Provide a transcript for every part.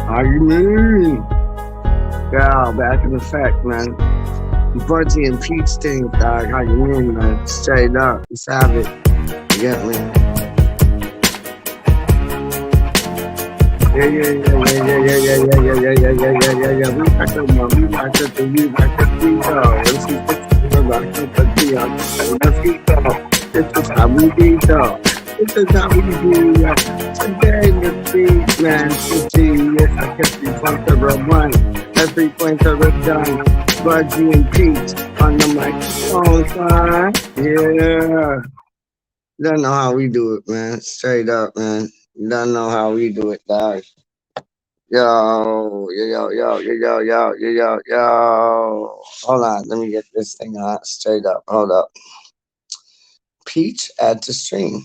How you mean? Yeah, back in effect, man. Budgie and Peach thing, dog. How you mean, man? Straight up. Let's have it. You get me? Yeah. We back up, man. We back up, we back up, we go. Let's see what's back up, let's go. This is how we do, though. This is how we do, yeah. Today, the beat, man. 50 years, I guess we point the real one. Every point of it done. Budgie and Peach on the microphone, son. Yeah. Don't know how we do it, man. Straight up, man. Don't know how we do it, dog. Yo. Hold on, let me get this thing on straight up. Hold up. Peach, add to stream.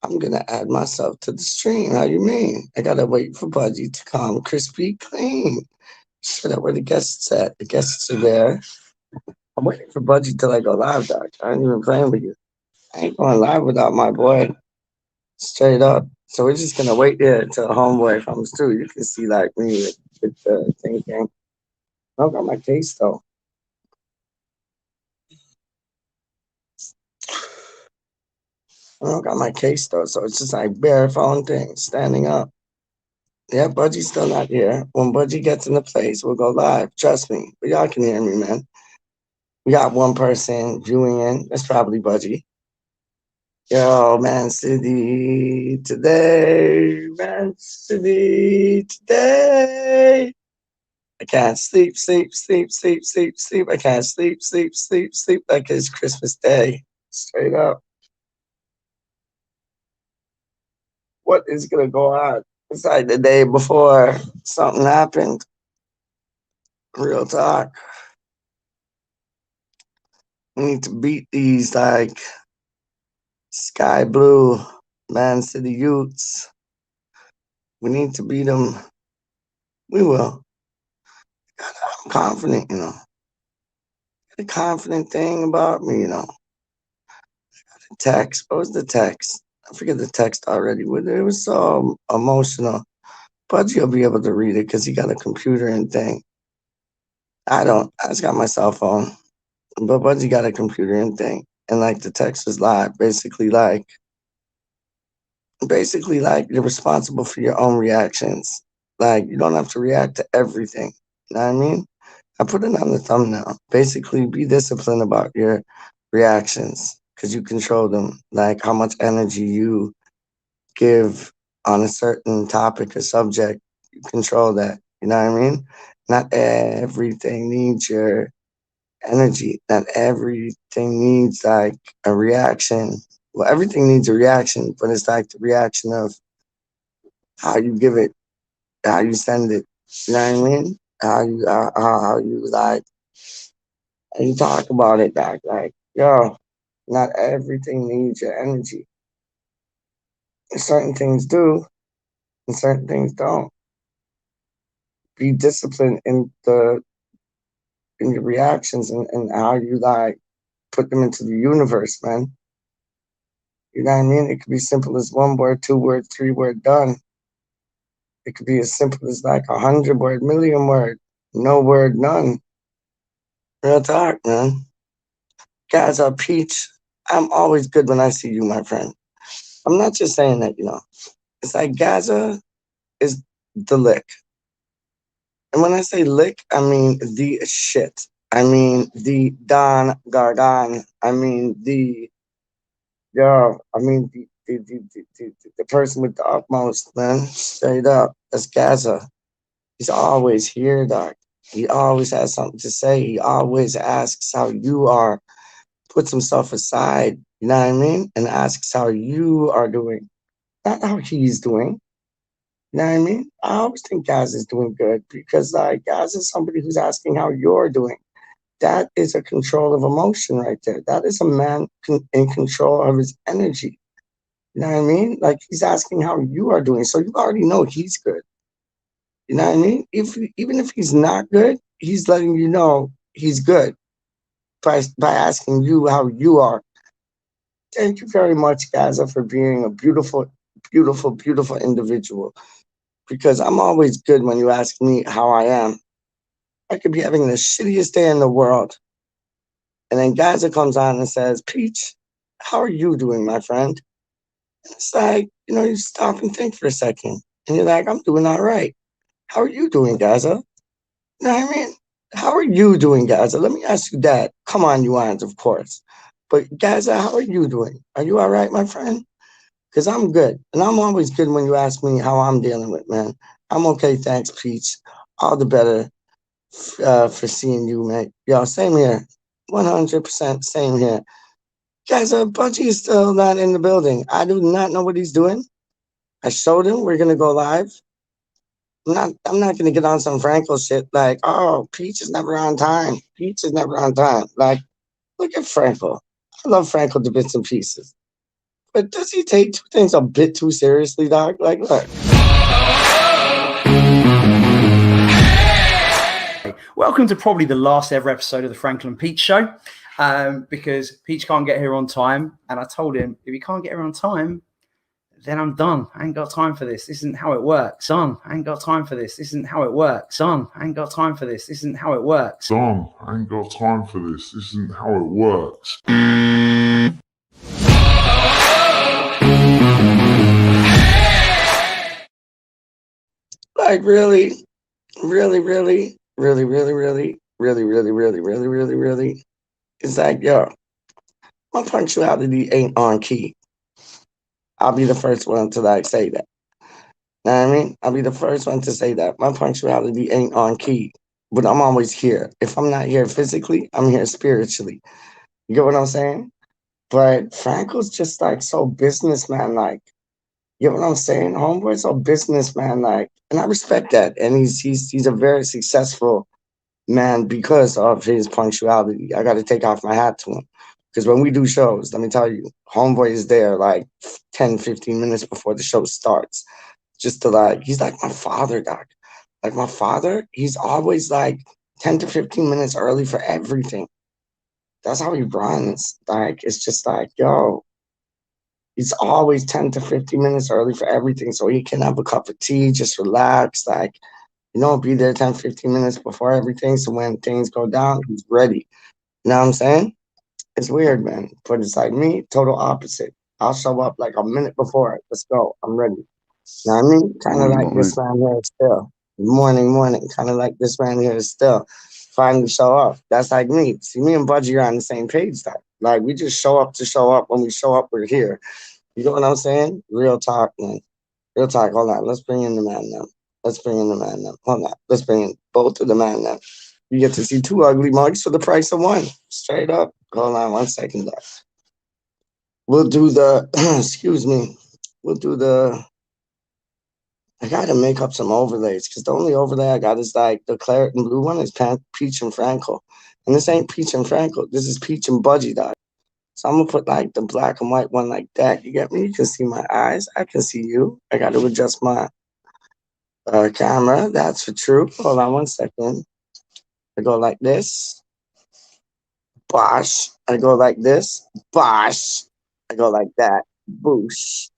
I'm gonna add myself to the stream. How you mean? I gotta wait for Budgie to come crispy clean. Shit up where the guests at. The guests are there. I'm waiting for Budgie till I go live, dog. I ain't even playing with you. I ain't going live without my boy. Straight up. So we're just gonna wait there till homeboy comes through. You can see like me with the thing. I don't got my case though. I don't got my case though, so it's just like bare phone thing, standing up. Yeah, Budgie's still not here. When Budgie gets in the place, we'll go live. Trust me. But y'all can hear me, man. We got one person viewing in. That's probably Budgie. Yo, Man City today. Man City today. I can't sleep. I can't sleep like it's Christmas Day. Straight up. What is going to go on? It's like the day before something happened. Real talk. We need to beat these like sky blue Man City Utes. We need to beat them. We will. I'm confident, you know. The confident thing about me, you know. The text. What was the text? I forget the text already. It was so emotional. But you'll be able to read it because he got a computer and thing. I don't. I just got my cell phone. But Budgie got a computer and thing. And like the text was live. Basically like you're responsible for your own reactions. Like you don't have to react to everything. You know what I mean? I put it on the thumbnail. Basically be disciplined about your reactions because you control them. Like how much energy you give on a certain topic or subject, you control that. You know what I mean? Not everything needs your energy. Not everything needs like a reaction. Well, everything needs a reaction, but it's like the reaction of how you give it, how you send it. You know what I mean? How you like, how you talk about it. Like, yo, not everything needs your energy. Certain things do, and certain things don't. Be disciplined in your reactions and how you like put them into the universe, man. You know what I mean? It could be simple as 1 word, 2 word, 3 word done. It could be as simple as like 100 word, million word, no word, none. Real talk, man. Guys are Peach. I'm always good when I see you, my friend. I'm not just saying that, you know. It's like Gaza is the lick. And when I say lick, I mean the shit. I mean the Don Gargan. I mean the the person with the utmost, man. Straight up. That's Gaza. He's always here, doc. He always has something to say. He always asks how you are, puts himself aside, you know what I mean? And asks how you are doing, not how he's doing. You know what I mean? I always think Gaz is doing good because like Gaz is somebody who's asking how you're doing. That is a control of emotion right there. That is a man in control of his energy. You know what I mean? Like he's asking how you are doing. So you already know he's good. You know what I mean? Even if he's not good, he's letting you know he's good by asking you how you are. Thank you very much, Gaza, for being a beautiful beautiful, beautiful individual. Because I'm always good when you ask me how I am. I could be having the shittiest day in the world. And then Gaza comes on and says, Peach, how are you doing, my friend? And it's like, you stop and think for a second. And you're like, I'm doing all right. How are you doing, Gaza? You know what I mean? How are you doing, Gaza? Let me ask you that. Come on, you aren't, of course. But Gaza, how are you doing? Are you all right, my friend? Because I'm good. And I'm always good when you ask me how I'm dealing with, man. I'm okay, thanks, Peach. All the better for seeing you, man. Yo, same here. 100% same here. Guys, Bunchy is still not in the building. I do not know what he's doing. I showed him we're gonna go live. I'm not gonna get on some Franco shit like, oh, Peach is never on time. Peach is never on time. Like, look at Franco. I love Franco to bits and pieces. But does he take two things a bit too seriously, dog? Like, look. Welcome to probably the last ever episode of the Franklin Peach Show, because Peach can't get here on time, and I told him if he can't get here on time, then I'm done. I ain't got time for this. This isn't how it works. Son, I ain't got time for this. This isn't how it works. Son, I ain't got time for this. This isn't how it works. Son, I ain't got time for this. This isn't how it works. Like, really, really, really, really, really, really, really, really, really, really, really, really. It's like, yo, my punctuality ain't on key. I'll be the first one to like say that. Know what I mean? I'll be the first one to say that. My punctuality ain't on key, but I'm always here. If I'm not here physically, I'm here spiritually. You get what I'm saying? But Franco's just like so businessman like. You know what I'm saying? Homeboy's so businessman like, and I respect that. And he's a very successful man because of his punctuality. I got to take off my hat to him. Because when we do shows, let me tell you, Homeboy is there like 10, 15 minutes before the show starts. Just to like, he's like my father, doc. Like my father, he's always like 10 to 15 minutes early for everything. That's how he runs. Like, it's just like, yo, he's always 10 to 15 minutes early for everything. So he can have a cup of tea, just relax. Like, be there 10, 15 minutes before everything. So when things go down, he's ready. You know what I'm saying? It's weird, man. But it's like me, total opposite. I'll show up like a minute before it. Let's go. I'm ready. You know what I mean? Kind of like this man here still. Morning. Kind of like this man here still. Finally show up. That's like me. See, me and Budgie are on the same page. Like, we just show up to show up. When we show up, we're here. You know what I'm saying? Real talk, man. Real talk. Hold on. Let's bring in the man now. Hold on. Let's bring in both of the man now. You get to see two ugly mugs for the price of one. Straight up. Hold on 1 second, though. We'll do the, excuse me. We'll do the, I got to make up some overlays because the only overlay I got is like the claret and blue one is Peach and Franco. And this ain't Peach and Franco. This is Peach and Budgie, dog. So I'm going to put like the black and white one like that. You get me? You can see my eyes. I can see you. I got to adjust my camera. That's for true. Hold on 1 second. I go like this. Bosh. I go like this. Bosh. I go like that. Boosh.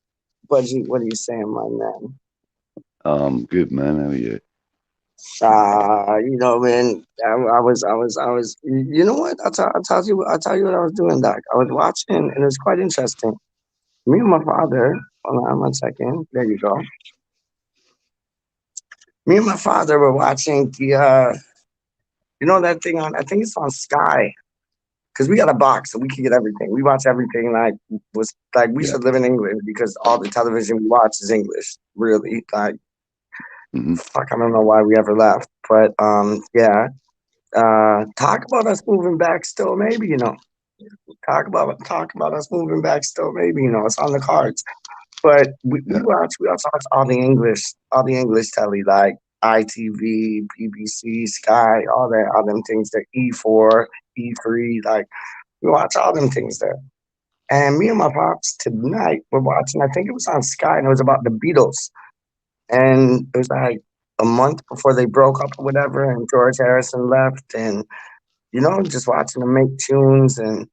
Budgie, what are you saying, my man? Good, man. How are you? Man, I was. You know what? I'll tell you what I was doing, Doc. I was watching, and it was quite interesting. Me and my father. Hold on 1 second. There you go. Me and my father were watching the. That thing on. I think it's on Sky. Because we got a box, so we can get everything. We watch everything. We should live in England because all the television we watch is English. Really, like. Fuck, I don't know why we ever left, but yeah. Talk about us moving back still, maybe, Talk about us moving back still, maybe, it's on the cards. But we also watch all the English telly, like ITV, BBC, Sky, all them things, the E4, E3, like we watch all them things there. And me and my pops tonight were watching, I think it was on Sky, and it was about the Beatles. And it was like a month before they broke up or whatever, and George Harrison left, and just watching them make tunes. And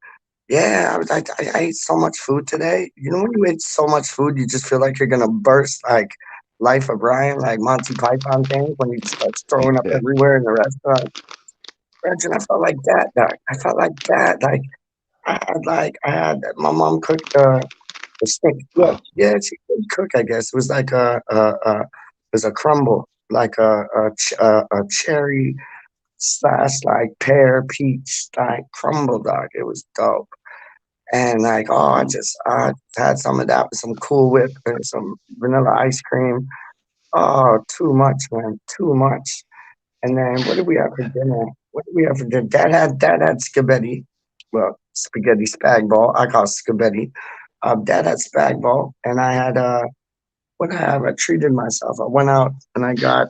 Yeah, I ate so much food today. You know, when you ate so much food, you just feel like you're gonna burst, like Life of Brian, like Monty Python thing, when he starts throwing up Yeah. everywhere in the restaurant. Imagine I felt like that, Doc. I felt like that. I had my mom cooked the steak. Yeah, yeah, she could cook. I guess it was like it was a crumble, like a cherry slash like pear peach like crumble, Dog. It was dope. And like, oh, I had some of that with some Cool Whip and some vanilla ice cream. Oh, too much, man, too much. And then what did we have for dinner? What did we have for dinner? Dad had spaghetti. Well, spaghetti spag ball. I call it spaghetti. Dad had spag ball, and I had what I have. I treated myself. I went out and I got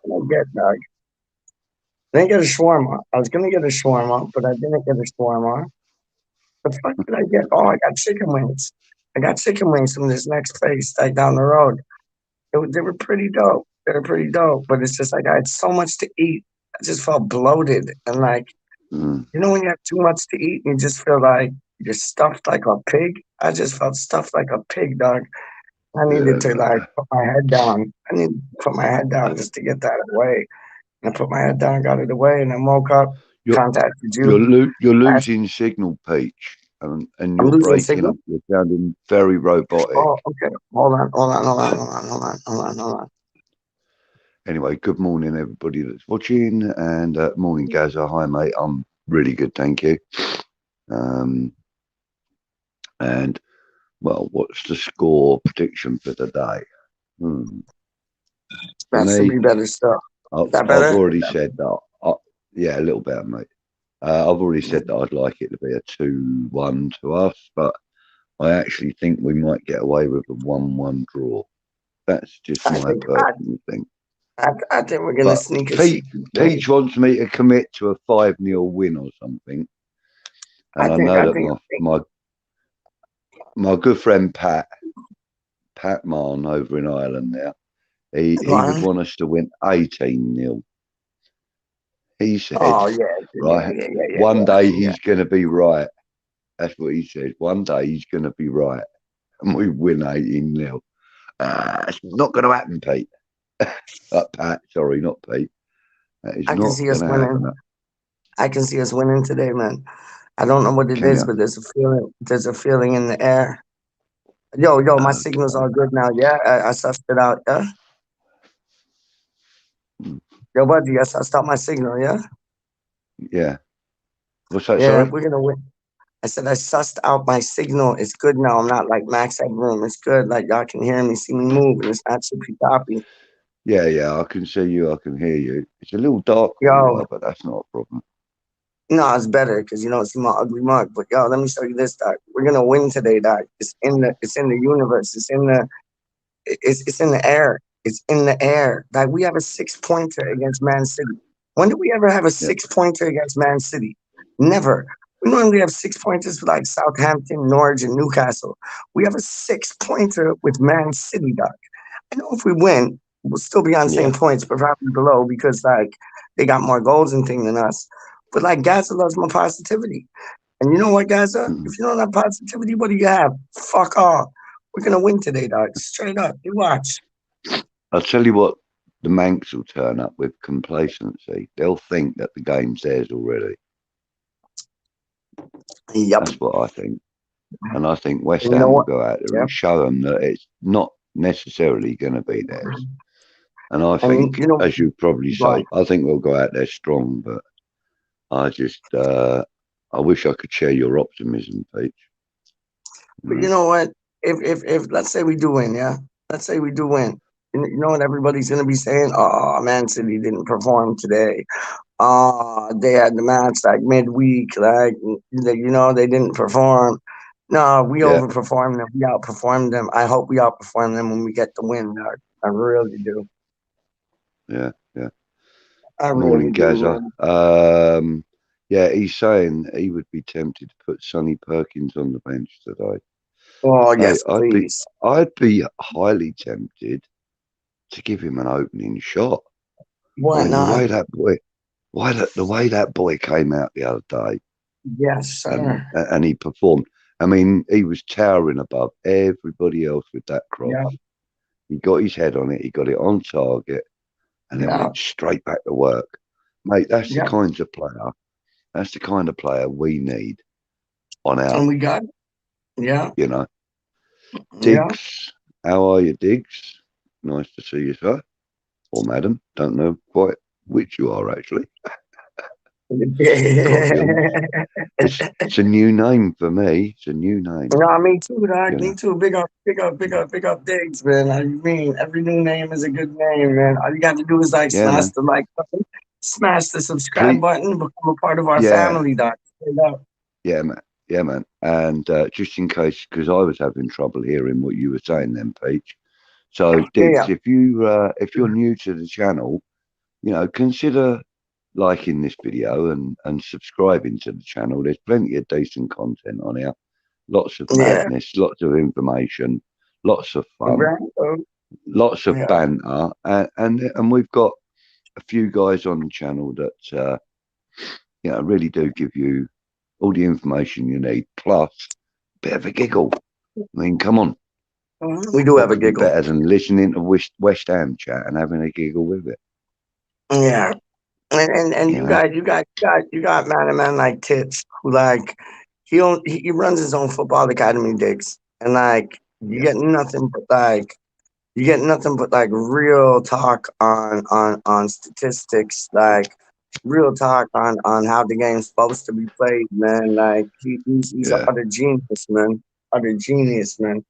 what did I get, Doug? I didn't get a shawarma. I was gonna get a shawarma, but I didn't get a shawarma. The fuck did I get? Oh, I got chicken wings. I got chicken wings from this next place like down the road. They were pretty dope. They were pretty dope. But it's just like I had so much to eat. I just felt bloated and like Mm. you know when you have too much to eat and you just feel like you're stuffed like a pig. I just felt stuffed like a pig, dog. I needed to like Yeah. put my head down. I needed to put my head down just to get that away. And I put my head down, got it away, and then woke up, You're contacted you. you're Asked, losing signal, Peach, and I'm you're losing breaking signal. up. You're sounding very robotic. Oh, okay. Hold on. Anyway, good morning, everybody that's watching, and morning, Gaza. Hi, mate. I'm really good, thank you. And well, what's the score prediction for today? For That should me, be better stuff. Is that I've better? already said that. Yeah, a little better, mate. I've already said that I'd like it to be a 2-1 to us, but I actually think we might get away with a 1-1 draw. That's just I my think I, personal thing. I think we're gonna But sneak a Pete, secret win. Peach wants me to commit to a 5-0 win or something, I and I think know I that think my good friend Pat Marn over in Ireland now, he would Ron. want us to win 18-0. He said, Oh yeah, right, one yeah, day yeah. he's going to be right. That's what he said. One day he's going to be right, and we win 18-0. It's not going to happen, Pete. Pat, sorry, not Pete. That is I can not see going us to winning. happen. I can see us winning today, man. I don't know what it Can is, you? but there's a feeling. There's a feeling in the air. Yo, my signal's all good now. Yeah, I sussed it out. Yeah, yo, buddy, I sussed out my signal. Yeah, Yeah. What's that? yeah, Sorry. we're gonna win. I said I sussed out my signal. It's good now. I'm not like max headroom. It's good. Like y'all can hear me, see me move, and it's not chippy choppy. Yeah. I can see you. I can hear you. It's a little dark where you Yo, are, but that's not a problem. no, it's better because you don't see my ugly mug. But yo, let me show you this, Doc. We're gonna win today, Doc. It's in the universe. It's in the air. It's in the air. Like we have a 6 pointer against Man City. When do we ever have a Yeah. 6 pointer against Man City? Never. We normally have 6 pointers for like Southampton, Norwich, and Newcastle. We have a 6 pointer with Man City, Doc. I know if we win, we'll still be on same Yeah. points, but probably below because like they got more goals and thing than us. But like Gaza loves my positivity. And you know what, Gaza? Mm. If you don't have positivity, what do you have? Fuck off. We're gonna win today, dog. Straight up. You watch. I'll tell you what. The Manx will turn up with complacency. They'll think that the game's theirs already. Yep. That's what I think. And I think West And you know Ham will what? go out there Yep. and show them that it's not necessarily going to be theirs. And I And think, you know, as you probably go on. say, I think we'll go out there strong. But I just, I wish I could share your optimism, Peach. But you know what? If let's say we do win, yeah. Let's say we do win. You know what everybody's gonna be saying? Oh, Man City didn't perform today. They had the match like midweek, like they didn't perform. No, we Yeah, overperformed them. We outperformed them. I hope we outperform them when we get the win. Dog. I really do. yeah. I Morning, really do, Gaza. man. Yeah, he's saying he would be tempted to put Sonny Perkins on the bench today. Oh Hey, yes, please. I'd be highly tempted to give him an opening shot. I Why mean, the not? way that boy, the way that boy came out the other day, Yes, and sir. and he performed. I mean, he was towering above everybody else with that cross. Yeah, He got his head on it, he got it on target, and then yeah, went straight back to work. Mate, that's the yeah. kind of player. That's the kind of player we need on our, And we got, yeah, you know, yeah. Diggs. How are you, Diggs? Nice to see you, sir. Or madam. Don't know quite which you are, actually. Got to be honest. It's a new name for me. It's a new name, Nah, me too, dog. you Me know. too. Big up, big up, big up, big up, Diggs, man. I mean, every new name is a good name, man. All you got to do is like Yeah, smash man. the like button, smash the subscribe Please, button, become a part of our yeah, family, dog. Straight up. yeah, man. Yeah, man. And just in case, because I was having trouble hearing what you were saying then, Peach. So, Yeah, Diggs, if you're new to the channel, you know, consider liking this video and subscribing to the channel. There's plenty of decent content on here. Lots of yeah, madness, lots of information, lots of yeah. fun, Right? Oh, lots of yeah, banter, and we've got a few guys on the channel that you know really do give you all the information you need, plus a bit of a giggle. I mean, come on, we do what have a could be giggle. better than listening to West Ham chat and having a giggle with it? Yeah, and You you know? got man and man like Tits who like he runs his own football academy, Diggs, and like Yeah, you get nothing but like real talk on statistics, like real talk on how the game's supposed to be played, man. Like he's yeah, utter genius, man. Utter genius, man.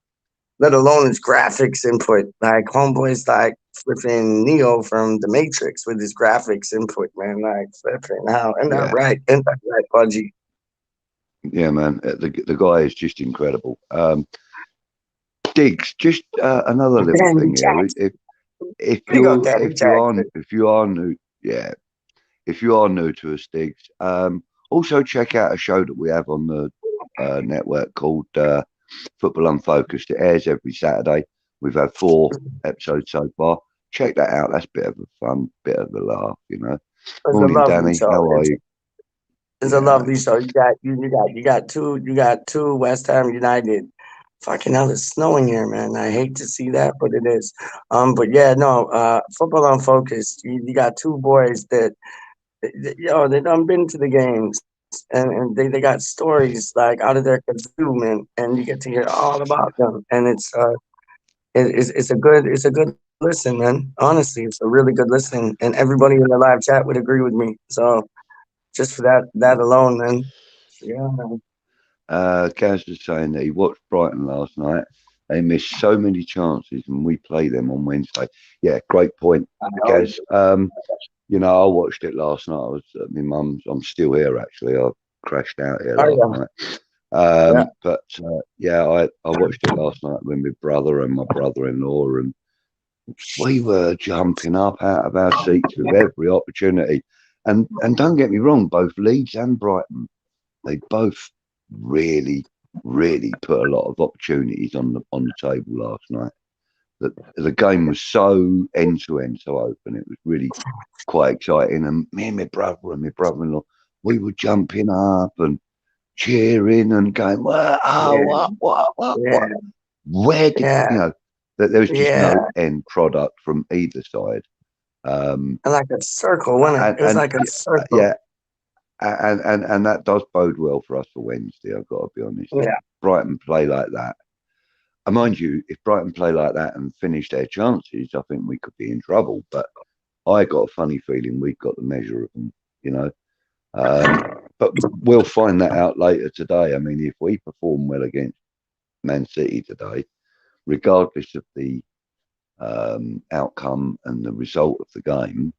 Let alone his graphics input. Like homeboy's like flipping Neo from the Matrix with his graphics input, man. Like flipping how and that yeah, right, and that right, Pudgy. yeah, man. The guy is just incredible. Diggs, just another little Danny thing here. Jackson. Big up Danny Jackson. If you are new, yeah, if you are new to us, Diggs, also check out a show that we have on the network called Football Unfocused. It airs every Saturday. We've had 4 episodes so far. Check that out. That's a bit of a fun, bit of a laugh, you know. It's a Morning, lovely Danny. show. How are you? It's a Yeah, man. lovely show. You got two West Ham United. Fucking hell, it's snowing here, man. I hate to see that, but it is. But yeah, no, football unfocused. You got two boys that, yo, they done been to the games, and they got stories like out of their kazoo, man, and you get to hear all about them, and it's a good listen, man. Honestly, it's a really good listen, and everybody in the live chat would agree with me. So just for that alone, man. Yeah, man. Gaz was saying that he watched Brighton last night. They missed so many chances, and we play them on Wednesday. Yeah, great point, I know. Gaz. You know, I watched it last night. I was at my mum's. I'm still here, actually. I crashed out here Oh last yeah, night. yeah, But yeah, I watched it last night with my brother and my brother-in-law, and we were jumping up out of our seats with every opportunity. And don't get me wrong, both Leeds and Brighton, they both really, really put a lot of opportunities on the table last night. The game was so end to end, so open. It was really quite exciting. And me and my brother and my brother-in-law, we were jumping up and cheering and going, "What? Oh, yeah, what? yeah, Where did yeah, you know?" That there was just yeah. no end product from either side. Um, And like a circle, wasn't it? It was and like a circle. yeah, and that does bode well for us for Wednesday. I've got to be honest. If Yeah, Brighton play like that, and mind you, if Brighton play like that and finish their chances, I think we could be in trouble. But I got a funny feeling we've got the measure of them, you know. But we'll find that out later today. I mean, if we perform well against Man City today, regardless of the outcome and the result of the game,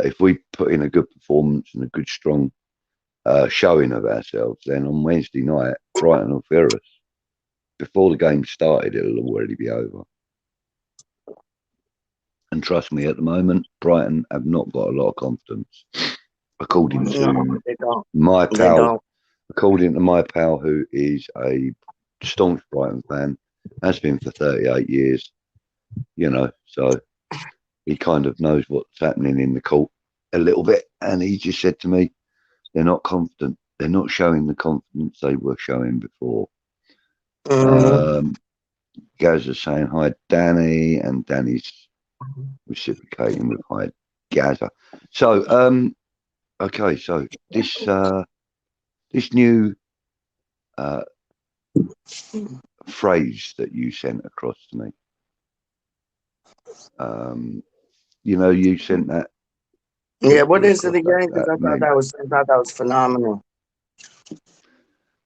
if we put in a good performance and a good, strong showing of ourselves, then on Wednesday night, Brighton will fear us. Before the game started, it'll already be over. And trust me, at the moment, Brighton have not got a lot of confidence. According no, to they don't. my They pal, don't. according to my pal, who is a staunch Brighton fan, has been for 38 years, you know, so he kind of knows what's happening in the court a little bit. And he just said to me, they're not confident. they're not showing the confidence they were showing before. Gaz is saying hi, Danny, and Danny's reciprocating with hi, Gaza. So, okay, so this new phrase that you sent across to me. You know, you sent that. Yeah, what is it again? Because I thought that was phenomenal.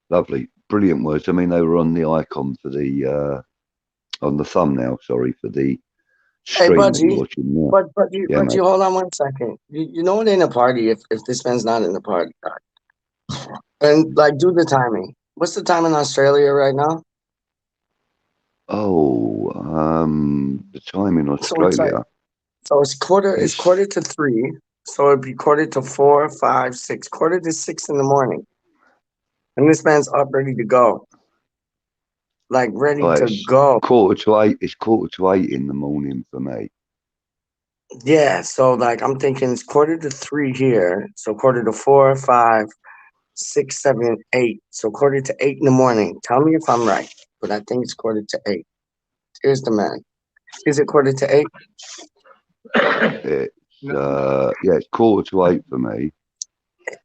Lovely, brilliant words. I mean, they were on the icon for the on the thumbnail. Sorry for the stream that you're watching now. But you hold on one second. You know it ain't a party if this man's not in the party. And like, do the timing. What's the time in Australia right now? Oh, the time in Australia. So it's quarter to 3. So it'd be quarter to 4, 5, 6, quarter to 6 in the morning. And this man's up ready to go. Like ready to go. Quarter to 8. It's quarter to 8 in the morning for me. Yeah, so like I'm thinking it's quarter to 3 here. So quarter to 4, 5, 6, 7, 8. So quarter to 8 in the morning. Tell me if I'm right, but I think it's quarter to 8. Here's the man. Is it quarter to 8? It's quarter to 8 for me.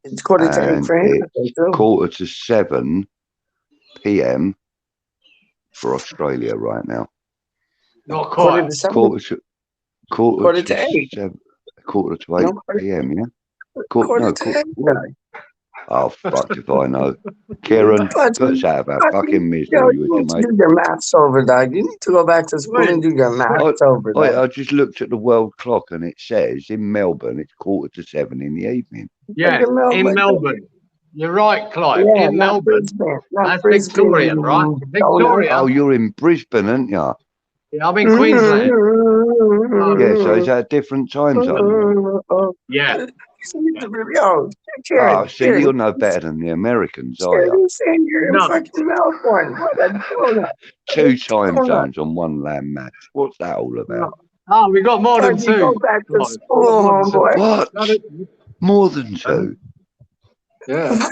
It's quarter to 8 for him. It's quarter to 7 p.m. for Australia right now. Not quite. Quarter to 8. 7, quarter to 8 p.m. Yeah. Quarter to 8. Oh, fuck if I know. Kieran, put us out of our fucking misery. You need to do your maths over, dog. You need to go back to school and do your maths over. I just looked at the world clock and it says in Melbourne it's quarter to 7 in the evening. Yeah, in Melbourne. You're right, Clive. Yeah, in Melbourne. That's Victoria, right? Victoria. Oh, you're in Brisbane, aren't you? Yeah, I'm in Queensland. Yeah, so is that a different time zone? Yeah. Oh, see, you're no better than the Americans, are you? You're in fucking Melbourne. 2 time zones on one land match. What's that all about? Oh, we got more than 2. Go back to school, homeboy. What? More than 2? Yeah.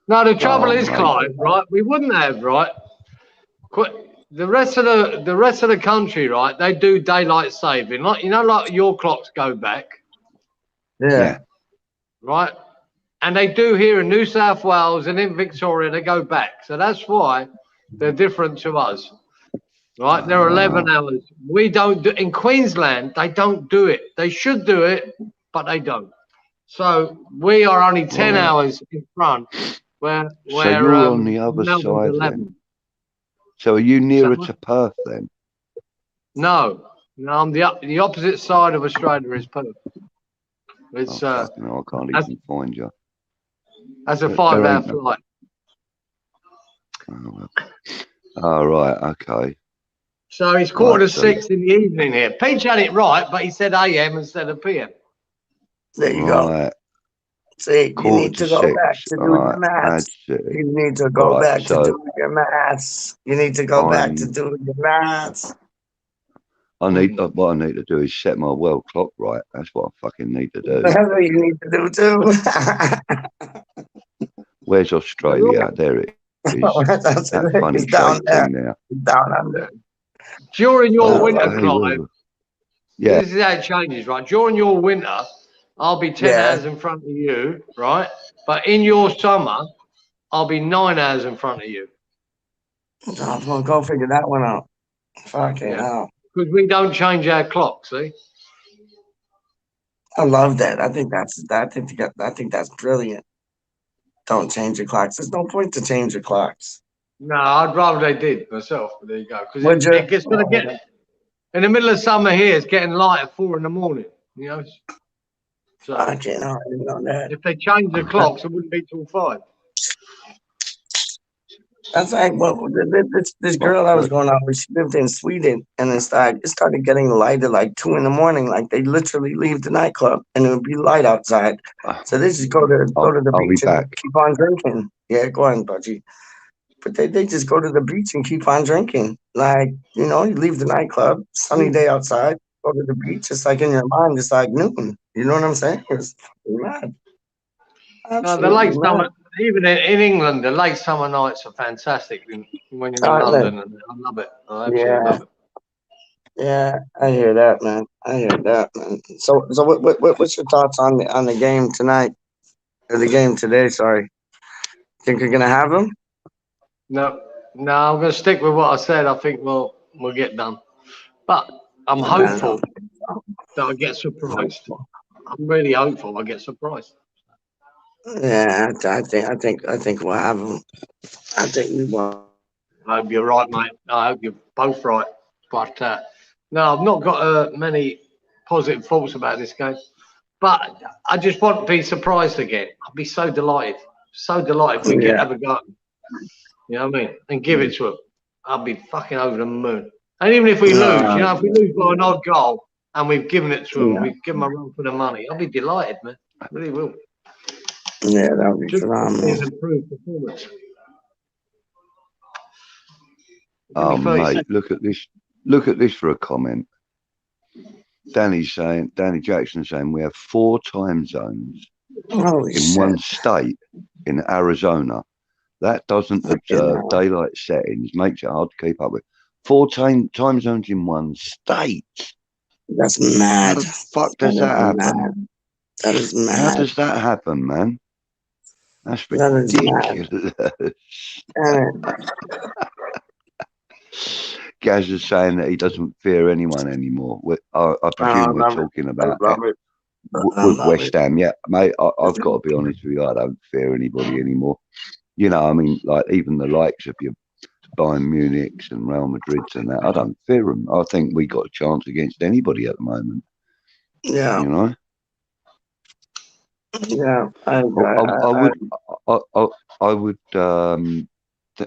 Now the trouble is, Clive, right? We wouldn't have, right? The rest of the country, right? They do daylight saving, like like your clocks go back. Yeah. Right. And they do here in New South Wales and in Victoria. They go back, so that's why they're different to us. Right? They're 11 hours. We don't do in Queensland. They don't do it. They should do it, but they don't. So we are only 10 hours in front. Where you're on the other side then. So are you nearer to Perth then? No, I'm the opposite side of Australia is Perth. It's I can't even find you. That's a 5-hour flight. Oh, right, okay. So it's quarter to 6 in the evening here. Peach had it right, but he said AM instead of PM. There you go. See, you need to go back to do your maths. You need to go back to do your maths. You need to go back to do your maths. What I need to do is set my world clock right. That's what I fucking need to do. That's what you need to do too. Where's Australia? There it is. That funny down there. Now. Down under. During your winter, Clive, this is how it changes, right? During your winter, I'll be 10 hours in front of you, right? But in your summer, I'll be 9 hours in front of you. I'm gonna go figure that one out. Fucking hell. Because we don't change our clock, see? I love that. I think that's brilliant. Don't change your clocks. There's no point to change your clocks. No, I'd rather they did myself, but there you go. Because it gets gonna get in the middle of summer here, it's getting light at 4 in the morning, you know. So I didn't know that. If they change the clocks, it wouldn't be till 5. That's like this girl I was going out with. She lived in Sweden, and it started getting light at like 2 in the morning. Like they literally leave the nightclub, and it would be light outside. So they just go to the beach and keep on drinking. Yeah, go on, Budgie. But they just go to the beach and keep on drinking. Like, you leave the nightclub, sunny day outside, go to the beach. It's like in your mind, it's like noon. You know what I'm saying? It's mad. No, the late Absolutely, man. summer, even in England, the late summer nights are fantastic when you're in Aren't they? London, and I love it. I absolutely Yeah, love it. yeah, I hear that, man. I hear that, man. So what's your thoughts on the game tonight? Or the game today? Sorry. Think you're gonna have him? No, no, I'm going to stick with what I said. I think we'll get done, but I'm I hopeful don't that I get surprised. know. I'm really hopeful I get surprised. Yeah, I think we'll have him. I think we will. I hope you're right, mate. I hope you're both right. But no, I've not got many positive thoughts about this game. But I just want to be surprised again. I'd be so delighted if we get Yeah. have a go. You know what I mean? And give it to them. I'd be fucking over the moon. And even if we lose, Uh, if we lose by an odd goal and we've given it to them, yeah. we've given them a run for the money, I'll be delighted, man. I really will. Yeah, that would be Just to see phenomenal. an improved performance. Give me Oh, 30 mate, seconds. look at this. Look at this for a comment. Danny Jackson saying we have 4 time zones Holy in one shit. state in Arizona. That doesn't Fucking observe hell. daylight settings, makes it hard to keep up with. 4 time zones in one state. That's How mad. the fuck That does is that happen? mad. That is How mad. does that happen, man? That's That is mad. ridiculous. Damn it. Gaz is saying that he doesn't fear anyone anymore. I I presume we're love it. talking I about love it. I with love West it. Ham. Yeah, mate, I've got to be honest with you. I don't fear anybody anymore. You know, I mean, like even the likes of your Bayern Munichs and Real Madrids and that, I don't fear them. I think we got a chance against anybody at the moment. Yeah. You know, Yeah. I, I I, I, would, I, I, I would,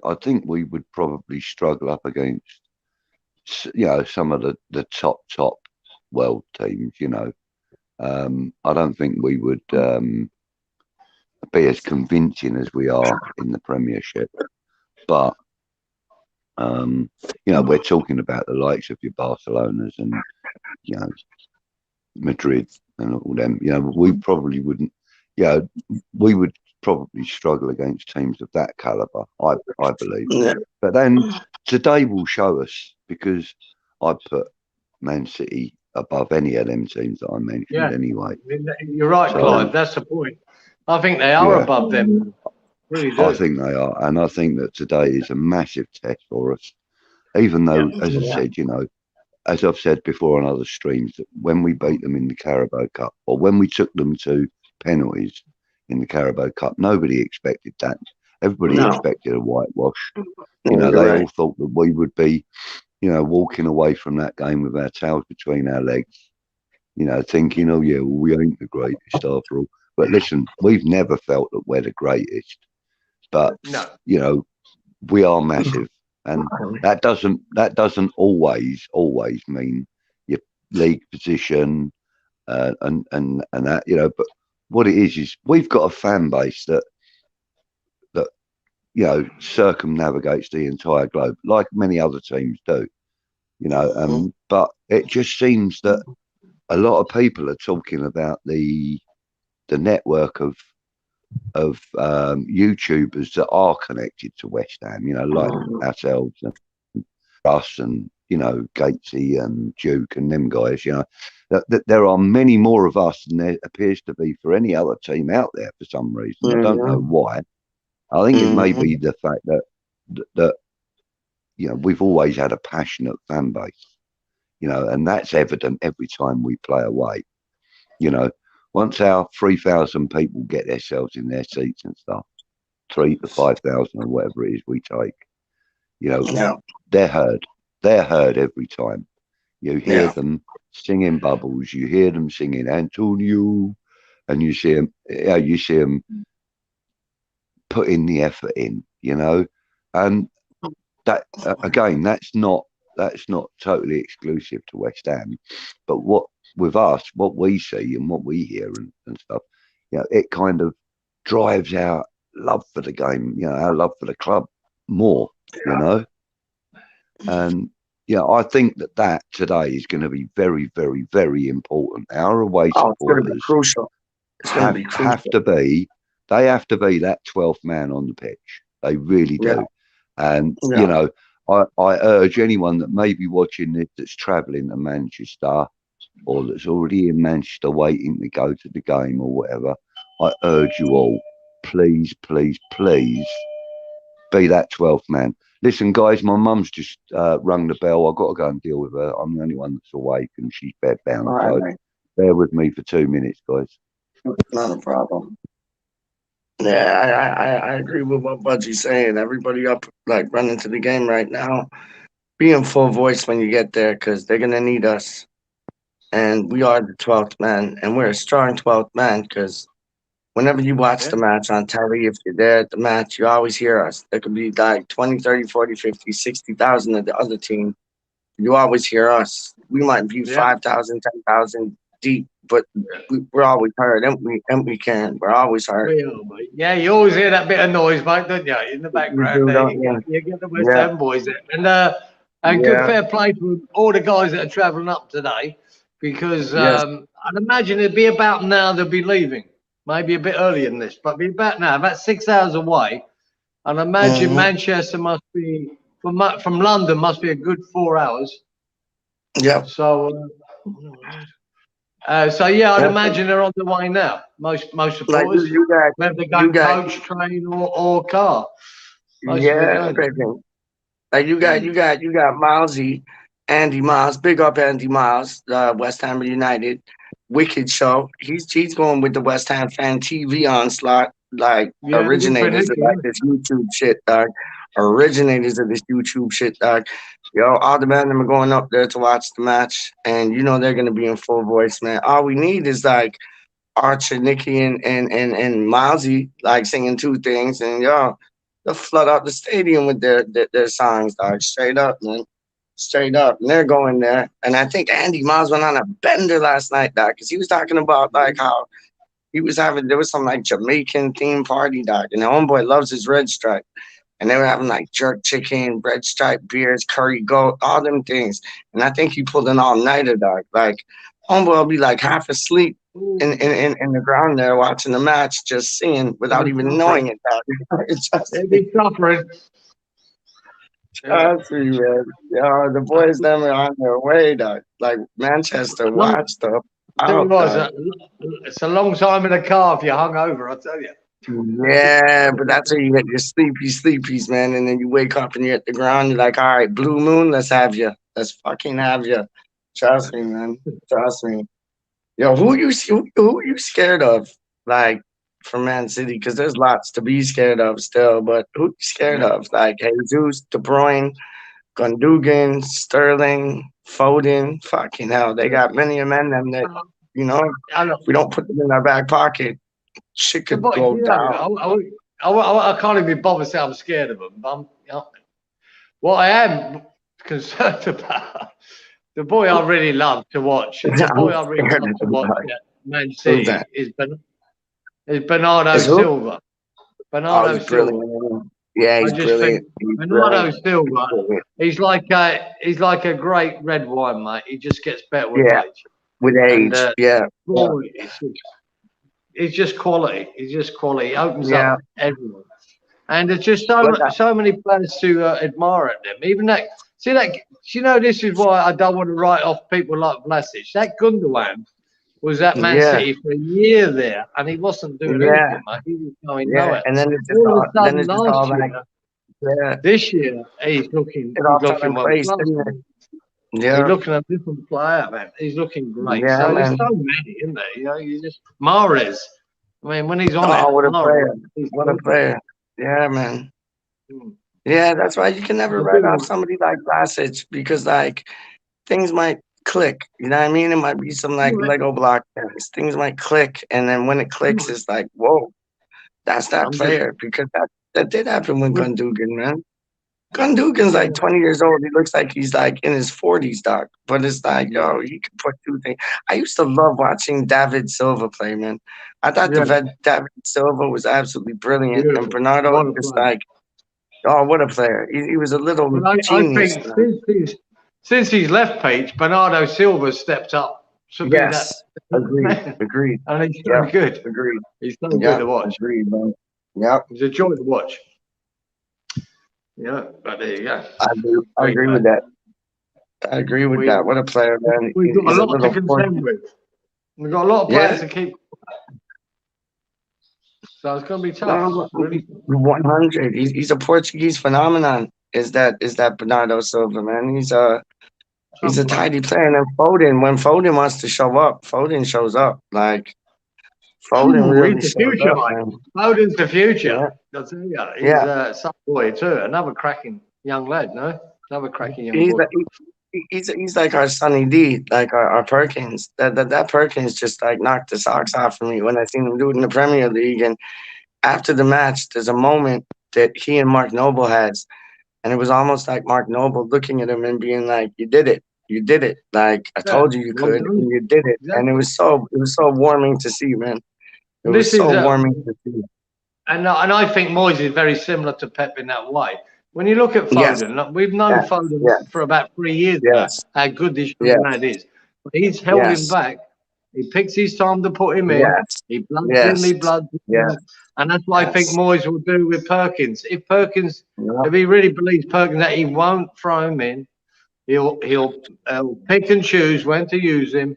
I think we would probably struggle up against, some of the top world teams. I don't think we would be as convincing as we are in the Premiership, but we're talking about the likes of your Barcelonas and you know Madrid and all them. We probably wouldn't. We would probably struggle against teams of that caliber. I believe, yeah. but then today will show us because I put Man City above any of them teams that I mentioned Yeah, anyway. you're right, So Clive. That's the point. I think they are yeah, above them. Really I do. think they are, and I think that today is a massive test for us. Even though, as I Yeah. said, as I've said before on other streams, that when we beat them in the Carabao Cup or when we took them to penalties in the Carabao Cup, nobody expected that. Everybody No. expected a whitewash. No, you're They right. all thought that we would be, walking away from that game with our tails between our legs, thinking, oh, yeah, well, we ain't the greatest after all. But listen, we've never felt that we're the greatest. But, No. we are massive. And that doesn't always mean your league position and that, but what it is we've got a fan base that circumnavigates the entire globe like many other teams do, but it just seems that a lot of people are talking about the network of YouTubers that are connected to West Ham, like ourselves and us and Gatesy and Duke and them guys. That there are many more of us than there appears to be for any other team out there for some reason. I don't know why. I think it may be the fact that we've always had a passionate fan base, and that's evident every time we play away. Once our 3,000 people get themselves in their seats and stuff, 3 to 5,000 or whatever it is we take, Yeah. they're heard. They're heard every time. You hear Yeah. them singing Bubbles. You hear them singing Antonio, and you see them putting the effort in. And that again, that's not totally exclusive to West Ham, but what we see and what we hear and stuff, it kind of drives our love for the game, our love for the club more, and I think that today is going to be very, very, very important. Our away Oh, it's gonna be supporters crucial. It's gonna be have crucial. to be They have to be that 12th man on the pitch. They really do. Yeah. And, Yeah. you know, I urge anyone that may be watching this that's travelling to Manchester or that's already in Manchester waiting to go to the game or whatever, I urge you all, please, please, please be that 12th man. Listen, guys, my mum's just rung the bell. I've got to go and deal with her. I'm the only one that's awake and she's bedbound. All right, So mate. bear with me for 2 minutes, guys. Not a problem. Yeah, I agree with what Budgie's saying. Everybody up, like, running to the game right now. Be in full voice when you get there because they're going to need us. And we are the 12th man. And we're a strong 12th man because whenever you watch the match on telly, if you're there at the match, you always hear us. There could be like 20, 30, 40, 50, 60,000 of the other team. You always hear us. We might be 5,000, 10,000 deep, but we're always heard, and we can. We're always heard. Yeah, you always hear that bit of noise, mate, don't you? In the background, you get the West Ham boys there. And good fair play to all the guys that are travelling up today, because I'd imagine it'd be about now they'll be leaving. Maybe a bit earlier than this, but be about now, about 6 hours away. And I imagine Manchester must be, from London, must be a good 4 hours. Yeah. So, yeah, I'd imagine they're on the way now. Most supporters, like whether they go coach, train, or car. Everything. Like you got Milesy, Andy Miles, big up Andy Miles, West Ham United, wicked show. He's going with the West Ham fan TV onslaught, like originators of this YouTube shit, dog. Originators of this YouTube shit, dog. Yo, all the men are going up there to watch the match, and you know they're gonna be in full voice, man. All we need is like Archer, Nicky, and Milesy like singing two things, and yo, they'll flood out the stadium with their songs, dog. Straight up, man. Straight up. And they're going there. And I think Andy Miles went on a bender last night, dog, because he was talking about like how he was there was some like Jamaican theme party, dog. And the homeboy loves his red stripe. And they were having like jerk chicken, red stripe beers, curry goat, all them things. And I think he pulled an all-nighter, dog. Like, homeboy will be like half asleep in the ground there watching the match, just singing without even knowing it, dog. They'd be suffering. Trust me, man. Yo, the boys them are on their way, dog. Like Manchester watched them. It's a long time in the car if you're hungover, I'll tell you. Yeah, but that's where you get your sleepies, man. And then you wake up and you're at the ground. You're like, all right, Blue Moon, let's have you. Let's fucking have you. Trust me, man. Trust me. Yo, who you scared of? Like, from Man City? Because there's lots to be scared of still. But who you scared of? Like Jesus, De Bruyne, Gundogan, Sterling, Foden. Fucking hell. They got many of them that, you know, if we don't put them in our back pocket, shit could go down. I can't even be bothered saying I'm scared of them. But what I am concerned about, the boy I really love to watch, Man City is Bernardo Silva. Bernardo Silva. Yeah, he's brilliant. Bernardo Silva, he's like a great red wine, mate. He just gets better with age. With age, It's just quality. It's just quality. He opens up everyone, and there's just so many players to admire at them. Even that. See that? You know, this is why I don't want to write off people like Vlasic. That Gundogan was at Man City for a year there, and he wasn't doing anything, mate. He was going nowhere. And then it's just all like, this year he's looking. Yeah, he's looking a different player, man. He's looking great. So there's so many, isn't there? You know, you just Mahrez. I mean, when he's on what a player! What a player! Yeah, man. Yeah, that's why you can never write off somebody like Vlasic because like things might click. You know what I mean? It might be some like Lego block things. Things might click, and then when it clicks, it's like, whoa, that's that player. Because that did happen with Gundogan, man. Gundogan's like 20 years old. He looks like he's like in his 40s, dog. But it's like, yo, he can put two things. I used to love watching David Silva play, man. I thought David Silva was absolutely brilliant. Beautiful. And Bernardo was like, oh, what a player. He was a little genius. I think since he's left Peach, Bernardo Silva stepped up to be that. Yes. Agreed. Agreed. And he's so Yeah. good. Agreed. He's so Yeah. good to watch. Agreed, man. Yep. He's a joy to watch. Yeah, but there you go. I agree with that. I agree with that. What a player, man. We've got He's a a lot to little contend with. We've got a lot of players to keep. So it's going to be tough. Really. 100. He's a Portuguese phenomenon. Is that Bernardo Silva, man? He's a tidy player. And then Foden, when Foden wants to show up, Foden shows up. Like Foden really He's the shows future, up, mate. man. Foden's the future. Yeah. I'll tell you. He's a some boy too. Another cracking young lad, no? Another cracking young boy. He's like our Sonny D, like our Perkins. That Perkins just like knocked the socks off for me when I seen him do it in the Premier League. And after the match, there's a moment that he and Mark Noble has, and it was almost like Mark Noble looking at him and being like, "You did it, you did it. Like I told you could, and you did it." Exactly. And it was so warming to see, man. It was so warming to see. And I think Moyes is very similar to Pep in that way. When you look at Foden, we've known Foden for about 3 years now, how good this young lad is. But he's held him back. He picks his time to put him in. He bloods him, he bloods him. And that's what I think Moyes will do with Perkins. If Perkins, if he really believes Perkins that he won't throw him in, he'll pick and choose when to use him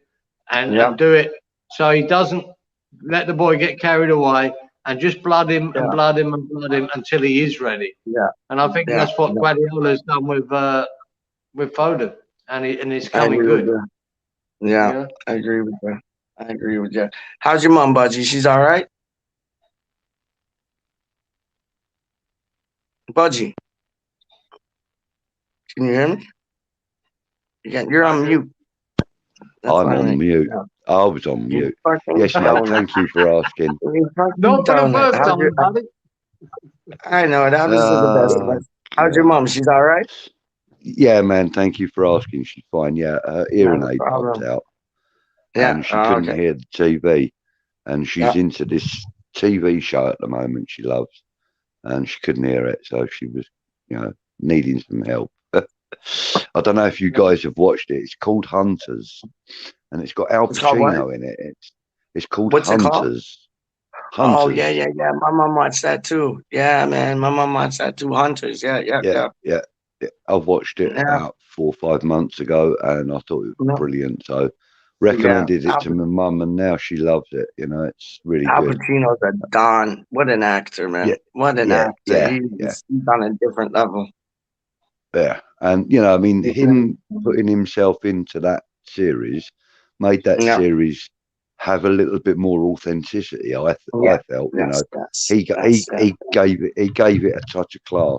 and do it so he doesn't let the boy get carried away. And just blood him and blood him and blood him until he is ready. Yeah. And I think that's what Guardiola's done with Foden, and it's coming good. Yeah, I agree with you. I agree with you. How's your mom, Budgie? She's all right? Budgie, can you hear me? You're on mute. I'm on mute. I was on mute. Yes, mate. Thank you for asking. Not for the first time, buddy. I know it happens to the best of us. How's your mom? She's all right? Yeah, man. Thank you for asking. She's fine. Yeah, her hearing aid popped out. Yeah, and she couldn't hear the TV. And she's into this TV show at the moment she loves, and she couldn't hear it, so she was, needing some help. I don't know if you guys have watched it. It's called Hunters, and it's got Al Pacino in it. It's called Hunters. Oh yeah. My mom watched that too. Yeah, man. My mom watched that too. Hunters. Yeah. I've watched it about 4 or 5 months ago, and I thought it was brilliant. So recommended it to my mum, and now she loves it. It's really Al good. Pacino's a don. What an actor, man. Yeah. What an actor. He's on a different level. Yeah, and him putting himself into that series made that series have a little bit more authenticity. I felt, he gave it a touch of class.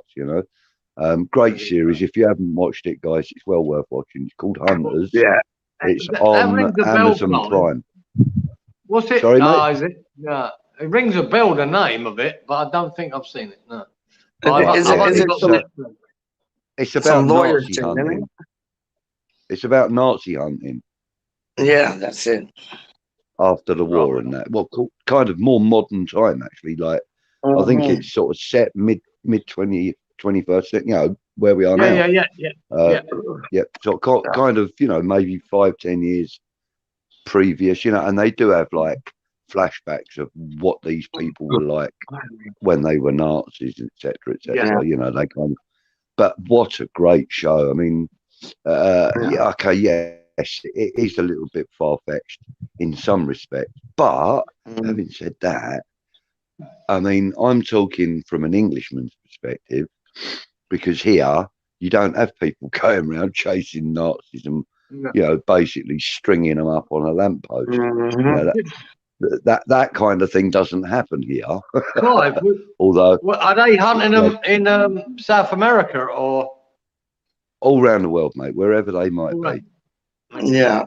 Great series. If you haven't watched it, guys, it's well worth watching. It's called Hunters. Yeah, it's on Amazon Prime. What's it? Sorry, mate? Is it? Yeah, it rings a bell. The name of it, but I don't think I've seen it. No. It's about Nazi hunting. It's about Nazi hunting. Yeah, that's it. After the war and that. Well, kind of more modern time, actually. Like, I think it's sort of set mid 21st century, where we are now. Yeah. So kind of, maybe 5-10 years previous, and they do have like flashbacks of what these people were like when they were Nazis, etc., etc. They kind of. But what a great show! I mean, yes, it is a little bit far-fetched in some respects, but having said that, I mean, I'm talking from an Englishman's perspective, because here you don't have people going around chasing Nazis and basically stringing them up on a lamppost. That kind of thing doesn't happen here. Although, are they hunting them in South America or all around the world, mate? Wherever they might be. Yeah.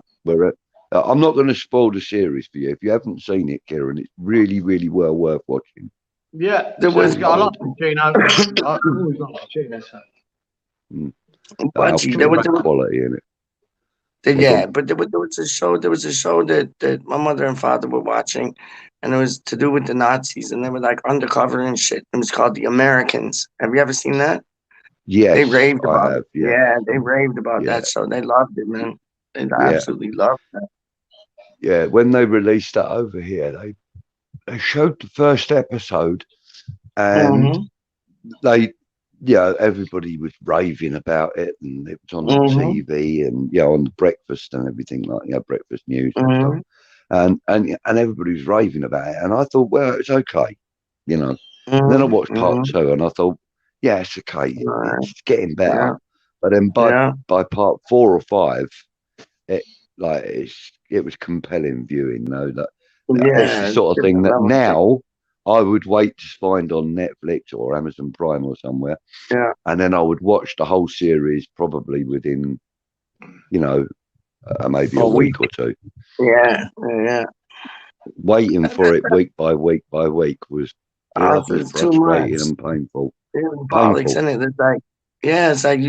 I'm not going to spoil the series for you. If you haven't seen it, Kieran, it's really, really well worth watching. Yeah, there was a lot of Pacino. I always like Pacino. There was quality in it. But there was a show. There was a show that my mother and father were watching, and it was to do with the Nazis, and they were like undercover and shit. It was called The Americans. Have you ever seen that? Yes, they raved about it. Yeah, they raved about that show. They loved it, man. They absolutely loved that. yeah, when they released that over here, they showed the first episode, and Mm-hmm. they, everybody was raving about it, and it was on the Mm-hmm. TV, and on the breakfast and everything, like breakfast news and stuff, Mm-hmm. and everybody was raving about it, and I thought, well, it's okay, And then I Mm-hmm. watched part Mm-hmm. two, and I thought, yeah, it's okay, Right. it's getting better, Yeah. but then Yeah. by part 4 or 5, it it was compelling viewing. That it's the Yeah. sort of thing Different that level thing. now I would wait to find on Netflix or Amazon Prime or somewhere, Yeah. and then I would watch the whole series probably within maybe a A week. week or two. Yeah. Yeah. Waiting for it week by week by week was bloody It's too much. frustrating and painful. Politics Painful. in it. It's like, yeah, it's like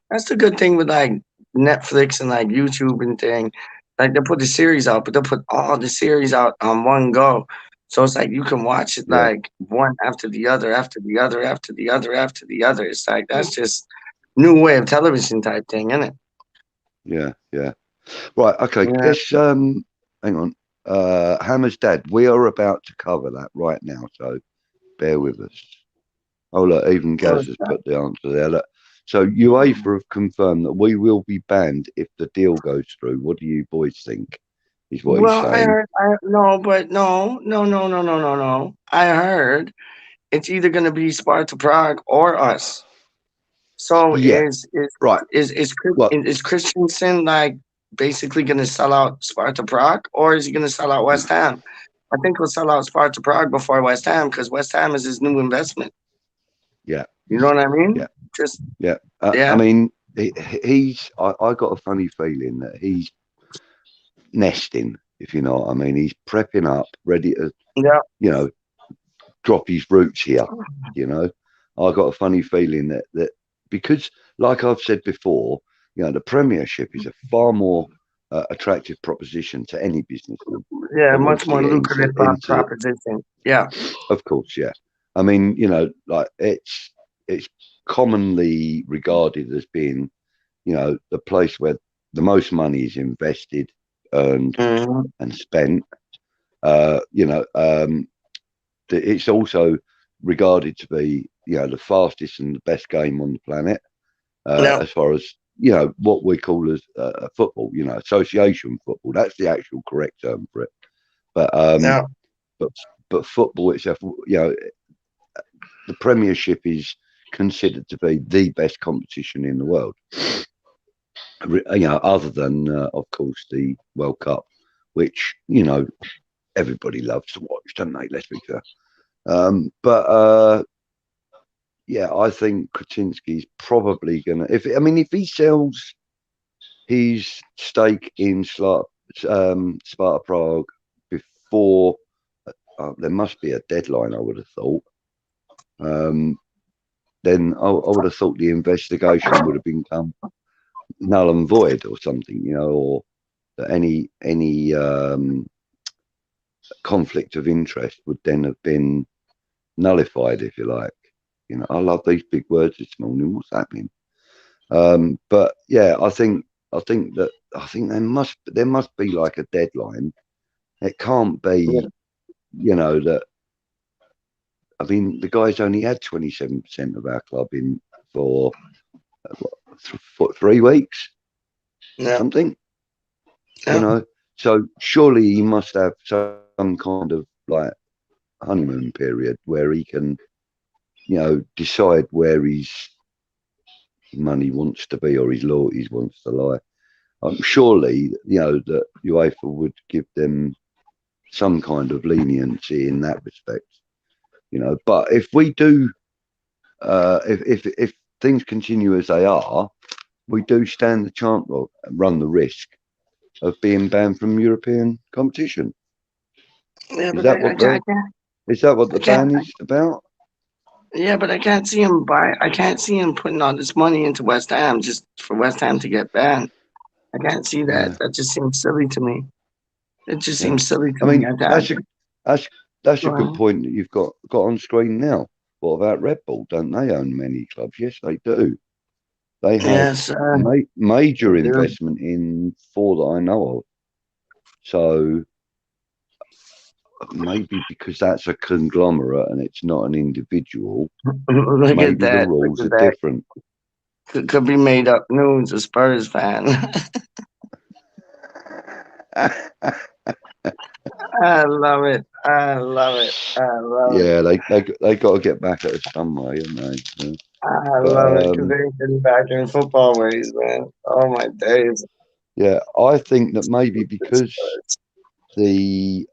that's the good thing with like Netflix and like YouTube and thing. Like they put the series out, but they put all the series out on one go. So it's like you can watch it Yeah, like one after the other, after the other, after the other, after the other. It's like that's just new way of television type thing, isn't it? yeah, yeah. Right, okay. Yeah. Let's hang on. Hammer's dad. We are about to cover that right now, so bear with us. Oh, look, even Gaz has put the answer there. Look, so UEFA have confirmed that we will be banned if the deal goes through. What do you boys think? Is what he's Well, I saying. heard. No, but no, no, no, no, no, no, no. I heard it's either gonna be Sparta Prague or us. So Yeah, right. Well, is Christensen like basically going to sell out Sparta Prague, or is he going to sell out West Ham? I think he'll sell out Sparta Prague before West Ham because West Ham is his new investment. yeah, You know what I mean? yeah, Just yeah. I yeah, mean, he's. I got a funny feeling that he's nesting, if you know what I mean. He's prepping up, ready to, yeah, you know, drop his roots here. You know, I got a funny feeling that because, like I've said before, the Premiership is a far more attractive proposition to any businessman yeah. that wants Much to more get lucrative into. proposition. Yeah, Of course, yeah. I mean, like it's commonly regarded as being, the place where the most money is invested, earned, mm-hmm. and spent. Uh, you know, um, it's also regarded to be, the fastest and the best game on the planet, Yeah, as far as what we call as football. Association football. That's the actual correct term for it. But yeah, but but football itself, the Premiership is considered to be the best competition in the world. Other than of course the World Cup, which everybody loves to watch, don't they? Let's be fair. But yeah, I think Kretinsky's probably gonna. If he sells his stake in Sparta Prague before, there must be a deadline. I would have thought. Then I would have thought the investigation would have become null and void or something, or that any conflict of interest would then have been nullified, if you like. I love these big words this morning. What's happening? But yeah, I think there must be like a deadline. It can't yeah, be, that. I mean, the guy's only had 27% of our club in for what, 3 weeks, yeah, something. you yeah. know. So surely he must have some kind of like honeymoon period where he can, decide where his money wants to be or his loyalties wants to lie. Surely, that UEFA would give them some kind of leniency in that respect, But if we do, if things continue as they are, we do stand the chance or run the risk of being banned from European competition. Yeah, Is but that what I the can't. ban is about? Yeah, but I can't see him buy. I can't see him putting all this money into West Ham just for West Ham to get banned. I can't see that. Yeah, That just seems silly to me. It just yeah. seems silly I to me. mean, that's that's a good Well, point that you've got on screen now. What about Red Bull? Don't they own many clubs? Yes, they do. They have yes, major they do. investment in four that I know of. So maybe because that's a conglomerate and it's not an individual, Look maybe at that. the rules Look are at that. different. Could be made up news. A Spurs fan. I love it. I love it. I love it. Yeah, they got to get back at us some way, haven't they? Yeah. I But, love it because they ain't getting back in football ways, man. Oh my days. yeah, I think that maybe because the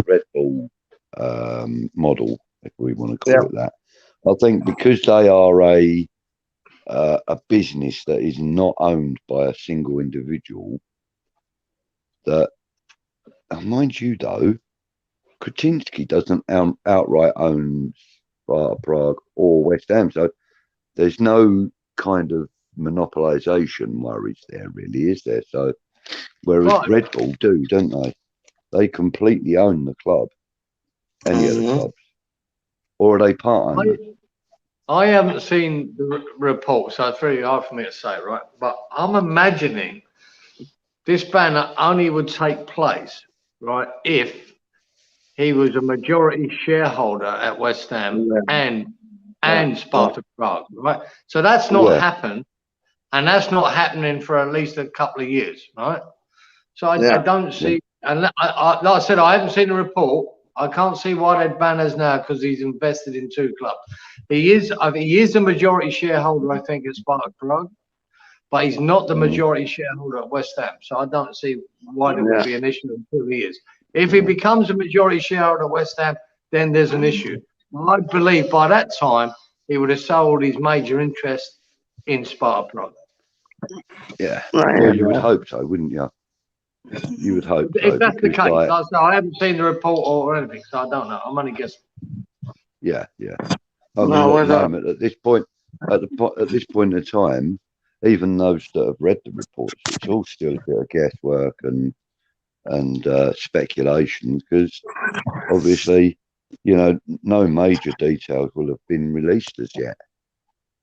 Red Bull model, if we want to call Yeah. it that, I think because they are a business that is not owned by a single individual, that, mind you though, Kretinsky doesn't outright own Sparta Prague or West Ham, so there's no kind of monopolization worries there, really, is there? So, whereas Right. Red Bull do, don't they? They completely own the club, any of the clubs, or are they part owner? I haven't seen the report, so it's very hard for me to say, right? But I'm imagining this banner only would take place, right, if he was a majority shareholder at West Ham and Sparta Prague, right? So that's not happened, and that's not happening for at least a couple of years, right? So I don't see, and like I said, I haven't seen the report. I can't see why they'd ban us now because he's invested in two clubs. He is a majority shareholder, I think, at Sparta Prague, but he's not the majority shareholder at West Ham. So I don't see why there would be an issue until he is. If he becomes a majority shareholder at West Ham, then there's an issue. I believe by that time he would have sold his major interest in Sparta Prague. Yeah, well, you would hope so, wouldn't you? You would hope so. If that's the case, like, I haven't seen the report or anything, so I don't know. I'm only guessing. yeah. I mean, at the moment, at this point in time, even those that have read the reports, it's all still a bit of guesswork and speculation because obviously, you know, no major details will have been released as yet.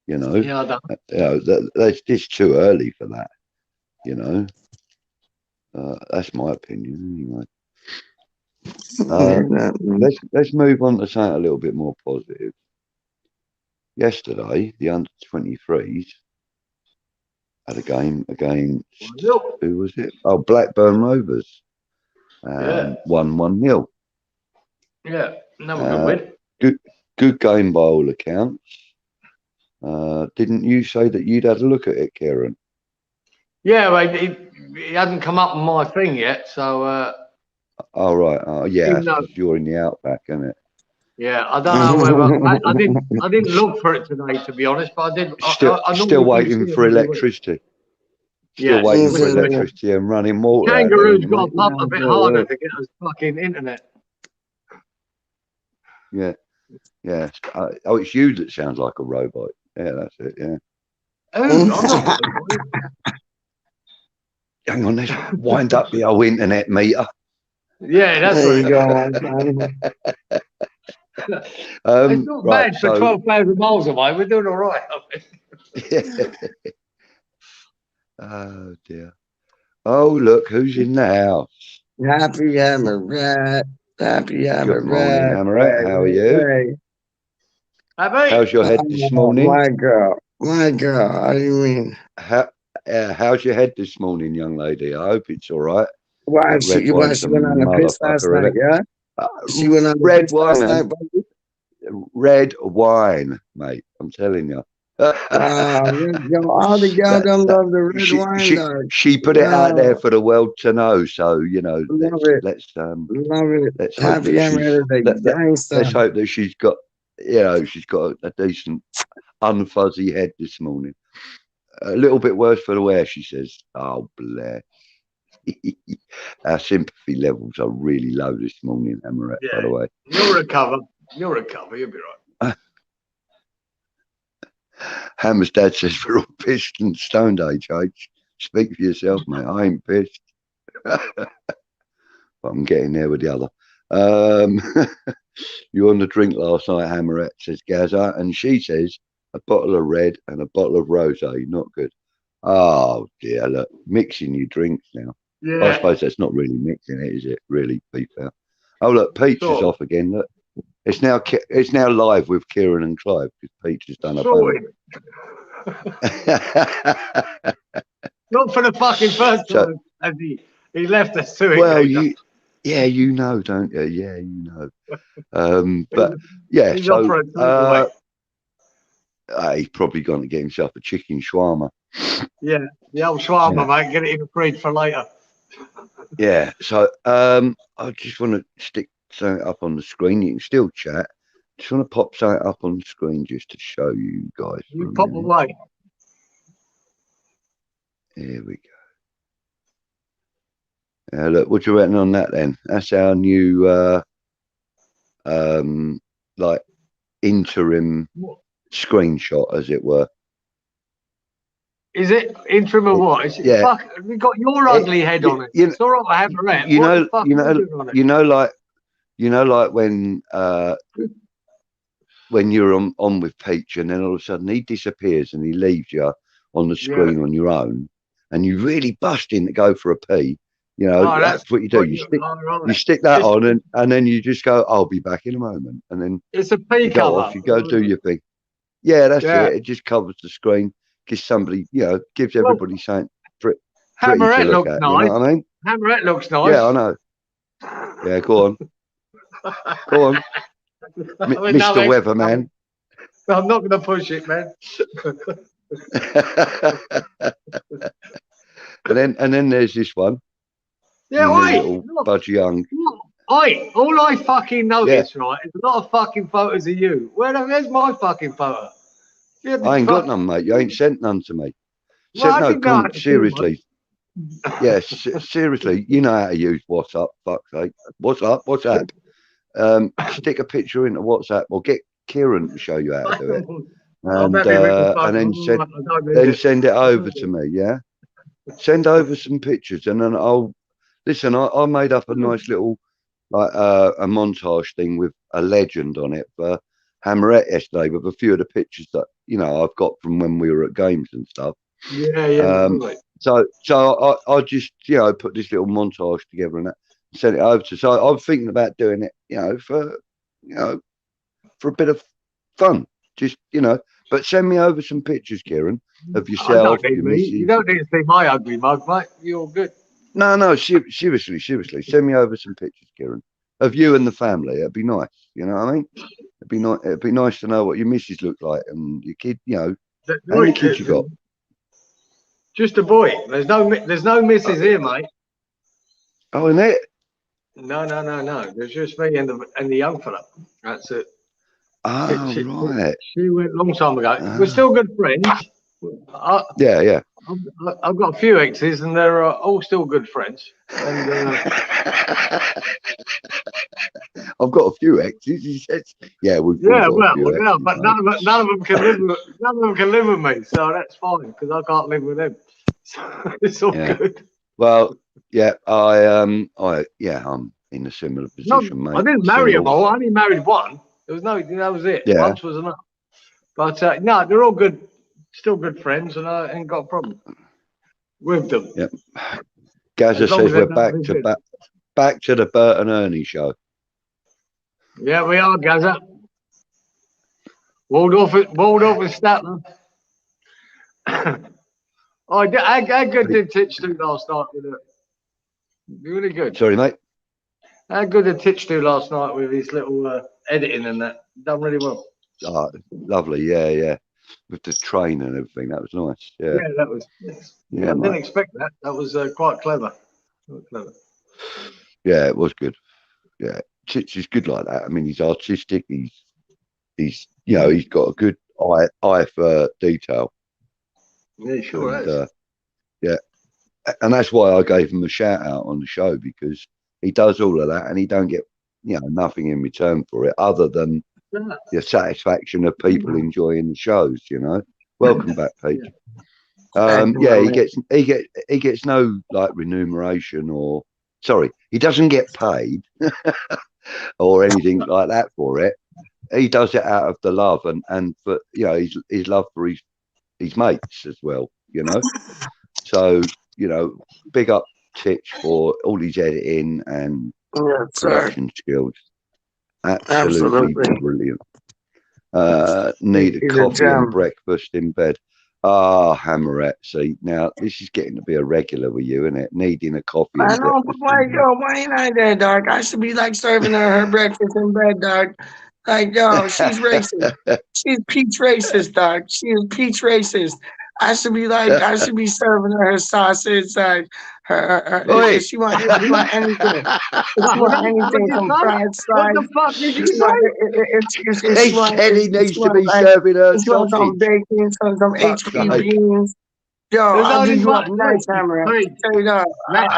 You know, that's just too early for that. You know, that's my opinion anyway. Let's move on to something a little bit more positive. Yesterday, the under-23s had a game against, who was it? Oh, Blackburn Rovers. 1-1-0. Yeah, that was a win. Good game by all accounts. Didn't you say that you'd had a look at it, Kieran? Yeah, well, he hasn't come up on my thing yet, so. Oh right, yeah, because you're in the outback, isn't it? Yeah, I don't know whether I didn't look for it today, to be honest, but I did. Still waiting for electricity. Still waiting for electricity and running water. Kangaroo's got to pump a bit harder to get us fucking internet. Yeah. Oh, it's you that sounds like a robot. Yeah, that's it. Yeah. Oh, Hang on, let's wind up the old internet meter. Yeah, that's there you go. It's not bad for 12,000 miles away. We're doing all right. Yeah. Oh dear. Oh look, who's in the house? Happy Hammer Happy Hammer Good morning, Hammer. How are you? How's your head this morning? My girl. How do you mean? How's your head this morning, young lady? I hope it's all right. Why she went on a piss last night? Yeah. She went on red wine last night, red wine, mate. I'm telling you. All the girls don't love the red wine. She put it out there for the world to know. So you know, love it. Let's hope that she's got, you know, she's got a decent unfuzzy head this morning. A little bit worse for the wear, she says. Oh, bless. Our sympathy levels are really low this morning, Hammerette, by the way. You'll recover. You'll be right. Hammer's dad says we're all pissed and stoned, H. Speak for yourself, mate. I ain't pissed. But I'm getting there with the other. You were on the drink last night, Hammerette, says Gaza, and she says a bottle of red and a bottle of rosé, not good. Oh dear, look, mixing your drinks now. I Yeah. suppose that's not really mixing it, is it? Really, Peter. Oh look, Peach is Sort of. off again. Look, it's now live with Kieran and Clive because Peach has done a Sorted. bun. Not for the fucking first So, time. As he left us to it. well, Gator. you know, don't you? Yeah, you know. But yeah, He's off so for a takeaway. he's probably going to get himself a chicken shawarma. Yeah, the old shawarma, Yeah. mate. Get it in the fridge for later. Yeah, so I just want to stick something up on the screen. You can still chat. Just want to pop something up on the screen just to show you guys. For You a pop minute. away. Here we go. Look, what you reckon on that then? That's our new like interim screenshot, as it were. Is it interim or what? Is it, Yeah. fuck, we got your ugly head on it. It's all right, I have a rep. You What know, the fuck you are know, doing on it? you know, like when you're on with Peach, and then all of a sudden he disappears and he leaves you on the screen on your own, and you really bust in to go for a pee. You know, Oh, that's what you do. You stick that on, and then you just go, "I'll be back in a moment," and then it's a P you go cover. off, you go do your thing. Yeah, that's Yeah. it. It just covers the screen, gives somebody, gives everybody something pretty to Hammerette look looks at. nice. You know what I mean? Hammerette looks nice. Yeah, I know. Yeah, go on, go on, Mr. Weatherman. I'm not going to push it, man. and then there's this one. Yeah, little look, Budge Young. all I fucking noticed, right, is a lot of fucking photos of you. Where's my fucking photo? I ain't got none, mate. You ain't sent none to me. Well, I No, didn't know how come to do seriously. Yes, seriously. You know how to use WhatsApp. Fuck's sake. WhatsApp. Stick a picture into WhatsApp or get Kieran to show you how to do it, and then send it over to me. Yeah, send over some pictures, and then I'll listen. I made up a nice little like a montage thing with a legend on it for Hammerette yesterday with a few of the pictures that I've got from when we were at games and stuff. Yeah. So I just put this little montage together and sent it over to. So I'm thinking about doing it, for a bit of fun, just But send me over some pictures, Kieran, of yourself, your missus. You don't need to see my ugly mug, mate. You're good. No, seriously. Send me over some pictures, Kieran, of you and the family. It'd be nice. You know what I mean? It'd be nice to know what your missus looked like and your kid. How many kids you got? Just a boy. There's no missus here, mate. Oh, in it? No. There's just me and the young fella. That's it. Oh, right. She went a long time ago. We're still good friends. Yeah. I've got a few exes, and they're all still good friends. And I've got a few exes. He says, "Yeah, we've yeah, got a few exes, but mate." none of them can live. None of them can live with me, so that's fine because I can't live with them. So it's all good. Well, yeah, I'm in a similar position, mate. I didn't marry them all. I only married one. There was that was it. Yeah. Once was enough. But no, they're all good, still good friends, and I ain't got a problem with them. Yep. Gazza says we're back to the Bert and Ernie show. Yeah, we are, Gazza. Waldorf and Statler. How good did Titch do last night with it? Really good. Sorry, mate. How good did Titch do last night with his little editing and that? Done really well. Oh, lovely. Yeah. With the train and everything. That was nice. Yeah, that was. Yeah, I didn't expect that. That was quite clever. Yeah, it was good. Yeah, Titch is good like that. I mean, he's artistic. He's got a good eye for detail. Yeah, sure is. Yeah, and that's why I gave him a shout out on the show, because he does all of that and he don't get nothing in return for it other than the satisfaction of people enjoying the shows. Welcome back, Pete. He gets no like remuneration he doesn't get paid or anything like that for it. He does it out of the love and for his love for his mates as well. you know. So, you know, big up Titch for all his editing and Yes, sir. production skills. Absolutely Absolutely. brilliant. Need a He's a coffee and gem. breakfast in bed. Ah, Hammerette. See, now this is getting to be a regular with you, isn't it? Needing a coffee I and know, but breakfast why, in bed. yo, why ain't I there, dog? I should be like serving her breakfast in bed, dog. Like, yo, she's racist. She's peach racist, dog. She is peach racist. I should be like, I should be serving her sausage, like, Oi. if she want anything. If she want anything from fried What slice, the fuck did you if she want, say? if she He want, said he needs to be like, serving her if you want some sausage. bacon, some Fuck's HP sake. beans, yo, There's I'll do only you up one. nice, Hammer. Straight up.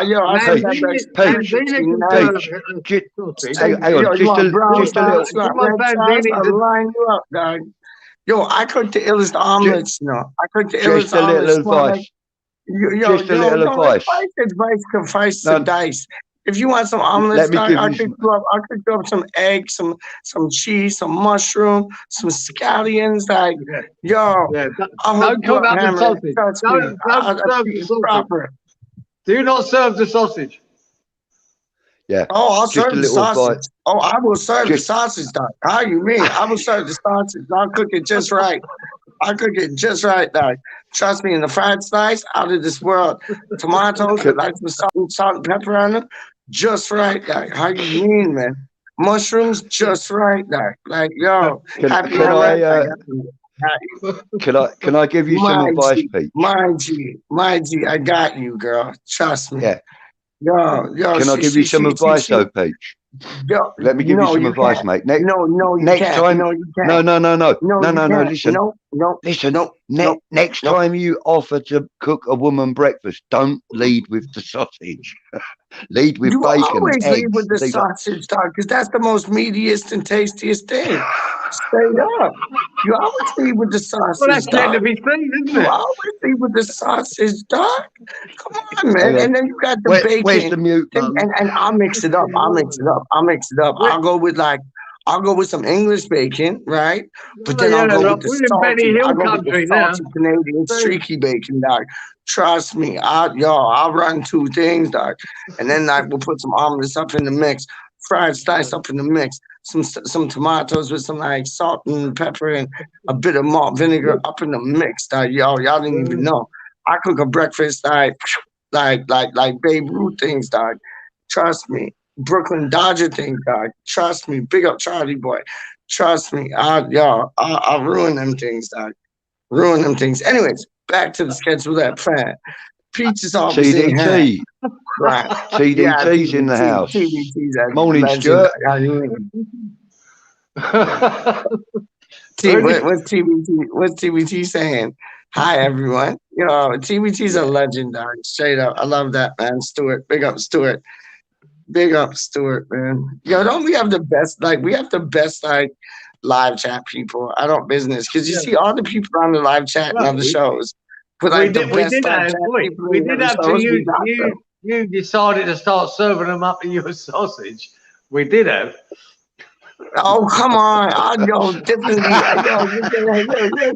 Yo, I'll serve that breakfast Peach, nice. Peach, Sausage. hang on, Yo, you want brown just a little. sauce? You want Someone red found sauce? Danny I'll line you up, dog. Yo, I cook the illest omelets, you know. I cook the illest Just a little omelets. Smart like, advice. yo, Just a little advice. Advice suffice No, to dice. If you want some let omelets, me dog, give I'll you cook some. you up. I'll cook you up some eggs, some cheese, some mushroom, some scallions. Like, yo, Yeah, I'll hook don't you cook up, up the Hammer. sausage. Trust me. Don't I'll serve treat the you sausage. proper. Do not serve the sausage. Yeah. Oh, I'll Just serve a the little sausage. advice. Oh, I will serve the Just. sausage, dog. How you mean? I will serve the sausage. I'll cook it just right. I'll cook it just right, dog. Trust me, in the fried slice, out of this world. Tomatoes with like some salt and pepper on them, just right, dog. How you mean, man? Mushrooms, just right, dog. Like, yo, happy Can Hammer. I give you some advice, Pete? My G, I got you, girl. Trust me. Yeah. Yo, Can I give you some advice, though, Peach? Yo, Let me give you some advice, can't. mate. No, you next can't. time. No, you can't. No. No, Listen. No, Listen. no. Next time you offer to cook a woman breakfast, don't lead with the sausage. Lead with You bacon, always eggs. leave with the sausage, dog, because that's the most meatiest and tastiest thing. Straight up. You always leave with the Well, sausage, that's yet to dog. be seen, isn't You it? always leave with the sausage, dog. Come on, man. And then you got the bacon. Where's the mute button? And I'll mix it up. I'll go with some English bacon, right? But then I'll go with the we're in salty. Benny Hill I'll go with the country now. salty Canadian streaky bacon, dog. Trust me, I'll run two things, dog. And then we'll put some omelets up in the mix, fried slice up in the mix, some tomatoes with some like salt and pepper and a bit of malt vinegar up in the mix, dog. Y'all didn't even know. I cook a breakfast like Babe Ruth things, dog. Trust me. Brooklyn Dodger thing, dog. Trust me. Big up Charlie boy. Trust me. I'll ruin them things, dog. Ruin them things. Anyways, back to the schedule that plan. Peaches always in hand. Right. TDT's in the house. TDT's Morning, Stuart. What's TBT saying? Hi, everyone. You know, TBT's a legend, dog. Straight up. I love that, man. Stuart. Big up, Stuart. Big up, Stuart, man. Yo, don't we have the best, live chat people? I don't business. Because you see all the people on the live chat and other shows. But we did have to. You decided to start serving them up in your sausage. We did have. Oh, come on. Yo, definitely.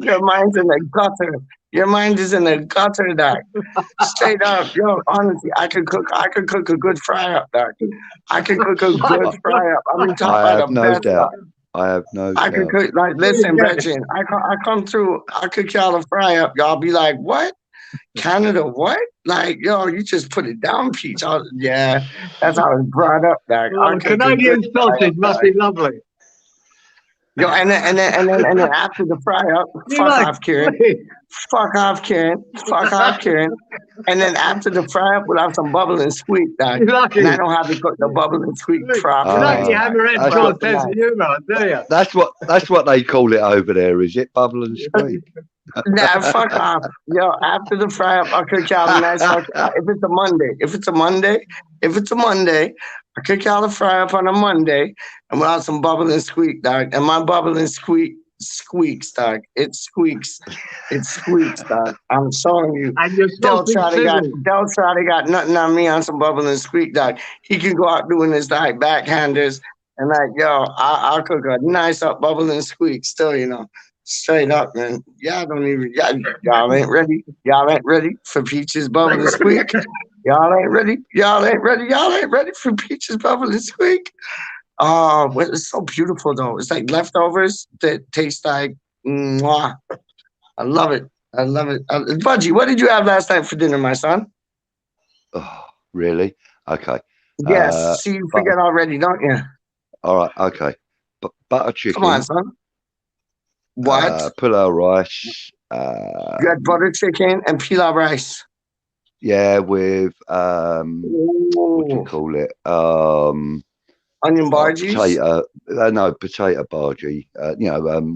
Your mind's in the gutter. Your mind is in the gutter, doc. Straight up. Yo, honestly, I could cook a good fry up, doc. I can cook a good fry up. I'm talking about the best, doc. I have no doubt. I could cook, listen, Gretchen, I come through, I cook y'all a fry up. Y'all be like, what? Canada, what? Like, yo, you just put it down, Peach. Yeah, that's how it's brought up, doc. Canadian sausage must be lovely. Yo, and then after the fry up, fuck off, Karen. And then after the fry up, we'll have some bubble and squeak, doc. And I know how to cook the bubble and squeak properly. That's what they call it over there, is it? Bubble and squeak. Nah, fuck off. Yo, after the fry up, I'll cook y'all a nice if it's a Monday, I cook y'all a fry up on a Monday, and we'll have some bubble and squeak, dog. And my bubble and squeak squeaks, dog. It squeaks, dog. I'm showing you. Del Trotter got nothing on me on some bubble and squeak, dog. He can go out doing his backhanders and yo, I'll cook a nice up bubble and squeak still, you know. Straight up, man. Y'all don't even y'all ain't ready. Y'all ain't ready for Peaches Bubble and Squeak. Y'all ain't ready. Y'all ain't ready. Y'all ain't ready for Peaches Bubble and Squeak. Oh, well, it's so beautiful though. It's like leftovers that taste like mwah. I love it. I love it. Budgie, what did you have last night for dinner, my son? Oh, really? Okay. Yes. See, you Butter, forget already, don't you? all right. Okay. Butter Come on, chicken, son. What? pilau rice. You had butter chicken and pilau rice. Yeah, with what do you Ooh. call it? Onion barges. Potato. No, potato bhaji.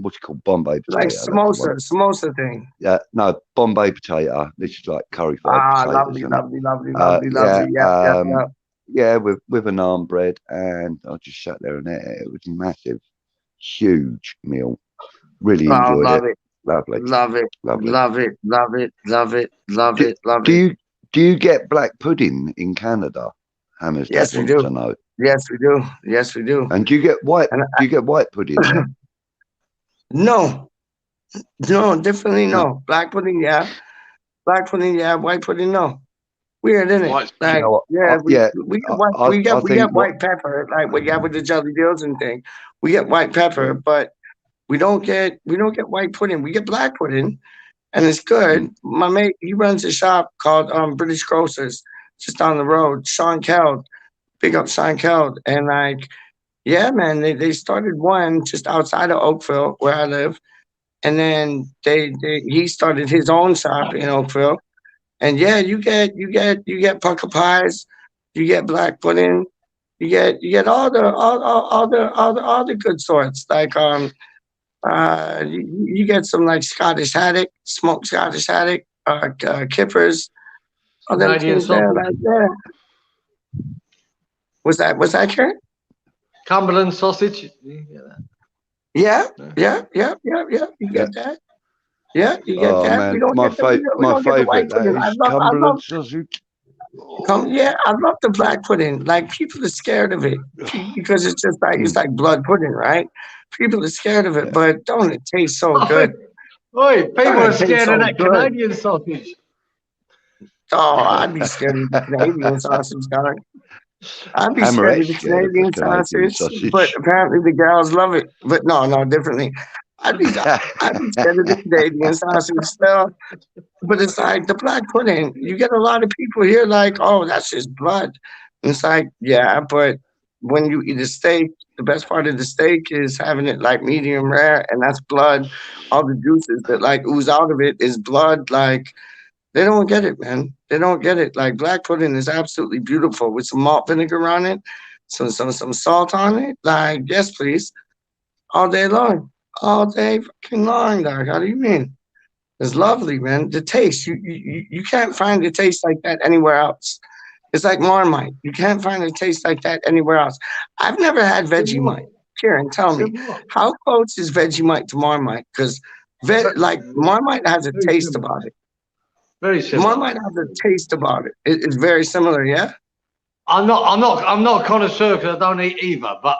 What's it called? Bombay Like potato. That's the one. samosa thing. Yeah, no, Bombay potato. This is like curry fried Ah, potatoes, lovely, isn't it? lovely, lovely, lovely, lovely. Yep, yep, yep. Yeah, with a naan bread, and I just sat there and it was a massive, huge meal. Really Oh, enjoyed love it. it, Lovely, love it, lovely. love it, love it, love it, love Do, it, love do it. you get black pudding in Canada? Hammers Dad Yes, we wants do. to know. Yes, we do. Yes, we do. And do you get white? And Do you get white pudding there? no, no, definitely No. no. Black pudding, yeah. Black pudding, yeah. White pudding, no. Weird, isn't it? White Do you Like, know what? yeah, we get white, I we think get what. white pepper, like we got with the jelly deals and thing. We get white pepper, Yeah. but we don't get white pudding. We get black pudding, and it's Mm. good. My mate, he runs a shop called British Grocers just down the road. Sean Keld, big up Sean Keld, and like, yeah, man, they started one just outside of Oakville where I live, and then he started his own shop in Oakville, and yeah, you get pucker pies, you get black pudding, you get all the good sorts like you get some like Scottish haddock, smoked Scottish haddock, kippers, all them Canadian things there. sausage, Like, yeah. Was that Karen? Cumberland sausage. You get that? Yeah, No. yeah, yeah, yeah, yeah. You Yeah. get that. Yeah, you get Oh that. We man, don't get the we my don't get the white favourite that pudding. is I love Cumberland sausage. yeah, I love the black pudding. Like people are scared of it because it's just like it's Mm, like blood pudding, right? People are scared of it, yeah. but don't it taste so I good? think, oi, Don't people are it taste scared of so that good? Canadian sausage. Oh, I'd be scared of the Canadian sausage, dog. I'd be scared of Hammeret's the scared of the Canadian Canadian sausage, but sausage. apparently the gals love it. But no, differently. I'd be I'd be scared of the Canadian sausage still. But it's like the black pudding. You get a lot of people here like, oh, that's just blood. And it's like, yeah, but when you eat a steak, the best part of the steak is having it like medium rare, and that's blood. All the juices that like ooze out of it is blood. Like they don't get it, man. They don't get it. Like black pudding is absolutely beautiful with some malt vinegar on it, some salt on it. Like yes, please, all day long, all day fucking long, dog. How do you mean? It's lovely, man. The taste, you can't find a taste like that anywhere else. It's like Marmite. You can't find a taste like that anywhere else. I've never had Similar. Vegemite. Kieran, tell me, Similar. how close is Vegemite to Marmite? Because like Marmite has a Very taste similar. about it. Very similar. Marmite has a taste about it. It's very similar, yeah. I'm not a connoisseur because I don't eat either. But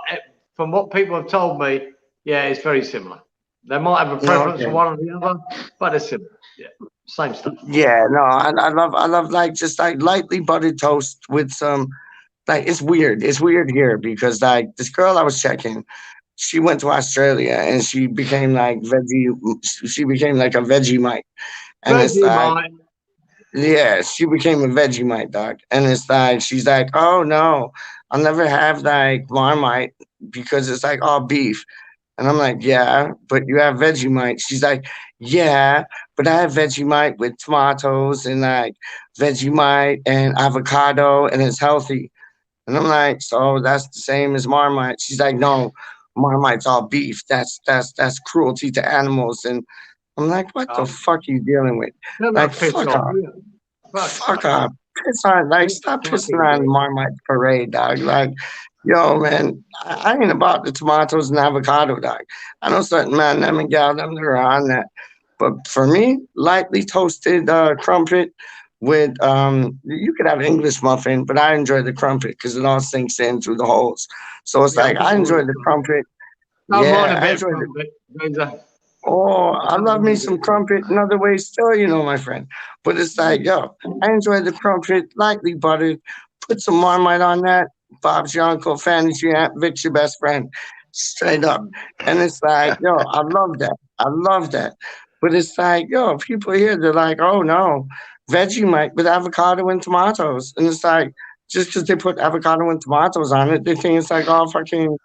from what people have told me, yeah, it's very similar. They might have a No, preference for okay. one or the other, but it's similar. Yeah, same stuff. Yeah, no, I love like just like lightly buttered toast with some like it's weird. It's weird here because like this girl I was checking, she went to Australia and she became like veggie. She became like a Vegemite, and it's like Vegemite. yeah, she became a Vegemite dog, and it's like she's like, oh no, I'll never have like Marmite because it's like all beef. And I'm like, yeah, but you have Vegemite. She's like, yeah, but I have Vegemite with tomatoes and like Vegemite and avocado, and it's healthy. And I'm like, so that's the same as Marmite. She's like, no, Marmite's all beef. That's cruelty to animals. And I'm like, what the Um, fuck are you dealing with? They're Like, not piss fuck off. off. Yeah. Fuck's Fuck sake. off. Piss on, like, It's stop pissing fucking on good. Marmite's parade, dog. Like, yo, man, I ain't about the tomatoes and avocado, dog. I know certain man, them and gal, them that are on that. But for me, lightly toasted crumpet with, you could have English muffin, but I enjoy the crumpet because it all sinks in through the holes. So it's Yeah, like, I've got I a enjoy real the crumpet. crumpet. Don't mind Yeah, a I bit of enjoy the crumpet. Oh, I love me some crumpet in other ways still, you know, my friend. But it's like, yo, I enjoy the crumpet, lightly buttered. Put some Marmite on that. Bob's your uncle, Fanny's your aunt, Vic's your best friend. Straight up. And it's like, yo, I love that. I love that. But it's like, yo, people here, they're like, oh no, Vegemite with avocado and tomatoes. And it's like, just because they put avocado and tomatoes on it, they think it's like, oh, fucking,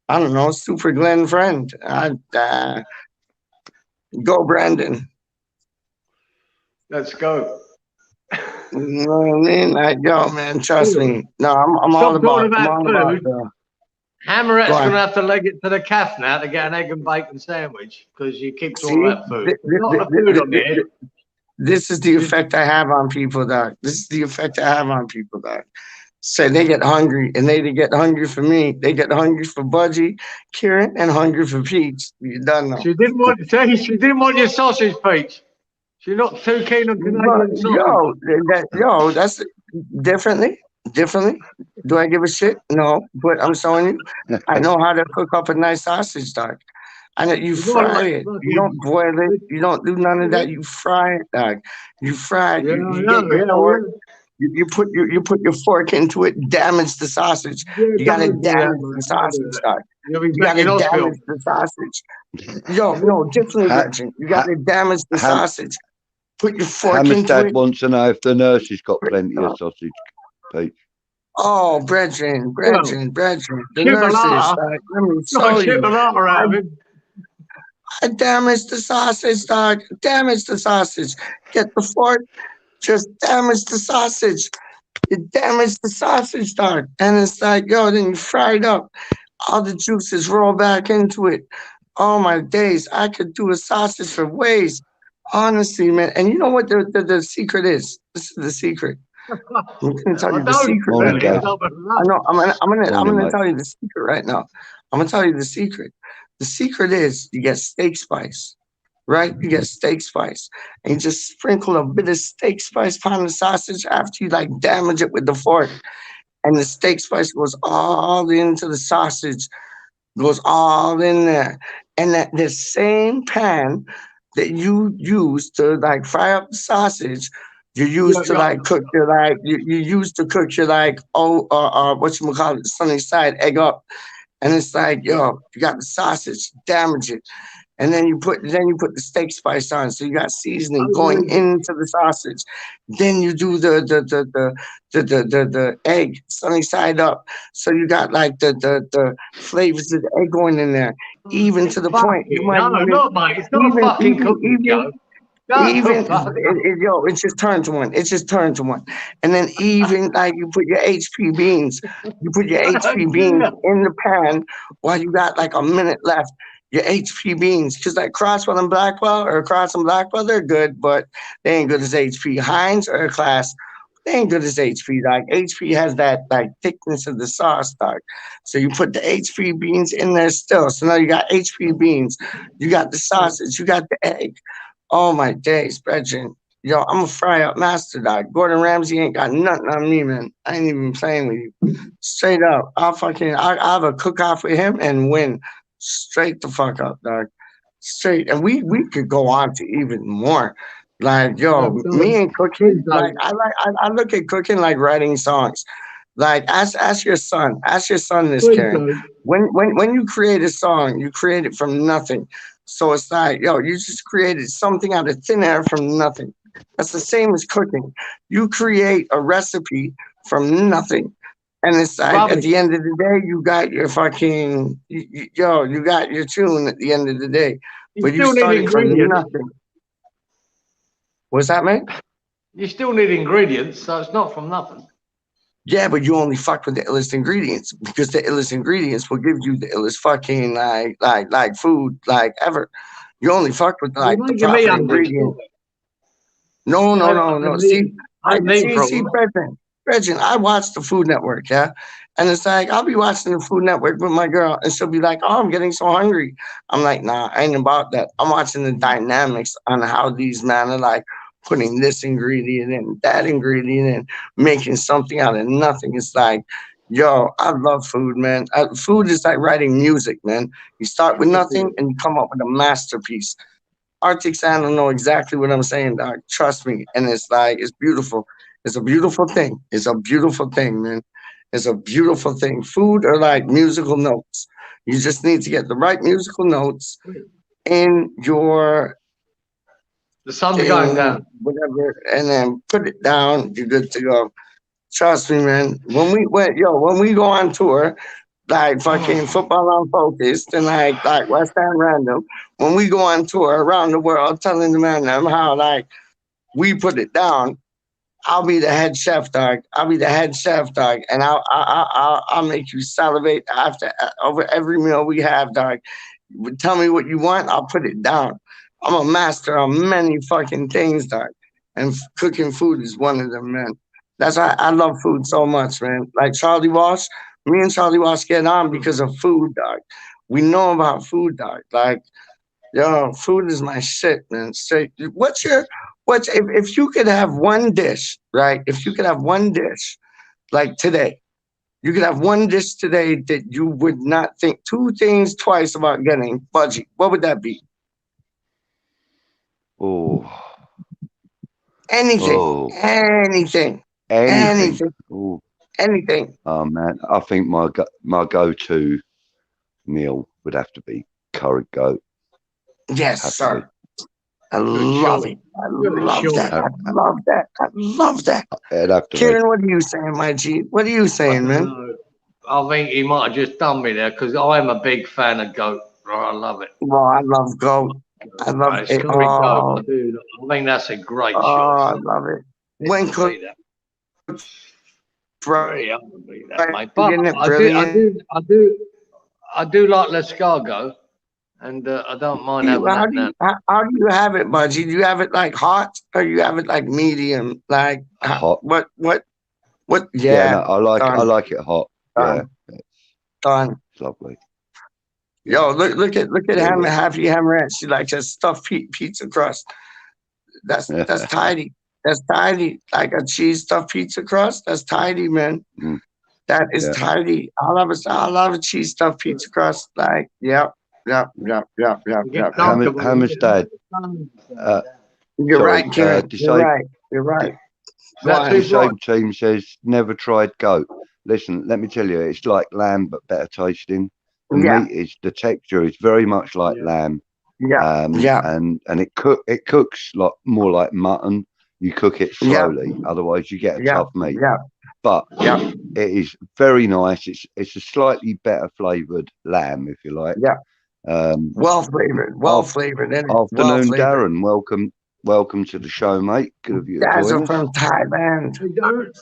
I don't know, super Glen friend. Go, Brandon. Let's go. You know what I mean? Like, yo, man, trust me. No, I'm all Stop talking about, I'm about all about food. the. Hammeret's Go going to on. have to leg it to the calf now to get an egg and bacon sandwich because you keep talking See, about food. There's not the food on there. this is the effect I have on people, dog. This is the effect I have on people, dog. Say they get hungry, and they get hungry for me. They get hungry for Budgie, Kieran, and hungry for Peach. You done know. She didn't want your sausage, Peach. She's not too keen on But Canadian sausage. that's differently. Do I give a shit? No, but I'm showing you, I know how to cook up a nice sausage, dog. And that you It's not fry like it. You don't fucking. boil it. You don't do none of that. You fry it, dog. You fry it. Yeah, I You get know. your Yeah, fork. well, You put your fork into it. Damage the sausage. yeah, You gotta don't do that, damage the mate. Don't do sausage, that. dog. You'll be You back gotta in hospital. damage the sausage. Yo, no, differently, Ha, Virgin. You ha, gotta damage the Ham, sausage. Put your fork Hammer's into dad it. wants to know if the nurse has got plenty of sausage, Pete. Oh, Well, brethren, the nurses, chipolata. let me Not show a you. chipolata I, out of him. I damaged the sausage, dog. Damage the sausage. Get the fork, just damage the sausage. You damage the sausage, dog. And it's like, yo, then you fry it up. All the juices roll back into it. Oh my days, I could do a sausage for ways. Honestly, man. And you know what the secret is? This is the secret. I'm gonna tell I you the don't secret Morning, right really. now. Dave. Not I enough. know. I'm Morning, gonna mate. tell you the secret right now. I'm gonna tell you the secret. The secret is you get steak spice, right? You get steak spice, and you just sprinkle a bit of steak spice on the sausage after you like damage it with the fork, and the steak spice goes all into the sausage, goes all in there, and that the same pan that you use to like fry up the sausage, you use Yeah, to yeah. like cook your like you use to cook your like what you call it, sunny side egg up, and it's like yo, you got the sausage, damage it, and then you put the steak spice on, so you got seasoning going Unbelievable. into the sausage. Then you do the egg sunny side up, so you got like the flavors of the egg going in there, even to the point you Fucking might no, even not mate. It's not a fucking cooking show. Shut the even fuck up. yo, it just turned to one. It just turned to one. And then even like you put your HP beans, you put your HP beans in the pan while you got like a minute left. Your HP beans, because like Crosswell and Blackwell or Cross and Blackwell, they're good, but they ain't good as HP. Heinz or Class, they ain't good as HP. Like HP has that like thickness of the sauce, dog. So you put the HP beans in there still. So now you got HP beans, you got the sausage, you got the egg. Oh my days, Brethren. Yo, I'm a fry up master, dog. Gordon Ramsay ain't got nothing on me, man. I ain't even playing with you. Straight up. I'll have a cook off with him and win. Straight the fuck up, dog. Straight. And we could go on to even more. Like, No, yo, me don't. and cooking, Please like don't. I look at cooking like writing songs. Like ask your son this, Please Karen. don't. When you create a song, you create it from nothing. So it's like, yo, you just created something out of thin air from nothing. That's the same as cooking. You create a recipe from nothing. And it's like at Rubbish. the end of the day, you got your fucking, yo, you got your tune at the end of the day. You But you still need started from ingredients. nothing. What's that, man? You still need ingredients, so it's not from nothing. Yeah, but you only fuck with the illest ingredients because the illest ingredients will give you the illest fucking like food like ever. You only fuck with You're like the making me proper hungry. ingredients. Stop it. No, no, no, I'm no. See, eating. I have an eating problem. Brethren, I watch the Food Network, yeah? And it's like, I'll be watching the Food Network with my girl, and she'll be like, oh, I'm getting so hungry. I'm like, nah, I ain't about that. I'm watching the dynamics on how these men are like putting this ingredient in, that ingredient in, making something out of nothing. It's like, yo, I love food, man. Food is like writing music, man. You start with nothing and you come up with a masterpiece. Arctic Santa know exactly what I'm saying, dog. Trust me. And it's like, it's beautiful. It's a beautiful thing. It's a beautiful thing, man. It's a beautiful thing. Food are like musical notes. You just need to get the right musical notes in your The sun's going thing, down. whatever, and then put it down. You're good to go. Trust me, man. When we go on tour, like fucking football unfocused and like West Ham random, when we go on tour around the world telling the man them how like we put it down, I'll be the head chef, dog. I'll be the head chef, dog, and I'll make you salivate after over every meal we have, dog. Tell me what you want, I'll put it down. I'm a master on many fucking things, dog, and cooking food is one of them, man. That's why I love food so much, man. Like Charlie Walsh, me and Charlie Walsh get on because of food, dog. We know about food, dog. Like, yo, food is my shit, man. Straight. If you could have one dish, right? If you could have one dish, like today, you could have one dish today that you would not think two things twice about getting. Budgie, what would that be? Oh, Anything, oh, anything, anything. anything, Oh, anything. oh man, I think my go-to meal would have to be curry goat. Yes, Have to sir. I Good love choice. it. I Good love choice. that. I love that. I love that. It'd have to be. Kieran, what are you saying, my G? What are you I saying, don't man? know. I think he might have just done me there because I am a big fan of goat. Right, I love it. Well, I love goat. I love It's it. curry goat. I do. I think that's a great choice. I love it. When Can't beat cooked that. right, Yeah, I can beat that, mate. But isn't it I do, I brilliant? do, I do, I do like l'escargot, and I don't mind having How that do now. how do you have it, Budgie? Do you have it like hot or you have it like medium? Like Hot. what? Yeah, no, Yeah, I done, like it hot. Yeah, done, done. it's lovely. Yo, Yeah, look at really. Happy Hammerette. She likes a stuffed pizza crust. That's tidy. That's tidy. Like a cheese stuffed pizza crust. That's tidy, man. Mm, That is yeah. tidy. I love a cheese stuffed pizza crust. Like, yep, yep, yep, yep, yep, You yep, get yep. comfortable. Hammer's dad. Uh, You're sorry. right, Kieran. You're right. You're right. Go That's on. too bright. Disabled team says never tried goat. Listen, let me tell you, it's like lamb but better tasting. Yeah, The texture is very much like Yeah. lamb. yeah, yeah, And it cooks like more like mutton. You cook it yeah, slowly, otherwise you get a yeah, tough meat. yeah, But yeah, it is very nice. It's a slightly better flavored lamb, if you like. yeah. Um, Well flavored, isn't it? Well Afternoon, flavored. Darren. Welcome to the show, mate. Good of you to Guys join are us. from Thailand. You don't?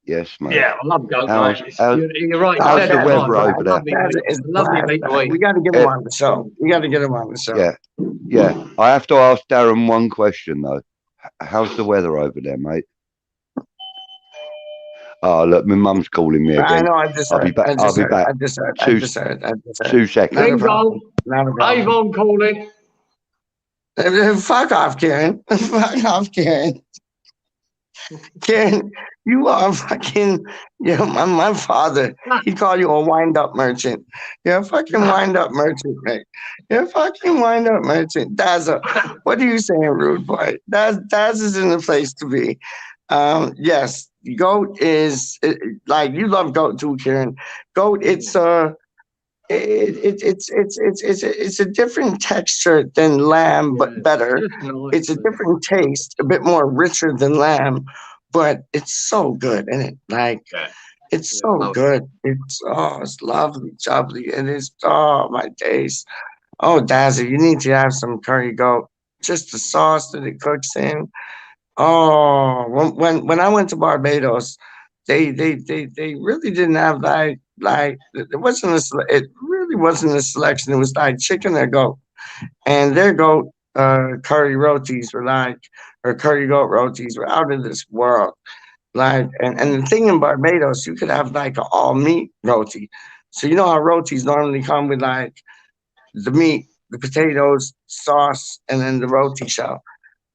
Yes, mate. Yeah, I love goat, How's mate. how's, You're right. You Oh, how's said the it Daz is right, weather mate. black. over there? Lovely Daz meat. is Lovely black. meat to eat. We got to get him Eh, on the show. We got to get him on the show. yeah, yeah. I have to ask Darren one question though. How's the weather over there, mate? Oh, look, my mum's calling me I again. know. I just I'll be heard. back. I I'll just be heard. back. I just heard. I Two just heard. I just heard. 2 seconds. Not a Ding problem. dong. Not a problem. Avon calling. Fuck off, Karen. Fuck off, Karen. Karen, you are fucking. Yeah, my father. He called you a wind-up merchant. You're a fucking wind-up merchant, mate. You're a fucking wind-up merchant. Dazza, what are you saying, rude boy? Daz is in the place to be. Yes, goat is like you love goat too, Karen. Goat, it's a different texture than lamb, but better. Just nice. It's a different taste, a bit more richer than lamb, but it's so good, isn't it? Like Yeah. it's Yeah, so good. It's lovely, jubbly. It is my days. Oh, Dazzy, you need to have some curry goat. Just the sauce that it cooks in. Oh, when I went to Barbados, they really didn't have like it wasn't it really wasn't a selection. It was like chicken or goat, and their goat curry rotis were like or curry goat rotis were out of this world. Like and the thing in Barbados, you could have like an all meat roti. So you know how rotis normally come with like the meat, the potatoes, sauce, and then the roti shell.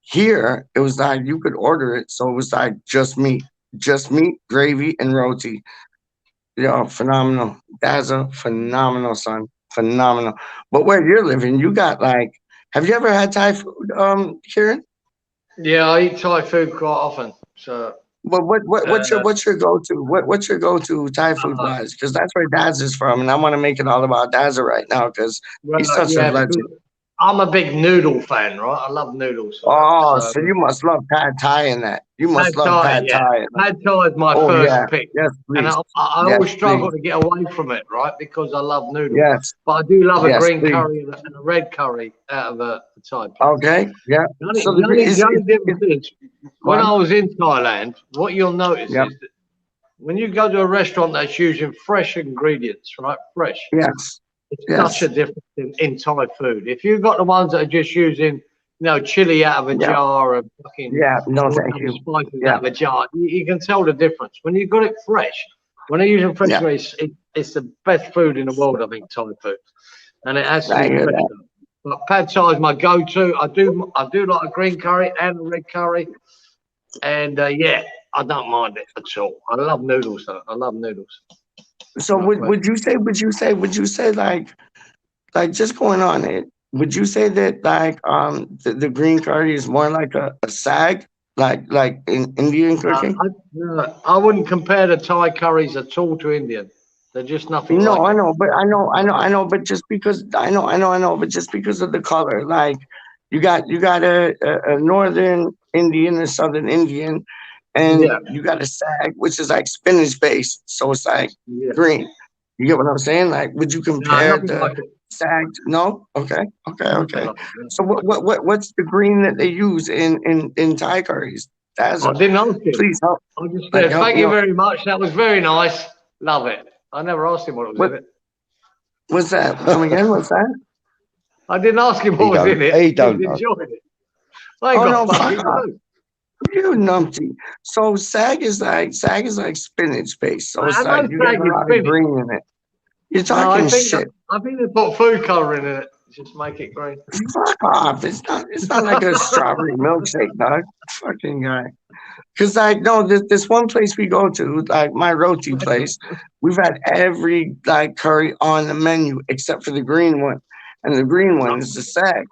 Here, it was like you could order it, so it was like just meat, gravy, and roti. Yo, phenomenal. That's a phenomenal, son. Phenomenal. But where you're living, you got like Have you ever had Thai food, Kieran? Yeah, I eat Thai food quite often. So, But uh, what's your go to? What's your go to Thai food uh, wise? Because that's where Daz is from, and I want to make it all about Daz right now because well, he's such a yeah, because legend. I'm a big noodle fan, right? I love noodles, right? Oh, So, so you must love pad Thai in that. You pad must love Thai, pad yeah. Thai in that. Pad Thai is my Oh first yeah, pick. yes And please, I yes always struggle please, to get away from it, right? Because I love noodles. yes But I do love a yes green please. curry and a red curry out of a Thai place. Okay, yeah. The only, So the only, the only is difference is when I one. was in Thailand, what you'll notice Yep. is that when you go to a restaurant that's using fresh ingredients, right? Fresh, Yes. it's such Yes. a difference in Thai food. If you've got the ones that are just using, chili out of a Yeah. jar and fucking Yeah. No, all thank the other you. spices Yeah. out of a jar, you can tell the difference. When you've got it fresh, when they're using fresh Yeah. ingredients, it's the best food in the world, I think, Thai food. And it has to I be hear fresh that. stuff. But pad Thai is my go-to. I do like a green curry and a red curry. And yeah, I don't mind it at all. I love noodles though. I love noodles. So My favorite. would you say like just going on it, would you say that like the green curry is more like a sag, like in Indian cooking? I wouldn't compare the Thai curries at all to Indian. They're just nothing No, like I it. know, but I know, but just because I know, but just because of the color, like you got a northern Indian, a southern Indian, and Yeah, you got a sag, which is like spinach based, so it's like yeah. green. You get what I'm saying? Like, would you No, compare nothing the like it. sag? No. Okay. Okay. Nothing Okay. like it. So Nothing like it. what's the green that they use in Thai curries? That's I a didn't ask him. please help. I just Like said, help thank me you out. very much. That was very nice. Love it. I never asked him what was What in it. what's that? Come again? What's that? I didn't ask him what He was in don't. it. He He was don't know. enjoying it. I ain't Oh got no, fuck fucking off. clue. You numpty. So sag is like spinach based. So it's I like know you got Craig a is lot of spinach. green in it. You're No, I talking think shit. I think they put food coloring in it. Just make it green. Fuck off. It's not like a strawberry milkshake, dog. Fucking guy. Cause like no, this one place we go to, like my roti place, we've had every like curry on the menu except for the green one. And the green one is the sag.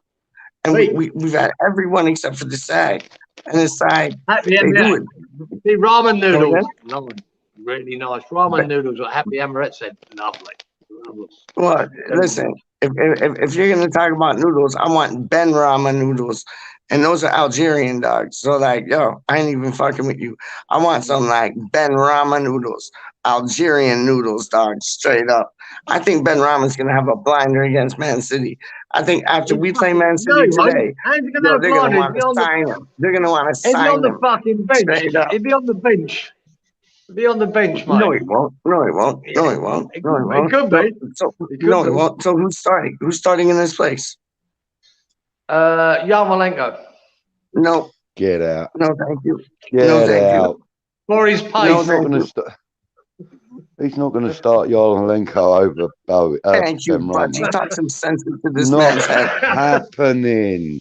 And Wait, we've had every one except for the sag. And it's like happy they do Amaret. it. See, ramen Come again? noodles. Nice. Really nice. Ramen noodles. What Happy Amaret said. Lovely. Lovely. Well, Very listen, nice. if you're gonna talk about noodles, I want Ben Rama noodles, and those are Algerian dogs. So like, yo, I ain't even fucking with you. I want some like Ben Rama noodles, Algerian noodles, dog, straight up. I think Ben Rama's gonna have a blinder against Man City. I think after He's we play fucking, Man no, City he won't. today, How's he going to yo, have they're gonna blinders? want to sign him. They're gonna want to He'd be on sign the him fucking bench. straight up. He'd be on the bench. He'd be on the bench, No, mate. he won't. No, he won't. Yeah, No, he won't. it No, he could, it won't. could So, be. so It could no, he be. won't. So who's starting? Who's starting in this place? Yarmolenko. No, Get out. no, thank you. No, Get thank you. out. For his No, He's pace. not thank going to you. start. He's not going to start Yarmolenko over Thank you, Ben but you Rama. talk some sense into this Not man's head. happening.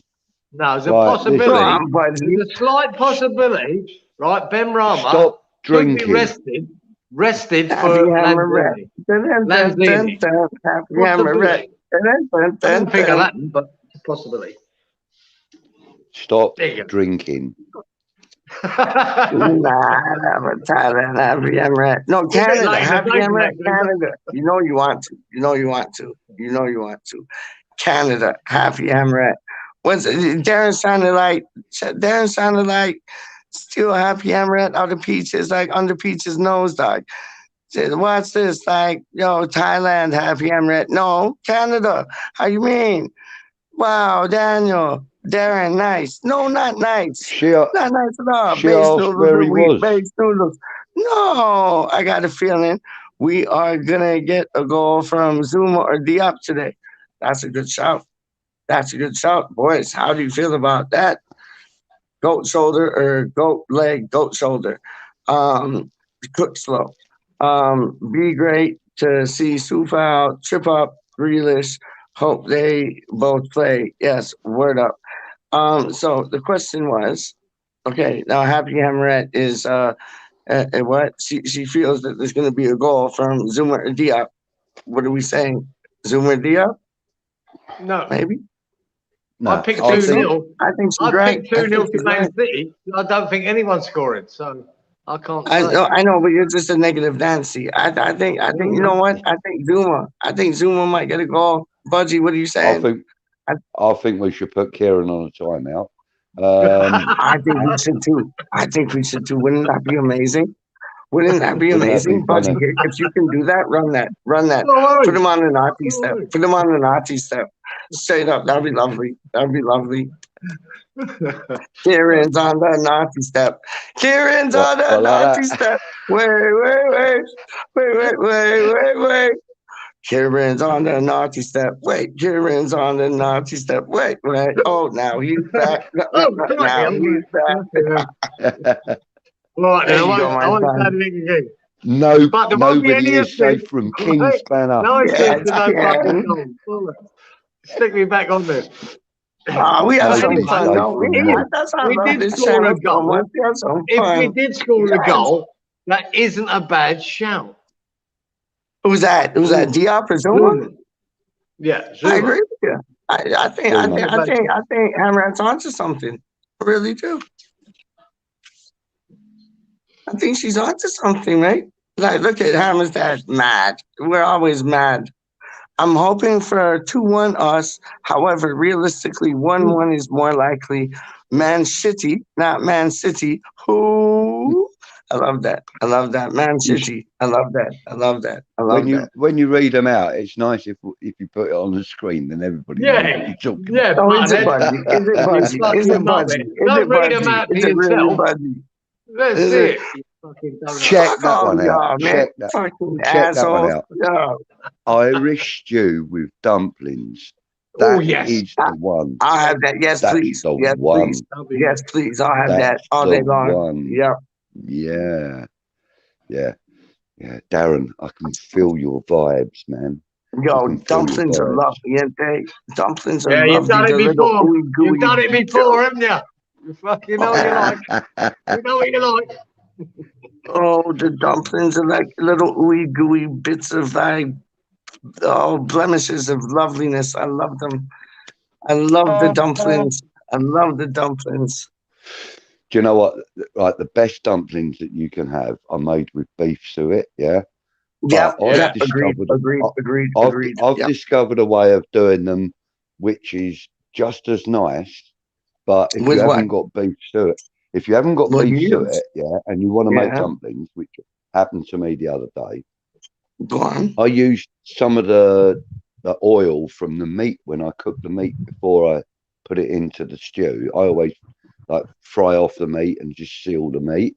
No, there's a Right, Go possibility. on, buddy. There's a slight possibility, right? Ben Rama stop could be drinking. rested Happy for Hammerette. Lanzini. Dun, dun, dun, dun, Lanzini. dun. Happy Hammerette. Possibility. Dun, dun, dun, I dun, don't think it'll dun. happen, but it's a possibility. Stop There you drinking. go. Nah, never Thailand. Happy Hammerette. No, We're a bit Canada. late in the Happy day for Hammerette, that, Gunther. Canada. You know you want to. You know you want to. You know you want to. Canada. Happy Hammerette. What's Darren sounded like still Happy Hammerette out of Peaches, like under Peaches' nose, dog. Said, what's this? Like, yo, Thailand, Happy Hammerette. No, Canada. How you mean? Wow, Daniel, Darren, nice. No, not nice. She, Not nice at all. she Base asked noodles where are he weak. was. Base noodles. No, I got a feeling we are gonna get a goal from Zuma or Diop today. That's a good shout. That's a good shout, boys. How do you feel about that? Goat shoulder or goat leg, goat shoulder. Cook slow. Be great to see Sufal, Trip Up, Grealish. Hope they both play. Yes, word up. So the question was, okay, now Happy Hammerette is what? She feels that there's gonna be a goal from Zuma or Diop. What are we saying? Zuma or Diop? No. Maybe? No, I picked I 2 think 0. I think she's I right. picked I 2 think 0 to she's Man right. City. I don't think anyone's scoring, so I can't I say. know, I know, but you're just a negative Nancy. I think, you know what? I think Zuma might get a goal. Budgie, what are you I saying? think I, I think we should put Kieran on a timeout. I think we should too. I think we should too. Wouldn't that be amazing? Wouldn't that be Wouldn't that be amazing? Budgie, funny? if you can do that, run that. Don't Put worry. him on the Nazi Don't step. worry. Put him on the Nazi step. Straight up. That'd be lovely. That'd be lovely. Kieran's on the Nazi step. Kieran's on the What like Nazi that? step. Wait. Kieran's on the Nazi step. Wait, Kieran's on the Nazi step. Wait. Oh, now he's back. Oh, crikey, Now I'm he's back. Right, There then you go, I my won't say son. anything again. No, But there won't be nobody any is safe assist. from King Right? Spanner. No Yes, assist and no fucking Kieran. goal. Stick me back on there. We have But some Nobody's anyway, fun, safe don't we? from Ian, what? That's why I we love did this score channel a so much. goal. We have some If we fun. did score a Yes. goal, that isn't a bad shout. Who's that? Who's that? Diop or Zuma? Yeah, I Zuma. agree with you. I think Hamrat's onto something. I really do. I think she's onto something, right? Like, look at Hammer's dad, mad. We're always mad. I'm hoping for 2-1 us. However, realistically, 1-1 is more likely. Man City, not Man City. Who? I love that. Man City. I love that. When you read them out, it's nice if you put it on the screen, then everybody knows what you're talking Yeah, Oh, is it butthead. Budgie? Is it You Budgie? fucking Is it muppet. Budgie? Is Don't it read them Budgie? out for Is it really yourself. Budgie? Let's Is see it? it. You fucking donut. Check Fuck that all one y'all, out. man. Check that. Fucking Check that one assholes. out. Yo, Irish stew with dumplings. Oh, That yes. is the one. I'll have that. Yes, That's please. the Yes, one. please. Yes, please. I'll have that That's all the day long. one. Yep. Yeah. Darren, I can feel your vibes, man. Yo, can feel dumplings your are vibes. lovely, ain't they? Dumplings are Yeah, lovely. you've done it They're little before. ooey gooey. You've done it before, haven't you? You fucking know what you like. You know what you like. Oh, the dumplings are like little ooey gooey bits of like blemishes of loveliness. I love them. I love the dumplings. I love the dumplings. Do you know what? Like the best dumplings that you can have are made with beef suet. Yeah. Yeah, I've agreed. I've discovered a way of doing them, which is just as nice. But if With you what? haven't got beef suet, What do beef you suet, use? yeah, and you want to make Yeah. dumplings, which happened to me the other day, Go on. I used some of the oil from the meat when I cook the meat before I put it into the stew. I always like fry off the meat and just seal the meat.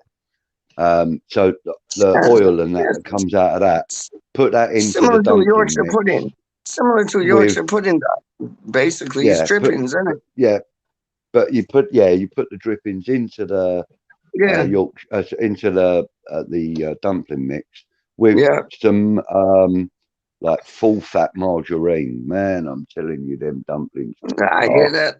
So the oil and that comes out of that, put that into Similar the to dumpling Yorkshire mix. pudding. Similar to Yorkshire pudding. Basically, it's drippings, isn't it? Yeah, but you put the drippings into the into the dumpling mix with some like full fat margarine. Man, I'm telling you, them dumplings. I hear that.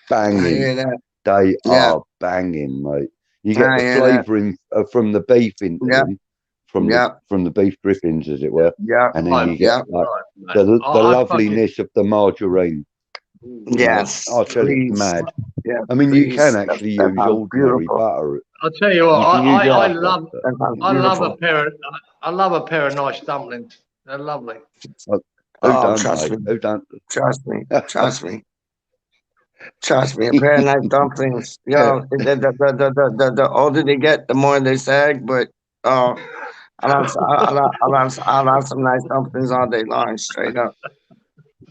Banging. I hear that. They are banging, mate. You get the flavouring from the beef into them, from the beef drippings, as it were. Yeah. And then you get like, the loveliness of the margarine. Yes. I'll tell you, it's mad. Yeah. I mean, you can actually use ordinary butter. I'll tell you what, I love a pair of nice dumplings. They're lovely. Who don't? Trust me. Trust me, a pair of nice dumplings. Yo, the older they get, the more they sag. But I'll have some nice dumplings all day long, straight up.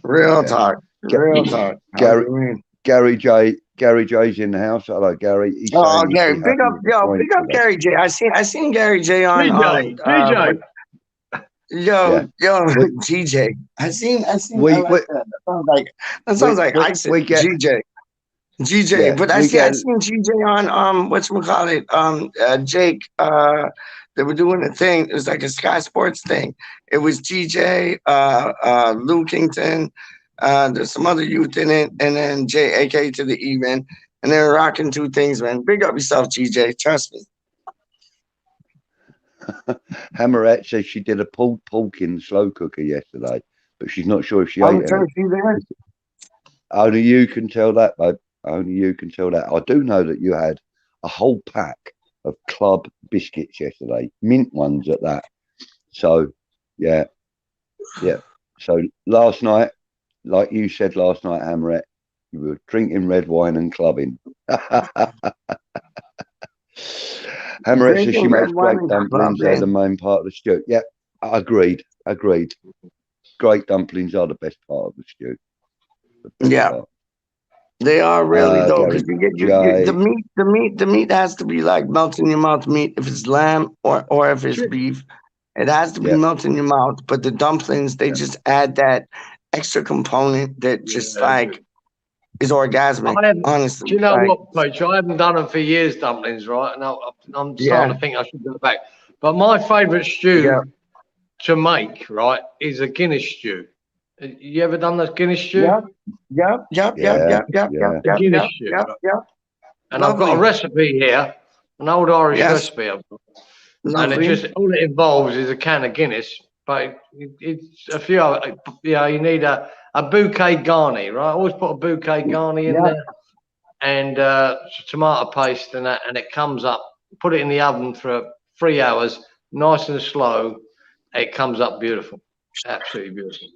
Real talk. Gary J's in the house. Hello, Gary. Gary, big up Gary J. I seen Gary J on DJ. GJ. I seen. That sounds like I said GJ. GJ, but I seen GJ on whatchamacallit, Jake. They were doing a thing. It was like a Sky Sports thing. It was GJ, Lou Kington, there's some other youth in it, and then JAK to the even, and they were rocking two things, man. Big up yourself, GJ. Trust me. Hammerette says she did a pulled pork in the slow cooker yesterday, but she's not sure if she ate it. Turkey there? Only you can tell that, babe. Only you can tell that. I do know that you had a whole pack of club biscuits yesterday, mint ones at that. So, yeah. So last night, like you said last night, Hammerette, you were drinking red wine and clubbing. Hammerette says she Drinking red makes wine great and dumplings. They're the clubbing. main part of the stew. Yeah, agreed. Great dumplings are the best part of the stew. The best Yeah, part. they are really though, because Gary, you get Jay, the meat has to be like melt in your mouth meat if it's lamb or if it's beef. It has to be yeah, melt in your mouth. But the dumplings, they yeah, just add that extra component that just like is orgasmic. I haven't. Honestly, Do you know like what, Coach? I haven't done them for years, dumplings, right? And I'm starting yeah, to think I should go back. But my favourite yeah, stew to make, right, is a Guinness stew. You ever done the Guinness stew? yeah, yeah, yeah, yeah, yeah, yeah, yeah, yeah, yeah. The yeah, Guinness yeah, stew, yeah, right? yeah. And I've got a Lovely. recipe here, an old Irish Yes, recipe I've got. And it lovely. just, all it involves is a can of Guinness, but it's a few other, you need a bouquet garni, right? I always put a bouquet garni in Yeah. there and tomato paste and that, and it comes up, put it in the oven for 3 hours, nice and slow. It comes up beautiful. Absolutely beautiful.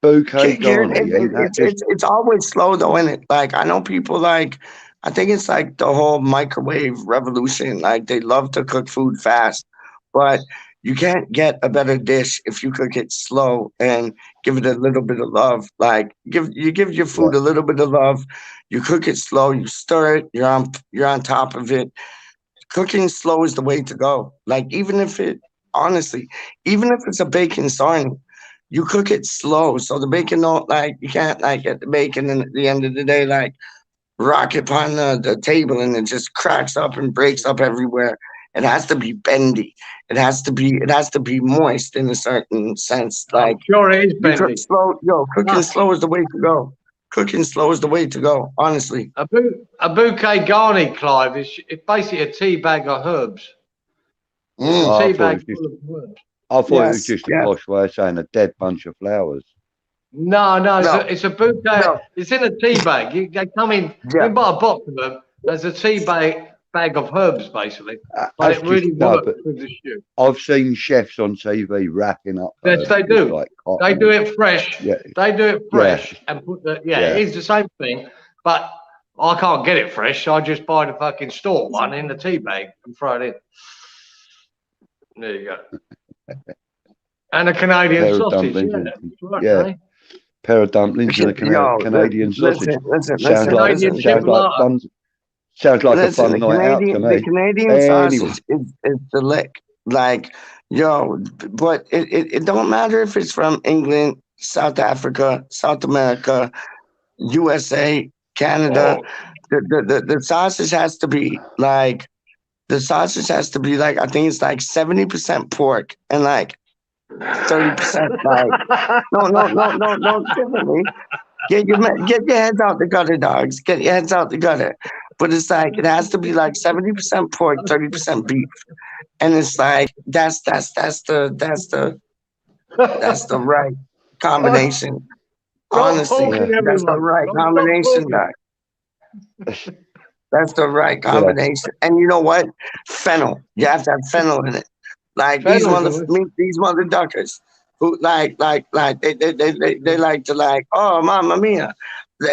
Bouquet Garni, ain't that just It's always slow though, isn't it? Like I know people like I think it's like the whole microwave revolution. Like they love to cook food fast, but you can't get a better dish if you cook it slow and give it a little bit of love. Like give your yeah, food a little bit of love. You cook it slow, you stir it, you're on top of it. Cooking slow is the way to go. Like even if it honestly, even if it's a bacon sarnie, you cook it slow. So the bacon don't like you can't like get the bacon and at the end of the day like rock it upon the table and it just cracks up and breaks up everywhere. It has to be bendy. It has to be moist in a certain sense. I'm Like sure it is you cook bendy. slow, yo, cooking Ah, slow is the way to go. Cooking slow is the way to go, honestly. a bouquet garni, Clive, is it's basically a tea bag of herbs. It's a Mm, I tea thought it bag was just full of herbs. yes, just a yes. posh way of saying a dead bunch of flowers. No, No, it's a bouquet. no, It's in a tea bag. They come in. yeah. You buy a box of them. There's a tea bag of herbs, basically. But That's it just really no, works but with the stew. I've seen chefs on TV wrapping up Yes, herbs they with do. like They cotton do and it fresh. yeah, They do it yeah, fresh and put the yeah. It is the same thing, but I can't get it fresh. I just buy the fucking store one in the tea bag and throw it in. There you go. And a Canadian Pair of sausage. dumplings Yeah, and that's right, yeah, eh? pair of dumplings and a Yo, Canadian sausage. listen, listen, Sounds listen, like Canadian listen, sounds like chipolata. fun. Sounds like a listen. fun night out to The me. Canadian Anyway, sausage is the lick. Like, yo, but it don't matter if it's from England, South Africa, South America, USA, Canada. Oh, The sausage has to be like I think it's like 70% pork and like 30% like no differently. Get your heads out the gutter, dogs. Get your heads out the gutter. But it's like it has to be like 70% pork, 30% beef, and it's like that's the right combination. stop Honestly, yeah, talking, that's the everyone. right Stop combination, talking. doc. That's the right yeah. combination. And you know what? Fennel. You have to have fennel in it. Like Fennel's nice. these mother duckers who they like to like, oh Mamma Mia.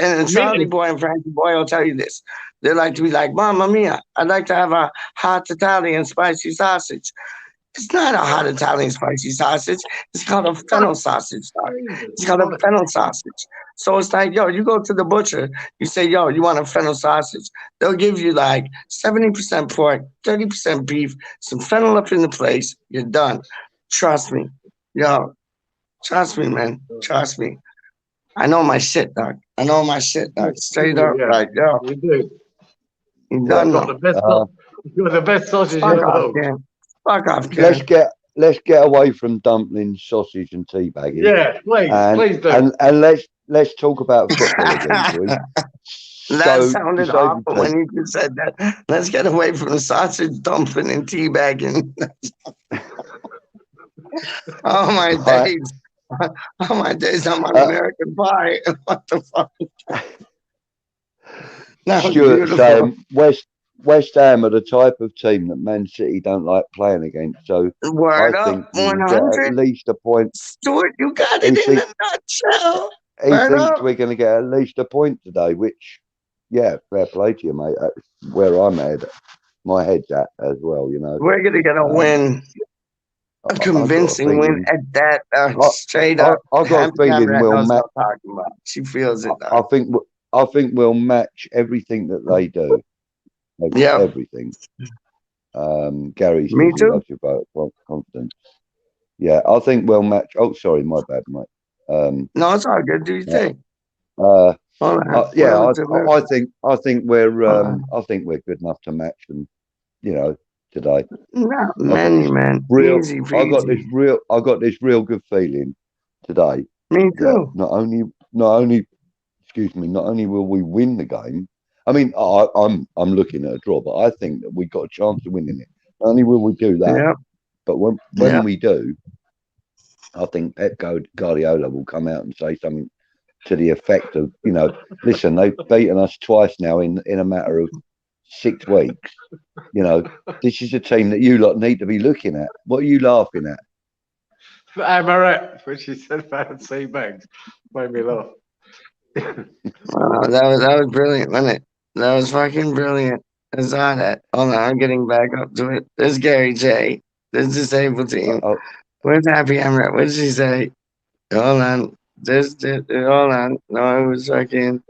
And Charlie Minty. Boy and Frankie Boy will tell you this. They like to be like, Mamma Mia, I'd like to have a hot Italian spicy sausage. It's not a hot Italian spicy sausage. It's called a fennel sausage, dog. It's called a fennel sausage. So it's like, yo, you go to the butcher, you say, yo, you want a fennel sausage. They'll give you like 70% pork, 30% beef, some fennel up in the place. You're done. Trust me. Yo, trust me, man. Trust me. I know my shit, dog. I know my shit, dog. Straight up, Yeah, like, yo, you do. you Yeah. done Got know. the best. You're the best sausage Fuck ever. off, Ken. Fuck off, let's Ken. get away from dumplings, sausage, and teabagging, Yeah, please do. and let's talk about football again, shall we? That So sounded disabled awful when you just said that. Let's get away from sausage dumpling and teabagging. Oh my Right. days. All my days I'm on Uh, American Pie. What the fuck? That was Stuart beautiful. saying West Ham are the type of team that Man City don't like playing against. So I Word up, think we'll get at 100. least a point. Stuart, you got He it in think a nutshell. he Word thinks up. we're going to get at least a point today, which, yeah, fair play to you, mate. That's where my head's at as well. You know, We're gonna get a win, a I've got a convincing win feeling. at that. I, Straight I, up. I've got a Happy feeling Hamlet we'll knows match. what I'm talking about. She feels it, I dog. think I think we'll match everything that they do. Yeah, Everything. Gary me says he too. loves you both. Confidence. Yeah, I think we'll match. Oh, sorry, my bad, mate. No, it's all good. Do you Yeah, think? uh, Hold on. yeah. Relatively. I think we're Hold on. I think we're good enough to match them. You know, today. Not I got many, this man. real. Easy I got peasy. this real. I got this real good feeling today Me that too. not only will we win the game. I mean, I'm looking at a draw, but I think that we got a chance of winning it. Not only will we do that, Yep. but when Yep. we do, I think Pep Guardiola will come out and say something to the effect of, listen, they've beaten us twice now in a matter of 6 weeks. This is a team that you lot need to be looking at. What are you laughing at? Amaret, when she said fancy bags, made me laugh. That was brilliant, wasn't it? That was fucking brilliant. I saw that. Hold on, I'm getting back up to it. There's Gary J. There's disabled team. Uh, Where's Happy Hammer? What did she say? Hold on. Hold on. No, it was fucking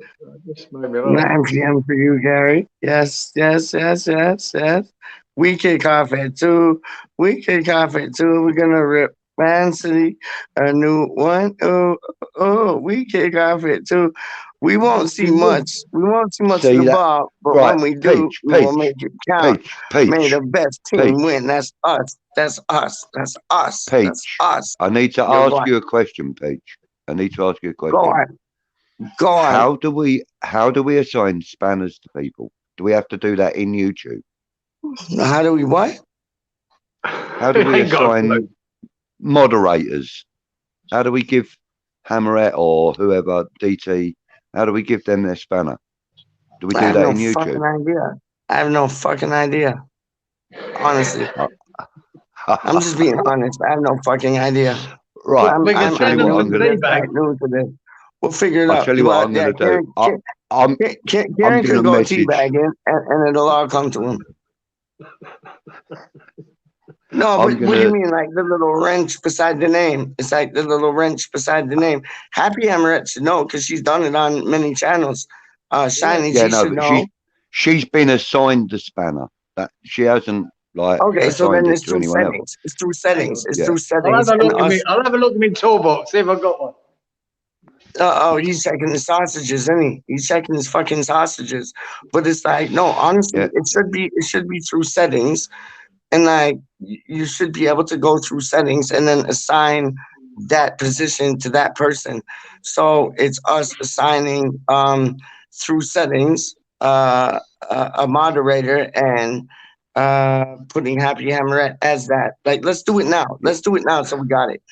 Just made me laugh. 9 p.m. for you, Gary. Yes, yes, yes, yes, yes. We kick off at 2. We kick off at 2. We're going to rip Man City a new one. Oh, we kick off at 2. We won't see much. We won't see much of See the that? ball, but Right, when we do, we will make it count. May the best team Peach, win. That's us. That's us. That's us. That's Peach. us. I need to Yo, go ask on. you a question, Peach. I need to ask you a Go question. on. Go on. How do we assign spanners to people? Do we have to do that in YouTube? How do we what? How do we Ain't got a assign clue. moderators? How do we give Hammerette or whoever, DT, how do we give them their spanner? Do we I do have that no in fucking YouTube? idea. I have no fucking idea. Honestly, I'm just being honest. I have no fucking idea. Right, We I'll can tell you send them what to I'm the going to tea Just bag. like new to this. We'll figure it I'll out. tell you what I'm going to do. I'm Karen going to could go message. teabagging and it'll all come to him. No, I'm but what do you gonna. mean, like the little wrench beside the name? It's like the little wrench beside the name. Happy Emirate should know because she's done it on many channels. Shiny, Yeah, she no, should but know. she's been assigned the spanner. That she hasn't Okay, so assigned then it it's to through anyone else. settings. It's through Hang settings. on. It's Yeah. through I'll have settings. a And look in us. me. I'll have a look in my toolbox. See if I've got one. He's checking the sausages, isn't he? He's checking his fucking sausages. But it's like, no, honestly, Yeah. it should be through settings. And like you should be able to go through settings and then assign that position to that person. So it's us assigning through settings a moderator and putting Happy Hammerette as that. Like let's do it now. Let's do it now so we got it.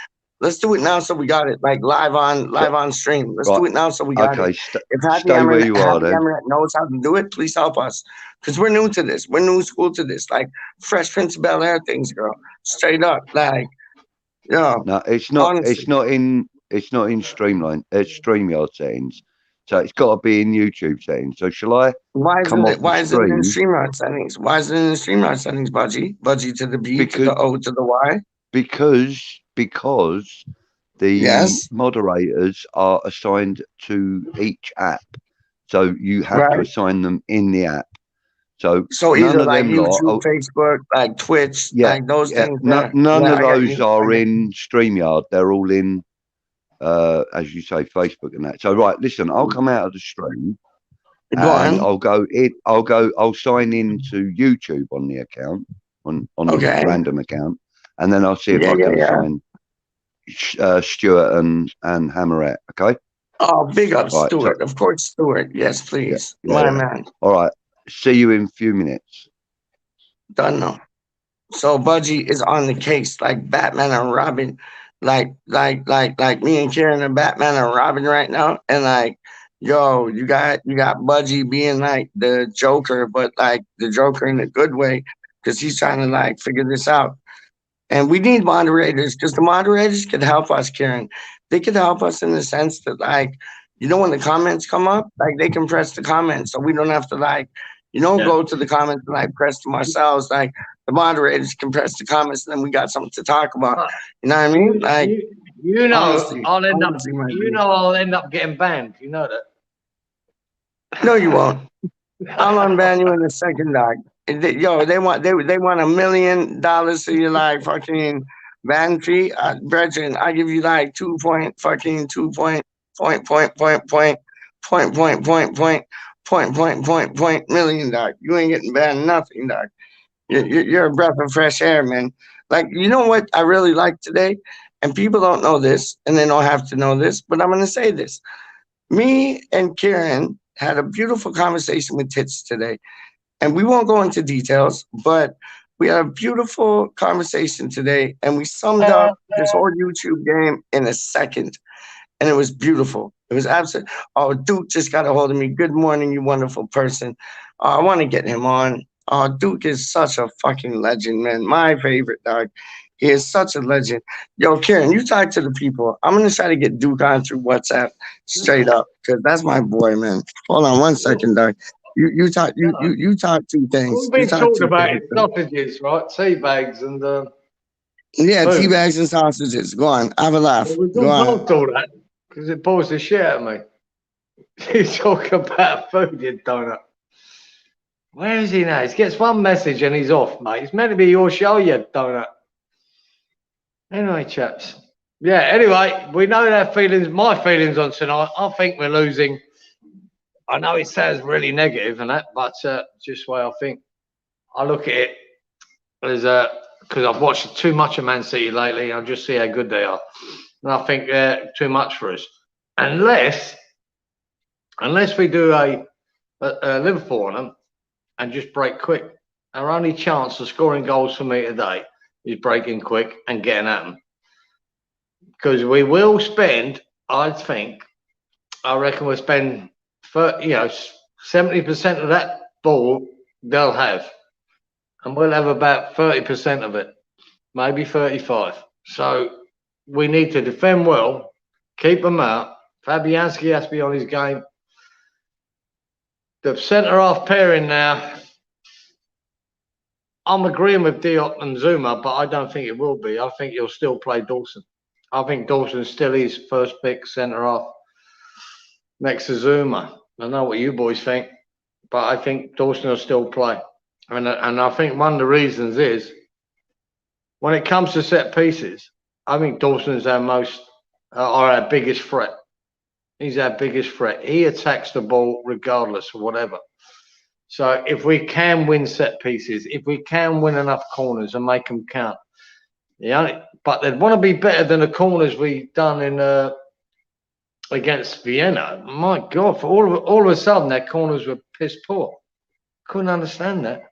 Let's do it now so we got it. Like live on stream. Let's Right. do it now so we got Okay. it. If Happy Stay where you are Happy then. Hammerette knows how to do it, please help us. Because we're new to this. We're new school to this. Like Fresh Prince of Bel Air things, girl. Straight up. Like, yo, No, it's not. honestly. It's not in Streamline. StreamYard settings. So it's got to be in YouTube settings. So shall I Why come isn't off it the why is it in stream StreamYard settings? Why is it in the StreamYard settings, Budgie? Budgie to the B to because the O to the Y. because the Yes. moderators are assigned to each app. So you have to Right. assign them in the app. So none either of like them lot. YouTube, Facebook, like Twitch, Yeah, like those things there. none Yeah, of I got those you. are in StreamYard. They're all in, as you say, Facebook and that. So right, listen, I'll come out of the stream Go and on. I'll go in. I'll sign into YouTube on the account on the Okay. random account, and then I'll see if Yeah, I can yeah. assign Stuart and Hammerette. Okay. Oh, big up All right. Stuart. Of course, Stuart. Yes, please. My man. All right. See you in a few minutes. Done now. So Budgie is on the case like Batman and Robin. like me and Kieran and Batman and Robin right now, and like, yo, you got Budgie being like the Joker, but like the Joker in a good way, because he's trying to like figure this out. And we need moderators because the moderators could help us, Kieran. They could help us in the sense that, like, when the comments come up, like they can press the comments, so we don't have to like, Yeah. go to the comments and like press them ourselves. Like the moderators can press the comments, and then we got something to talk about. But You know what I mean? you, Like, you, you know, honestly, I'll end up. honestly, my You dude. know, I'll end up getting banned. You know that. No, you won't. I'll unban you in a second, dog. Yo, they want $1 million so you like fucking ban fee, brethren. I give you like 2 point million, dog. You ain't getting banned nothing, dog. You're a breath of fresh air, man. Like, you know what I really like today, and people don't know this, and they don't have to know this, but I'm gonna say this. Me and Kieran had a beautiful conversation with Tits today. And we won't go into details, but we had a beautiful conversation today, and we summed up this whole YouTube game in a second. And it was beautiful. It was absolute. Oh, Duke just got a hold of me. Good morning, you wonderful person. I want to get him on. Oh, Duke is such a fucking legend, man. My favorite, dog. He is such a legend. Yo, Kieran, you talk to the people. I'm gonna try to get Duke on through WhatsApp straight up, because that's my boy, man. Hold on one second, dog. You talk you talk two things. We've You been talk talking two about things. sausages, right? Tea bags and Yeah, tea food. bags and sausages. Go on, have a laugh. Well, we've Go gone on. past all that because it bores the shit out of me. You talk about food, you donut. Where is he now? He gets one message and he's off, mate. It's meant to be your show, you donut. Anyway, chaps. Yeah, anyway, we know their feelings, my feelings on tonight. I think we're losing. I know it sounds really negative and that, but just the way I think. I look at it as because I've watched too much of Man City lately. I just see how good they are. And I think they're too much for us. Unless we do a Liverpool on them and just break quick. Our only chance of scoring goals for me today is breaking quick and getting at them. Because we will spend, I reckon we'll spend 70% of that ball they'll have. And we'll have about 30% of it, maybe 35. So we need to defend well, keep them out. Fabianski has to be on his game. The centre-half pairing now, I'm agreeing with Diop and Zuma, but I don't think it will be. I think he'll still play Dawson. I think Dawson still is first pick centre-half next to Zuma. I know what you boys think, but I think Dawson will still play. And I think one of the reasons is when it comes to set pieces, I think Dawson's our biggest threat. He's our biggest threat. He attacks the ball regardless of whatever. So if we can win set pieces, if we can win enough corners and make them count, but they'd want to be better than the corners we done in against Vienna. My God, for all of a sudden their corners were piss poor. Couldn't understand that.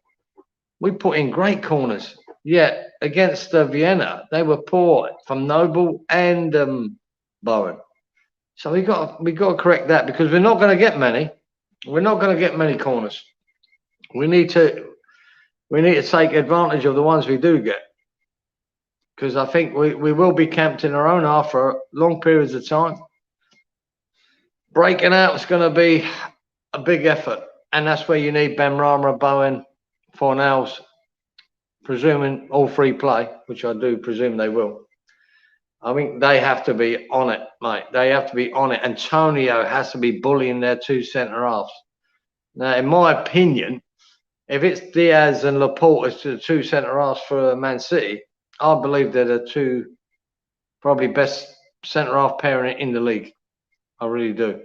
We put in great corners, yet against Vienna they were poor from Noble and Bowen. So we got to correct that because we're not going to get many. We're not going to get many corners. We need to take advantage of the ones we do get, because I think we will be camped in our own half for long periods of time. Breaking out is going to be a big effort, and that's where you need Benrahma, Bowen, Fornals, presuming all three play, which I do presume they will. I think they have to be on it, mate. They have to be on it. Antonio has to be bullying their two centre halves. Now, in my opinion, if it's Diaz and Laporte as the two centre halves for Man City, I believe they're the two probably best centre half pairing in the league. I really do.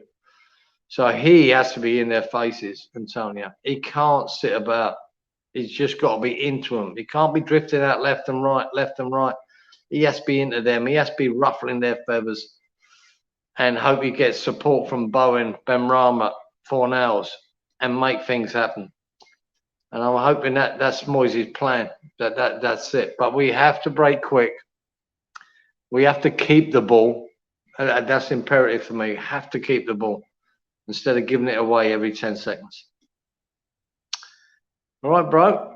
So he has to be in their faces, Antonio. He can't sit about. He's just got to be into them. He can't be drifting out left and right. He has to be into them. He has to be ruffling their feathers and hope he gets support from Bowen, Benrahma, Fornals and make things happen. And I'm hoping that's Moyes' plan. That's it. But we have to break quick. We have to keep the ball. And that's imperative for me. Have to keep the ball instead of giving it away every 10 seconds. All right, bro.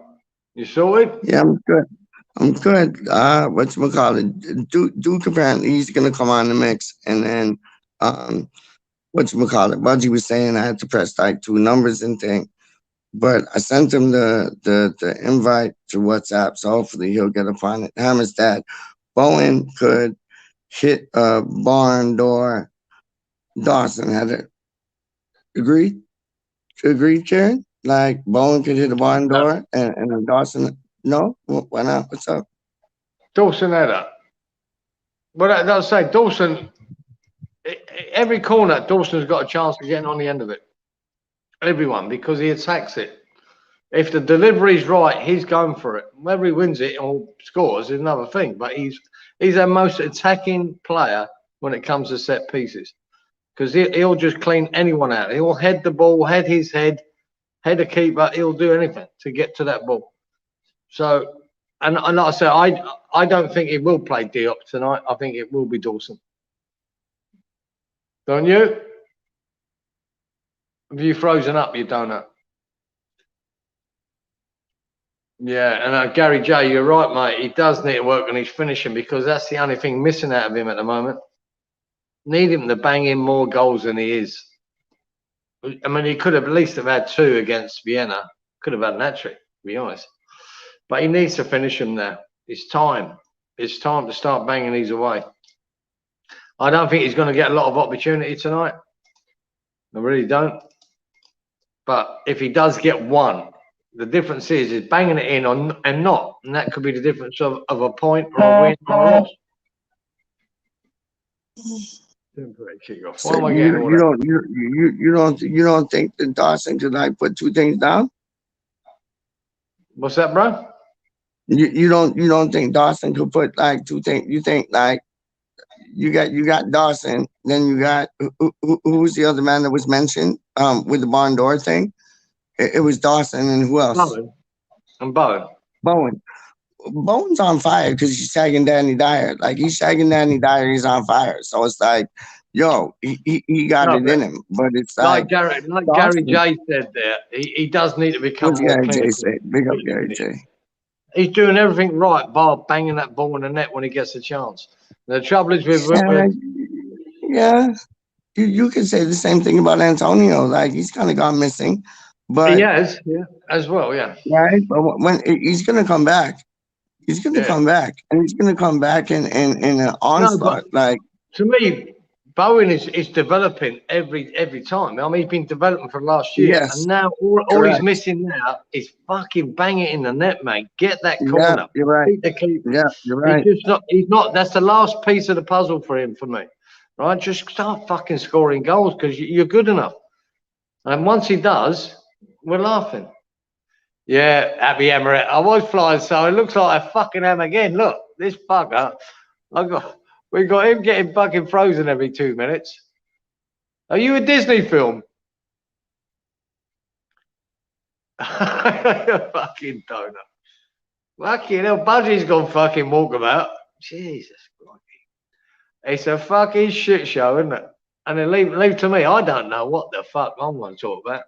You sorted? Yeah, I'm good. I'm good. Whatchamacallit? Duke apparently he's gonna come on the mix, and then whatchamacallit? Budgie was saying I had to press like 2 numbers and thing. But I sent him the invite to WhatsApp, so hopefully he'll get upon it. Hammers that Bowen could hit a barn door. Dawson had it. Agreed? Agreed, Karen? Like Bowen could hit a barn door and Dawson, no? Why not? What's up? Dawson had it. But I'll say Dawson, every corner, Dawson's got a chance of getting on the end of it. Everyone, because he attacks it. If the delivery's right, he's going for it. Whether he wins it or scores is another thing. But he's our most attacking player when it comes to set pieces, because he'll just clean anyone out. He'll head the ball, head a keeper. He'll do anything to get to that ball. So, and like I said, I don't think he will play Diop tonight. I think it will be Dawson. Don't you? Have you frozen up, you donut? Yeah, and Gary J, you're right, mate. He does need to work on his finishing, because that's the only thing missing out of him at the moment. Need him to bang in more goals than he is. I mean, he could have at least have had 2 against Vienna. Could have had an hat-trick, to be honest. But he needs to finish them now. It's time. It's time to start banging these away. I don't think he's going to get a lot of opportunity tonight. I really don't. But if he does get one, the difference is banging it in and not. And that could be the difference of a point or a win or a loss. So you don't think that Dawson could like put 2 things down? What's that, bro? You don't think Dawson could put like 2 things? You think like you got Dawson, then you got who's the other man that was mentioned with the barn door thing? It was Dawson, and who else? Bowen. And Bowen. Bowen's on fire because he's shagging Danny Dyer. Like he's shagging Danny Dyer, he's on fire. So it's like, yo, he got it in him. But it's like Gary J said there, he does need to become more clinical. Big up Gary J. He's doing everything right, bar banging that ball in the net when he gets a chance. The trouble is with you can say the same thing about Antonio. Like he's kind of gone missing, but he has, as well, right. But when he's gonna come back, he's gonna come back, and he's gonna come back in an onslaught. Like to me, Bowen is developing every time. I mean, he's been developing for last year, and now all he's missing now is fucking bang it in the net, mate. Get that corner. You're right. Yeah, you're right. He's not. That's the last piece of the puzzle for him, for me. Right? Just start fucking scoring goals because you're good enough. And once he does, we're laughing. Yeah, happy Emirate. I was flying, so it looks like I fucking am again. Look, this fucker. We got him getting fucking frozen every 2 minutes. Are you a Disney film? Fucking donut. Fucking hell, Budgie's gone fucking walkabout. Jesus Christ. It's a fucking shit show, isn't it? And then leave to me. I don't know what the fuck I'm going to talk about.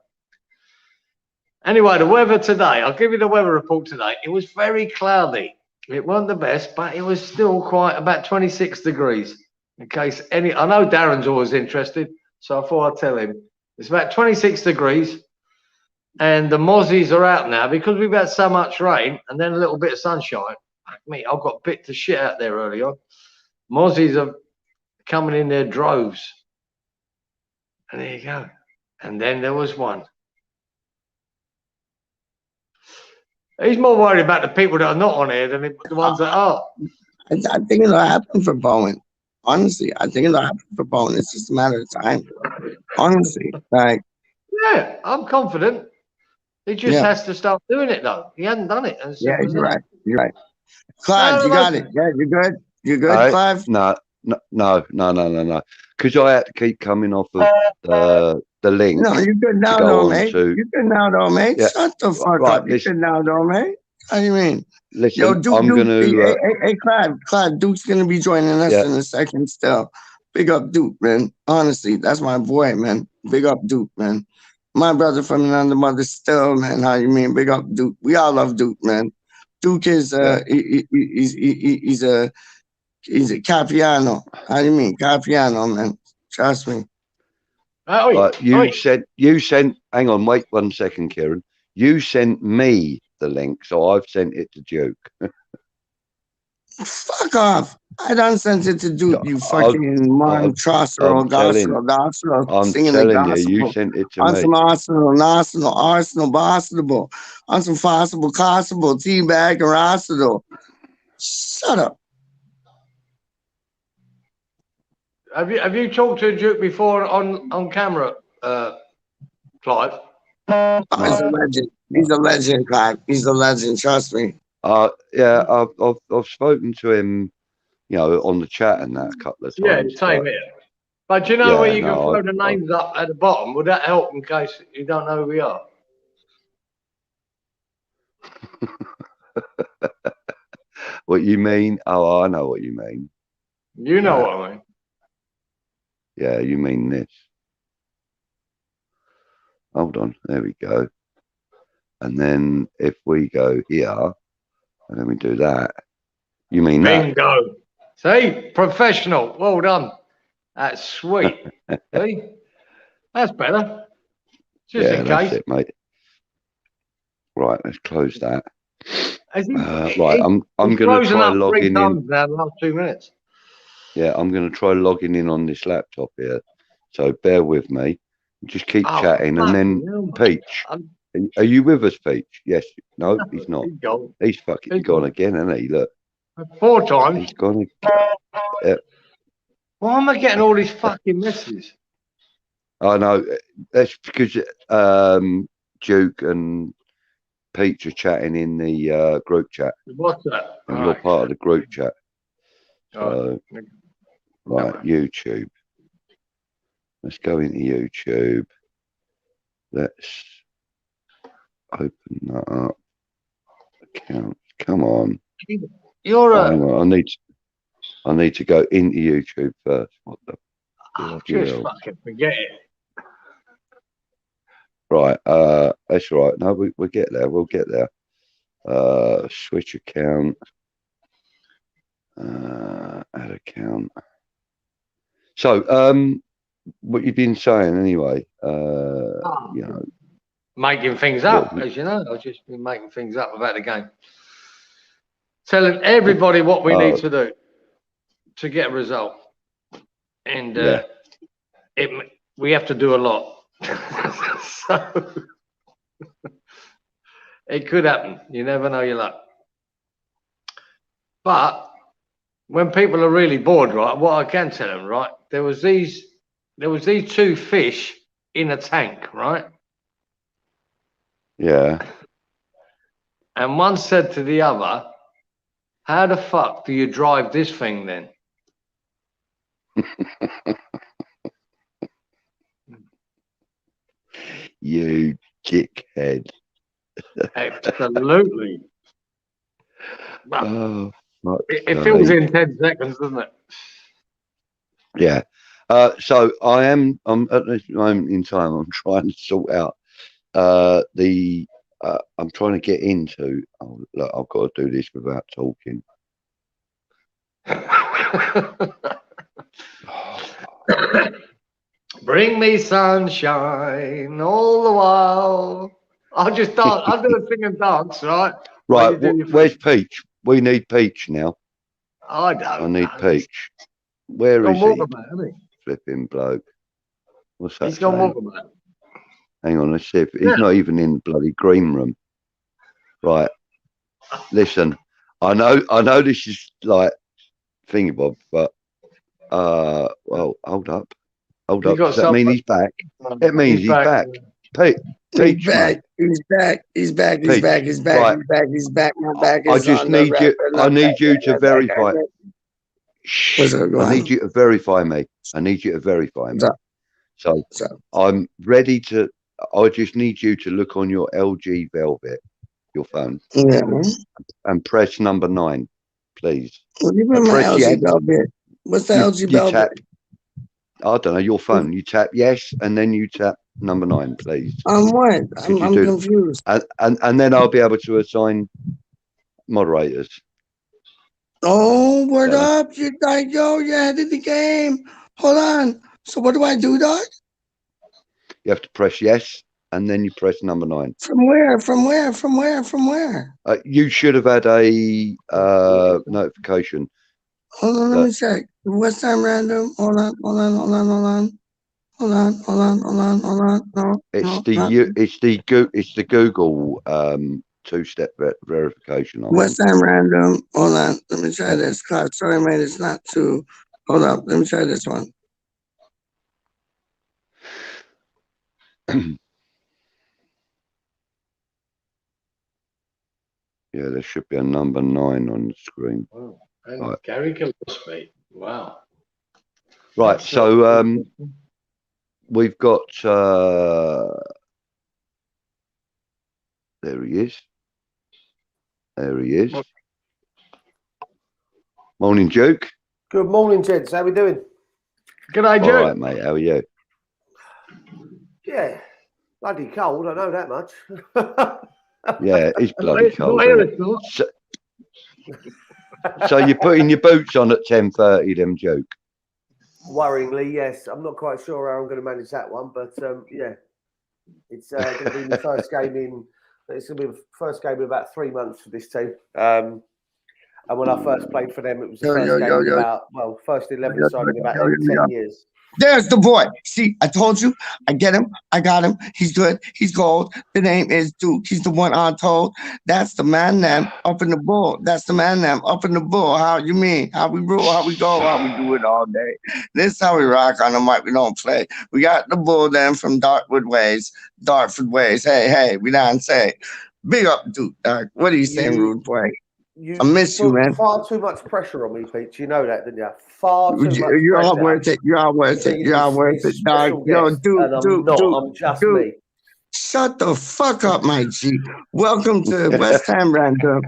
Anyway, the weather today. I'll give you the weather report today. It was very cloudy. It wasn't the best, but it was still quite about 26 degrees. In case I know Darren's always interested, so I thought I'd tell him. It's about 26 degrees, and the mozzies are out now because we've had so much rain and then a little bit of sunshine. Me, I've got bit to shit out there early on. Mozzies are coming in their droves. And there you go. And then there was one. He's more worried about the people that are not on here than the ones that are. I think it'll happen for Bowen. Honestly, I think it'll happen for Bowen. It's just a matter of time. Honestly, like. Yeah, I'm confident. He just has to start doing it, though. He hasn't done it. You're right. You're right. Clive, you got it. Yeah, you're good. You're good, Clive? No. Because I had to keep coming off of the link. No, you're good now, though, mate. You're good now, though, mate. Yeah. Shut the fuck up. You're good now, though, mate. How do you mean? Listen, Yo, Duke, I'm Duke, gonna. hey, Clive, Duke's gonna be joining us Yeah. in a second still. Big up Duke, man. Honestly, that's my boy, man. Big up Duke, man. My brother from another mother still, man. How you mean? Big up Duke. We all love Duke, man. Duke is he's a Capiano. How do you mean? Capiano, man. Trust me. You sent. Hang on, wait 1 second, Kieran. You sent me the link, so I've sent it to Duke. Fuck off. I done sent it to Duke, you I'm fucking monstrosity gospel, singing the telling you, you gospel. sent it to On me. some Arsenal, possible. On some possible, teabag and Arsenal. Shut up. Have you talked to Duke before on camera, Clive? Oh, he's a legend. He's a legend, Clive. He's a legend, trust me. Yeah, I've spoken to him, you know, on the chat and that a couple of times. Yeah, same here. But you know where you can throw the names up at the bottom? Would that help in case you don't know who we are? What you mean? Oh, I know what you mean. You know what I mean. Yeah, you mean this. Hold on, there we go. And then if we go here, and then we do that, you mean Bingo. See? Professional. Well done. That's sweet. See? That's better. Just in that's case. it, mate. Right, let's close that. Right, I'm going to try logging in. Now in the last 2 minutes. Yeah, I'm going to try logging in on this laptop here. So bear with me. Just keep chatting, and then Peach. Are you with us, Peach? Yes. No, he's not. He's gone. He's fucking gone again, isn't he? Look. 4 times. He's gone again. Why am I getting all these fucking messages? I know. That's because Duke and Peach are chatting in the group chat. What's that? And you're part of the group chat. So, right, YouTube. Let's go into YouTube. Let's open that up. Account. Come on. You're I need to go into YouTube first. What the? Just fucking forget it. Right. That's right. No, we'll get there. We'll get there. Switch account. Add account. So, what you've been saying anyway? You know, making things up, as you know. I've just been making things up about the game, telling everybody what we need to do to get a result, and we have to do a lot. So it could happen. You never know your luck. But when people are really bored, right, what I can tell them, right, there was these 2 fish in a tank, right? Yeah. And one said to the other, how the fuck do you drive this thing then? You dickhead. Absolutely. Well, it fills in 10 seconds, doesn't it? Yeah. So I'm at this moment in time, I'm trying to sort out I'm trying to get into, look, I've got to do this without talking. Bring me sunshine all the while. I'll just dance. I'll do a sing and dance, right? Right. Where's Peach? We need Peach now. I don't. I need Peach. Where is he? Flipping bloke. What's that? He's gone walkabout. Hang on, let's see if he's not even in the bloody green room. Right. Listen, I know this is like thingy bob, but well, hold up. Does that mean he's back? It means he's back. Peach, He's back. He's back. He's back. He's back. He's back. Right. He's back. He's back. My back is I just need you. I need you to verify. I need you to verify me. I need you to verify me. So I'm ready to. I just need you to look on your LG Velvet your phone, Yeah. and press number 9, please. Well, give me my Press LG yes. Bell bit. What's the LG You Bell tap. bit? I don't know your phone. You tap yes, and then you tap number 9, please. What? You I'm do, confused. and then I'll be able to assign moderators. Oh, word Yeah. up. You're like, yo, you're ahead of the game. Hold on. So what do I do, dog? You have to press yes, and then you press number 9. From where? From where? From where? From where? You should have had a notification. Hold on, let me check. West Time Random. Hold on. No, It's not the Google two-step verification. I West think. Time Random. Hold on. Let me try this. God, sorry, mate. It's not too. Hold up. Let me try this one. Yeah, there should be a number 9 on the screen. Oh, and Right. Gary Gillespie. Wow. Right, That's so we've got there he is. There he is. Morning, Duke. Good morning, gents. How we doing? Good day, All Duke. right, mate. How are you? Yeah, bloody cold. I know that much. Yeah, it's bloody cold. Not here, Isn't it's not. it? So you're putting your boots on at 10:30, them, Duke. Worryingly, yes. I'm not quite sure how I'm going to manage that one, but yeah, it's going to be my first game in. It's going to be the first game in about 3 months for this team. And when I first played for them, it was the first game in about first 11 side in about 10 years. There's the boy. See, I told you. I get him. I got him. He's good. He's gold. The name is Duke. He's the one I told. That's the man them up in the bull. That's the man them up in the bull. How you mean? How we rule? How we go? How we do it all day? This is how we rock on the mic. We don't play. We got the bull them from Dartford Ways. Hey, we don't say. Big up, Duke. What are you saying, rude boy? I miss you, man. Far too much pressure on me, Pete. You know that, didn't you? Far too much You're pressure. all worth it. You're all worth it. You're all worth it, dog. Yo, Duke, I'm just me. Shut the fuck up, my G. Welcome to West Ham Random.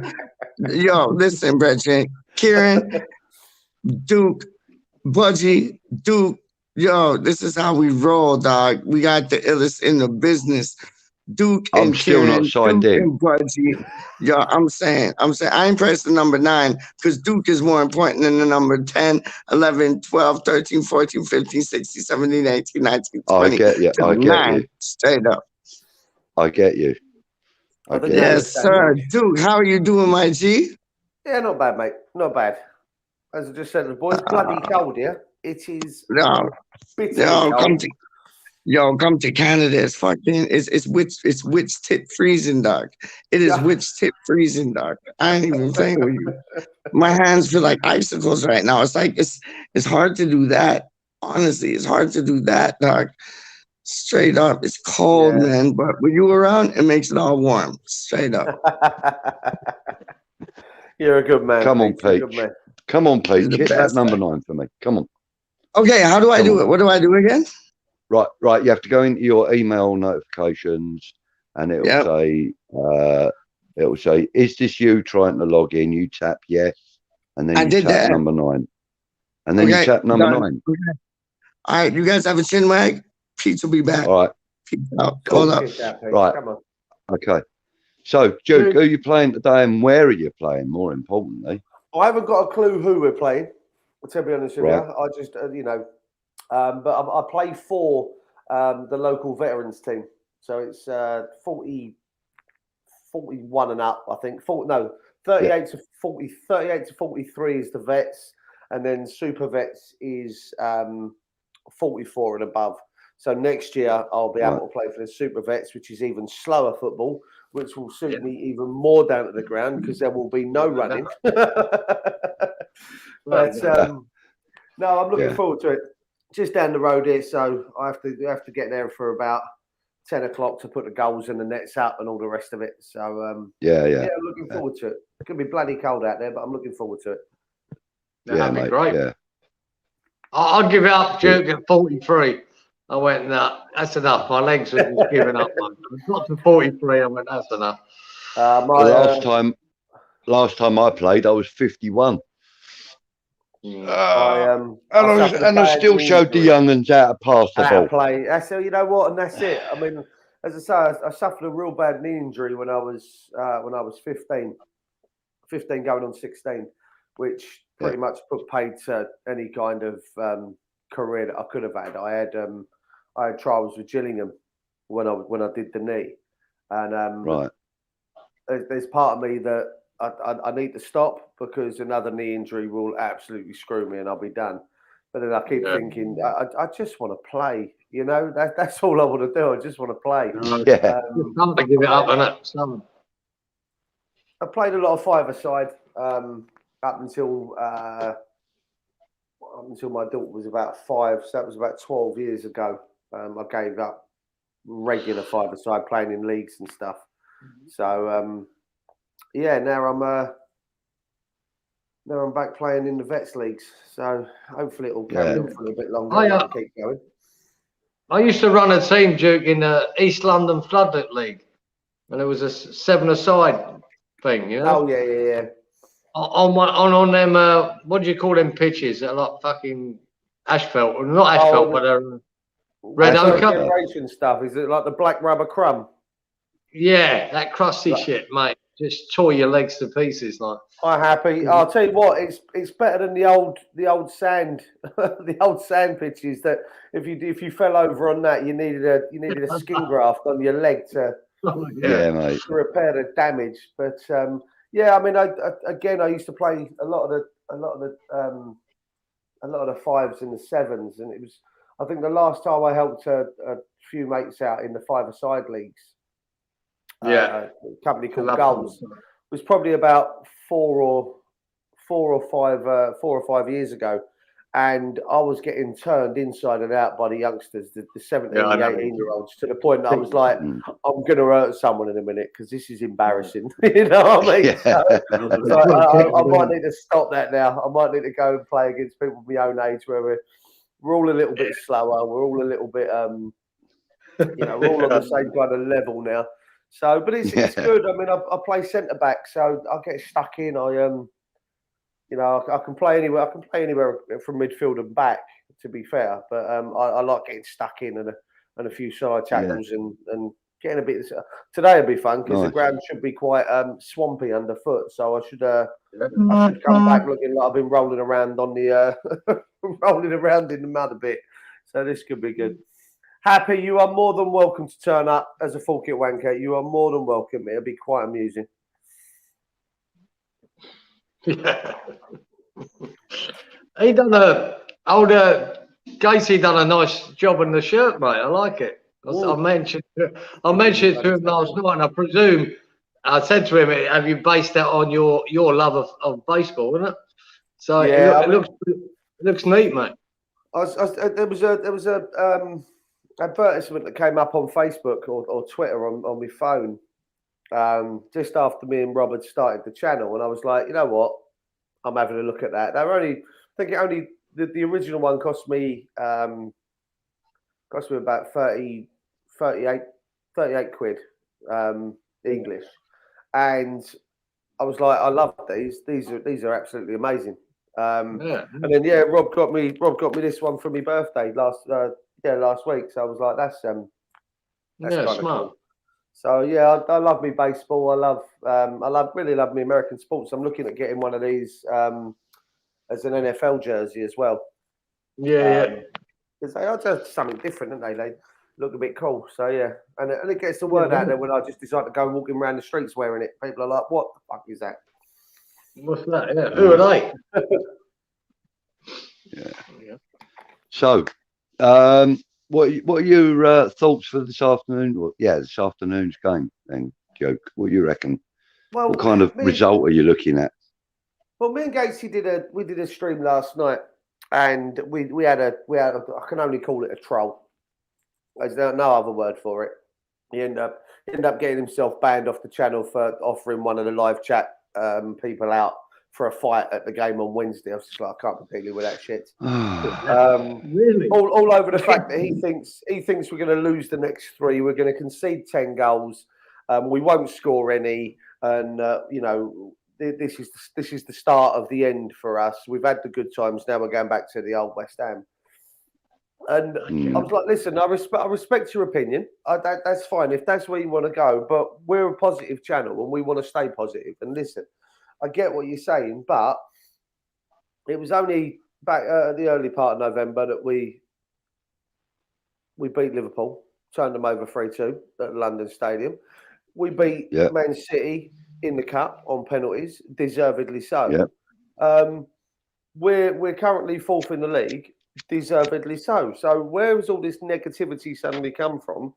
Yo, listen, Brethren. Kieran, Duke, Budgie, Duke. Yo, this is how we roll, dog. We got the illest in the business. Duke and I'm still Kieran, not signed Duke in. and Budgie. Yo, I'm saying, I ain't pressed the number 9 because Duke is more important than the number 10, 11, 12, 13, 14, 15, 16, 17, 18, 19, 20. I get you. I get 9, you. straight up. I get you. Yes, sir. Duke, how are you doing, my G? Yeah, not bad, mate. Not bad. As I just said to the boys, bloody cold here. It is bitterly cold. Come to Canada. It's fucking it's witch tip freezing, dog. It is witch tip freezing, dog. I ain't even playing with you. My hands feel like icicles right now. It's like it's hard to do that. Honestly, it's hard to do that, dog. Straight up. It's cold, man. But when you around, it makes it all warm. Straight up. You're a good man. Come on, Pete. Come on, Pete. Hit that number 9 for me. Come on. Okay, how do I do it? What do I do again? Right. You have to go into your email notifications, and it'll say, "Is this you trying to log in?" You tap yes, and then you tap number 9, and then you tap number 9. Okay. All right, you guys have a chin wag. Pete will be back. All right. Peace out. Cool. Hold up. Right. Come on. Okay. So, Duke, who are you playing today, and where are you playing? More importantly, I haven't got a clue who we're playing. To be honest with you, I just but I play for the local veterans team, so it's 41 and up. I think 38 to 40, 38 to 43 is the vets, and then super vets is 44 and above. So next year I'll be able to play for the super vets, which is even slower football, which will suit me even more down at the ground because there will be no running. But no, I'm looking forward to it. Just down the road here, so I have to get there for about 10 o'clock to put the goals and the nets up and all the rest of it. So I'm looking forward to it. It's gonna be bloody cold out there, but I'm looking forward to it. That'd be mate, great. Yeah. I'll give up Duke at 43. I went, no, that's enough. My legs were just giving up. I got to 43. I went, that's enough. The last time I played, I was 51. I And I still showed the young uns how to pass the ball. Play. So you know what, and that's it. I mean, as I say, I suffered a real bad knee injury when I was 15 going on 16, which pretty much put paid to any kind of career that I could have had. I had trials with Gillingham when I did the knee, and Right. There's part of me that I need to stop because another knee injury will absolutely screw me and I'll be done. But then I keep thinking, I just want to play. You know, that's all I want to do. I just want to play. Yeah. Some to give it up, innit? I played a lot of five-a-side up until my daughter was about 5. So that was about 12 years ago. I gave up regular five-a-side playing in leagues and stuff. So now I'm back playing in the vets leagues. So hopefully it'll carry on for a bit longer and keep going. I used to run a team, Duke, in the East London Floodlit League, and it was a 7-a-side thing, you know. Oh yeah. On them, what do you call them pitches? They're like fucking asphalt, or not asphalt, but they're red ochre. Generation stuff. Is it like the black rubber crumb? Yeah, that crusty shit, mate. Just tore your legs to pieces, like. I'm happy. I'll tell you what, it's better than the old sand, the old sand pitches. That if you fell over on that, you needed a skin graft on your leg to Mate. to repair the damage. But I mean, I used to play a lot of the 5s and the 7s, and it was. I think the last time I helped a few mates out in the 5-a-side leagues. A company called Goals was probably about 4 or 5 years ago, and I was getting turned inside and out by the youngsters, the 17, 18-year-olds, to the point that I was like, I'm going to hurt someone in a minute because this is embarrassing. You know what I mean? So I might need to stop that now. I might need to go and play against people my own age where we're all a little bit slower. We're all a little bit, we're all on the same kind of level now. So, but it's good. I mean, I play centre back, so I get stuck in. I can play anywhere. I can play anywhere from midfield and back. To be fair, but I like getting stuck in and a few side tackles and getting a bit. Today will be fun because the ground should be quite swampy underfoot. So I should come back looking like I've been rolling around on the rolling around in the mud a bit. So this could be good. Happy, you are more than welcome to turn up as a full kit wanker. You are more than welcome. It'll be quite amusing. Yeah. He done Gacy done a nice job on the shirt, mate. I like it. I mentioned it to him last night, and I presume I said to him, "Have you based that on your love of baseball, isn't it?" So it looks neat, mate. There was a advertisement that came up on Facebook or Twitter on my phone just after me and Rob had started the channel, and I was like, you know what, I'm having a look at that. They were the original one cost me about 38 quid English, and I was like, I love these are absolutely amazing. And then Rob got me this one for my birthday last week. So I was like, that's kind of smart. cool. So I love me baseball. I really love me American sports. I'm looking at getting one of these as an NFL jersey as well. Because they are just something different, aren't they? They look a bit cool. So and it gets the word out there when I just decide to go walking around the streets wearing it. People are like, "What the fuck is that?" What's that? Yeah. Who are they? Yeah. So, what are your thoughts for this afternoon? Well, this afternoon's game. Then, Joke. What do you reckon? Well, what kind of result are you looking at? Well, me and Gatesy did a stream last night, and we had a I can only call it a troll. There's no other word for it. He ended up getting himself banned off the channel for offering one of the live chat people out for a fight at the game on Wednesday. I was just like, I can't be dealing with that shit. Really? All over the fact that he thinks we're going to lose the next 3. We're going to concede 10 goals. We won't score any. and you know, this is the start of the end for us. We've had the good times. Now we're going back to the old West Ham. And I was like, listen, I respect your opinion. That's fine if that's where you want to go. But we're a positive channel and we want to stay positive. And listen, I get what you're saying, but it was only back the early part of November that we beat Liverpool, turned them over 3-2 at London Stadium. We beat Man City in the cup on penalties, deservedly so. We're currently fourth in the league. Deservedly so. So where has all this negativity suddenly come from?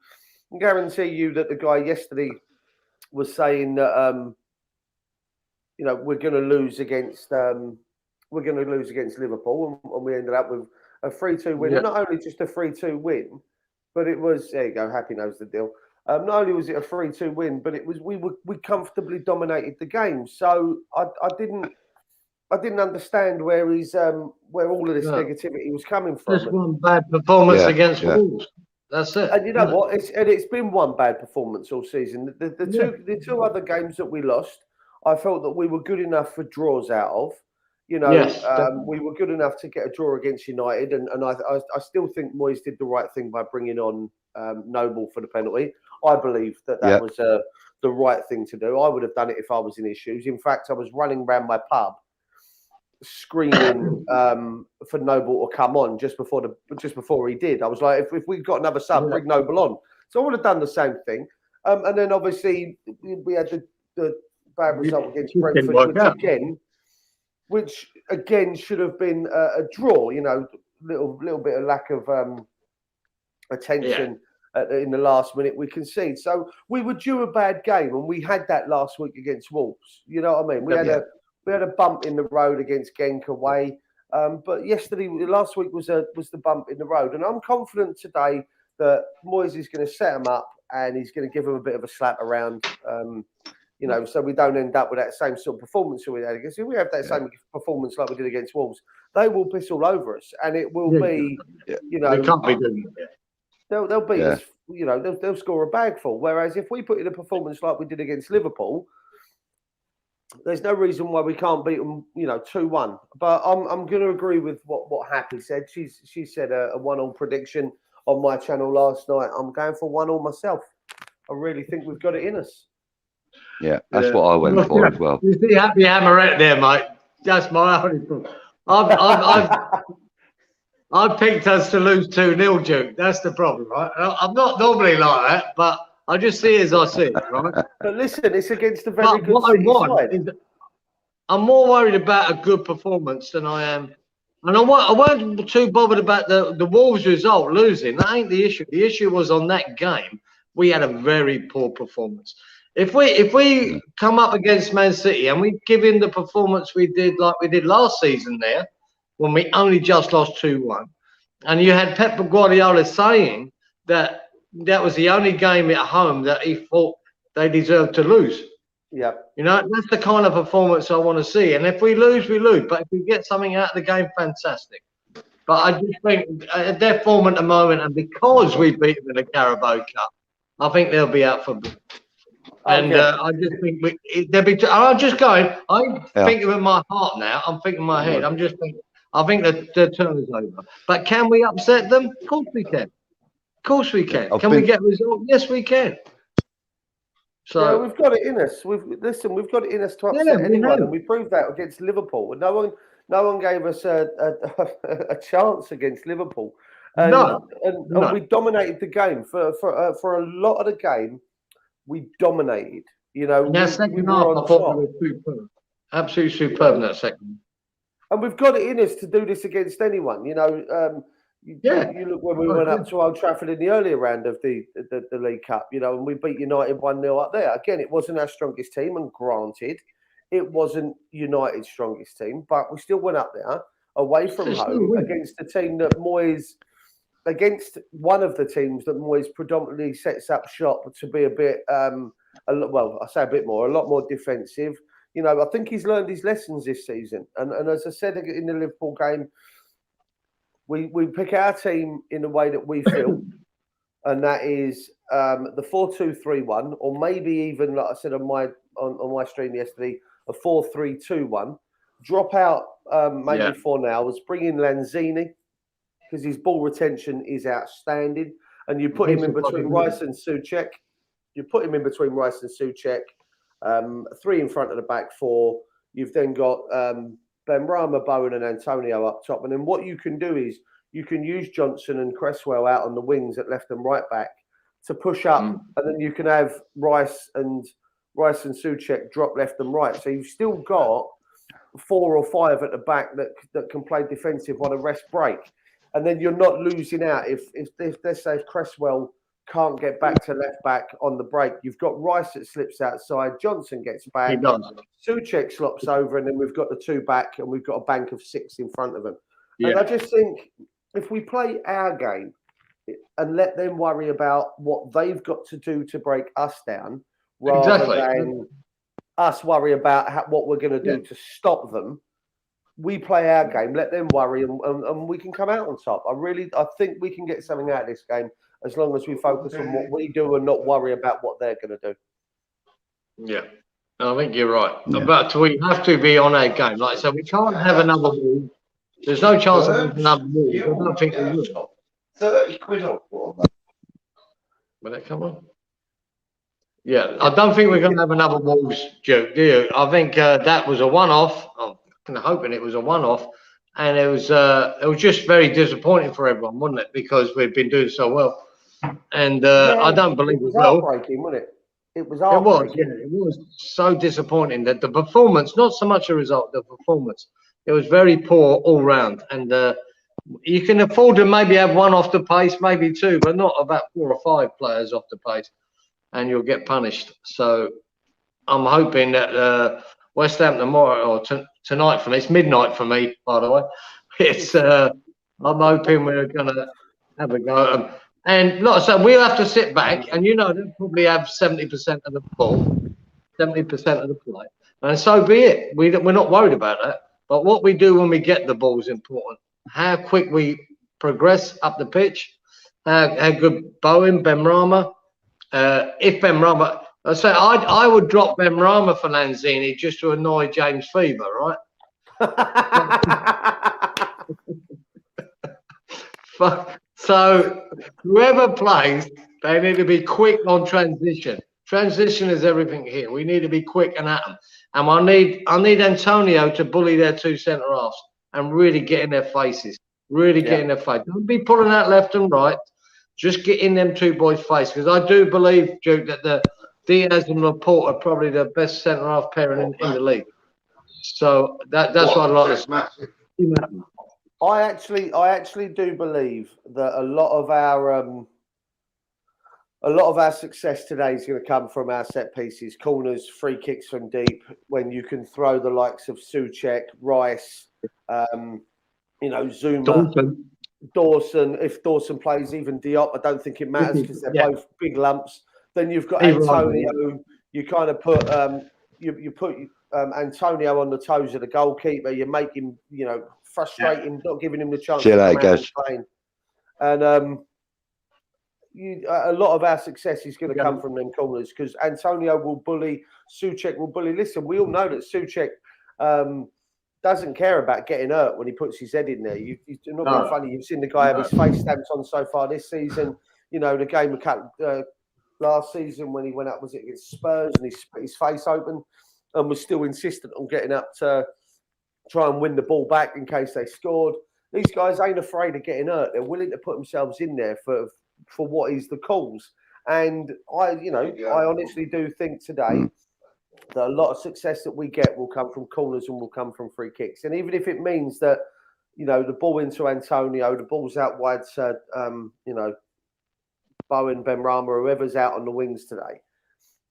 I guarantee you that the guy yesterday was saying that you know, we're going to lose against Liverpool, and we ended up with a 3-2 win. And not only just a 3-2 win, but it was, there you go, Happy knows the deal. Not only was it a 3-2 win, but it was we comfortably dominated the game. So I didn't understand where all of this negativity was coming from. Just one bad performance against Wolves. That's it. And you know what? It's been one bad performance all season. The two other games that we lost, I felt that we were good enough for draws out of. You know, we were good enough to get a draw against United, and I still think Moyes did the right thing by bringing on Noble for the penalty. I believe that was the right thing to do. I would have done it if I was in his shoes. In fact, I was running around my pub screaming for Noble to come on just before he did. I was like, if we've got another sub, bring Noble on. So I would have done the same thing. And then obviously we had the bad result against Brentford, which again should have been a draw. You know, little bit of lack of attention in the last minute we concede. So we were due a bad game, and we had that last week against Wolves. You know what I mean? We had a bump in the road against Genk away, but last week was the bump in the road, and I'm confident today that Moyes is going to set them up and he's going to give them a bit of a slap around. You know, so we don't end up with that same sort of performance that we had against. If we have that same performance like we did against Wolves, they will piss all over us, and it will be, you know, they can't be doing it. They'll beat us. You know, they'll score a bag full. Whereas if we put in a performance like we did against Liverpool, there's no reason why we can't beat them. You know, 2-1. But I'm going to agree with what Happy said. She said a 1-1 prediction on my channel last night. I'm going for 1-1 myself. I really think we've got it in us. Yeah, that's what I went for as well. You see Happy Hammer there, mate. That's my only problem. I've picked us to lose 2-0, Duke. That's the problem, right? I'm not normally like that, but I just see it as I see it, right? But listen, it's against a very good City side. I'm more worried about a good performance than I am. And I weren't too bothered about the Wolves result, losing. That ain't the issue. The issue was on that game, we had a very poor performance. If we come up against Man City and we give in the performance we did like we did last season there, when we only just lost 2-1, and you had Pep Guardiola saying that was the only game at home that he thought they deserved to lose. Yeah. You know, that's the kind of performance I want to see. And if we lose, we lose. But if we get something out of the game, fantastic. But I just think at their form at the moment, and because we beat them in the Carabao Cup, I think they'll be out for good. And I just think they'll be. I'm just going. I'm thinking with my heart now. I'm thinking in my head. I'm just thinking. I think the turn is over. But can we upset them? Of course we can. Of course we can. Can we get a result? Yes, we can. So yeah, we've got it in us. We've got it in us to upset anyone, and we proved that against Liverpool. No one gave us a chance against Liverpool. And we dominated the game for a lot of the game. We dominated. You know, that second half, I thought we were superb. Absolutely superb in that second. And we've got it in us to do this against anyone. You know, you look when we went up to Old Trafford in the earlier round of the League Cup, you know, and we beat United 1-0 up there. Again, it wasn't our strongest team, and granted, it wasn't United's strongest team, but we still went up there away from home against a team that against one of the teams that Moyes predominantly sets up shop to be a bit, a lot more defensive. You know, I think he's learned his lessons this season. And as I said in the Liverpool game, we pick our team in the way that we feel, and that is the 4-2-3-1, or maybe even, like I said on on my stream yesterday, a 4-3-2-1. Drop out maybe Fornals, bring in Lanzini because his ball retention is outstanding, and you put him in between Rice and Souček. You put him in between Rice and Souček. 3 in front of the back 4. You've then got Benrahma, Bowen, and Antonio up top, and then what you can do is you can use Johnson and Cresswell out on the wings at left and right back to push up, and then you can have Rice and Souček drop left and right. So you've still got 4 or 5 at the back that can play defensive on a rest break, and then you're not losing out if let's say if Cresswell can't get back to left back on the break. You've got Rice that slips outside, Johnson gets back, He does. Souček slops over, and then we've got the 2 back, and we've got a bank of 6 in front of them. Yeah. And I just think if we play our game and let them worry about what they've got to do to break us down, rather than us worry about what we're going to do to stop them, we play our game, let them worry, and we can come out on top. I think we can get something out of this game as long as we focus on what we do and not worry about what they're going to do. Yeah, I think you're right. Yeah. But we have to be on our game. Like I said, we can't have another move. There's no chance of another move. I don't think we will. 30 quid off. Will that come on? Yeah, I don't think we're going to have another Wolves joke, do you? I think that was a one-off. I'm kind of hoping it was a one-off, and it was just very disappointing for everyone, wasn't it? Because we've been doing so well, and I don't believe it was we will. Heartbreaking, wasn't it? It was. It was. Yeah, it was so disappointing that the performance, not so much a result, the performance. It was very poor all round, and you can afford to maybe have one off the pace, maybe 2, but not about 4 or 5 players off the pace, and you'll get punished. So I'm hoping that West Ham tomorrow or tonight for me, it's midnight for me, by the way. It's I'm hoping we're going to have a go. And like I said, we'll have to sit back, and they'll probably have 70% of the ball, 70% of the play, and so be it. We're not worried about that. But what we do when we get the ball is important. How quick we progress up the pitch, how good Bowen, Benrahma. If Benrahma, I say I would drop Benrahma for Lanzini just to annoy James Fever, right? So whoever plays, they need to be quick on transition. Transition is everything here. We need to be quick and at them. And I need Antonio to bully their 2 centre halves and really get in their faces. Really get in their face. Don't be pulling out left and right. Just get in them 2 boys' face. Because I do believe, Duke, that the Diaz and Laporte are probably the best centre half pairing in the league. So that's what I like to see. I actually do believe that a lot of our success today is going to come from our set pieces, corners, free kicks from deep. When you can throw the likes of Souček, Rice, Zuma, Dawson. If Dawson plays, even Diop, I don't think it matters because they're both big lumps. Then you've got Antonio. You kind of put you put Antonio on the toes of the goalkeeper. You make him, frustrate him, not giving him the chance to come out and play. And a lot of our success is going to come from them corners because Antonio will bully, Souček will bully. Listen, we all know that Souček doesn't care about getting hurt when he puts his head in there. You're not being funny. You've seen the guy have his face stamped on so far this season. The game last season when he went up, was it against Spurs, and he split his face open and was still insistent on getting up to try and win the ball back in case they scored. These guys ain't afraid of getting hurt. They're willing to put themselves in there for what is the cause. And I honestly do think today that a lot of success that we get will come from corners and will come from free kicks. And even if it means that, the ball into Antonio, the ball's out wide to, Bowen, Benrahma, whoever's out on the wings today,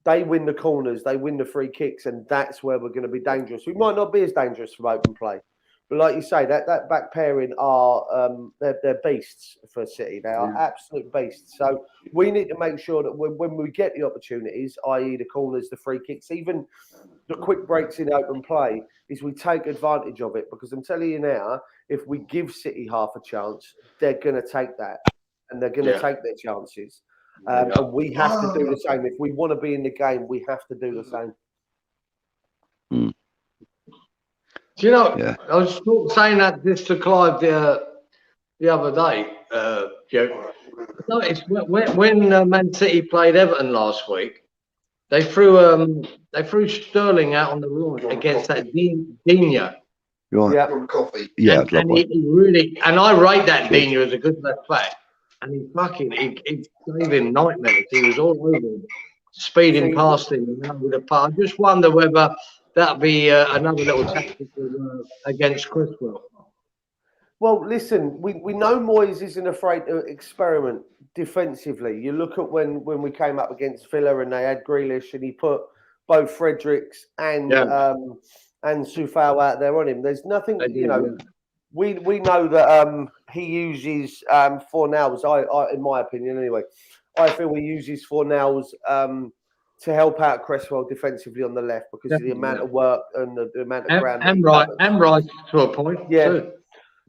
they win the corners, they win the free kicks, and that's where we're going to be dangerous. We might not be as dangerous from open play. But like you say, that back pairing are they're beasts for City. They are absolute beasts. So we need to make sure that when we get the opportunities, i.e. the corners, the free kicks, even the quick breaks in open play, is we take advantage of it. Because I'm telling you now, if we give City half a chance, they're going to take that. And they're going to take their chances. And we have to do the same. If we want to be in the game, we have to do the same. Do you know? Yeah. I was saying that just to Clive the other day, Joe. No, it's when Man City played Everton last week. They threw Sterling out on the lawn against that Dino. You Yeah. want coffee? Yeah, I'd love And one. he really, and I rate that Cheers. Dino as a good left back. And he gave him nightmares. He was all over him, speeding past him with a part. I just wonder whether that'll be another little tactic against Cresswell. Well, listen, we know Moyes isn't afraid to experiment defensively. You look at when we came up against Villa and they had Grealish and he put both Fredericks and Soufal out there on him. There's nothing, we know that he uses Fornals. I in my opinion anyway, I feel he uses Fornals to help out Cresswell defensively on the left because of the amount of work and the amount of ground. And right to a point. Yeah. Too.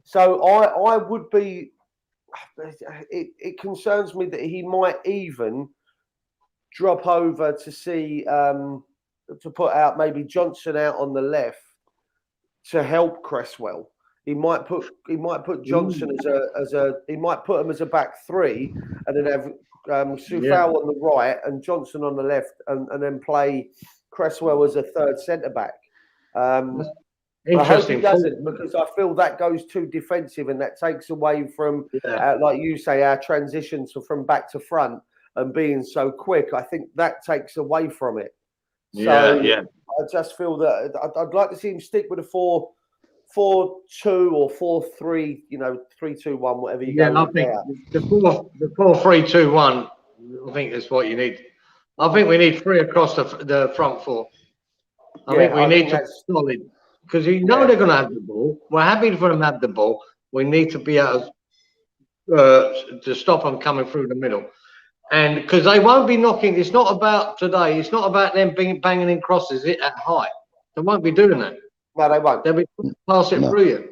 So I would be. It concerns me that he might even drop over to see to put out maybe Johnson out on the left to help Cresswell. He might put Johnson he might put him as a back three and then have Soufal on the right and Johnson on the left and then play Cresswell as a third centre back. I hope he doesn't because I feel that goes too defensive and that takes away from, like you say, our transitions from back to front and being so quick. I think that takes away from it. So I just feel that I'd like to see him stick with a 4-4-2 or 4-3, 3-2-1, whatever you go. I think the 4-3-2-1. I think that's what you need. I think we need 3 across the front 4. I think we need to be solid. Because they're going to have the ball. We're happy for them to have the ball. We need to be able to stop them coming through the middle. And because they won't be knocking, it's not about today. It's not about them banging in crosses at height. They won't be doing that. No, they won't. They'll be passing through you.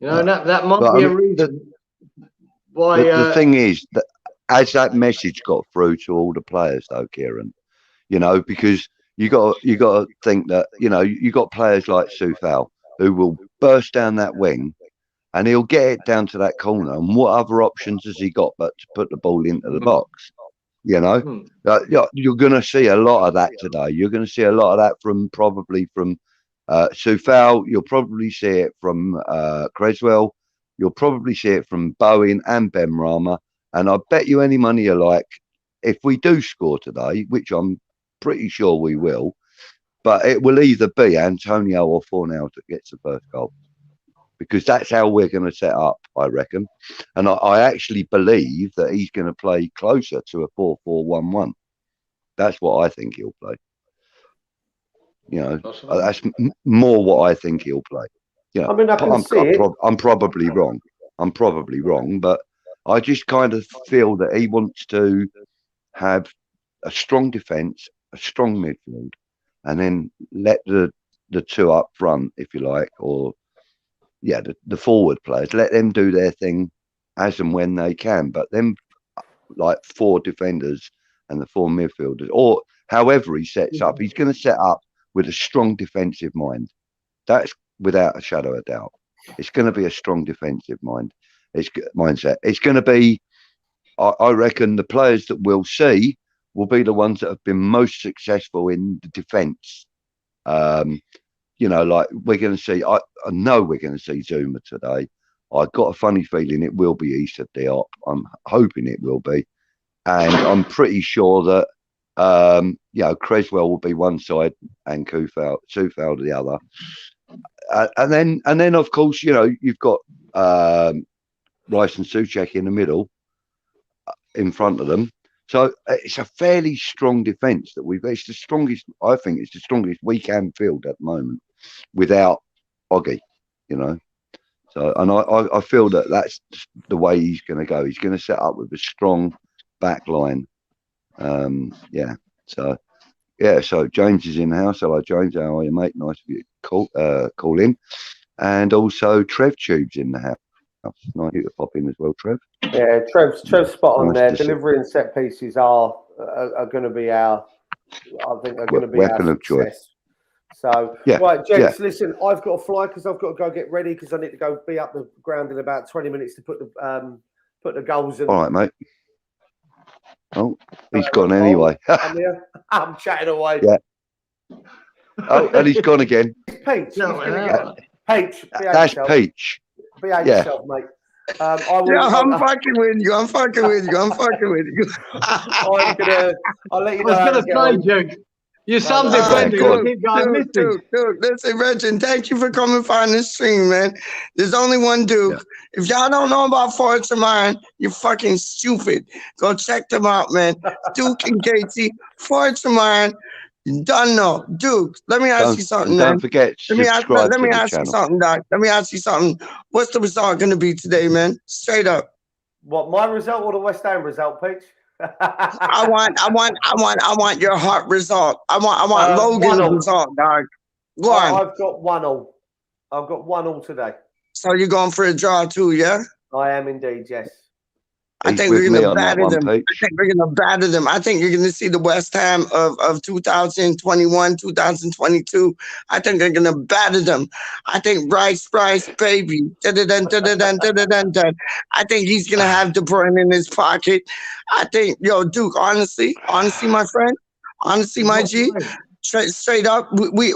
That might be a reason why. The thing is that as that message got through to all the players, though, Kieran, because. You got to think that you got players like Soufal who will burst down that wing, and he'll get it down to that corner. And what other options has he got but to put the ball into the box? You're going to see a lot of that today. You're going to see a lot of that probably from Soufal. You'll probably see it from Cresswell. You'll probably see it from Bowen and Benrahma. And I bet you any money you like, if we do score today, which I'm pretty sure we will, but it will either be Antonio or Fornals that gets the first goal, because that's how we're going to set up, I reckon. And I actually believe that he's going to play closer to a 4-4-1-1. That's what I think he'll play. That's more what I think he'll play. I mean, I'm probably wrong, but I just kind of feel that he wants to have a strong defence, a strong midfield, and then let the 2 up front, if you like, or the forward players, let them do their thing as and when they can. But then, like 4 defenders and the 4 midfielders, or however he sets up, he's going to set up with a strong defensive mind. That's without a shadow of doubt. It's going to be a strong defensive mindset. It's going to be, I reckon, the players that we'll see will be the ones that have been most successful in the defence. Like we're going to see, I know we're going to see Zuma today. I've got a funny feeling it will be Issa Diop. I'm hoping it will be. And I'm pretty sure that, Cresswell will be one side and Soufal the other. And then of course, you've got Rice and Souček in the middle in front of them. So it's a fairly strong defence that it's the strongest, I think it's the strongest we can field at the moment without Oggy, So, and I feel that that's the way he's going to go. He's going to set up with a strong back line. So James is in the house. Hello, James. How are you, mate? Nice of you to call in. And also Trev Tube's in the house. Nice you to pop in as well, Trev. Yeah, Trev's spot on there. Delivery and set pieces are going to be our, I think, are going to be weapon our of choice. So, Yeah, right, gents, listen, I've got to fly because I've got to go get ready because I need to go be up the ground in about 20 minutes to put the goals in. All right, mate. Oh, he's gone anyway. I'm here. I'm chatting away. Yeah. Oh, and he's gone again. Peach. Peach. That's Peach. Behave yourself, mate. I'm fucking with you. I'm fucking with you. I'm fucking with you. I'll let you know. I was going to say, Duke, your son's defending. Duke, listen, Regin, thank you for coming find this stream, man. There's only one Duke. Yeah. If y'all don't know about Forest of Mine, you're fucking stupid. Go check them out, man. Duke and Katie, Forest of Mine. Done know. Duke, let me ask you something, man. Don't forget to subscribe to the channel. You something, Doc. Let me ask you something. What's the result going to be today, man? Straight up. What, my result or the West Ham result, Peach? I want your heart result. I want Logan's result, dog. Go on. I've got 1-1. I've got 1-1 today. So you're going for a draw too, yeah? I am indeed, yes. I think we're going to batter them. I think we're going to batter them. I think you're going to see the West Ham of 2021, 2022. I think they're going to batter them. I think Bryce, baby. I think he's going to have De Bruyne in his pocket. I think, Duke, honestly, my friend, my G, straight up, me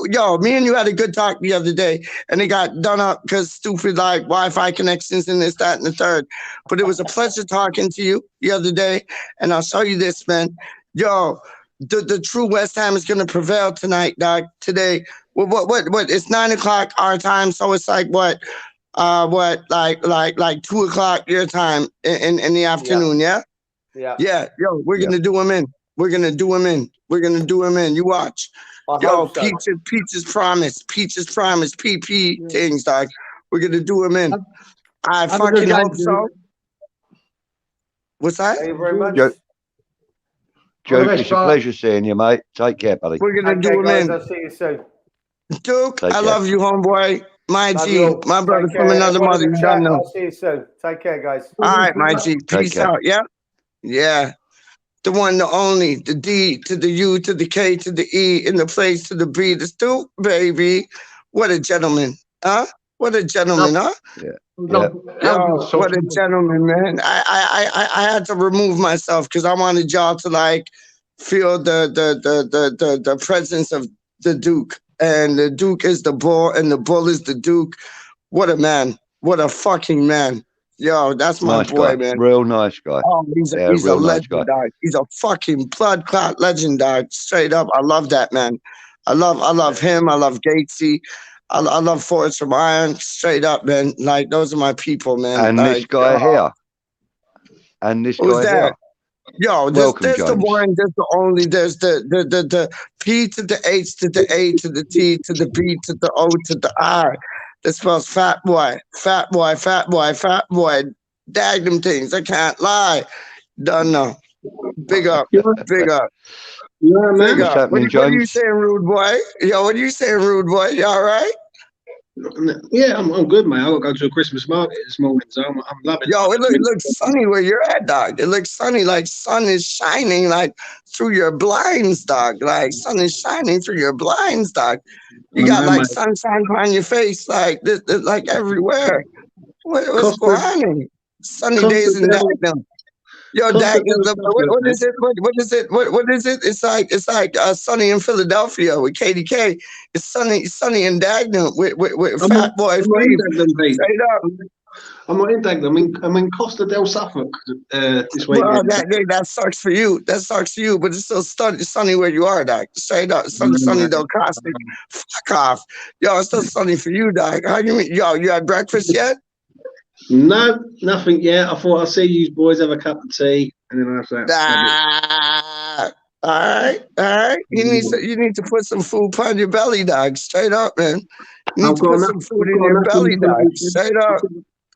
and you had a good talk the other day, and it got done up because stupid like Wi-Fi connections and this, that, and the third. But it was a pleasure talking to you the other day, and I'll show you this, man. The true West Ham is gonna prevail tonight, dog. Today, what? It's 9 o'clock our time, so it's like like 2 o'clock your time in the afternoon, yeah. We're gonna do them in. We're gonna do him in. You watch. Peach's promise. PP things, dog. We're gonna do him in. I fucking hope so. What's that? Thank you very much. Joe, it's a pleasure seeing you, mate. Take care, buddy. We're gonna do him in. I'll see you soon. Duke, I love you, homeboy. My G, my brother from another mother. You don't know. I'll see you soon. Take care, guys. All right, my G. Peace out. Yeah. Yeah. The one, the only, the D to the U to the K to the E, in the place to the B, the Duke, baby. What a gentleman, huh? What a gentleman, huh? Yeah. What a gentleman, man. I had to remove myself because I wanted y'all to like feel the presence of the Duke. And the Duke is the bull and the bull is the Duke. What a man. What a fucking man. Yo, that's my boy, man. Real nice guy. Oh, he's a legend, dog. He's a fucking blood clot legend, dog. Straight up. I love that, man. I love him. I love Gatesy. I love Forest from Iron. Straight up, man. Like, those are my people, man. And like, this guy here. And this guy here. Yo, there's the one, there's the only, there's the P to the H to the A to the T to the B to the O to the I. That spells fat boy. Dag them things. I can't lie. Don't know. Big up. Big up. Yeah, man. Big up. What are you saying, rude boy? Yo, what are you saying, rude boy? You all right? Yeah, I'm good, man. I got to go to a Christmas market this morning, so I'm loving it. Yo, it looks sunny where you're at, dog. It looks sunny, like sun is shining like through your blinds, dog. Like sun is shining through your blinds, dog. You got like sunshine on your face, like this, like everywhere. What's going on? Sunny days in Dagenham. Yo, Dagenham. What is it? What is it? What is it? It's like sunny in Philadelphia with KDK. It's sunny in Dagenham with Fat Boy. Straight up. I'm not in Dagenham. I'm in Costa del Suffolk this week. Well, that sucks for you. That sucks for you, but it's still sunny where you are, dog. Straight up, sunny del Costa. Fuck off, yo. It's still sunny for you, dog. How you mean, yo? You had breakfast yet? No, nothing yet. I thought I'd see you boys have a cup of tea, and then after that. All right. You need to put some food on your belly, dog. Straight up, man. You need to put some food in your belly, dog. Straight up.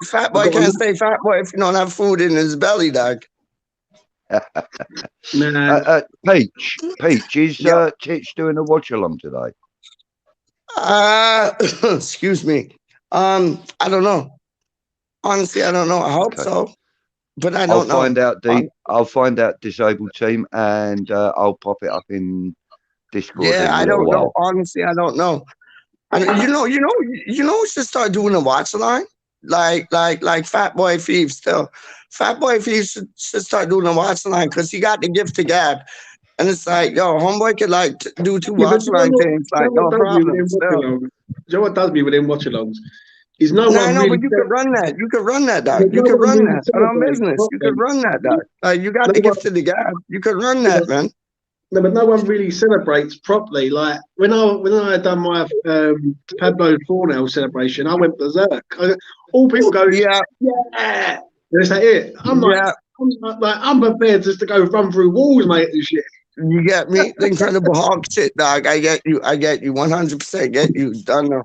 Fat boy can't stay fat boy if you don't have food in his belly, dog. Peach, is Titch doing a watch along today? Excuse me. I don't know. Honestly, I don't know. I hope so, but I don't know. I'll find out disabled team, and I'll pop it up in Discord Yeah, in a I little don't know. while. Honestly, I don't know. We should start doing a watch line, like Fat Boy Thief. Still, Fat Boy Thief should start doing a watch line because he got the gift to gab, and it's like, yo, homeboy could like do two Yeah, but watch line things, you like know no what does me with problem. them watch Still, alongs? Do you know what does me with them watch alongs? Is no no, I one know, really but you could run that. You could run that, dog. there's You no could one run really that on celebrates business. You could properly. run that, dog. Like you got No the one, gift to the gab. You could run no, that, man. but no one really celebrates properly. Like when I had done my Pablo Fornell celebration, I went berserk. All people go, Yeah, yeah, and it's like it. yeah. I'm prepared just to go run through walls, mate, and shit. You get me? The Incredible Hulk shit, dog. I get you. 100% get you. Done now.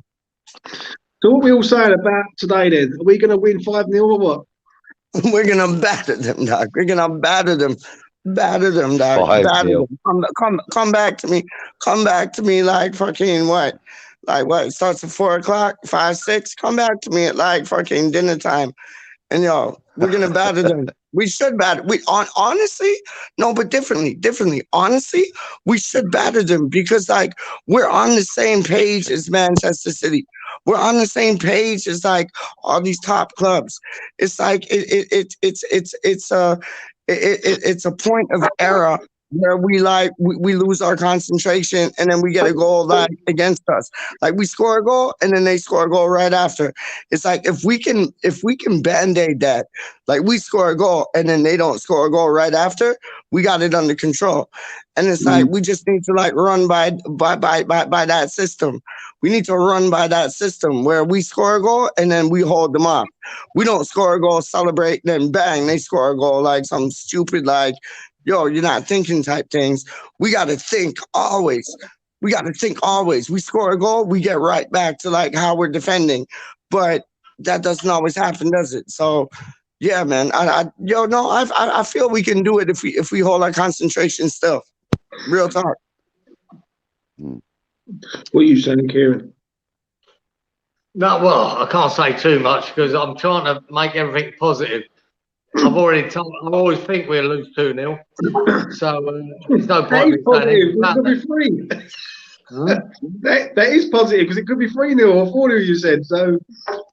So what we all saying about today then? Are we going to win 5-0 or what? We're gonna batter them, dog. We're gonna batter them. Batter them, dog. 5-0. Them. Come back to me. Come back to me like fucking what? Like what? It starts at 4 o'clock, 5, 6. Come back to me at like fucking dinner time. And yo, we're gonna batter them. We should batter. Honestly, no, but differently. Honestly, we should batter them because like we're on the same page as Manchester City. We're on the same page as like all these top clubs. It's like it's a point of error where we lose our concentration and then we get a goal like against us. Like we score a goal and then they score a goal right after. It's like if we can band-aid that, like we score a goal and then they don't score a goal right after, we got it under control. And it's like we just need to like run by that system. We need to run by that system where we score a goal and then we hold them off. We don't score a goal, celebrate, then bang, they score a goal like some stupid like, yo, you're not thinking type things. We got to think always. We got to think always. We score a goal, we get right back to like how we're defending. But that doesn't always happen, does it? So yeah, man. I feel we can do it if we hold our concentration still. Real talk. What are you saying, Kieran? No, well, I can't say too much because I'm trying to make everything positive. I always think we'll lose 2-0. So there's no That point is in saying anything positive. It about could that. be 3. That is positive because it could be 3-0 or 4-0. You said so.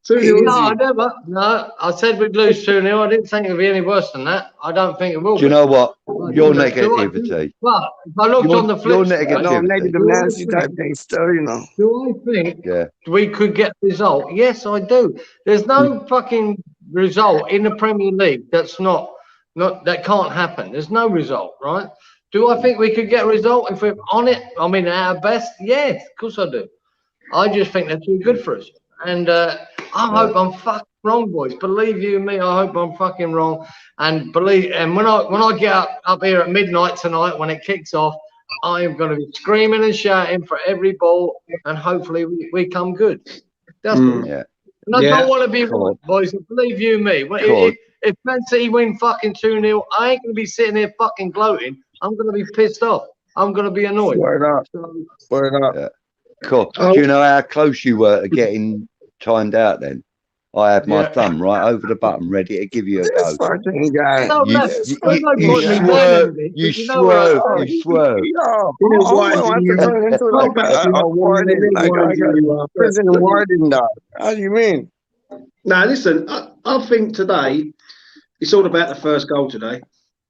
2-0. No, I never. No, I said we'd lose 2-0. I didn't think it'd be any worse than that. I don't think it will. Do you know what? Your Do I- negativity. Well, if I looked on the Your flip side, No, negativity. negative Nancy type thing still, you know. do I think Yeah. we could get a result? Yes, I do. There's no fucking result in the Premier League that's not that can't happen. There's no result, right? Do I think we could get a result if we're on it? I mean, at our best, yes, of course I do. I just think they're too good for us, and I hope I'm fucking wrong, boys. Believe you me, I hope I'm fucking wrong. And when I get up here at midnight tonight when it kicks off, I am going to be screaming and shouting for every ball, and hopefully we come good. That's all. Yeah. And I don't want to be Cool. right, boys. Believe you me. Cool. If Man City win fucking 2-0, I ain't going to be sitting here fucking gloating. I'm going to be pissed off. I'm going to be annoyed. Word up. Word up. Yeah. Cool. Do you know how close you were to getting timed out then? I had my thumb right over the button ready to give you a This go. fucking guy. No, You there's no point in me saying swerve. anything, You 'cause know where I swerve. stand. You swerve. Yo, You know why? I want to turn into like a warden, like a prison warden, dog. How do you mean? Now, listen, I think today it's all about the first goal today.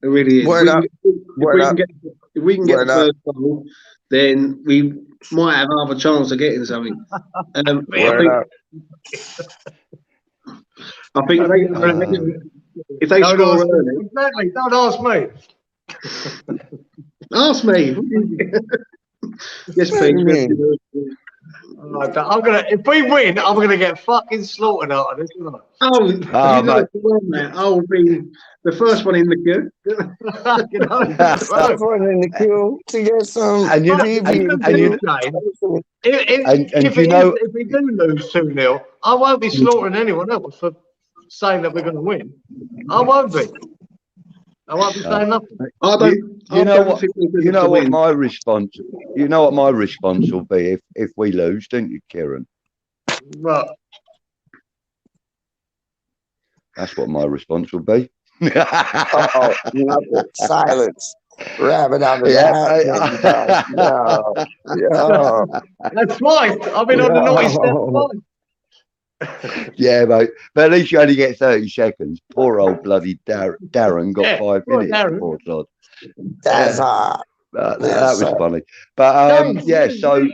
It really is. Word up. If we can get Word the up. first goal, then we might have half a chance of getting something. Word up. I think if they Don't score ask me. early, Exactly. Don't ask me. ask me. Yes, What do you please. mean? I'm gonna. If we win, I'm gonna get fucking slaughtered out of this. Isn't I? Oh, if you mate. do that, I'll be the first one in the queue. You know? First one in the queue to get some And you know- BB. If we do lose 2-0, I won't be slaughtering anyone else for saying that we're going to win. I won't be. I won't be saying nothing. You know what my response. You know what my response will be if we lose, don't you, Kieran? Well, That's what my response will be. Uh-oh, nothing. Silence. Rabbit out of the Yeah, hat, maybe, dog. Yo, That's twice. I've been on the naughty step yo. twice. yeah, mate. But at least you only get 30 seconds. Poor old bloody Darren got Yeah, 5 poor minutes. Darren. Poor sod. That's Yeah, hot. that Yes, was sir. funny. But James, yeah, so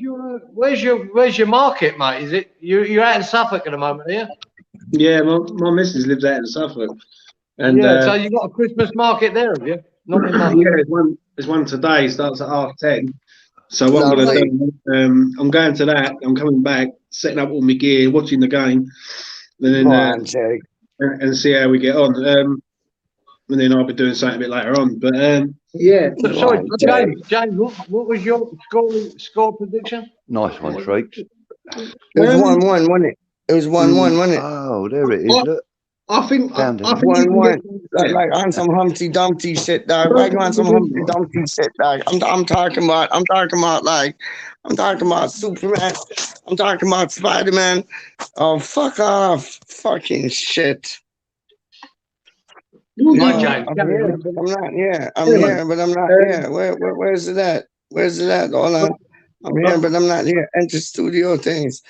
where's your market, mate? Is it you're out in Suffolk at the moment, are you? Yeah, my missus lives out in Suffolk, and Yeah, so you got a Christmas market there, have you? Not in yeah, market. there's one today. Starts at 10:30. So what I'm going Lovely. to do, I'm going to that. I'm coming back, setting up all my gear, watching the game, and Go then on, Jake. and see how we get on. And then I'll be doing something a bit later on. But yeah, So, Go sorry, on, Jake. James, what was your score prediction? nice one, Shreeks. It was 1-1, wasn't it? It was 1-1, wasn't it? Oh, there it is. Look, I think Found I it. think we can 1-1. get Like on some Humpty Dumpty shit, dog. Like on some Humpty Dumpty shit, dog. I'm talking about Superman. I'm talking about Spider-Man. Oh, fuck off. Fucking shit. Come on, Yo, James. I'm here, but I'm not here. I'm Anyway, here, but I'm not here. Where's it at? Where's it at? Hold on. I'm here, but I'm not here. Enter studio things.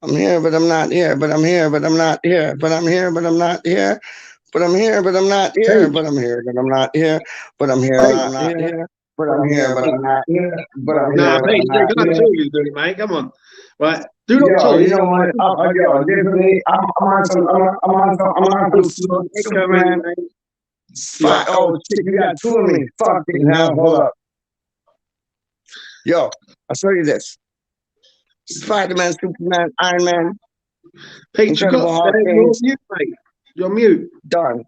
I'm here, but I'm not here. But I'm here, but I'm not here. But I'm here, but I'm not here. But I'm here, but I'm not here. But I'm here, but I'm not here. But I'm here, but I'm not here. But I'm here, but I'm not here. But I'm Nah, here, but I'm Pete, not you can't here. tell you doing it, mate. Come on, right? Do not Yo, talk. you know what? Yo, definitely. I'm on some Superman. Oh, shit, you got two of me. Fucking hell, hold up. Yo, I'll show you this. Spider-Man, Superman, Iron Man, Pete, you Incredible got Hulk you're things, mute, mate. You're mute. done.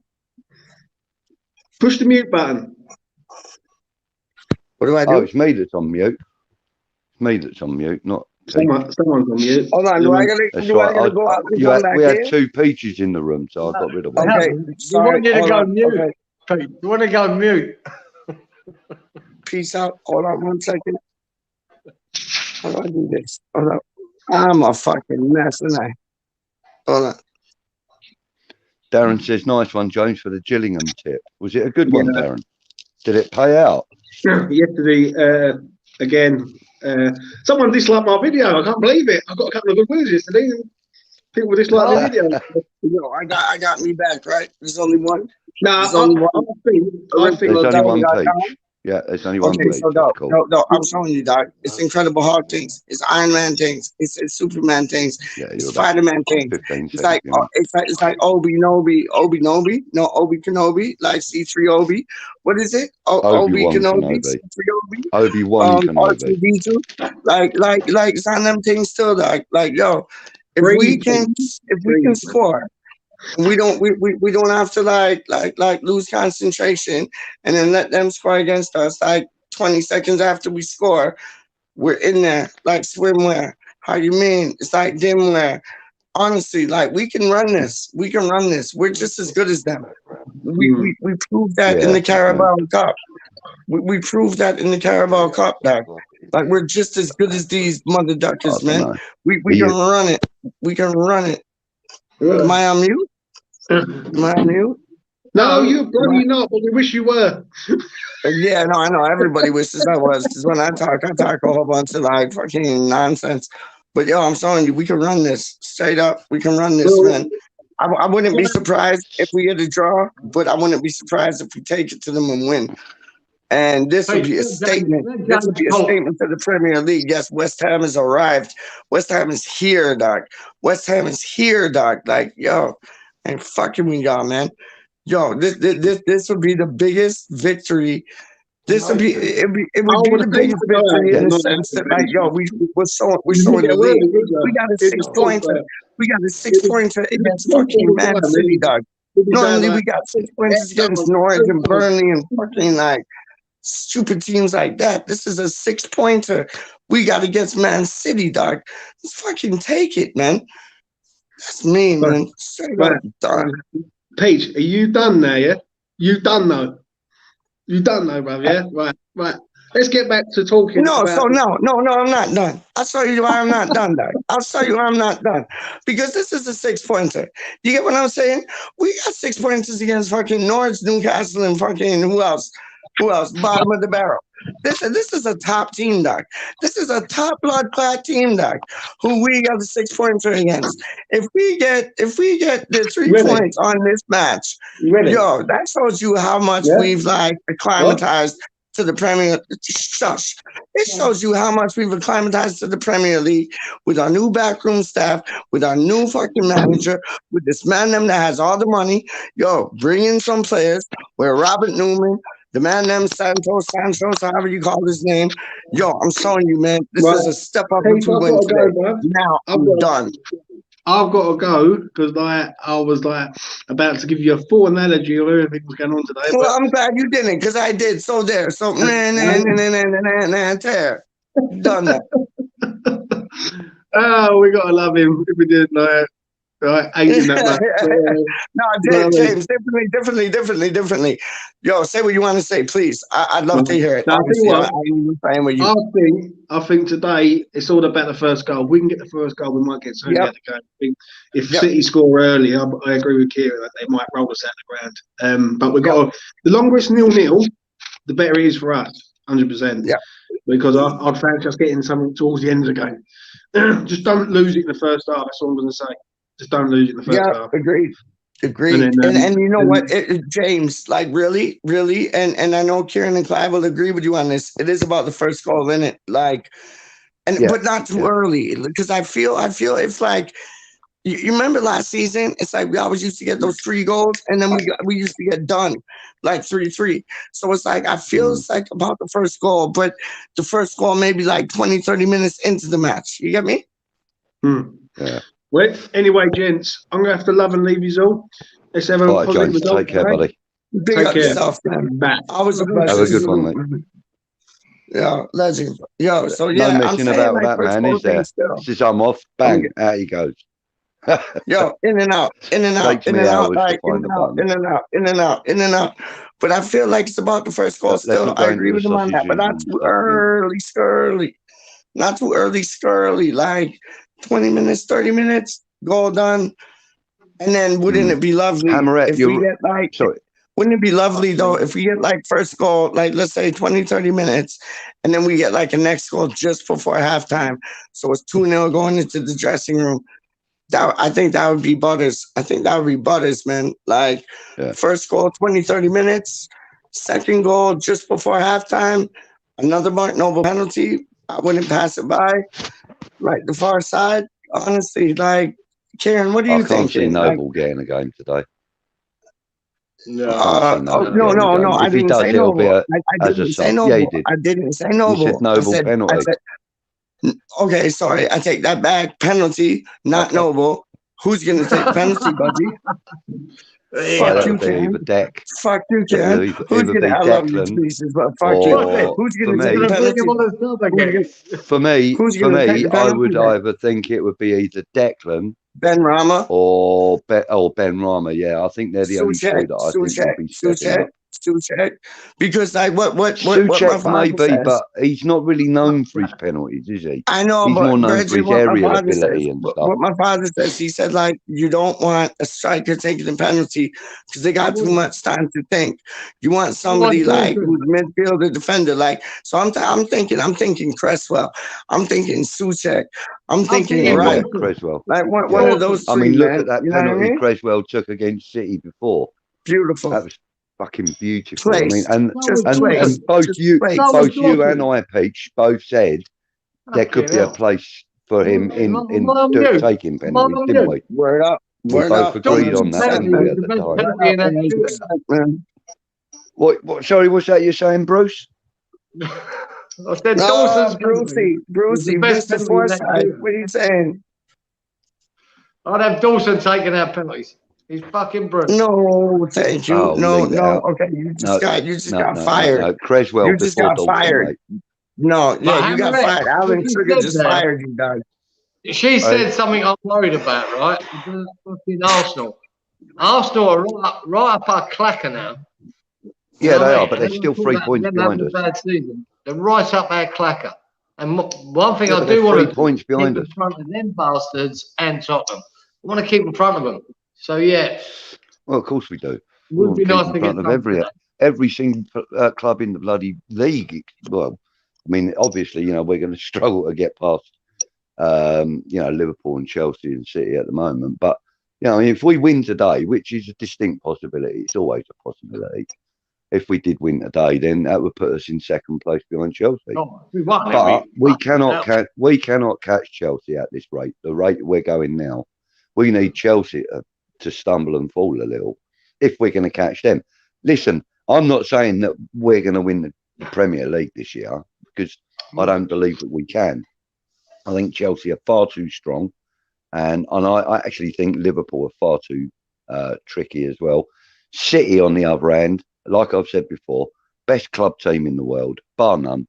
Push the mute button. What do I Oh, do? it's me that's on mute. It's me that's on mute, not Pete. Someone's on mute. Hold on, do I gotta That's go right. out and come back We had in? 2 peaches in the room, so I got rid of one. Okay, We sorry. want you to Hold go on. mute. Okay, Pete, you want to go mute? peace out. Hold on 1 second. How do I do this? Hold on. I'm a fucking mess, ain't I? Hold on. Darren says, nice one, James, for the Gillingham tip. Was it a good one, Darren? Did it pay out? Yesterday, again, someone disliked my video. I can't believe it. I got a couple of good wins yesterday. And people disliked my video. Yo, I got me back, right? There's only one. No, There's only one. I think There's only one got peach. down. Yeah, there's only one Okay, peach. so That's cool. no, I'm showing you, dog. It's Incredible Hulk things. It's Iron Man things. It's Superman things. Yeah, It's you're about Spider-Man things. 15 It's like seconds. it's like Obi Kenobi, like C3 Obi. What is it? Obi Obi-Wan Kenobi, Kenobi. C3 Obi. Obi-Wan Kenobi. R2D2. Like it's on them things still. Like yo, if we can score. We don't have to like lose concentration and then let them score against us like 20 seconds after we score. We're in there like swimwear. How you mean? It's like dimwear. Honestly, like we can run this. We can run this. We're just as good as them. We proved that in the Carabao Cup. We proved that in the Carabao Cup, dog. Like we're just as good as these mother duckers, man. We can run it. We can run it. Am I on mute? Am I on mute? No, you're bloody not, but we wish you were. Yeah, no, I know. Everybody wishes I was. Because when I talk a whole bunch of like fucking nonsense. But yo, I'm telling you, we can run this straight up. We can run this, man. I wouldn't be surprised if we get a draw, but I wouldn't be surprised if we take it to them and win. And this would be a statement. This would be a statement to the Premier League. Yes, West Ham has arrived. West Ham is here, dog. West Ham is here, dog. Like, yo, ain't fucking with y'all, man. Yo, this would be the biggest victory. This would be it would be the biggest victory in the sense that like yo, we're showing the league. We got a 6 pointer. We got a 6 pointer against fucking Man City, dog. Normally we got 6 points against Norwich and Burnley and fucking like stupid teams like that. This is a 6 pointer. We got against Man City, dog. Let's fucking take it, man. That's me, man. Straight up done. Peach, are you done now, yeah? You done though? You done though, bruv, yeah? Right. Let's get back to talking No, about... no, I'm not done. I'll show you why I'm not done, dog. I'll show you why I'm not done. Because this is a 6 pointer. You get what I'm saying? We got 6 pointers against fucking Norwich, Newcastle, and fucking who else? Who else? Bottom of the barrel. This is a top team, Doc. This is a top blood clot team, Doc. Who we got the 6 points against. If we get the 3 Really? points on this match, Really? yo, that shows you how much Yeah. we've like acclimatized to the Premier. Shush. It shows you how much we've acclimatized to the Premier League with our new backroom staff, with our new fucking manager, with this man them that has all the money. Yo, bring in some players. Where Robert Newman, the man them Santos, however you call his name. Yo, I'm showing you, man. This Right. is a step up Pete, if we I've win got to today. go, bruv. Now I've I'm got- done. I've got to go because like I was like about to give you a full analogy of everything was going on today. Well, But I'm glad you didn't, because I did. So there. So tear. Done that. oh, we gotta love him if we didn't like hate him that much. No, James, differently. Yo, say what you want to say, please. I'd love to hear it. Now, I'll tell you what, I'm with you. I think today it's all about the first goal. If we can get the first goal, we might get something out of the game. I think if City score early, I agree with Kieran that they might roll us out the ground. But we've got the longer it's 0-0, the better it is for us, 100%. Yeah. Because I'd fancy us getting something towards the end of the game. Just don't lose it in the first half. That's all I'm going to say. Just don't lose it in the first half. Agreed. And you know what, James, like really, and I know Kieran and Clive will agree with you on this. It is about the first goal, isn't it? Like, but not too early, because I feel it's like you remember last season. It's like we always used to get those 3 goals, and then we used to get done like 3-3. So it's like I feel it's like about the first goal, but the first goal maybe like 20-30 minutes into the match. You get me? Yeah. Well, anyway, gents, I'm going to have to love and leave you all. Let's have a positive result. Take care, buddy. Big up yourself, man. Always a pleasure. Have a good one, mate. Yeah, legend. Yo, so no yeah, messing about with that, man, is there? Since I'm off, bang, out he goes. Yo, in and out, like in and out. But I feel like it's about the first goal still. I agree with him on that, but not too early, Scurly. Not too early, Scurly. Like 20 minutes, 30 minutes, goal done. And then wouldn't it be lovely if we get like, wouldn't it be lovely though if we get like first goal, like let's say 20-30 minutes, and then we get like a next goal just before halftime. So it's 2-0 going into the dressing room. I think that would be butters. I think that would be butters, man. Like first goal, 20-30 minutes, second goal just before halftime, another Mark Noble penalty. I wouldn't pass it by. Like the far side, honestly, like Karen, what do you think? I can't see Noble getting a game today. No, I didn't say Noble. I didn't say Noble. Yeah, he did. I didn't say Noble. You said Noble penalty. Okay, sorry, I take that back. Penalty, not Noble. Who's going to take penalty, buddy? Fuck you, Ken. Fuck you, Ken. Who's going to? I love you, pieces, but fuck you. Who's going to take penalty? For me, I would either think it would be either Declan, Ben Rama, or Ben Rama. Yeah, I think they're the only two that I think will be stepping up. Suchek, because like what Suchek maybe, but he's not really known for his penalties, is he? I know, he's more known for his aerial ability and stuff. What my father says, he said like you don't want a striker taking a penalty because they got too much time to think. You want somebody like who's midfielder, defender, like. So I'm thinking Cresswell, I'm thinking Suchek, I'm thinking Cresswell, like one of those three. I mean, look at that penalty Cresswell took against City before. Beautiful. That was fucking beautiful. I mean, and both you and I, Peach, both said there could be a place for him in taking penalties, didn't we? Word up. We both agreed on that, didn't we, at the time? What? Sorry, what's that you're saying, Bruce? I said Dawson's Brucey, Mr. Forsyth. What are you saying? I'd have Dawson taking our penalties. He's fucking brilliant. No, thank you. No. Okay, you just got fired. No, Creswell, you just got fired. No, you got fired. Alan Sugar just fired you, Doug. She said something I'm worried about, right? Fucking Arsenal. Arsenal are right up our clacker now. Yeah, they are, but they're still 3 points behind us. Bad season. They're right up our clacker. And one thing I do want to 3 points behind us. In front of them bastards and Tottenham. I want to keep in front of them. So yeah. Well, of course we do. Would be nice to get every single club in the bloody league. Well, I mean, obviously, you know, we're going to struggle to get past, you know, Liverpool and Chelsea and City at the moment. But, you know, if we win today, which is a distinct possibility, it's always a possibility. If we did win today, then that would put us in second place behind Chelsea. But we cannot catch Chelsea at this rate. The rate we're going now, we need Chelsea to stumble and fall a little if we're going to catch them. Listen, I'm not saying that we're going to win the Premier League this year because I don't believe that we can. I think Chelsea are far too strong, and I actually think Liverpool are far too tricky as well. City, on the other hand, like I've said before, best club team in the world, bar none.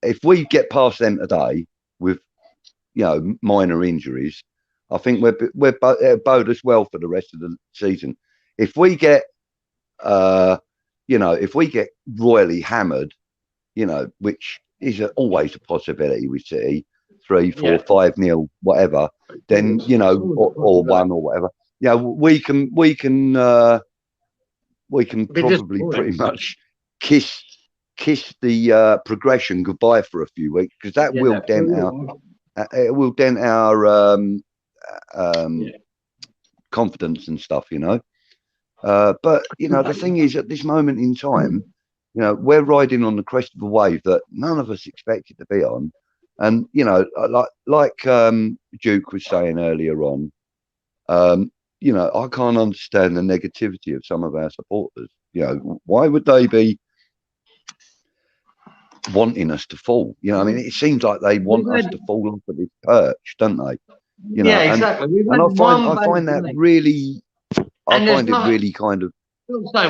If we get past them today with, you know, minor injuries, I think we're bode us well for the rest of the season. If we get, you know, if we get royally hammered, you know, which is always a possibility with City, 3-4, 5-0, whatever, then, you know, or 1 or whatever. Yeah, we can probably pretty much kiss the progression goodbye for a few weeks, because that will dent our confidence and stuff, you know. But you know, the thing is, at this moment in time, you know, we're riding on the crest of a wave that none of us expected to be on, and you know, like Duke was saying earlier on, you know, I can't understand the negativity of some of our supporters. You know, why would they be wanting us to fall? You know, I mean, it seems like they want us to fall off of this perch, don't they? You know, exactly. And I find that really, I find it really kind of.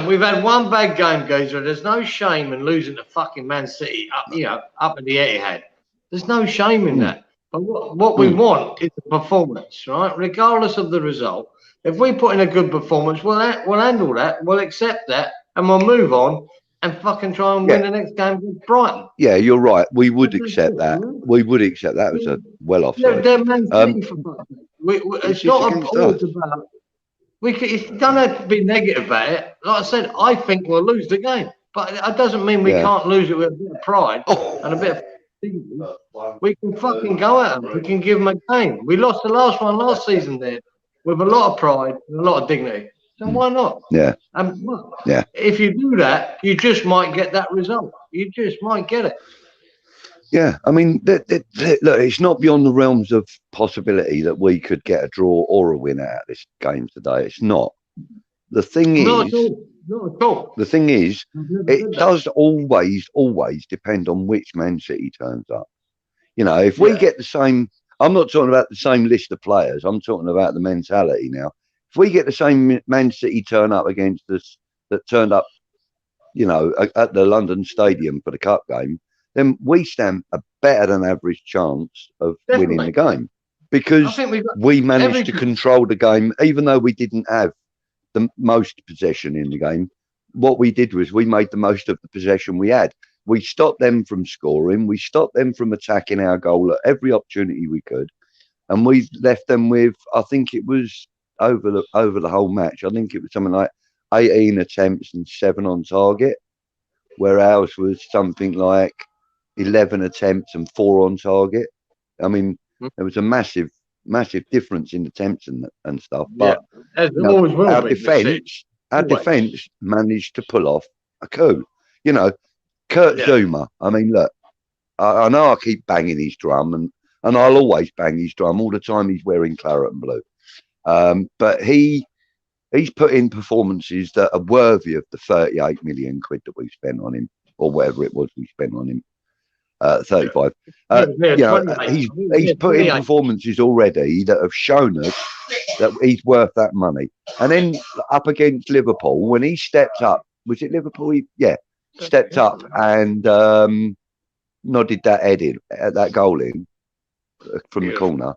We've had one bad game, Geezer. There's no shame in losing to fucking Man City up, you know, up at the Etihad. There's no shame in that. But what we want is the performance, right? Regardless of the result. If we put in a good performance, we'll handle that, we'll accept that, and we'll move on and fucking try and win the next game against Brighton. Yeah, you're right. We would accept that. We would accept that. It was a well offside. They're Man City for it's not always about. It don't have to be negative about it. Like I said, I think we'll lose the game, but it doesn't mean we can't lose it with a bit of pride and a bit of. We can fucking go at them. We can give them a game. We lost the last one last season there with a lot of pride and a lot of dignity. So why not? Yeah. If you do that, you just might get that result. You just might get it. Yeah, I mean, look, it's not beyond the realms of possibility that we could get a draw or a win out of this game today. It's not. The thing is, not at all. The thing is, it does always depend on which Man City turns up. You know, if we get the same, I'm not talking about the same list of players. I'm talking about the mentality now. If we get the same Man City turn up against us that turned up, you know, at the London Stadium for the Cup game, then we stand a better than average chance of winning the game, because we managed to control the game, even though we didn't have the most possession in the game. What we did was we made the most of the possession we had. We stopped them from scoring. We stopped them from attacking our goal at every opportunity we could, and we left them with, I think it was over the whole match, I think it was something like 18 attempts and 7 on target, where ours was something like 11 attempts and 4 on target. I mean, there was a massive difference in attempts and stuff. But our defence managed to pull off a coup. You know, Kurt Zuma. I mean, look, I know I keep banging his drum, and I'll always bang his drum all the time. He's wearing claret and blue, but he's put in performances that are worthy of the 38 million quid that we spent on him, or whatever it was we spent on him. 35. You know, he's put in performances already that have shown us that he's worth that money. And then up against Liverpool, when he stepped up, was it Liverpool? Stepped up and nodded that head in, that goal in from the corner.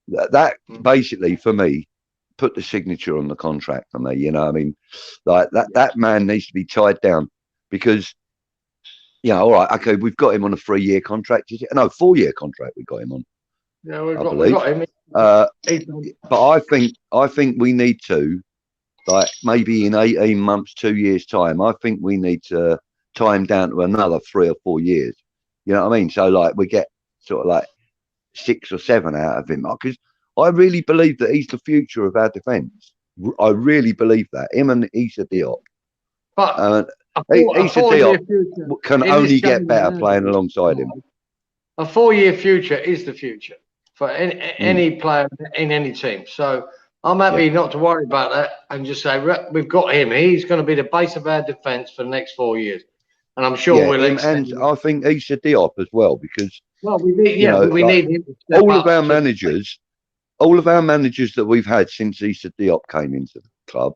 That basically, for me, put the signature on the contract for me. You know, I mean, like that man needs to be tied down, because. Yeah, all right, okay, we've got him on a 3-year contract. Is it? No, 4-year contract we got him on. Yeah, we got him. But I think we need to, like maybe in 18 months, 2 years time, I think we need to tie him down to another 3 or 4 years. You know what I mean? So like we get sort of like 6 or 7 out of him, because I really believe that he's the future of our defence. I really believe that, him and Issa Diop. But Issa Diop can only get better playing alongside him. A 4-year future is the future for any player in any team. So I'm happy not to worry about that and just say, we've got him. He's going to be the base of our defence for the next 4 years. And I'm sure we'll extend. And I think Issa Diop as well, because we need him to step all of our managers that we've had since Issa Diop came into the club,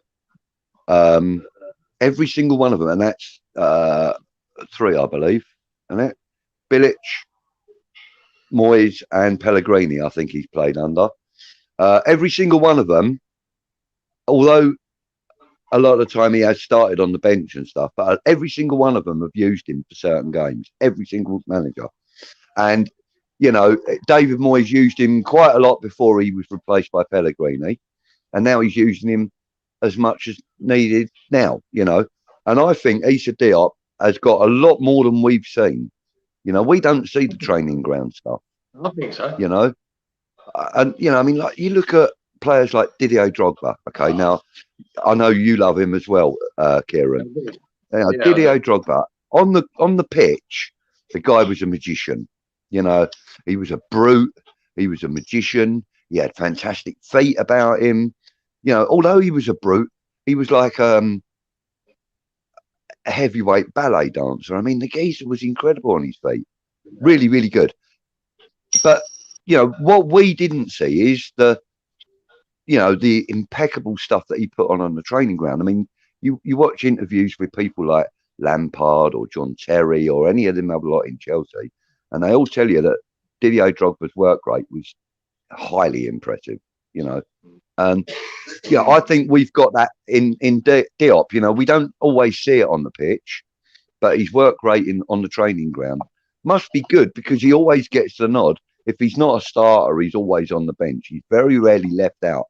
every single one of them, and that's 3, I believe, isn't it? Bilic, Moyes, and Pellegrini, I think he's played under. Every single one of them, although a lot of the time he has started on the bench and stuff, but every single one of them have used him for certain games, every single manager. And, you know, David Moyes used him quite a lot before he was replaced by Pellegrini, and now he's using him as much as needed now, you know. And I think Issa Diop has got a lot more than we've seen. You know, we don't see the training ground stuff. I think so. You know, and, you know, I mean, like, you look at players like Didier Drogba. Okay, now, I know you love him as well, Kieran. Didier Drogba, on the pitch, the guy was a magician. You know, he was a brute. He was a magician. He had fantastic feet about him. You know, although he was a brute, he was like a heavyweight ballet dancer. I mean, the geezer was incredible on his feet. Really, really good. But, you know, what we didn't see is the impeccable stuff that he put on the training ground. I mean, you watch interviews with people like Lampard or John Terry or any of them other lot in Chelsea, and they all tell you that Didier Drogba's work rate was highly impressive, you know. And yeah, I think we've got that in Diop. You know, we don't always see it on the pitch, but his work rate on the training ground must be good, because he always gets the nod. If he's not a starter, he's always on the bench. He's very rarely left out.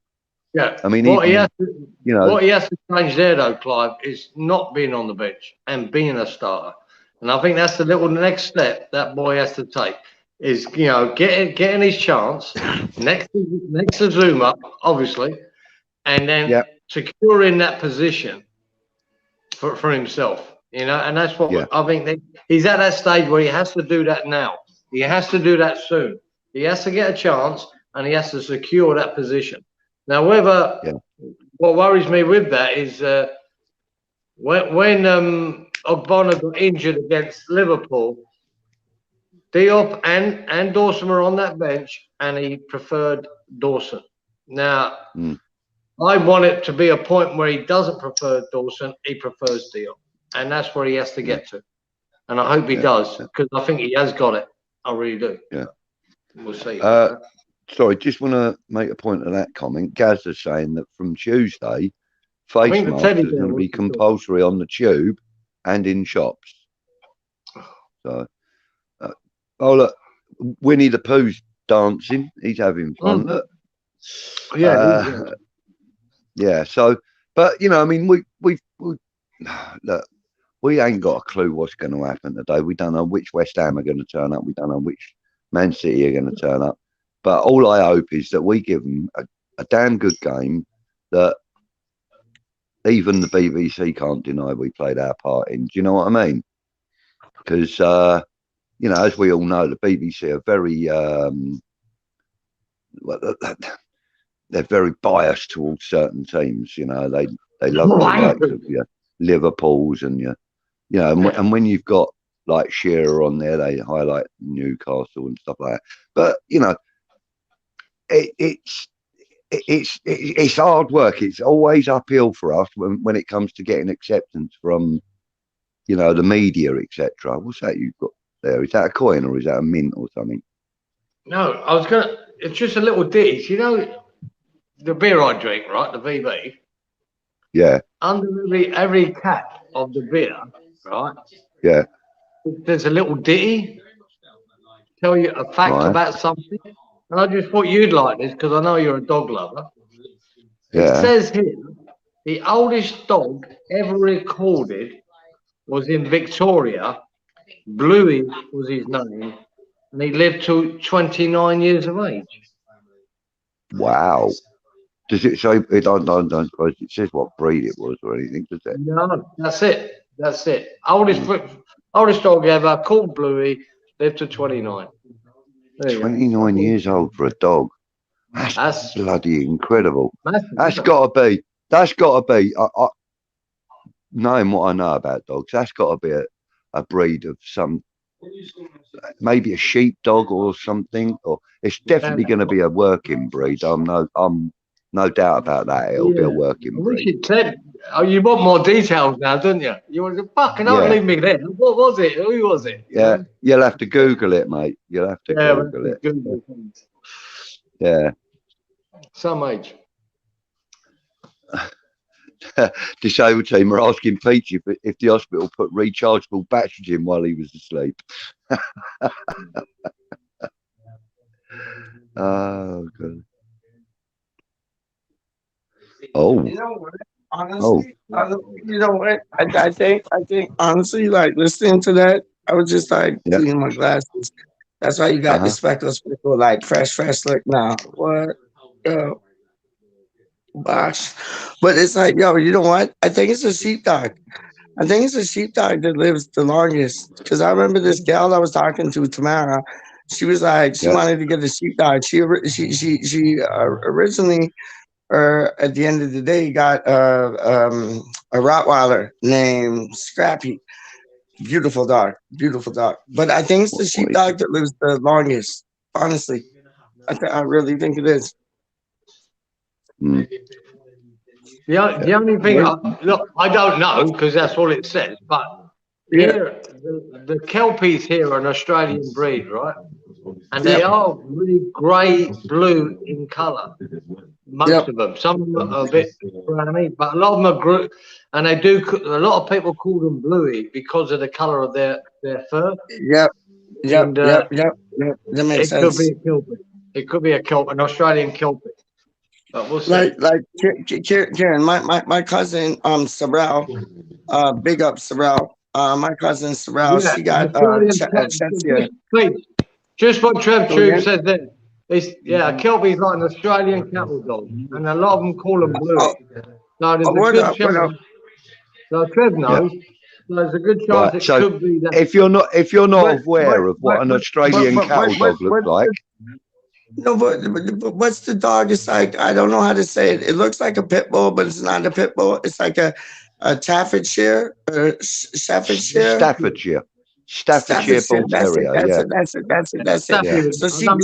Yeah, I mean, what he has to change there, though, Clive, is not being on the bench and being a starter. And I think that's the little next step that boy has to take. Is, you know, getting his chance next to Zuma, obviously, and then securing that position for himself. You know, and that's what I think he's at that stage where he has to do that now. He has to do that soon. He has to get a chance and he has to secure that position. Now, what worries me with that is when Ogbonna got injured against Liverpool, Diop and Dawson were on that bench, and he preferred Dawson. Now, I want it to be a point where he doesn't prefer Dawson, he prefers Diop, and that's where he has to get to. And I hope he does, because I think he has got it. I really do. Yeah, we'll see. Sorry, just want to make a point of that comment. Gaz is saying that from Tuesday, face masks are going to be compulsory on the tube and in shops. So, look, Winnie the Pooh's dancing. He's having fun. Look. Yeah. So, but you know, I mean, we look, we ain't got a clue what's going to happen today. We don't know which West Ham are going to turn up. We don't know which Man City are going to turn up. But all I hope is that we give them a damn good game that even the BBC can't deny we played our part in. Do you know what I mean? Because, you know, as we all know, the BBC are very, they're very biased towards certain teams. You know, they love the likes of your Liverpools and your, you know, and when you've got like Shearer on there, they highlight Newcastle and stuff like that. But, you know, it's hard work. It's always uphill for us when it comes to getting acceptance from, you know, the media, etc. What's that you've got there? Is that a coin or is that a mint or something? No, I was gonna. It's just a little ditty. You know, the beer I drink, right? The VB. Yeah. Under every cap of the beer, right? Yeah. There's a little ditty. Tell you a fact about something. And I just thought you'd like this because I know you're a dog lover. Yeah. It says here The oldest dog ever recorded was in Victoria. Bluey was his name, and he lived to 29 years of age. Wow. Does it say? I don't suppose it says what breed it was or anything, does it? No, that's it. That's it. Oldest dog ever, called Bluey, lived to 29. 29 years old for a dog. That's bloody incredible. Massive, That's got to be. Knowing what I know about dogs, that's got to be a breed of some, maybe a sheepdog or something. Or it's definitely going to be a working breed. I'm no doubt about that. It'll be a working breed. You want more details now, don't you? You want to fucking don't leave me there. What was it? Who was it? Yeah, you'll have to Google it, mate. You'll have to Google it. Yeah. Some age. Disabled team are asking Peach if the hospital put rechargeable batteries in while he was asleep. Oh, God. Oh. You know what? Honestly, you know what? I think honestly, like listening to that, I was just like cleaning my glasses. That's why you got the speckles, like fresh look now. What? Yo, gosh. But it's like, yo, you know what? I think it's a sheepdog. I think it's a sheepdog that lives the longest. Because I remember this gal I was talking to, Tamara. She was like, she wanted to get a sheepdog. She originally, or at the end of the day, got a Rottweiler named Scrappy. Beautiful dog. But I think it's the sheepdog that lives the longest. Honestly, I really think it is. Mm. The only thing, look, I don't know because that's all it says, but here, the Kelpies here are an Australian breed, right? And they are really grey blue in colour. Most of them. Some of them are a bit browny, but a lot of them are and they do. A lot of people call them bluey because of the colour of their fur. Yep. That makes sense. Could be a Kelpie. It could be a Kelpie, an Australian Kelpie. But we'll see. Like Kieran, my cousin Sorrel, big up Sorrel. My cousin Sorrel, she got Chesia. Just what Trev Tube said there. Kelpie's like an Australian cattle dog, and a lot of them call them blue. So there's a good chance. So Trev knows. So there's a good chance it could be that. If you're not aware of what an Australian cattle dog looks like. No, but what's the dog? It's like, I don't know how to say it. It looks like a pit bull, but it's not a pit bull. It's like a Staffordshire or Staffordshire. Staffordshire Bull Terrier. That's it. Yeah. So she got.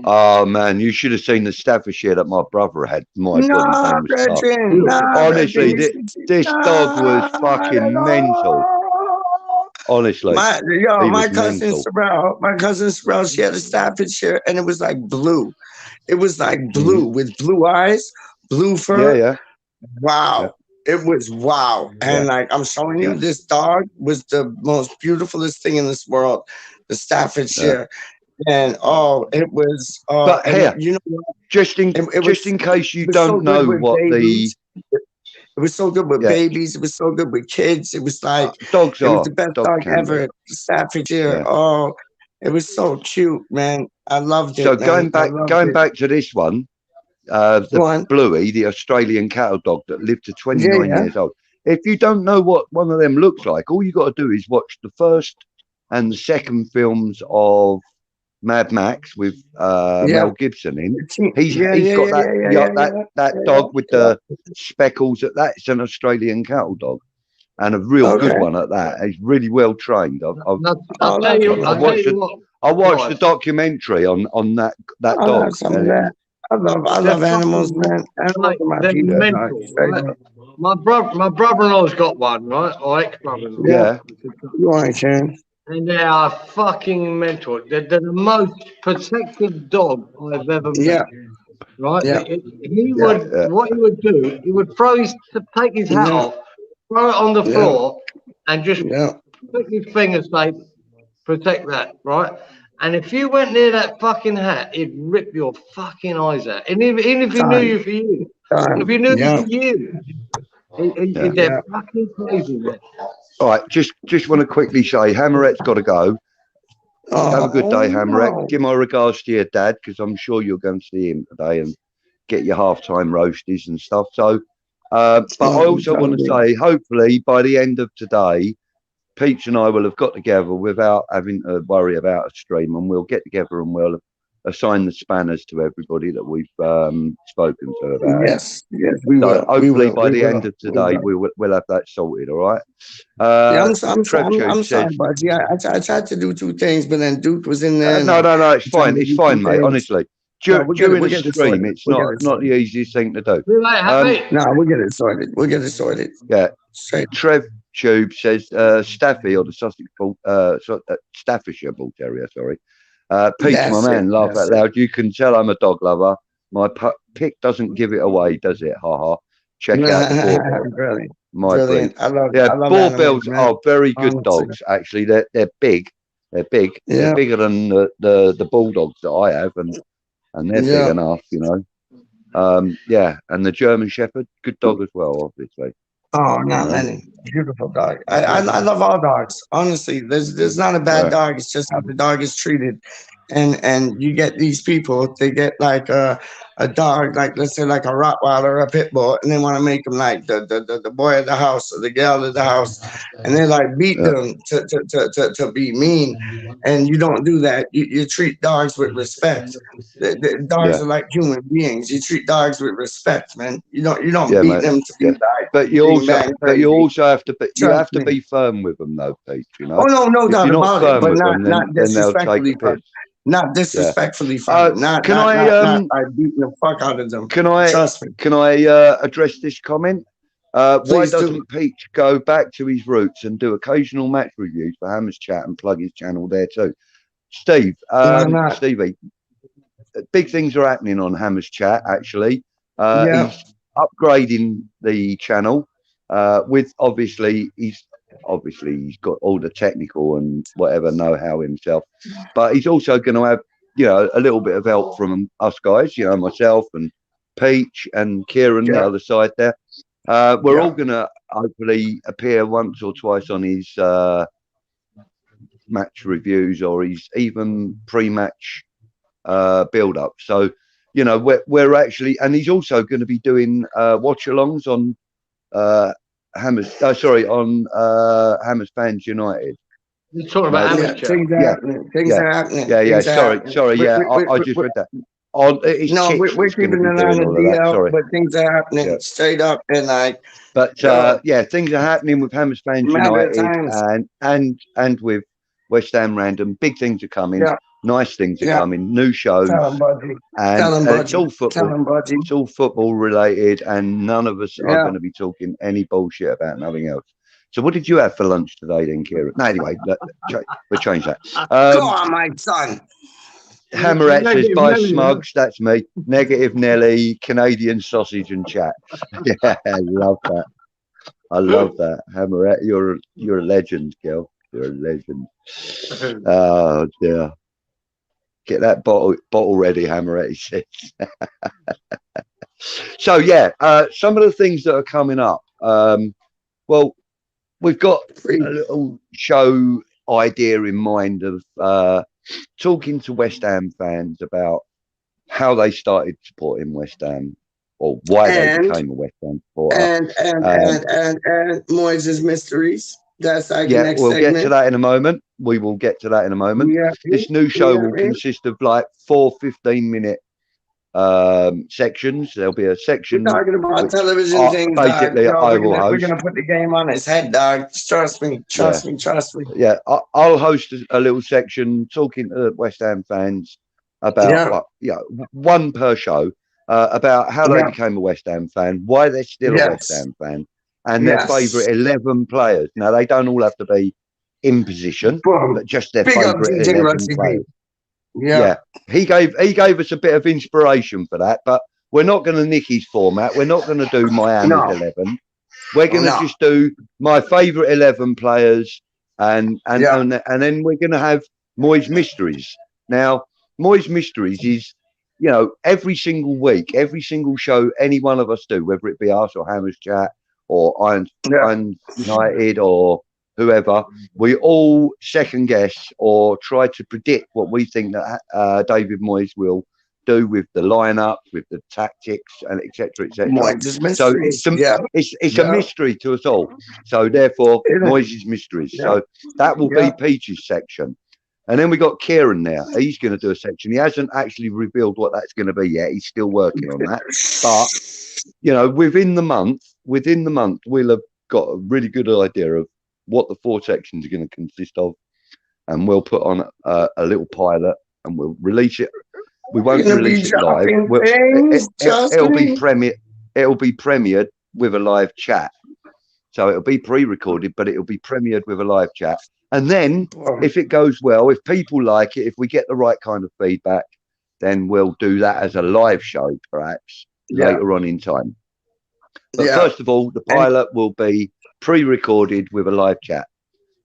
Oh man, you should have seen the Staffordshire that my brother had. My God, honestly, this dog was fucking mental. Honestly, my cousin Sorrel, she had a Staffordshire, and it was like blue. It was like blue with blue eyes, blue fur. Yeah. Wow. It was wow. And like I'm showing you, this dog was the most beautifulest thing in this world, the Staffordshire. And it was but here, you know what? Just in case you don't know what babies. It was so good with babies. It was so good with kids. It was like dogs. It was the best dog ever. Staffordshire. Yeah. Oh, it was so cute, man. I loved it. So going back to this one, the Bluey, the Australian cattle dog that lived to 29 years old. If you don't know what one of them looks like, all you got to do is watch the first and the second films of Mad Max with Mel Gibson in. He's got that dog with the speckles. That's an Australian cattle dog, and a real good one at that. He's really well trained. I watched the documentary on that dog. I love animals, man. Animals are my people. My brother-in-law's got one, right? Or ex-brother-in-law. Yeah. You ain't Sharon. And they are fucking mental. They're the most protective dog I've ever met. Yeah. Right? Yeah. What he would do, he would take his hat off, throw it on the floor, and just put his fingers, say, protect that, right? And if you went near that fucking hat, it'd rip your fucking eyes out. And even if he knew you for you, Have you knew Yeah. for years? They're fucking crazy, man. All right, just want to quickly say, Hammeret's got to go. Have a good day, Hammerette. No. Give my regards to your dad, because I'm sure you're going to see him today and get your halftime roasties and stuff. So, but I also want to say, hopefully by the end of today, Peach and I will have got together without having to worry about a stream, and we'll get together and we'll assign the spanners to everybody that we've spoken to about it. Yes, we So will. hopefully We by the will. end of today, we'll have that sorted. All right. Yeah, I'm Trev sorry, says, but yeah, I tried to do two things, but then Duke was in there. no, it's fine. It's fine, mate. Honestly, during we'll a stream, it's not the easiest thing to do. No, we'll get it sorted. We'll get it sorted. Yeah. Straight. Trev Tube says Staffy, or the Sussex Staffordshire Bull Terrier, sorry. Peach, That's my man, it, laugh that's out loud. You can tell I'm a dog lover. My pick doesn't give it away, does it? Ha ha. Check out the Boar Bell. Brilliant. My Brilliant. friend. I love Boar Bells are very good Honestly. dogs. Actually, they're big. They're big. Yeah. They're bigger than the bulldogs that I have, and they're big enough, you know. Yeah, and the German Shepherd, good dog as well, obviously. Oh, not many. Beautiful dog. I love all dogs. Honestly, there's not a bad dog. It's just how the dog is treated. And you get these people, they get like a dog, like let's say like a Rottweiler or a pit bull, and they want to make them like the boy of the house or the gal of the house, and they like beat them to be mean. And you don't do that. You treat dogs with respect. The dogs are like human beings. You treat dogs with respect, man. You don't beat them to be like. But you also have to be firm with them, though, Pete. You know. Oh no doubt about it. But not disrespectfully firm. Not disrespectfully firm. Not beating the fuck out of them. Trust me. Can I address this comment? Why doesn't Peach go back to his roots and do occasional match reviews for Hammers Chat and plug his channel there too? Stevie, big things are happening on Hammers Chat. Actually, he's upgrading the channel. With obviously he's got all the technical and whatever know-how himself, but he's also going to have, you know, a little bit of help from us guys, you know, myself and Peach and Kieran, the other side there. We're all going to hopefully appear once or twice on his match reviews or his even pre-match build-up. So, you know, we're actually, and he's also going to be doing watch-alongs on Hammers Fans United. You're talking about Hammers Chat. Things are happening. Sorry. I just read that. We're keeping an eye on the DL, but things are happening straight up, and like. But things are happening with Hammers Fans United and with West Ham Random. Big things are coming. Nice things are coming. New shows. And it's all football. It's all football related, and none of us are going to be talking any bullshit about nothing else. So, what did you have for lunch today, then, Kieran? No, anyway, we'll change that. Go on, my son. Hammerette says, "Bye, Smugs." That's me. Negative Nelly, Canadian sausage and chat. Yeah, I love that. I love that, Hammerette. You're a legend, girl. You're a legend. Oh dear. Get that bottle ready, Hammerette, he says. So some of the things that are coming up. Well, we've got a little show idea in mind of talking to West Ham fans about how they started supporting West Ham or why they became a West Ham supporter. And Moises Mysteries. That's like the next we'll segment. get to that in a moment. We will get to that in a moment. This new show will consist of like 4 15-minute sections. There'll be a section. We're talking about television things. Basically, I will host. We're going to put the game on his head, dog. Trust me. Yeah, I'll host a little section talking to West Ham fans about one per show about how they became a West Ham fan, why they're still a West Ham fan, and their favourite 11 players. Now, they don't all have to be in position, but just their favourite 11 players. Yeah, he gave us a bit of inspiration for that, but we're not going to nick his format. We're not going to do Miami's 11. We're going to just do my favourite 11 players, and then we're going to have Moy's Mysteries. Now, Moy's Mysteries is you know, every single week, every single show any one of us do, whether it be us or Hammers Chat or Iron United or whoever, we all second guess or try to predict what we think that David Moyes will do with the lineup, with the tactics, and etc. etc. So it's a mystery to us all. So therefore, Moyes' mysteries. So that will be Peach's section. And then we got Kieran now. He's going to do a section. He hasn't actually revealed what that's going to be yet. He's still working on that. But you know, within the month, we'll have got a really good idea of what the 4 sections are going to consist of, and we'll put on a little pilot and we'll release it. We won't release it live. It'll be premiered with a live chat. So it'll be pre-recorded, but it'll be premiered with a live chat. And then, if it goes well, if people like it, if we get the right kind of feedback, then we'll do that as a live show, perhaps later on in time. But first of all, the pilot will be pre-recorded with a live chat,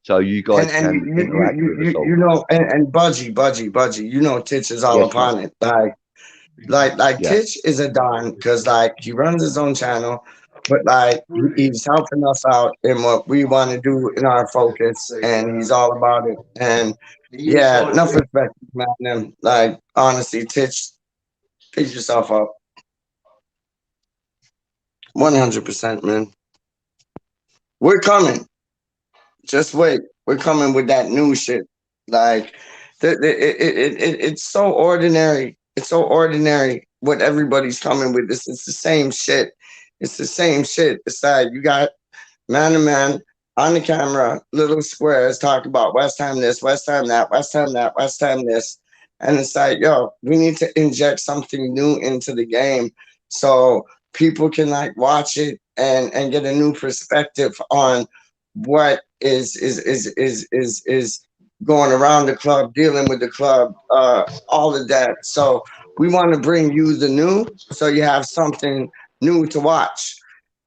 so you guys can interact with us all. You know, and Budgie, you know, Titch is all upon it. Like Titch is a don because like he runs his own channel. But like he's helping us out in what we want to do in our focus, and he's all about it. And yeah, enough respect, man. Like honestly, Titch, pick yourself up. 100%, man. We're coming. Just wait. We're coming with that new shit. Like it's so ordinary. It's so ordinary what everybody's coming with. It's the same shit. It's the same shit. It's like you got man to man on the camera, little squares talk about West Ham this, West Ham that, West Ham that, West Ham this. And it's like, yo, we need to inject something new into the game so people can like watch it and get a new perspective on what is going around the club, dealing with the club, all of that. So we want to bring you the new, so you have something new to watch,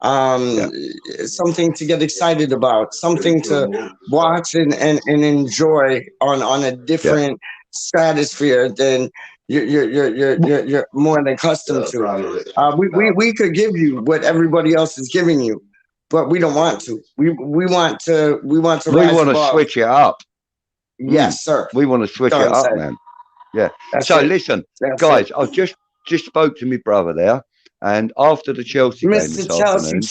something to get excited about, something to watch and enjoy on a different stratosphere than you're more than accustomed to. We could give you what everybody else is giving you, but we don't want to. We want to switch it up. Yes, sir. We want to switch it up, man. Yeah. So listen, guys, I've just spoke to my brother there. And after the Chelsea game this afternoon,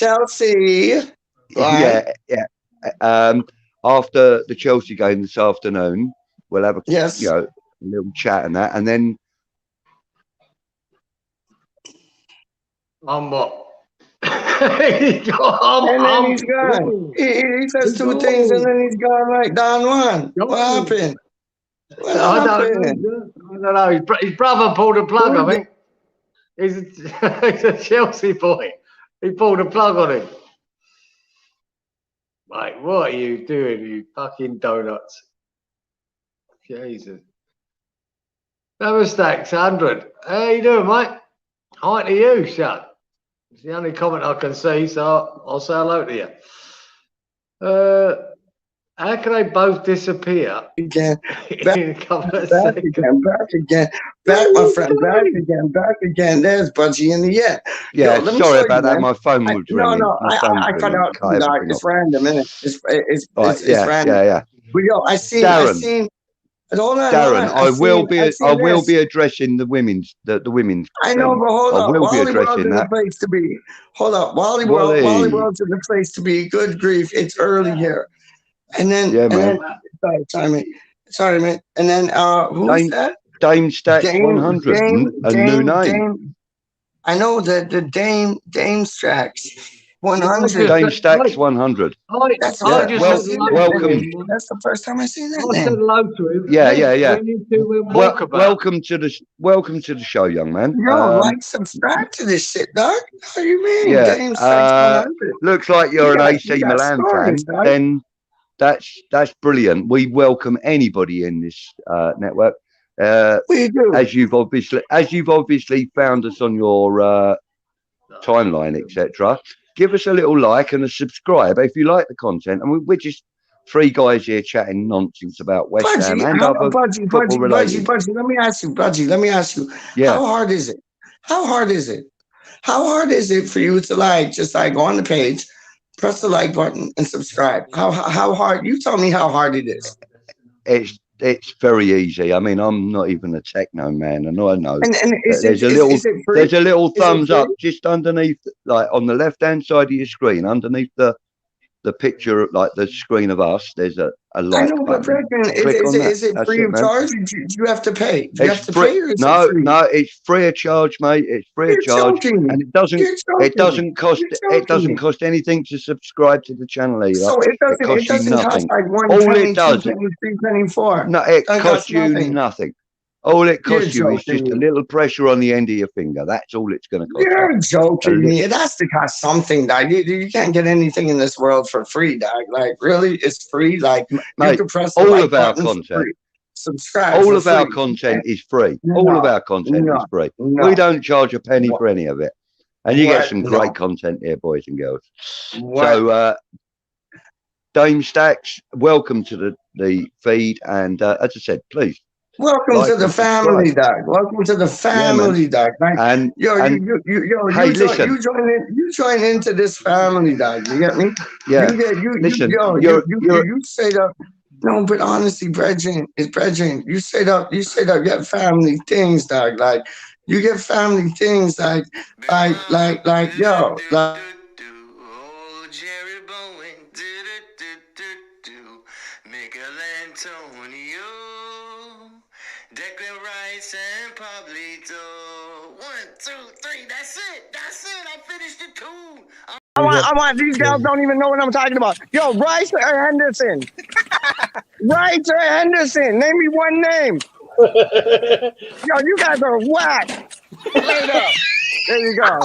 after the Chelsea game this afternoon, we'll have a a little chat and that, and then I'm what? He's gone. He says 2 things and then he's gone. Like Don Juan, what happened? I don't know. His brother pulled a plug. I think. He's a Chelsea boy. He pulled a plug on him. Mate, what are you doing, you fucking donuts? Jesus. Never stacks 100. How you doing, mate? Hi to you, Shut. It's the only comment I can see, so I'll say hello to you. How can they both disappear again? Back again, my friend, back again. There's Budgie in the end. Yeah, sorry about that. My phone was ringing. I cut out. It's random, isn't it? It's random. Yeah. But yo, I seen. Darren, I will be addressing the women's. The women's. I know, but hold on. I will be addressing that. The place to be. Hold up, Volleyball's in the place to be. Good grief, it's early here. And then, sorry, man. And then, who's that? Dame Stacks 100, a new name. I know that the Dame Stacks 100. Dame Stacks 100. That's welcome. That's the first time I seen that name. I said hello to him. Yeah. Welcome to the show, young man. Yo, subscribe to this shit, dog. What do you mean? Yeah. Dame Stacks 100. Looks like you're an AC Milan fan. Then. That's brilliant. We welcome anybody in this network. We do. As you've obviously found us on your timeline, etc. Give us a little like and a subscribe if you like the content. And we're just three guys here chatting nonsense about West Ham and other football related. Budgie, let me ask you, Yeah. how hard is it? How hard is it? How hard is it for you to like just like go on the page, press the like button, and subscribe? How hard? You tell me how hard it is. It's very easy. I mean, I'm not even a techno man, and I know And there's a little thumbs up just underneath, like on the left hand side of your screen, underneath the picture, like the screen of us. There's a like. I know, but Breckin, is it free of charge? Do you have to pay? Do you have to pay, or is it free? No, it's free of charge, mate. It's free of charge, and it doesn't cost anything to subscribe to the channel either. So it doesn't cost like all it does, no, it costs you nothing. All it costs you is just a little pressure on the end of your finger. That's all it's going to cost. You're joking me. It has to cost something, dog. You can't get anything in this world for free, dog. Like, really? It's free? Like, mate, you can press all of our content. Subscribe. All of our content is free. All of our content is free. We don't charge a penny for any of it. And you get some great content here, boys and girls. So, Dame Stacks, welcome to the feed. And as I said, please. Welcome to the family, dog. Welcome to the family, dog. And you join into this family, dog. You get me? Yeah. You say that. No, but honestly, Brethren, you say that you get family things, dog. Like you get family things, like yo, like. Declan Rice and Pablito. 1, 2, 3. That's it. I finished the tune. I want these guys don't even know what I'm talking about. Yo, Rice or Henderson? Rice or Henderson? Name me one name. Yo, you guys are whack. Straight up. There you go.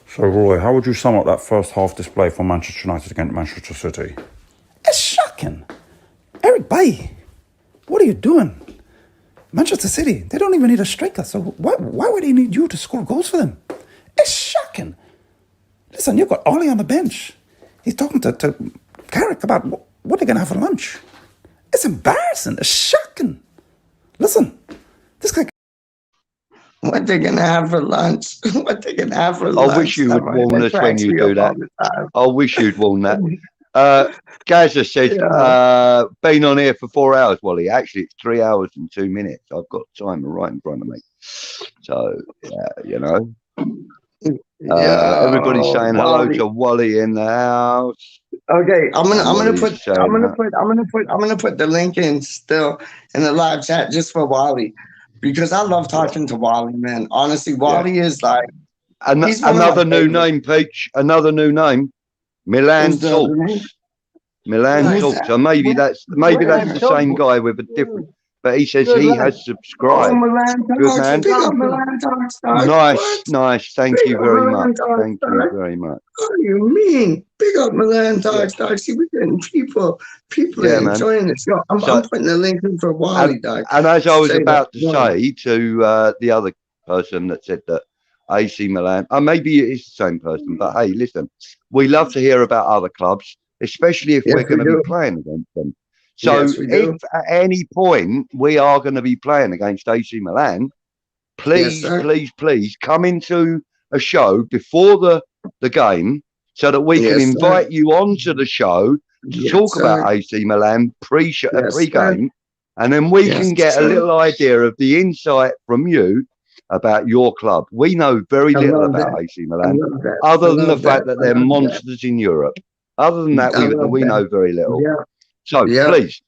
So, Roy, how would you sum up that first half display for Manchester United against Manchester City? It's shocking. Eric Bailly. What are you doing? Manchester City, they don't even need a striker, so why would they need you to score goals for them? It's shocking. Listen, you've got Ollie on the bench. He's talking to Carrick about what they're going to have for lunch. It's embarrassing. It's shocking. Listen, this guy... What they're going to have for lunch? What they're going to have for lunch? I wish you would warn us when you do that. I wish you'd warn that. Gaza said, been on here for 4 hours, Wally. Actually, it's 3 hours and 2 minutes. I've got timer right in front of me. So, you know. Everybody's saying hello to Wally in the house. Okay, I'm gonna put the link in still in the live chat just for Wally, because I love talking to Wally, man. Honestly, Wally is like another new name, Peach. Another new name. Milan Talks. Milan Talks. So maybe that's the same guy with a different. But he says he has subscribed. Good man. Nice. Thank you very much. Thank you very much. What do you mean? Big up Milan Talks, dog. See, we're getting people enjoying this. I'm putting the link in for Wally, dog. And as I was about to say to the other person that said that AC Milan, maybe it is the same person, but hey, listen, we love to hear about other clubs, especially if we're going to be playing against them. So if at any point we are going to be playing against AC Milan, please come into a show before the game so that we can invite you onto the show to talk about AC Milan pre-game, and then we can get a little idea of the insight from you about your club. We know very little about AC Milan, other than the fact that they're monsters in Europe. Other than that, we know very little. So please,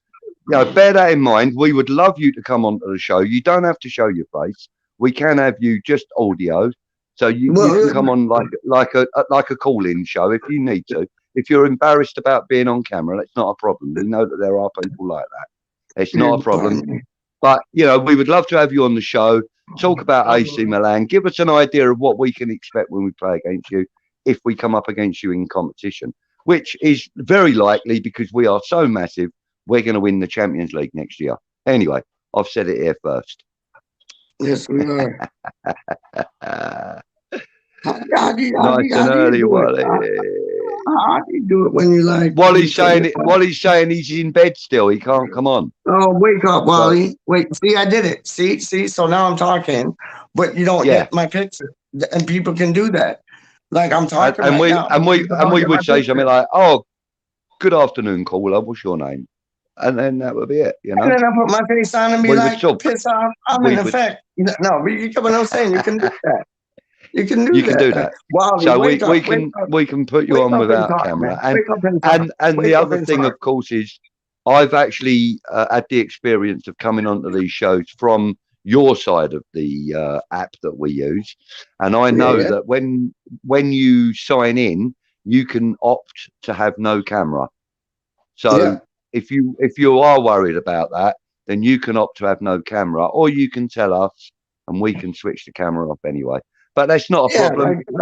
bear that in mind. We would love you to come onto the show. You don't have to show your face. We can have you just audio, so you can come on like a call-in show if you need to. If you're embarrassed about being on camera, that's not a problem. We know that there are people like that. It's not a problem. But we would love to have you on the show. Talk about AC Milan. Give us an idea of what we can expect when we play against you if we come up against you in competition, which is very likely because we are so massive. We're going to win the Champions League next year. Anyway, I've said it here first. Yes, we are. Nice and early, Wally. How do you do it when you like? While he's saying he's in bed still, he can't come on. Oh, wake up, Wally. Wait, see, I did it. See, so now I'm talking, but you don't get my picture. And people can do that. Like I'm talking and right now. And we would say something like, "Oh, good afternoon, caller. What's your name?" And then that would be it, you know. And then I put my face on and be like, piss off. I'm in effect. No, but you get what I'm saying. You can do that. You can do that. Wally, so we can put you on without camera. And the other thing, of course, is I've actually had the experience of coming onto these shows from your side of the app that we use, and I know that when you sign in, you can opt to have no camera. So if you are worried about that, then you can opt to have no camera, or you can tell us, and we can switch the camera off anyway. But that's not a problem, and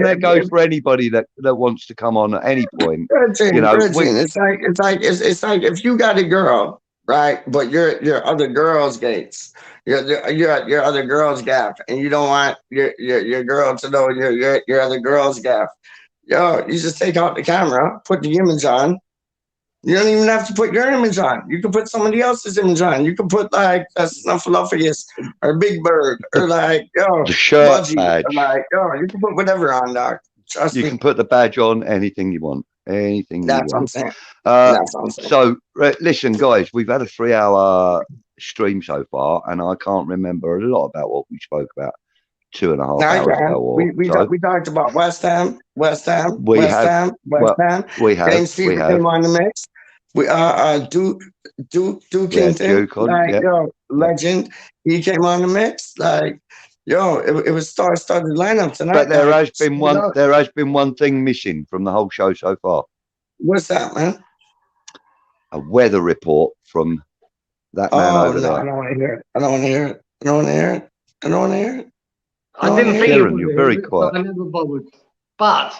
that goes for anybody that wants to come on at any point. You know, it's like if you got a girl, right? But your other girls' gates, your other girls' gap, and you don't want your girl to know your other girls' gap. Yo, you just take out the camera, put the image on. You don't even have to put your image on. You can put somebody else's image on. You can put like a Snuffleupagus or Big Bird or like the shirt Budgie, badge. or like you can put whatever on, Doc. Trust me. You can put the badge on anything you want. Anything That's you want. what I'm saying. That's what I'm saying. So listen, guys, we've had a 3-hour stream so far, and I can't remember a lot about what we spoke about 2.5 hours ago. We talked about West Ham. We have. James Stevens came on the mix. We Dukington, legend. He came on the mix. Like, it was star-studded lineup tonight. But there has been one. There has been one thing missing from the whole show so far. What's that, man? A weather report from that man over there. I don't want to hear it. I don't want to hear it. I don't want to hear it. I don't want to hear it. I didn't think you're very quiet. I never bothered. But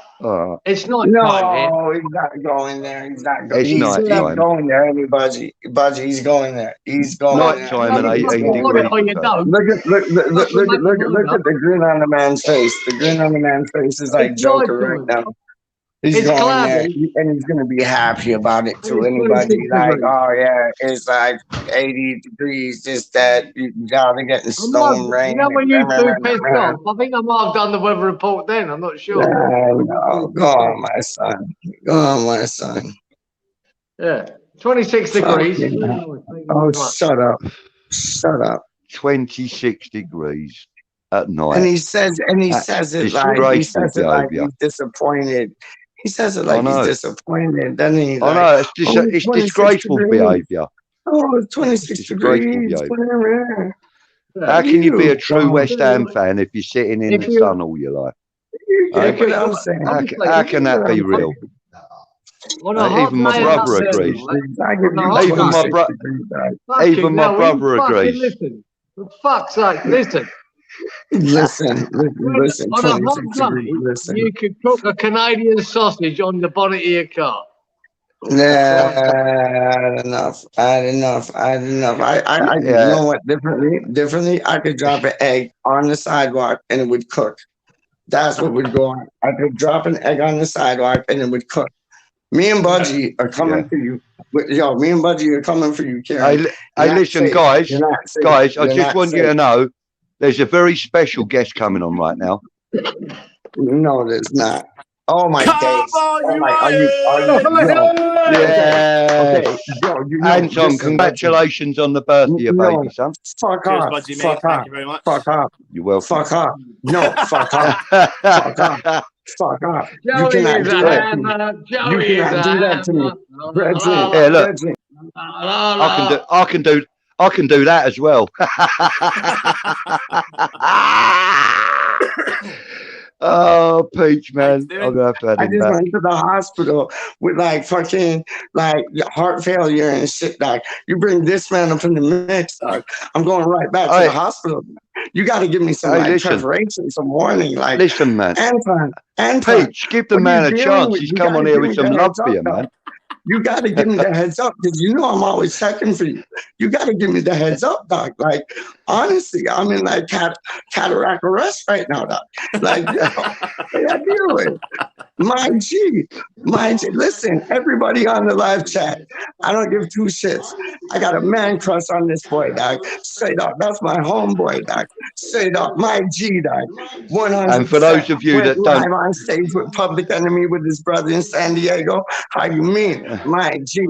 it's not no, time he's not going there. He's not going. He's going there. Everybody, Budgie, he's going there. He's going night there. time at 18 degrees. Look at the grin on the man's face. The grin on the man's face is like Joker right now. He's going there, and he's going to be happy about it to anybody. Like, oh yeah, it's like 80 degrees. Just that y'all are getting storm rain. You know when you do pissed off? I think I might have done the weather report then. I'm not sure. No, go on, my son. Go on, my son. Yeah, 26 degrees. Oh, shut up! Shut up. 26 degrees at night. And he says it like he's disappointed. He says it like he's disappointed, doesn't he? Like, no, it's disgraceful behaviour. Oh, it's 26 degrees. How can you be a true West Ham fan if you're sitting in the sun all your life? How can that be real? Even my brother agrees. Even my brother agrees. Listen, for fuck's sake, listen. Listen. On a hot night, you could cook a Canadian sausage on the bonnet of your car. Nah, I had enough. I you know what? Differently, I could drop an egg on the sidewalk and it would cook. That's what would go on. I could drop an egg on the sidewalk and it would cook. Me and Budgie are coming for you. Yo, me and Budgie are coming for you, Karen. Hey, listen, guys, I just want you to know there's a very special guest coming on right now. No, there's not. Oh my days! Yeah. Okay. Anton, congratulations on the birth of your baby, son. Fuck off. Fuck off. Thank you very much. Fuck off. You're welcome. Fuck off. No, fuck off. Fuck off. Fuck off. You cannot do that to me. You cannot do that to me. Yeah, look. I can do that as well. Oh, Peach, man. I'm gonna have to add I just went to the hospital with like fucking like heart failure and shit. Like, you bring this man up in the mix, dog. I'm going right back to the hospital. You got to give me some preparation, some warning. Like, listen, man. Anton, Peach, give the man a chance. He's come on here with some love for you, man. You got to give me the heads up because you know I'm always checking for you. You got to give me the heads up, dog. Like, honestly, I'm in like cataract arrest right now, dog. Like, what I deal with? My G, my G. Listen, everybody on the live chat, I don't give two shits. I got a man crush on this boy, dog. Straight up, that's my homeboy, dog. Straight up, my G, dog. 100%. And for those of you Went that live don't, on stage with Public Enemy with his brother in San Diego. How you mean, my G?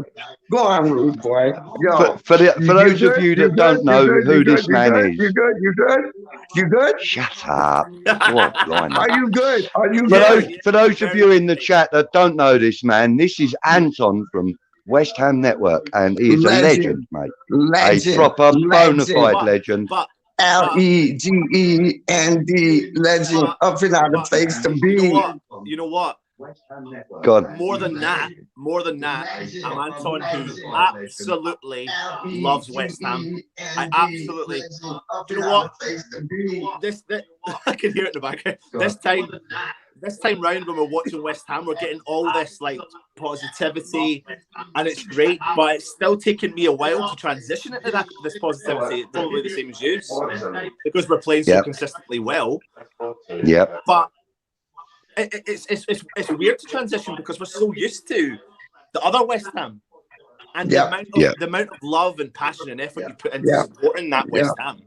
Go on, rude boy. Yo, for those of you that don't know who this man is, You good? You good? You good? shut up. What blind. Are you good? Are you For good? those of you in the chat that don't know this man, this is Anton from West Ham Network, and he is a legend, mate. Legend. A proper bona Legend. fide legend. LEGEND legend, up and out of place to be. You know what? God. More than that, I'm Anton, who absolutely loves West Ham. I absolutely. Do you know what? This I can hear it in the back. This time round when we're watching West Ham, we're getting all this like positivity, and it's great. But it's still taking me a while to transition into this positivity. It's probably the same as you, because we're playing so consistently well. Yeah. But it's weird to transition because we're so used to the other West Ham and the amount of love and passion and effort you put into supporting that West Ham.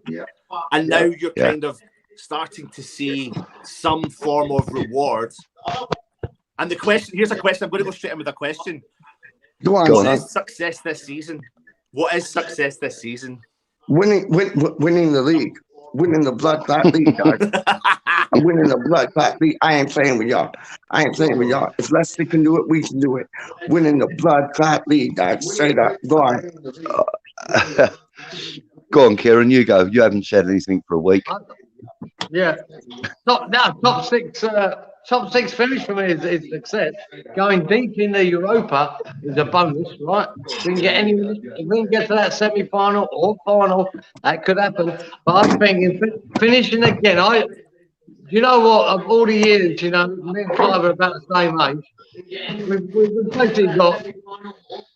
And now you're kind of starting to see some form of reward. And the question, here's a question. I'm going to go straight in with a question. What is success this season? What is success this season? Winning the league. Winning the blood clot league, dog. I'm winning the blood clot league. I ain't playing with y'all. If Leslie can do it, we can do it. Winning the blood clot league, dog. Straight up. Go on. Go on, Kieran. You go. You haven't said anything for a week. Yeah. Top six finish for me is success. Going deep in the Europa is a bonus, right? If we can get to that semi-final or final, that could happen. But I'm thinking finishing again. You know what? Of all the years, me and Clive are about the same age. We've basically got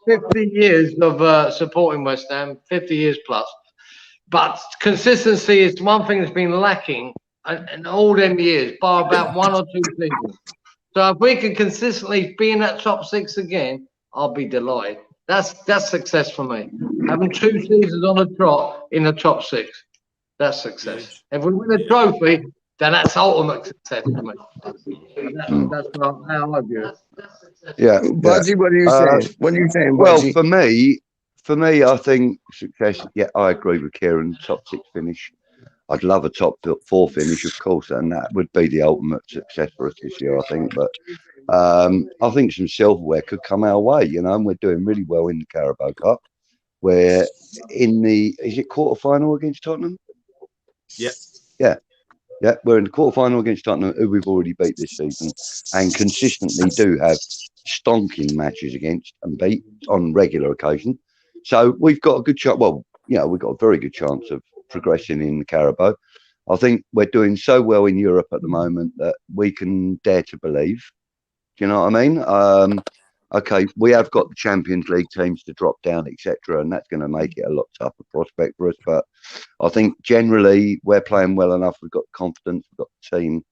50 years of supporting West Ham, 50 years plus. But consistency is one thing that's been lacking in all them years, bar about 1 or 2 seasons. So if we can consistently be in that top 6 again, I'll be delighted. That's success for me. Having 2 seasons on the trot in the top 6, that's success. If we win a trophy, then that's ultimate success for me. That's how I view it. Yeah, Budgie, what are you saying? What are you saying, Well, Budgie? for me, I think success. Yeah, I agree with Kieran. Top 6 finish. I'd love a top 4 finish, of course, and that would be the ultimate success for us this year, I think. But I think some silverware could come our way, and we're doing really well in the Carabao Cup. We're in is it quarterfinal against Tottenham? Yeah, we're in the quarterfinal against Tottenham, who we've already beat this season, and consistently do have stonking matches against and beat on regular occasion. So we've got a good chance. Well, we've got a very good chance of progressing in the Carabao. I think we're doing so well in Europe at the moment that we can dare to believe. Do you know what I mean? Okay, we have got the Champions League teams to drop down, etc., and that's going to make it a lot tougher prospect for us. But I think generally we're playing well enough. We've got confidence. We've got the team.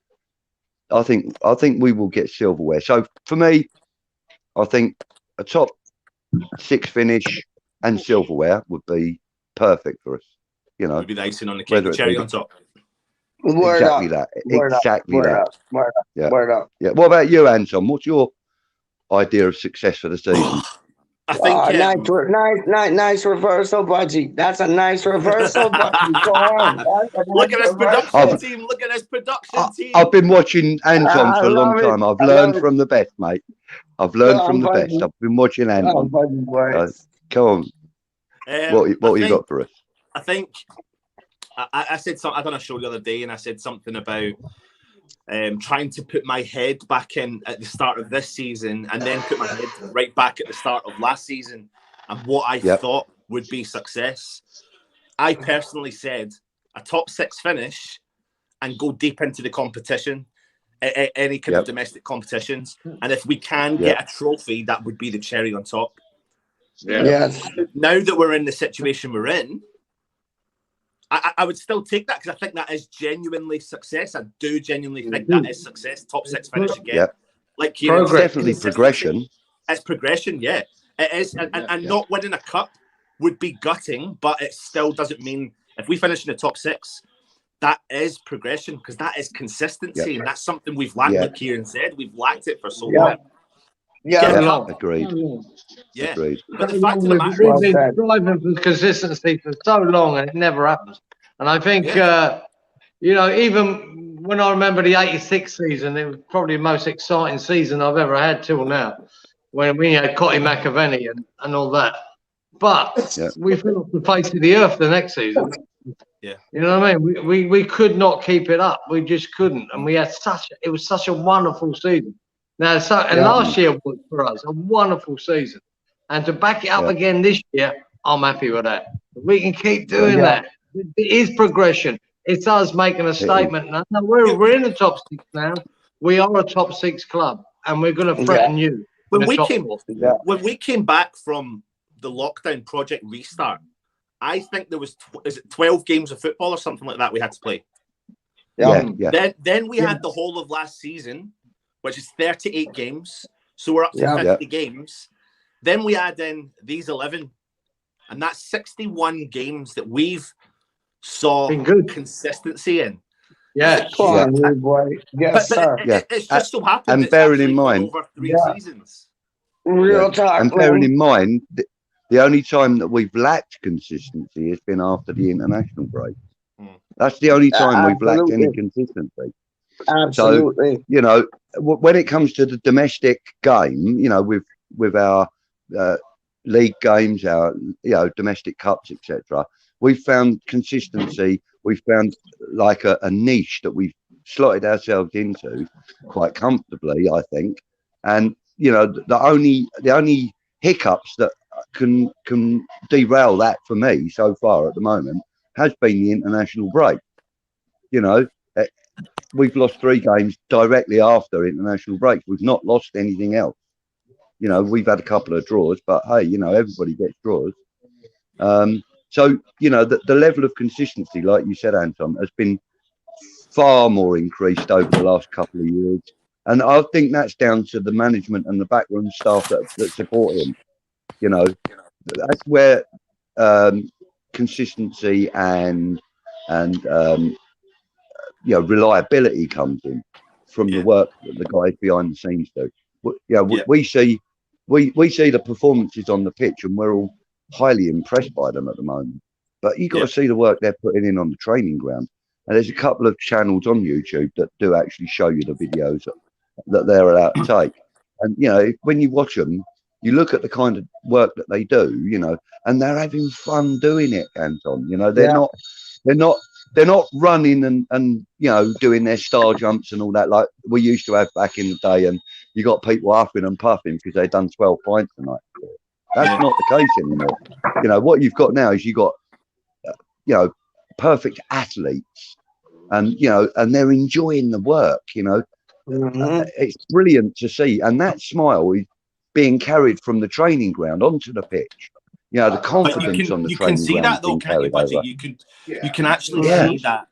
I think we will get silverware. So for me, I think a top 6 finish and silverware would be perfect for us. Would be the icing on the cake, the cherry on top. Exactly that. Word up. Yeah. What about you, Anton? What's your idea of success for the season? I think nice reversal, Budgie. That's a nice reversal, Budgie. Go on. Look at this production team. Look at this production team. I've been watching Anton for a long time. I've learned from the best, mate. I've learned from the best. I've been watching Anton. Come on. What you got for us? I think I said something. I done a show the other day, and I said something about trying to put my head back in at the start of this season, and then put my head right back at the start of last season, and what I thought would be success. I personally said a top 6 finish and go deep into the competition, any kind of domestic competitions, and if we can get a trophy, that would be the cherry on top. Yes. Now that we're in the situation we're in, I would still take that, because I think that is genuinely success. I do genuinely think that is success. Top 6 finish again. like Kieran it's said, definitely consistency. progression. It's progression, yeah. It is, and not winning a cup would be gutting, but it still doesn't mean if we finish in the top 6, that is progression because that is consistency, and that's something we've lacked. Like Kieran said, we've lacked it for so long. Agreed. Yeah, agreed. but the fact of the matter we've is, been striving for consistency for so long, and it never happens. And I think, even when I remember the '86 season, it was probably the most exciting season I've ever had till now, when we had Cotty McAvenny and all that. But we fell off the face of the earth the next season. Yeah, you know what I mean. We could not keep it up. We just couldn't, and we had it was such a wonderful season. Now, last year was for us a wonderful season, and to back it up again this year, I'm happy with that. We can keep doing that. It is progression. It's us making a statement. Now, we're in the top 6 now. We are a top 6 club, and we're going to threaten you. When we came back from the lockdown Project Restart, I think there was 12 games of football or something like that we had to play. Then we had the whole of last season, which is 38 games. So we're up to 50 games. Then we add in these 11, and that's 61 games that we've saw consistency in. Yes, boy. Yes, sir. It's just so happened. And bearing in mind, over 3 seasons. Real talk. And bearing in mind, the only time that we've lacked consistency has been after the international break. That's the only time we've lacked any consistency. Absolutely. So, when it comes to the domestic game, with our league games, our domestic cups, etc., we've found consistency. We've found like a niche that we've slotted ourselves into quite comfortably, I think. And the only hiccups that can derail that for me so far at the moment has been the international break. We've lost 3 games directly after international break. We've not lost anything else. We've had a couple of draws, but hey, everybody gets draws. So the level of consistency, like you said, Anton, has been far more increased over the last couple of years, and I think that's down to the management and the backroom staff that support him. That's where consistency and reliability comes in from the work that the guys behind the scenes do. We see the performances on the pitch, and we're all highly impressed by them at the moment. But you've got to see the work they're putting in on the training ground. And there's a couple of channels on YouTube that do actually show you the videos that they're allowed to take. And when you watch them, you look at the kind of work that they do, and they're having fun doing it, Anton. They're not running and doing their star jumps and all that like we used to have back in the day. And you got people huffing and puffing because they've done 12 pints tonight. That's not the case anymore. What you've got now is you've got perfect athletes, and and they're enjoying the work. It's brilliant to see, and that smile is being carried from the training ground onto the pitch. The confidence on the training ground. You can see that though, can't you, Budgie? You can actually see that.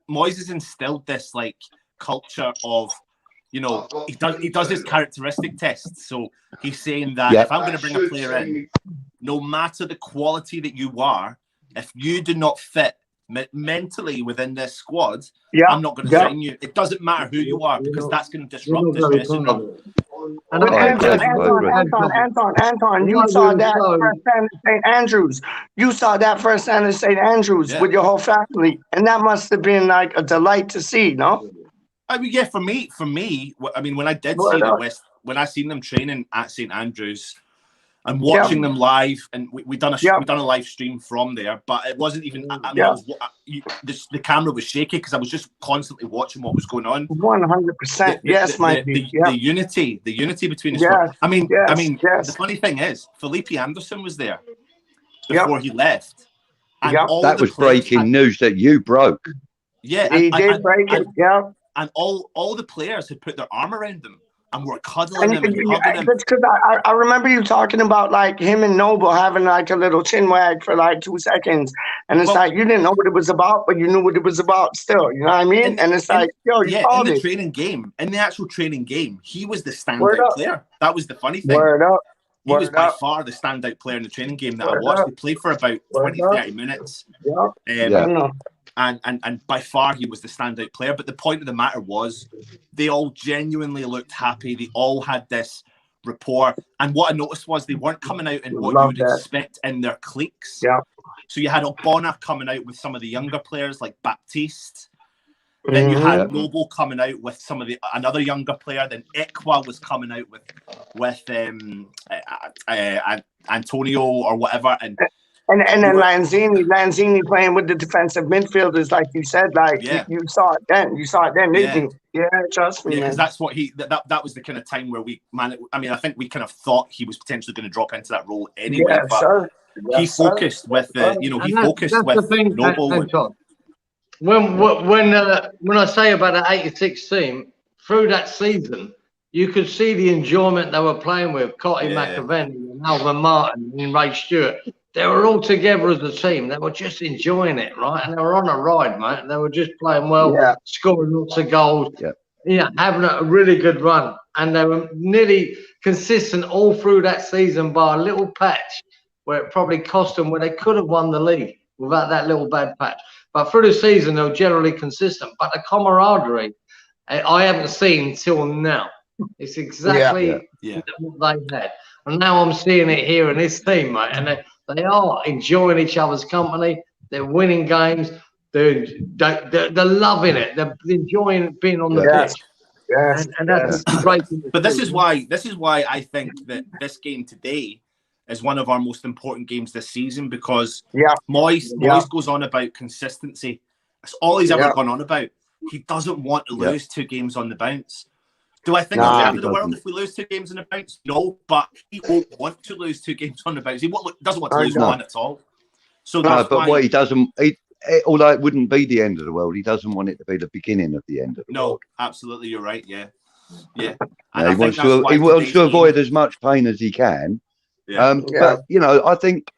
Moyes has instilled this like culture of, he does his characteristic tests. So he's saying that if I'm going to bring a player in, no matter the quality that you are, if you do not fit mentally within this squad, I'm not going to sign you. It doesn't matter who you are, because that's going to disrupt this dressing room. And Anton, you saw that firsthand at St. Andrews. You saw that firsthand at St. Andrews with your whole family, and that must have been like a delight to see, no? I mean, for me, I mean, when I did see when I seen them training at St. Andrews and watching them live, and we done a live stream from there, but it wasn't even. The camera was shaky because I was just constantly watching what was going on. 100%. Yes, the unity between the squad. I mean, the funny thing is, Felipe Anderson was there before he left. And that was breaking news that you broke. Yeah, he did break it. Yeah. And all the players had put their arm around them. and we're cuddling him and hugging him. Because I remember you talking about like him and Noble having like a little chin wag for like 2 seconds, and it's like you didn't know what it was about, but you knew what it was about still. You know what I mean? And it's like, yo, you called in the it. training game, in the actual training game, he was the standout player. That was the funny thing. Word up. He was by far the standout player in the training game that I watched. He played for about 20, 30 minutes. And by far he was the standout player. But the point of the matter was they all genuinely looked happy. They all had this rapport. And what I noticed was they weren't coming out in what you would expect in their cliques. Yeah. So you had Ogbonna coming out with some of the younger players like Baptiste. Then you had Noble coming out with some of another younger player. Then Ekwa was coming out with Antonio or whatever. And then Lanzini playing with the defensive midfielders, like you said, like you saw it then. You saw it then, didn't you? Yeah, trust me. Yeah, because that's what that was the kind of time where I think we kind of thought he was potentially going to drop into that role anyway. He focused with Noble. When I say about the 86 team, through that season, you could see the enjoyment they were playing with. Cotty McAvenny and Alvin Martin and Ray Stewart. They were all together as a team. They were just enjoying it, right? And they were on a ride, mate. And they were just playing well, scoring lots of goals. Having a really good run. And they were nearly consistent all through that season, bar a little patch where it probably cost them, where they could have won the league without that little bad patch. But through the season, they were generally consistent. But the camaraderie, I haven't seen till now. It's exactly what they had. And now I'm seeing it here in this team, mate. And they are enjoying each other's company. They're winning games. They're loving it. They're enjoying being on the pitch. Yes, and that's great. But this is why I think that this game today is one of our most important games this season, because Moyes goes on about consistency. That's all he's ever gone on about. He doesn't want to lose 2 games on the bounce. Do I think it's the end of the world if we lose 2 games on the bounce? No, but he won't want to lose 2 games on the bounce. He doesn't want to lose one at all. So what he doesn't, although it wouldn't be the end of the world, he doesn't want it to be the beginning of the end of the world. No, absolutely, you're right. Yeah. He wants to avoid as much pain as he can. But I think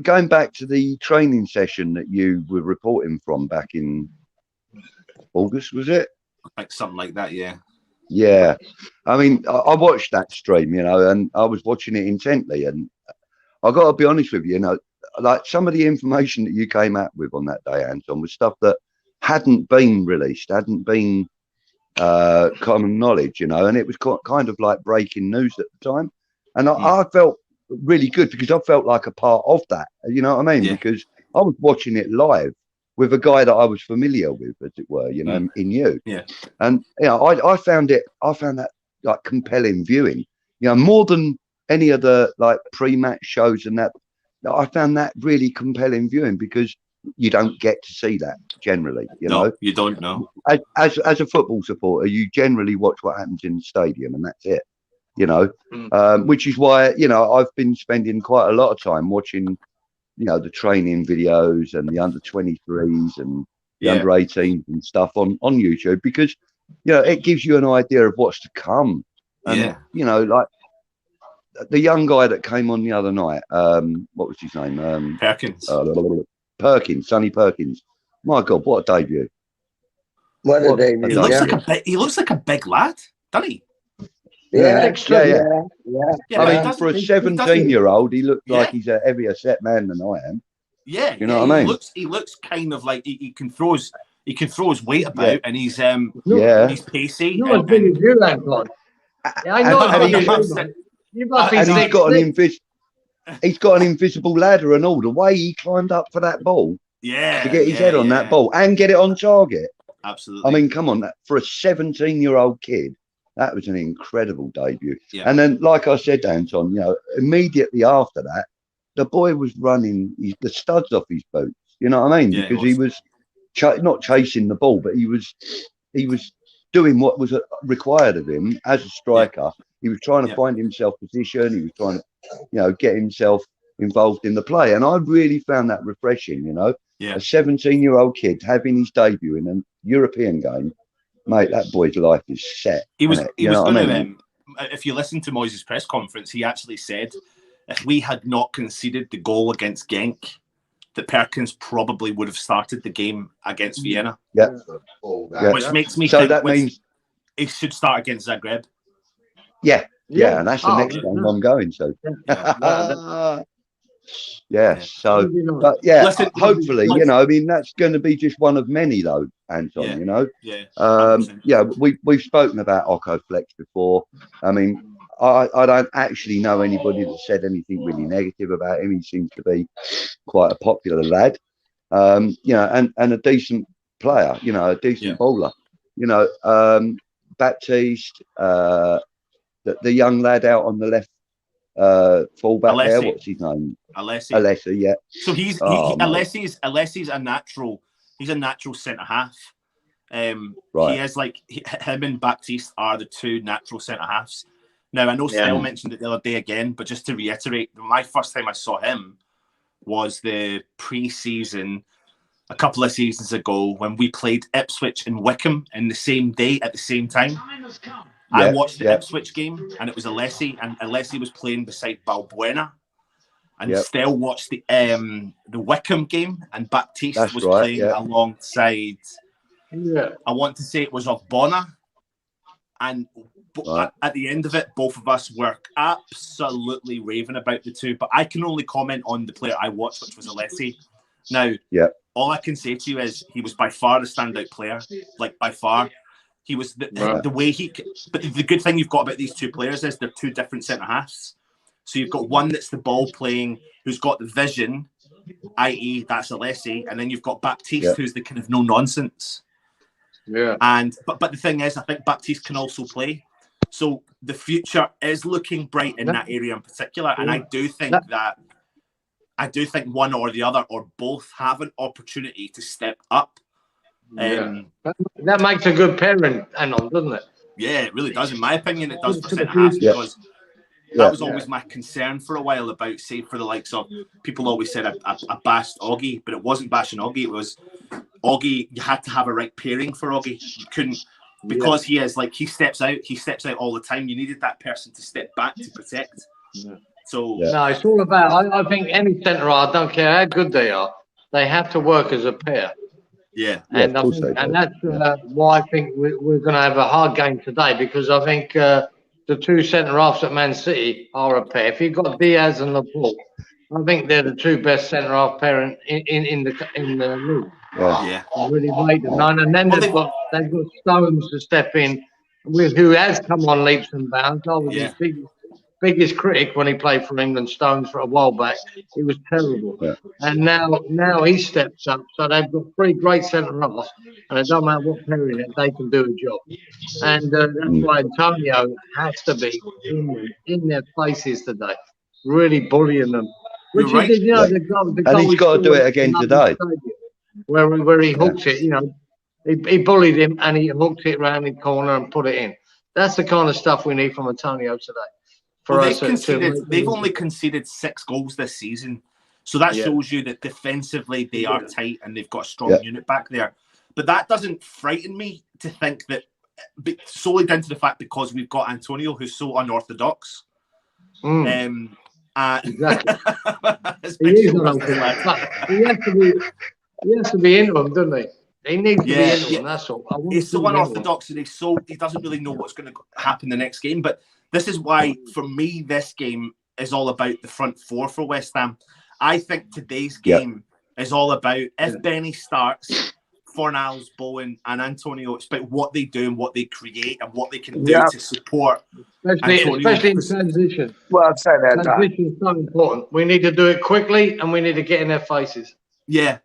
going back to the training session that you were reporting from back in August, was it? Like something like that, Yeah, I mean, I watched that stream, and I was watching it intently, and I got to be honest with you, like some of the information that you came out with on that day, Anton, was stuff that hadn't been released, hadn't been common knowledge, and it was kind of like breaking news at the time, and I felt really good because I felt like a part of that, you know what I mean? Because I was watching it live with a guy that I was familiar with, as it were, in you. Yeah. And I found that like compelling viewing, more than any other like pre-match shows and that. I found that really compelling viewing because you don't get to see that generally, No, you don't know. As a football supporter, you generally watch what happens in the stadium and that's it. Which is why, I've been spending quite a lot of time watching, the training videos and the under 23s and the under 18s and stuff on YouTube, because, it gives you an idea of what's to come. And, like the young guy that came on the other night, what was his name? Perkins. Sonny Perkins. My God, what a debut. What a debut. He looks like a big lad, doesn't he? Yeah. I mean, for a 17-year-old, he looked like he's a heavier set man than I am. Yeah, you know what I mean. He looks kind of like he can throw his weight about, and he's he's pacey. You must be do that, God. I know. He's got an invisible ladder and all. The way he climbed up for that ball, to get his head on that ball and get it on target. Absolutely. I mean, come on, for a 17-year-old kid. That was an incredible debut. Yeah. And then, like I said, Anton, immediately after that, the boy was running the studs off his boots. You know what I mean? Yeah, because he was not chasing the ball, but he was doing what was required of him as a striker. He was trying to find himself position. He was trying to, get himself involved in the play. And I really found that refreshing, A 17-year-old kid having his debut in a European game. Mate, that boy's life is set. He was going if you listen to Moyes' press conference, he actually said if we had not conceded the goal against Genk, that Perkins probably would have started the game against Vienna. Yeah. Which makes me so think that means he should start against Zagreb. Yeah, and that's the next game I'm going to. So, but yeah, Listen, hopefully, I mean, that's going to be just one of many, though, Anton. We've spoken about Occo Flex before. I mean, I don't actually know anybody that said anything really negative about him. He seems to be quite a popular lad, and a decent player, a decent bowler. Baptiste, the young lad out on the left fullback Alessi. there. What's his name? Alessi, yeah. So Alessi's a natural. He's a natural centre half. He is him and Baptiste are the two natural centre halves. Now I know Stell mentioned it the other day again, but just to reiterate, my first time I saw him was the pre-season a couple of seasons ago when we played Ipswich and Wickham in the same day at the same time. I watched the Ipswich game, and it was Alessi, and Alessi was playing beside Balbuena. And Stell watched the Wickham game, and Baptiste was playing alongside. I want to say it was Ogbonna, and at the end of it, both of us were absolutely raving about the two. But I can only comment on the player I watched, which was Alessi. Now, all I can say to you is he was by far the standout player, by far. He was the way he. But the good thing you've got about these two players is they're two different centre halves. So you've got one that's the ball playing, who's got the vision, i.e., that's Alessi, and then you've got Baptiste, who's the kind of no nonsense. Yeah. But the thing is, I think Baptiste can also play. So the future is looking bright in that area in particular, and I do think one or the other or both have an opportunity to step up. That makes a good pairing, Anon, doesn't it? Yeah, it really does. In my opinion, it does for centre halves because that was always my concern for a while about, say, for the likes of people always said I bashed Oggy, but it wasn't bashing Oggy. It was Oggy. You had to have a right pairing for Oggy. You couldn't because he is he steps out all the time. You needed that person to step back to protect. So no, it's all about. I think any centre, I don't care how good they are, they have to work as a pair. Yeah, and that's why I think we're going to have a hard game today because I think the two centre halves at Man City are a pair. If you've got Diaz and Laporte, I think they're the two best centre half pair in the league. Yeah, really rate them. And then they've got Stones to step in, who has come on leaps and bounds. I was his biggest critic when he played for England, Stones, for a while back. He was terrible. And now he steps up. So they've got three great centre halves, and it don't matter what period they can do a job. And that's why Antonio has to be in their places today, really bullying them. Which he did, and he's got to do it again today. Where he hooked it, he bullied him and he hooked it around the corner and put it in. That's the kind of stuff we need from Antonio today. They've only conceded 6 goals this season. So that shows you that defensively they are tight and they've got a strong unit back there. But that doesn't frighten me to think that solely down to the fact because we've got Antonio who's so unorthodox. Exactly. He is unorthodox. He has to be into him, doesn't he? He needs to be into him, that's all. He's so unorthodox and he doesn't really know what's going to happen the next game. But this is why, for me, this game is all about the front four for West Ham. I think today's game is all about if Benny starts, Fornals, Bowen, and Antonio. It's about what they do and what they create and what they can do to support. Especially in transition. Well, I'd say that. Transition is so important. We need to do it quickly and we need to get in their faces. Yeah.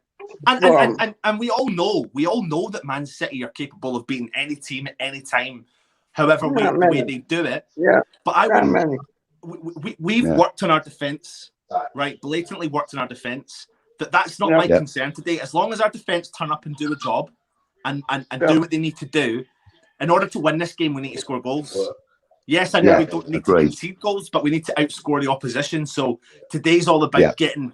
And we all know that Man City are capable of beating any team at any time. However the way they do it. Yeah. But we've worked on our defence, right? Blatantly worked on our defence. That's not my concern today. As long as our defence turn up and do a job and do what they need to do, in order to win this game, we need to score goals. Yes, I know we don't need to concede goals, but we need to outscore the opposition. So today's all about getting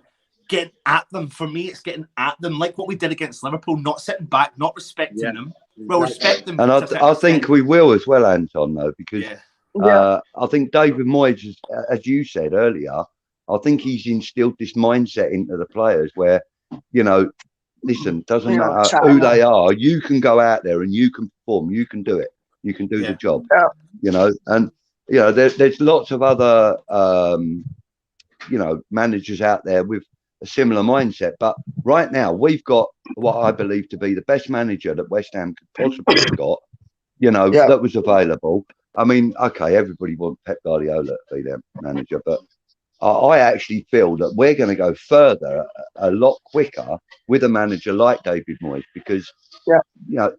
at them. For me, it's getting at them, like what we did against Liverpool, not sitting back, not respecting them. Well, respect them. And I think we will as well, Anton, though, because I think David Moyes, as you said earlier, I think he's instilled this mindset into the players where, you know, listen, doesn't matter who they are, you can go out there and you can perform, you can do it, you can do the job, you know. And you know, there's lots of other you know, managers out there with a similar mindset, but right now we've got what I believe to be the best manager that West Ham could possibly have got, you know, that was available. I mean, okay, everybody wants Pep Guardiola to be their manager, but I actually feel that we're going to go further a lot quicker with a manager like David Moyes, because you know,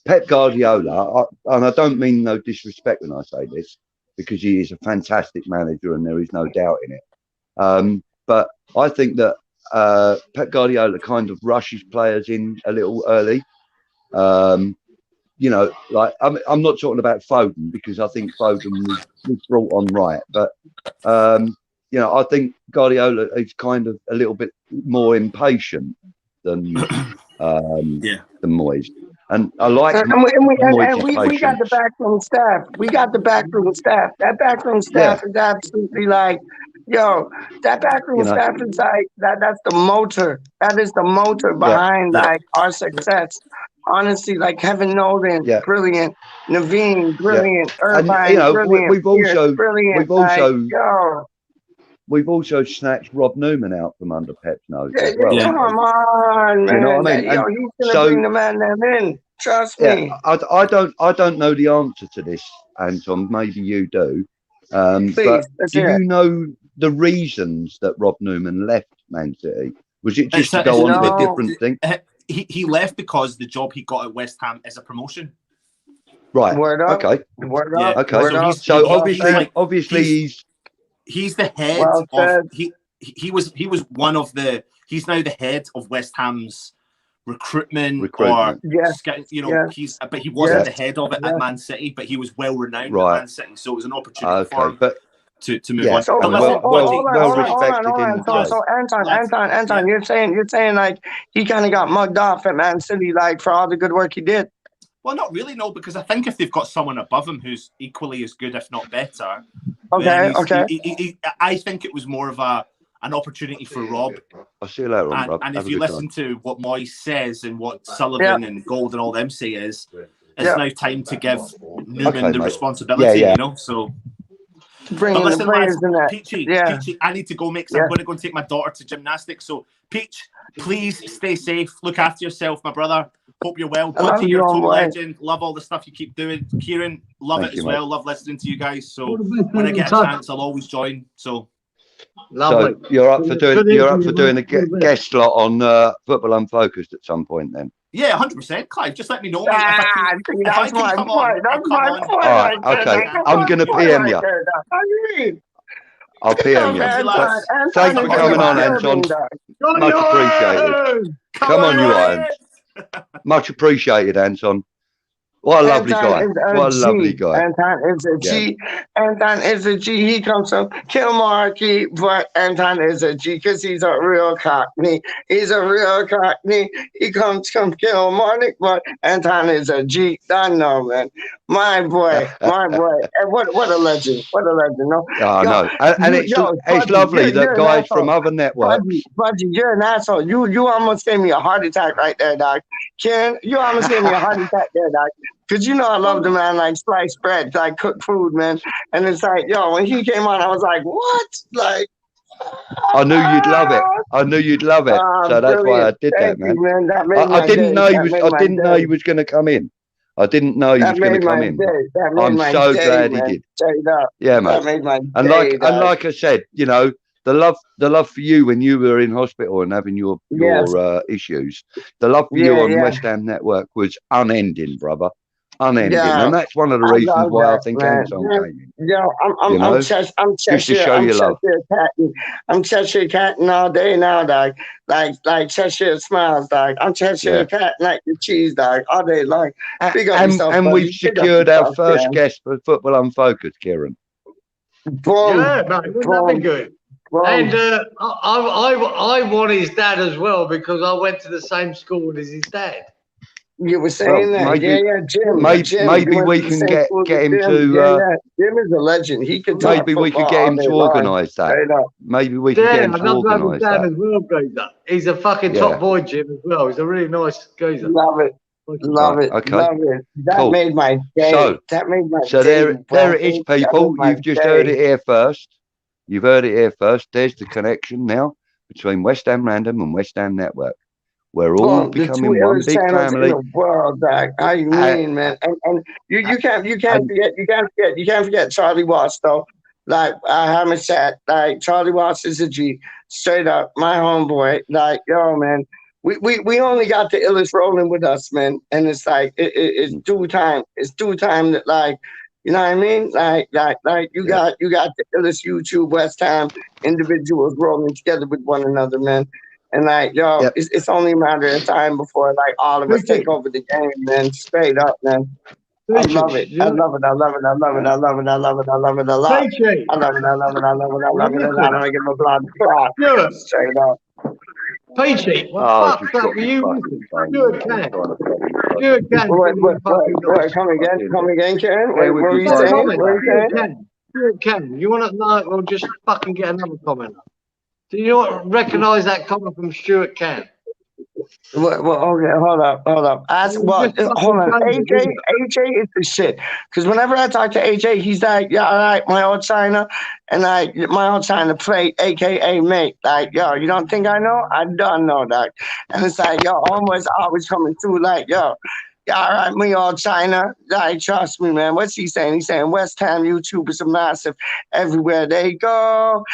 Pep Guardiola, and I don't mean no disrespect when I say this, because he is a fantastic manager and there is no doubt in it. But I think that Pep Guardiola kind of rushes players in a little early. You know, like I'm not talking about Foden, because I think Foden was brought on right, but you know, I think Guardiola is kind of a little bit more impatient than Moyes, and I like Moyes' we got the backroom staff. We got the backroom staff. That backroom staff is absolutely like, yo, that backroom staff is like that's the motor. That is the motor behind like our success. Honestly, like Kevin Nolan, brilliant. Naveen, brilliant. Irvine, and you know, brilliant. We've also snatched Rob Newman out from under Pep's nose as well. Come on, man. You know what I mean? Yo, he's gonna bring the man in. Trust me. I don't know the answer to this, Anton. Maybe you do. But do you know the reasons that Rob Newman left Man City? Was it just to go on to a different thing? He left because the job he got at West Ham is a promotion. Right. Word up. Okay. Word up. Okay. Word up. So obviously he's the head of he was one of the he's now the head of West Ham's recruitment. Or you know, but he wasn't the head of it at Man City, but he was well renowned at Man City, so it was an opportunity for him to move on. So, well respected in the place. So Anton, you're saying like he kind of got mugged off at Man City, like for all the good work he did. Well, not really, no, because I think if they've got someone above him who's equally as good, if not better, I think it was more of an opportunity for Rob. I'll see you later on, Rob. And if you listen to what Moyes says and what Sullivan and Gold and all them say is, it's now time to give Newman the responsibility, you know, so... Bringing the players in that. Peachy, I need to go, mate, because I'm going to go and take my daughter to gymnastics. So, Peach, please stay safe. Look after yourself, my brother. Hope you're well. Buddy, you're a total legend. Love all the stuff you keep doing. Kieran, love it as well. Love listening to you guys. So, when I get a chance, I'll always join. So, lovely. So you're up for doing a guest slot on Football Unfocused at some point, then. Yeah, 100%. Clive, just let me know. That's my point. All right, okay. I'm going to PM you. I'll PM you. Thanks for coming on, Anton. Much appreciated. Come on, you Irons. Much appreciated, Anton. What a lovely guy. What a lovely guy. Anton is a G. Anton is a G. He comes from Kilmarnock, but Anton is a G because he's a real Cockney. He's a real Cockney. He comes from Kilmarnock, but Anton is a G. I know, man. My boy. And what a legend. What a legend. No? Oh, no. And it's lovely that guys from other networks. Budgie, you're an asshole. You almost gave me a heart attack right there, dog. Karen, you almost gave me a heart attack there, dog. Because you know I love the man, like sliced bread, like cooked food, man. And it's like, yo, when he came on, I was like, what? Like, I knew you'd love it. I knew you'd love it. So that's why I did that, man. I didn't know he was going to come in. I didn't know he was going to come in. I'm so glad he did. Yeah, mate. And like I said, you know, the love for you when you were in hospital and having your issues, the love for you on West Ham Network was unending, brother. Unending, and that's one of the reasons why I think Anton came in. Yo, I'm Cheshire catting all day now, dog. Like Cheshire smiles, dog. I'm Cheshire catting like the cheese, dog, all day long. And we've secured our first guest for Football Unfocused, Kieran. Boom. Yeah, mate, wouldn't that be good? And I want his dad as well because I went to the same school as his dad. You were saying that, maybe, yeah, Jim. maybe we can get him to. Yeah. Jim is a legend. He could talk Maybe we could football get all him day to long. organise that. Straight up. Maybe we could get him I'd to love to have him organise down that. as well, geezer. He's a fucking Yeah. top boy, Jim, as well. He's a really nice geezer. Love it. Love Right, it. okay. Love it. That Cool. made my day. So, that made my So day. there it is, people. You've just heard it here first. You've heard it here first. There's the connection now between West Ham Random and West Ham Network. We're all Boom, the becoming two one illest big channels family. in the world, Doc. How you mean, man? And you can't forget Charlie Watts though. Like Hammer Chat, like Charlie Watts is a G, straight up, my homeboy. Like, yo, man, we only got the illest rolling with us, man. And it's like it's due time. It's due time that, like, you know what I mean? Like you got the illest YouTube West Ham individuals rolling together with one another, man. And like, yo, it's only a matter of time before like all of us take over the game, man. Straight up, man. I love it. I love it. I love it. I love it. I love it. I love it. I love it a lot. I love it. I love it. I love it. I love it a lot. I give a blood clot. Straight up. Peachy, what fucked up you? Stuart Can. Stuart Can. Come again, Karen. What were you saying? Stuart Can. You want to know? We'll just fucking get another comment. Do you not recognise that comment from Stuart Can? Well, okay, hold up. Hold on. AJ is the shit. Because whenever I talk to AJ, he's like, yeah, all right, my old China, and my old China plate, aka mate. Like, yo, you don't think I know? I don't know that. And it's like, yo, almost always coming through, like, yo. Yeah, all right, me all China. Like, trust me, man. What's he saying? He's saying West Ham YouTubers are massive. Everywhere they go.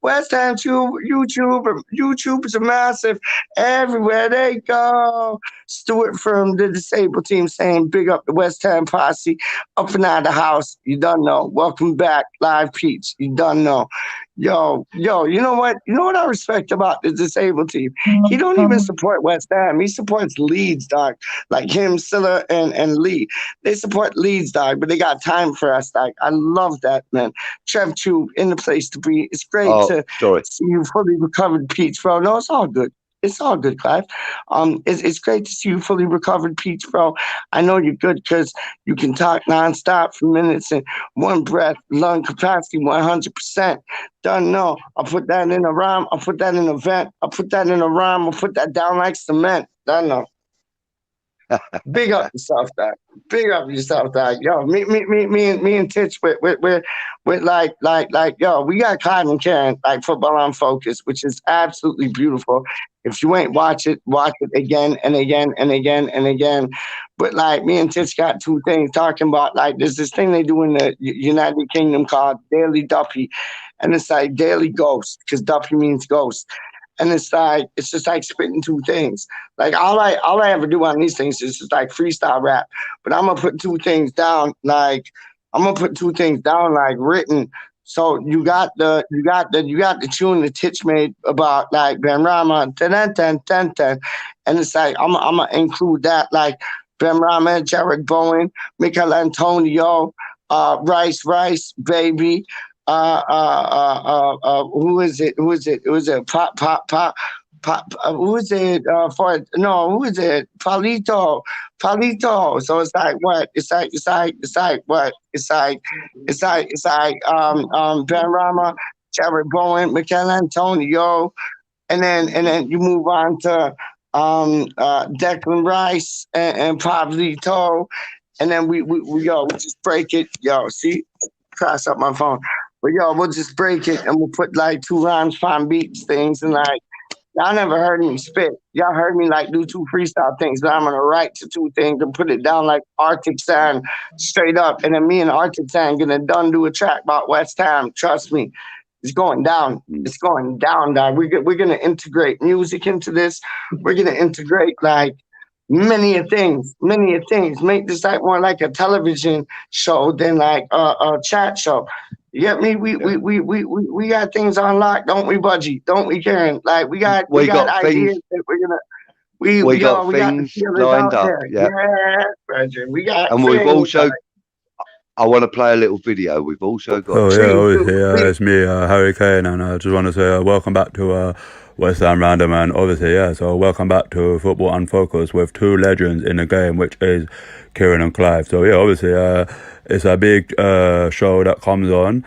West Ham YouTubers are massive. Everywhere they go. Stuart from the disabled team saying, big up the West Ham posse. Up and out of the house. You don't know. Welcome back, Live Peach. You don't know. Yo, you know what? You know what I respect about the disabled team? He don't even support West Ham. He supports Leeds, dog. Like him, Silla, and Lee. They support Leeds, dog, but they got time for us, dog. I love that, man. Trev Tube in the place to be. It's great to see you fully recovered, Peach, bro. No, it's all good. It's all good, Clive. It's great to see you fully recovered, Peach, bro. I know you're good because you can talk nonstop for minutes in one breath, lung capacity 100%. Done know. I'll put that in a rhyme. I'll put that in a vent. I'll put that in a rhyme. I'll put that down like cement. Done know. Big up yourself, dog. Big up yourself, dog. Yo, me and Titch with like, yo, we got Clive and Karen, like Football on Focus, which is absolutely beautiful. If you ain't watch it again and again and again and again. But like me and Titch got two things talking about, like there's this thing they do in the United Kingdom called Daily Duppy. And it's like Daily Ghost, because Duppy means ghost. And it's just like spitting two things. Like all I ever do on these things is just like freestyle rap. But I'm gonna put two things down, like written. So you got the tune that Titch made about like Ben Rama, and it's like I'm gonna include that, like Ben Rama, Jared Bowen, Michael Antonio, Rice, baby. Who is it? Who is it? Pop. Who is it? Who is it? Palito. So it's like what? It's like what? It's like Ben Rama, Jared Bowen, Michael Antonio, and then you move on to Declan Rice and Pablito, and then we just break it. Yo, see, cross up my phone. But yo, we'll just break it and we'll put like two rhymes, find beats, things, and like y'all never heard me spit. Y'all heard me like do two freestyle things, but I'm gonna write to two things and put it down like Arctic Sand straight up. And then me and Arctic Sand gonna do a track about West Ham. Trust me. It's going down. It's going down, dog. We're gonna integrate music into this. We're gonna integrate like many things. Make this like more like a television show than like a chat show. You get me? We got things on lock, don't we, Budgie? Don't we, Karen? Like we got ideas that we're gonna we got things lined up. Yeah, Roger. We got and we've also I want to play a little video. We've also got. Oh yeah, two- obviously, it's me, Harry Kane, and I just want to say welcome back to West Ham Random, and obviously, yeah, so welcome back to Football Unfocused with two legends in the game, which is Kieran and Clive. So yeah, obviously, it's a big show that comes on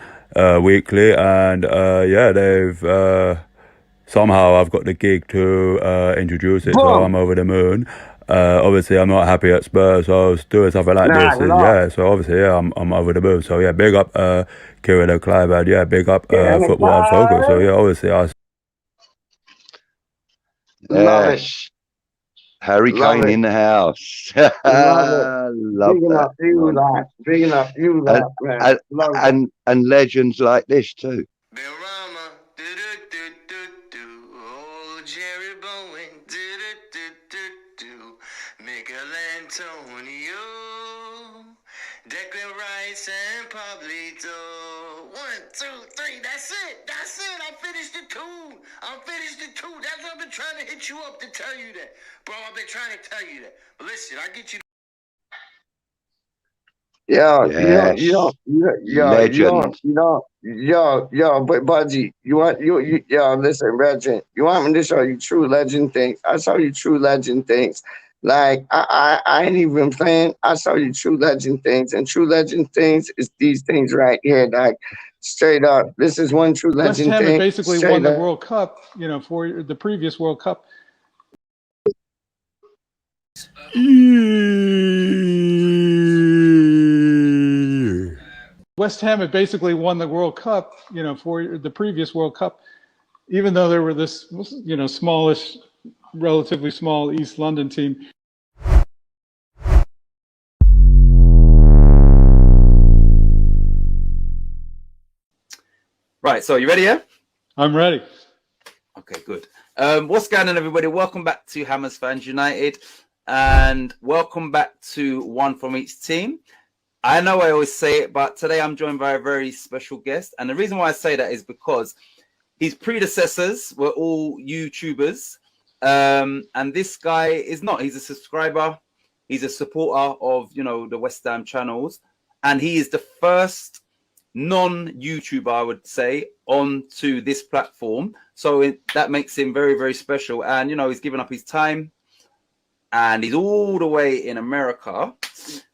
weekly, and yeah, they've somehow I've got the gig to introduce it, so I'm over the moon. Obviously, I'm not happy at Spurs, so doing something like this is, yeah, so obviously, yeah, I'm over the moon. So, yeah, big up Kieran and Clive, and yeah, big up Football Unfocused. So, yeah, obviously, Yes. Harry Kane in the house. Love Big enough you, like. Big enough you, like, man. And legends like this, too. Declan Rice and Pablito. 1, 2, 3. That's it. That's it. I finished the tune. That's what I've been trying to hit you up to tell you that. Bro, I've been trying to tell you that. But listen, I get you. But Budgie, listen, Regent, you want me to show you true legend things? I show you true legend things. Like I ain't even playing. I show you true legend things, and true legend things is these things right here. Like straight up, this is one true legend West Ham thing. basically won the World Cup, you know, for the previous World Cup. West Ham had basically won the World Cup, you know, for the previous World Cup, even though they were this, you know, smallish, relatively small East London team. Right, so you ready, yeah? I'm ready. Okay, good. What's going on, everybody? Welcome back to Hammers Fans United, and welcome back to one from each team. I know I always say it, but today I'm joined by a very special guest, and the reason why I say that is because his predecessors were all YouTubers, and this guy is not. He's a subscriber. He's a supporter of, you know, the West Ham channels, and he is the first non-YouTuber, I would say, onto this platform. So that makes him very, very special. And, you know, he's given up his time, and he's all the way in America,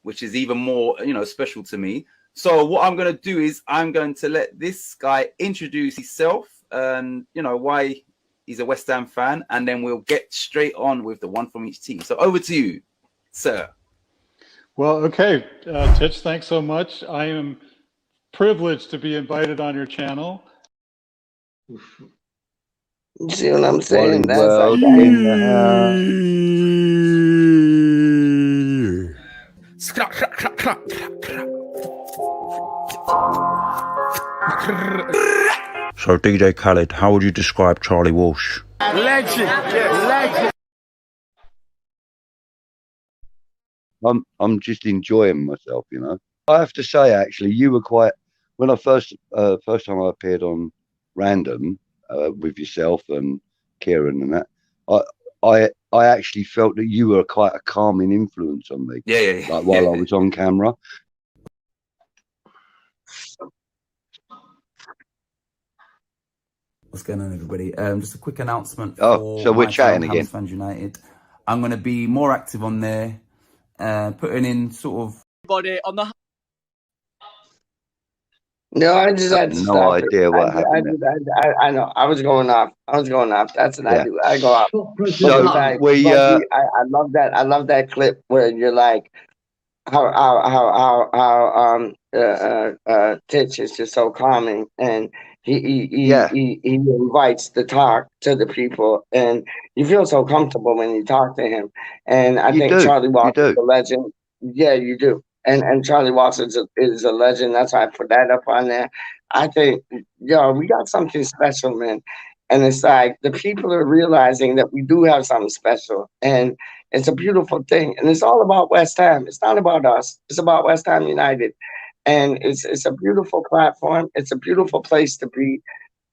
which is even more, you know, special to me. So what I'm going to do is I'm going to let this guy introduce himself and, you know, why he's a West Ham fan, and then we'll get straight on with the one from each team. So over to you, sir. Well, okay, Titch, thanks so much. I am privileged to be invited on your channel. You see what I'm saying? That's Well, okay. in the house. So DJ Khaled, how would you describe Charlie Walsh? Legend. Legend. I'm just enjoying myself, you know. I have to say, actually, you were quite, when I first time I appeared on Random with yourself and Kieran and that, I actually felt that you were quite a calming influence on me. Yeah. Like while I was on camera. What's going on, everybody? Just a quick announcement. So we're chatting again. Fans United. I'm going to be more active on there, putting in sort of. Body on the. No, I just had to no stop idea it. what happened. I know. I was going off. That's what I do. I go off. So like, we. I love that. I love that clip where you're like, how Titch is just so calming, and he invites the talk to the people, and you feel so comfortable when you talk to him. And I think Charlie Walker is a legend. Yeah, you do. And Charlie Walker is a legend. That's why I put that up on there. I think, we got something special, man. And it's like the people are realizing that we do have something special. And it's a beautiful thing. And it's all about West Ham. It's not about us. It's about West Ham United. And it's a beautiful platform. It's a beautiful place to be.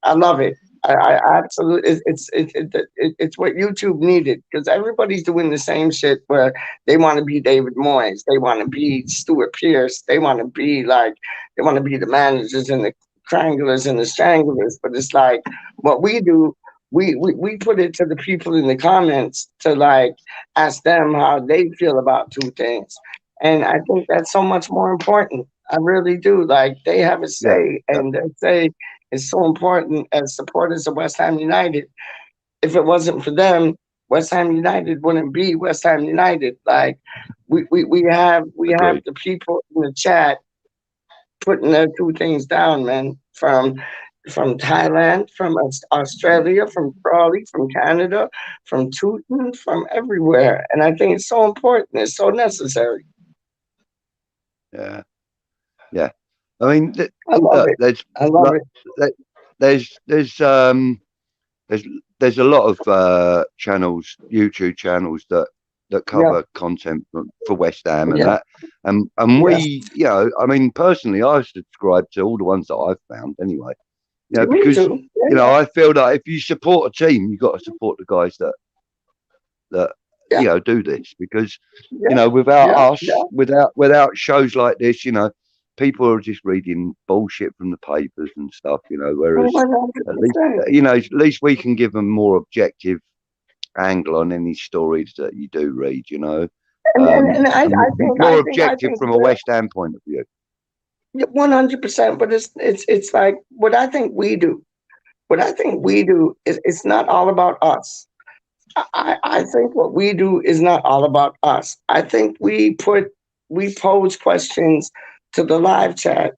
I love it. I absolutely, it's what YouTube needed, because everybody's doing the same shit where they want to be David Moyes, they want to be Stuart Pearce, they want to be like, they want to be the managers and the triangulars and the stranglers. But it's like what we do, we put it to the people in the comments to like ask them how they feel about two things. And I think that's so much more important. I really do. Like they have a Yeah, say, yeah, and their say is so important as supporters of West Ham United. If it wasn't for them, West Ham United wouldn't be West Ham United. Like we have agreed. the people in the chat putting their two things down, man. From Thailand, from Australia, from Crawley, from Canada, from Tooten, from everywhere. And I think it's so important. It's so necessary. Yeah, yeah. I mean, I love it. there's I love it. there's there's a lot of channels, YouTube channels that Yeah, cover content for West Ham and yeah, that, and yes. we, you know, I mean, personally, I subscribe to all the ones that I've found anyway. You know, Me because too. you know, I feel that if you support a team, you've got to support the guys that Yeah, you know do this, because you yeah, know, without yeah, us, yeah. without shows like this, you know, people are just reading bullshit from the papers and stuff, you know, whereas One hundred at least, percent. you know, at least we can give them more objective angle on any stories that you do read, you know, And and more I objective think from a West Ham point of view. 100%. But it's like what I think we do. What I think we do is it's not all about us. I think what we do is not all about us. I think we pose questions to the live chat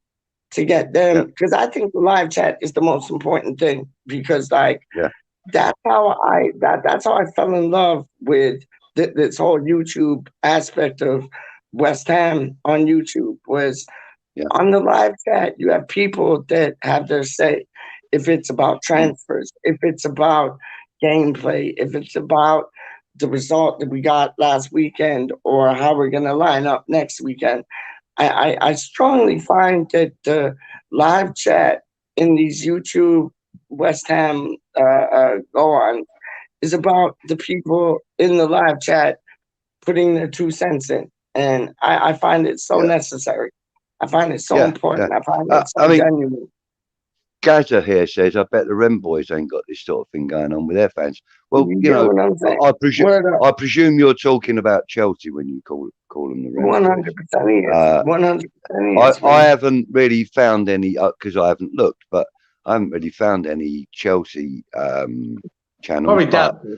to get Yeah, them, because I think the live chat is the most important thing, because like yeah, that's how I fell in love with this whole YouTube aspect of West Ham on YouTube. Was yeah, on the live chat, you have people that have their say. If it's about mm, transfers, if it's about gameplay, if it's about the result that we got last weekend, or how we're going to line up next weekend. I strongly find that the live chat in these YouTube West Ham go on is about the people in the live chat putting their 2 cents in. And I find it so yeah, necessary. I find it so yeah, yeah. important. I find it I so mean, genuine. Gaza here says, I bet the Rem boys ain't got this sort of thing going on with their fans. Well, You you get know, what I'm saying? I Word up. presume you're talking about Chelsea when you call them the Rem boys. 100% he is. Uh, 100% he is, I man. haven't really found any, because I haven't looked, but I haven't really found any Chelsea channels. Probably But doubtful.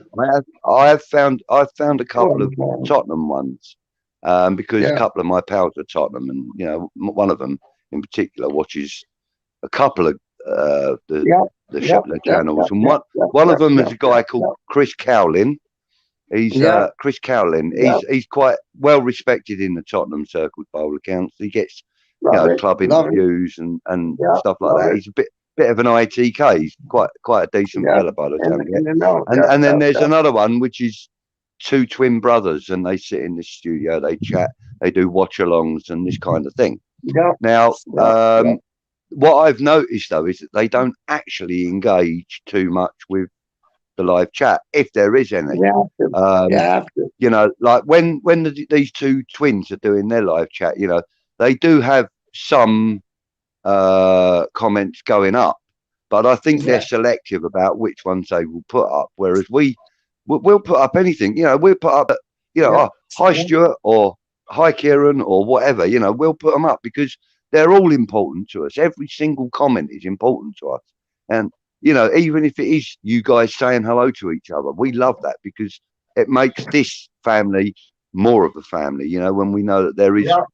I've found a couple of Man. Tottenham ones, because a Yeah, couple of my pals are Tottenham, and you know, one of them in particular watches a couple of yeah, yeah, the yeah, channels, and yeah, yeah, one yeah, of them yeah, is a guy called Chris Cowlin. He's yeah, Chris Cowlin. yeah, He's quite well respected in the Tottenham circles by all accounts. He gets, you love know, it, club love it, interviews and yeah, stuff like love that. it, He's a bit of an ITK. He's quite a decent yeah, fella by the sound of it. and no, And yeah, and yeah, then there's yeah, another one which is two twin brothers, and they sit in the studio, they chat, they do watch-alongs and this kind of thing. yeah, Now, yeah, yeah. what I've noticed though is that they don't actually engage too much with the live chat, if there is any. You have to, you Um, have to. you know, like when these two twins are doing their live chat, you know, they do have some comments going up, but I think they're Yeah, selective about which ones they will put up. Whereas we'll put up anything, you know, we'll put up, you know, yeah, oh, hi yeah, Stuart, or hi Kieran, or whatever, you know, we'll put them up because they're all important to us. Every single comment is important to us. And, you know, even if it is you guys saying hello to each other, we love that because it makes this family more of a family, you know, when we know that there is yeah,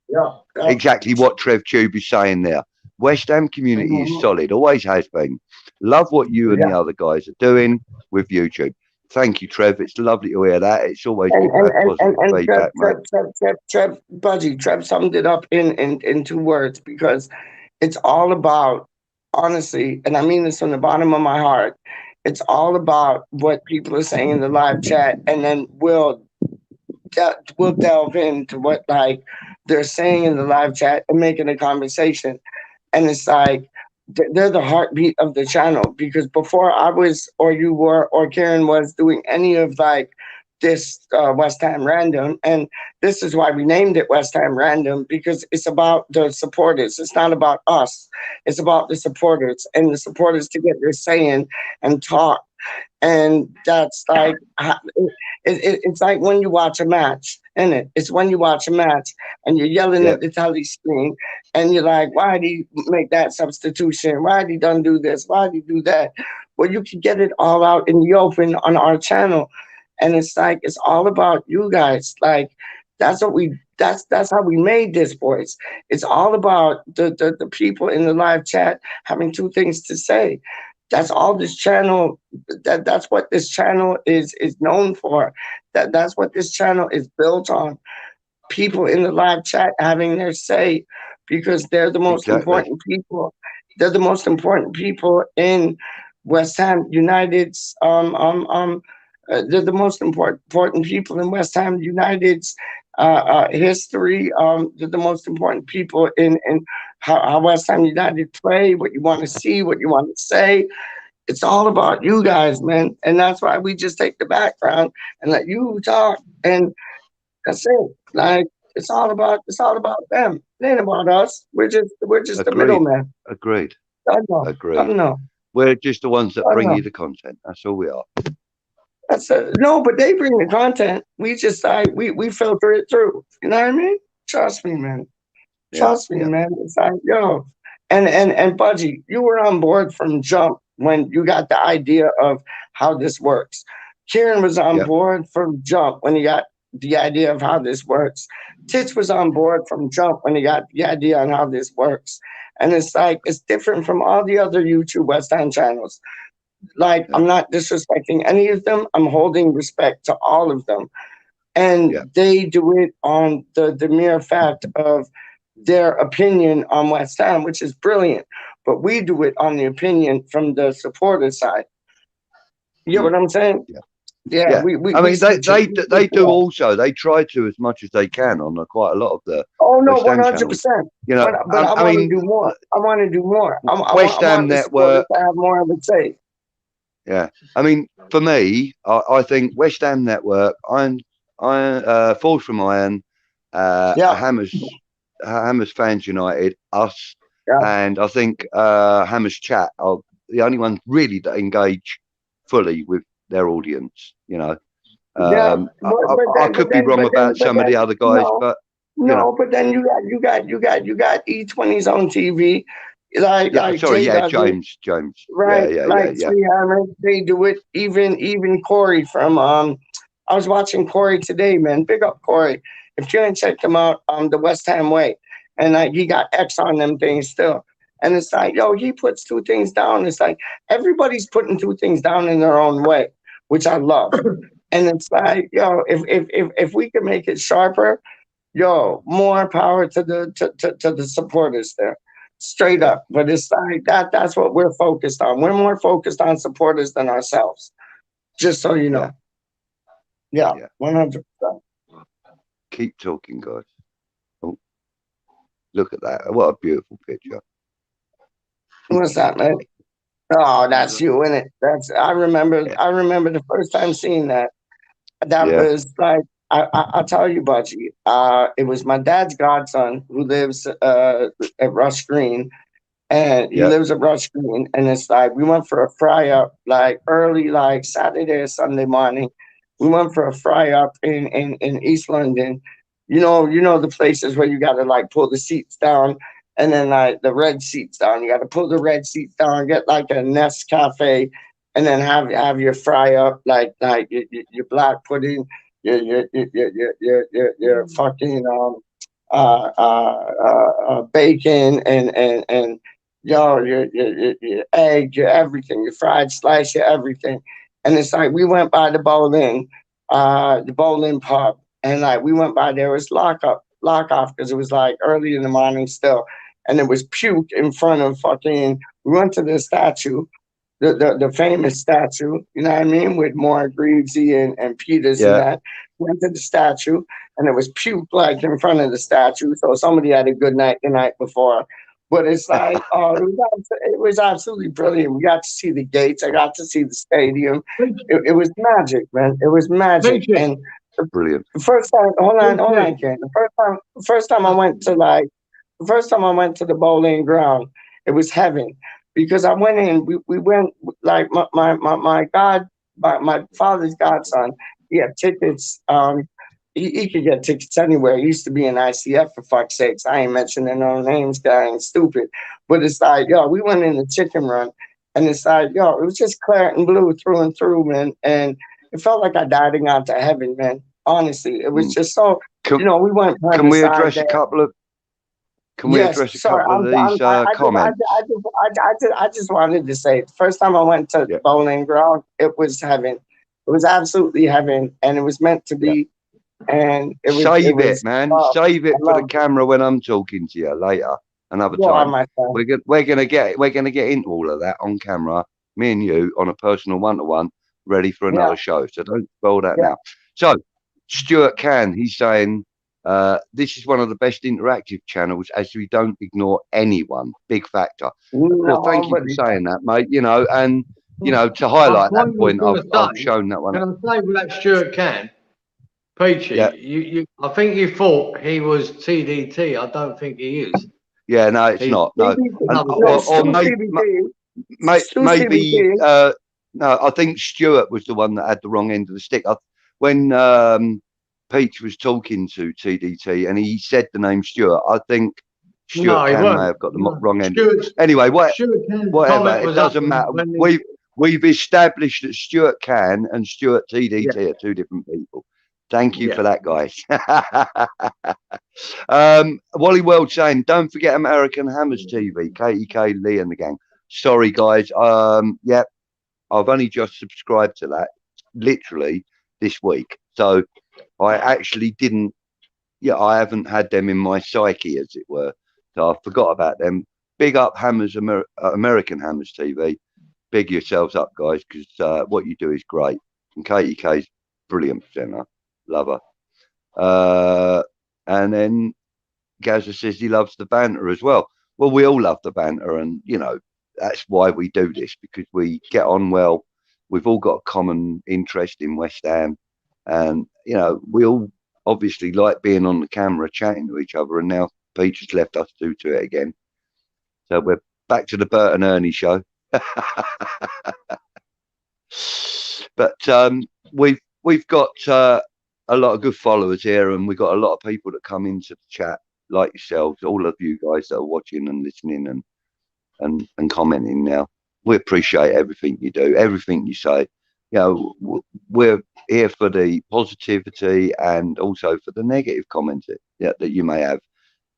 yeah, yeah. exactly what Trev Tube is saying there. West Ham community is Mhm. solid, always has been. Love what you and Yeah. the other guys are doing with YouTube. Thank you, Trev. It's lovely to hear that. It's always And good to and have and and, positive and Trev, feedback, mate. Trev summed it up in 2 words, because it's all about, honestly, and I mean this from the bottom of my heart. It's all about what people are saying in the live chat, and then we'll delve into what like they're saying in the live chat and making a conversation. And it's like they're the heartbeat of the channel, because before I was, or you were, or Karen was doing any of like this West Ham Random, and this is why we named it West Ham Random, because it's about the supporters. It's not about us. It's about the supporters, and the supporters to get their say in and talk. And that's like it's like when you watch a match, isn't it? It's when you watch a match and you're yelling Yeah. at the telly screen and you're like, why did he make that substitution? Why did he done do this? Why did he do that? Well, you can get it all out in the open on our channel. And it's like it's all about you guys. Like that's what we that's how we made this, boys. It's all about the people in the live chat having two things to say. That's all this channel. That's what this channel is known for. That's what this channel is built on. People in the live chat having their say, because they're the most Exactly. important people. They're the most important people in West Ham United's. They're the most important people in West Ham United's history. They're the most important people in how West Ham United play, what you want to see, what you want to say. It's all about you guys, man. And that's why we just take the background and let you talk. And that's it. Like it's all about them. It ain't about us. We're just the Agreed. middleman. Agreed. I know. Agreed. I know. We're just the ones that I bring know. you the content. That's all we are. No, but they bring the content. We just like we filter it through. You know what I mean? Trust me, man. Trust me, man. It's like, yo. And Budgie, you were on board from jump when you got the idea of how this works. Kieran was on board from jump when he got the idea of how this works. Titch was on board from jump when he got the idea on how this works. And it's like it's different from all the other YouTube West Ham channels. Like I'm not disrespecting any of them. I'm holding respect to all of them. And they do it on the mere fact of their opinion on West Ham, which is brilliant. But we do it on the opinion from the supporter side. You know what I'm saying? Yeah. We I mean, they do also. They try to as much as they can on quite a lot of the. Oh no, West Ham 100%. channels. You know, but I want to do more. I want to do more. West Ham Network to have more of a say. Yeah, I mean, for me, I think West Ham Network, Falls from Iron, Hammers Fans United, us, and I think Hammers Chat are the only ones really that engage fully with their audience. You know, I could be wrong about some of the other guys, but but then you got E20's on TV. James. Right, TheHammers, they do it. Even Corey from I was watching Corey today, man. Big up Corey. If you ain't checked him out, the West Ham way, and he got X on them things still. And it's like, yo, he puts two things down. It's like everybody's putting two things down in their own way, which I love. And it's like, yo, if we can make it sharper, yo, more power to the supporters there. Straight up. But it's like that's what we're focused on. We're more focused on supporters than ourselves. Just so you know. Yeah. 100%. Keep talking, guys. Oh, look at that. What a beautiful picture. What's that, man? Oh, that's you, innit? I remember the first time seeing that. That was like I'll tell you, Budgie. It was my dad's godson who lives at Rush Green, and he lives at Rush Green. And it's like we went for a fry up, like early, like Saturday or Sunday morning. We went for a fry up in East London. You know the places where you got to like pull the seats down, and then like the red seats down. You got to pull the red seats down, get like a Nest Cafe, and then have your fry up, like your black pudding. Your fucking bacon and your egg, your everything, your fried slice, your everything. And it's like we went by the bowling pub, and like we went by there, it was lock off because it was like early in the morning still, and it was puke in front of fucking. We went to the statue. The famous statue, you know what I mean, with more Greavesy and Peters and that. Went to the statue, and it was puke like in front of the statue. So somebody had a good night the night before. But it's like, oh, it was absolutely brilliant. We got to see the gates. I got to see the stadium. It was magic, man. It was magic. And brilliant. the first time, hold on, Ken. The first time I went to the bowling ground, it was heaven because I went in. We went like my father's godson. He had tickets. He could get tickets anywhere. He used to be in ICF for fuck's sakes. I ain't mentioning no names, guy ain't stupid. But it's like, yo, we went in the chicken run, and it's like, yo, it was just claret and blue through and through, man. And it felt like I died and got to heaven, man. Honestly, it was just so. We went. Can we address a couple of? Can we address a couple of these comments? I just wanted to say, the first time I went to the bowling ground, it was heaven. It was absolutely heaven, and it was meant to be. And it was, save it, man. Save it for the camera when I'm talking to you later, another time. We're gonna get into all of that on camera, me and you, on a personal one-to-one, ready for another show. So don't spoil that now. So Stuart Can, he's saying this is one of the best interactive channels as we don't ignore anyone. Big factor. Well, thank you for saying that, mate. And to highlight that point, I've shown that one. Can I say with that Stuart Can? Peachy, I think you thought he was TDT. I don't think he is. Yeah, no, it's not. No, maybe. No, I think Stuart was the one that had the wrong end of the stick. When Peach was talking to TDT and he said the name Stuart, I think Stuart Can may have got the wrong end. Anyway, whatever, it doesn't matter. We've established that Stuart Can and Stuart TDT are two different people. Thank you for that, guys. Wally World saying, don't forget American Hammers TV, KEK, Lee and the gang. Sorry, guys. I've only just subscribed to that literally this week. So I actually didn't, I haven't had them in my psyche, as it were. So I forgot about them. Big up Hammers, American Hammers TV. Big yourselves up, guys, because what you do is great. And KEK's brilliant presenter. Love her. And then Gazza says he loves the banter as well. Well, we all love the banter, and that's why we do this, because we get on well. We've all got a common interest in West Ham, and we all obviously like being on the camera chatting to each other. And now Peach has left us to it again, so we're back to the Bert and Ernie show. But we've got a lot of good followers here, and we've got a lot of people that come into the chat, like yourselves, all of you guys that are watching and listening and commenting now. We appreciate everything you do, everything you say. We're here for the positivity and also for the negative comments that you may have,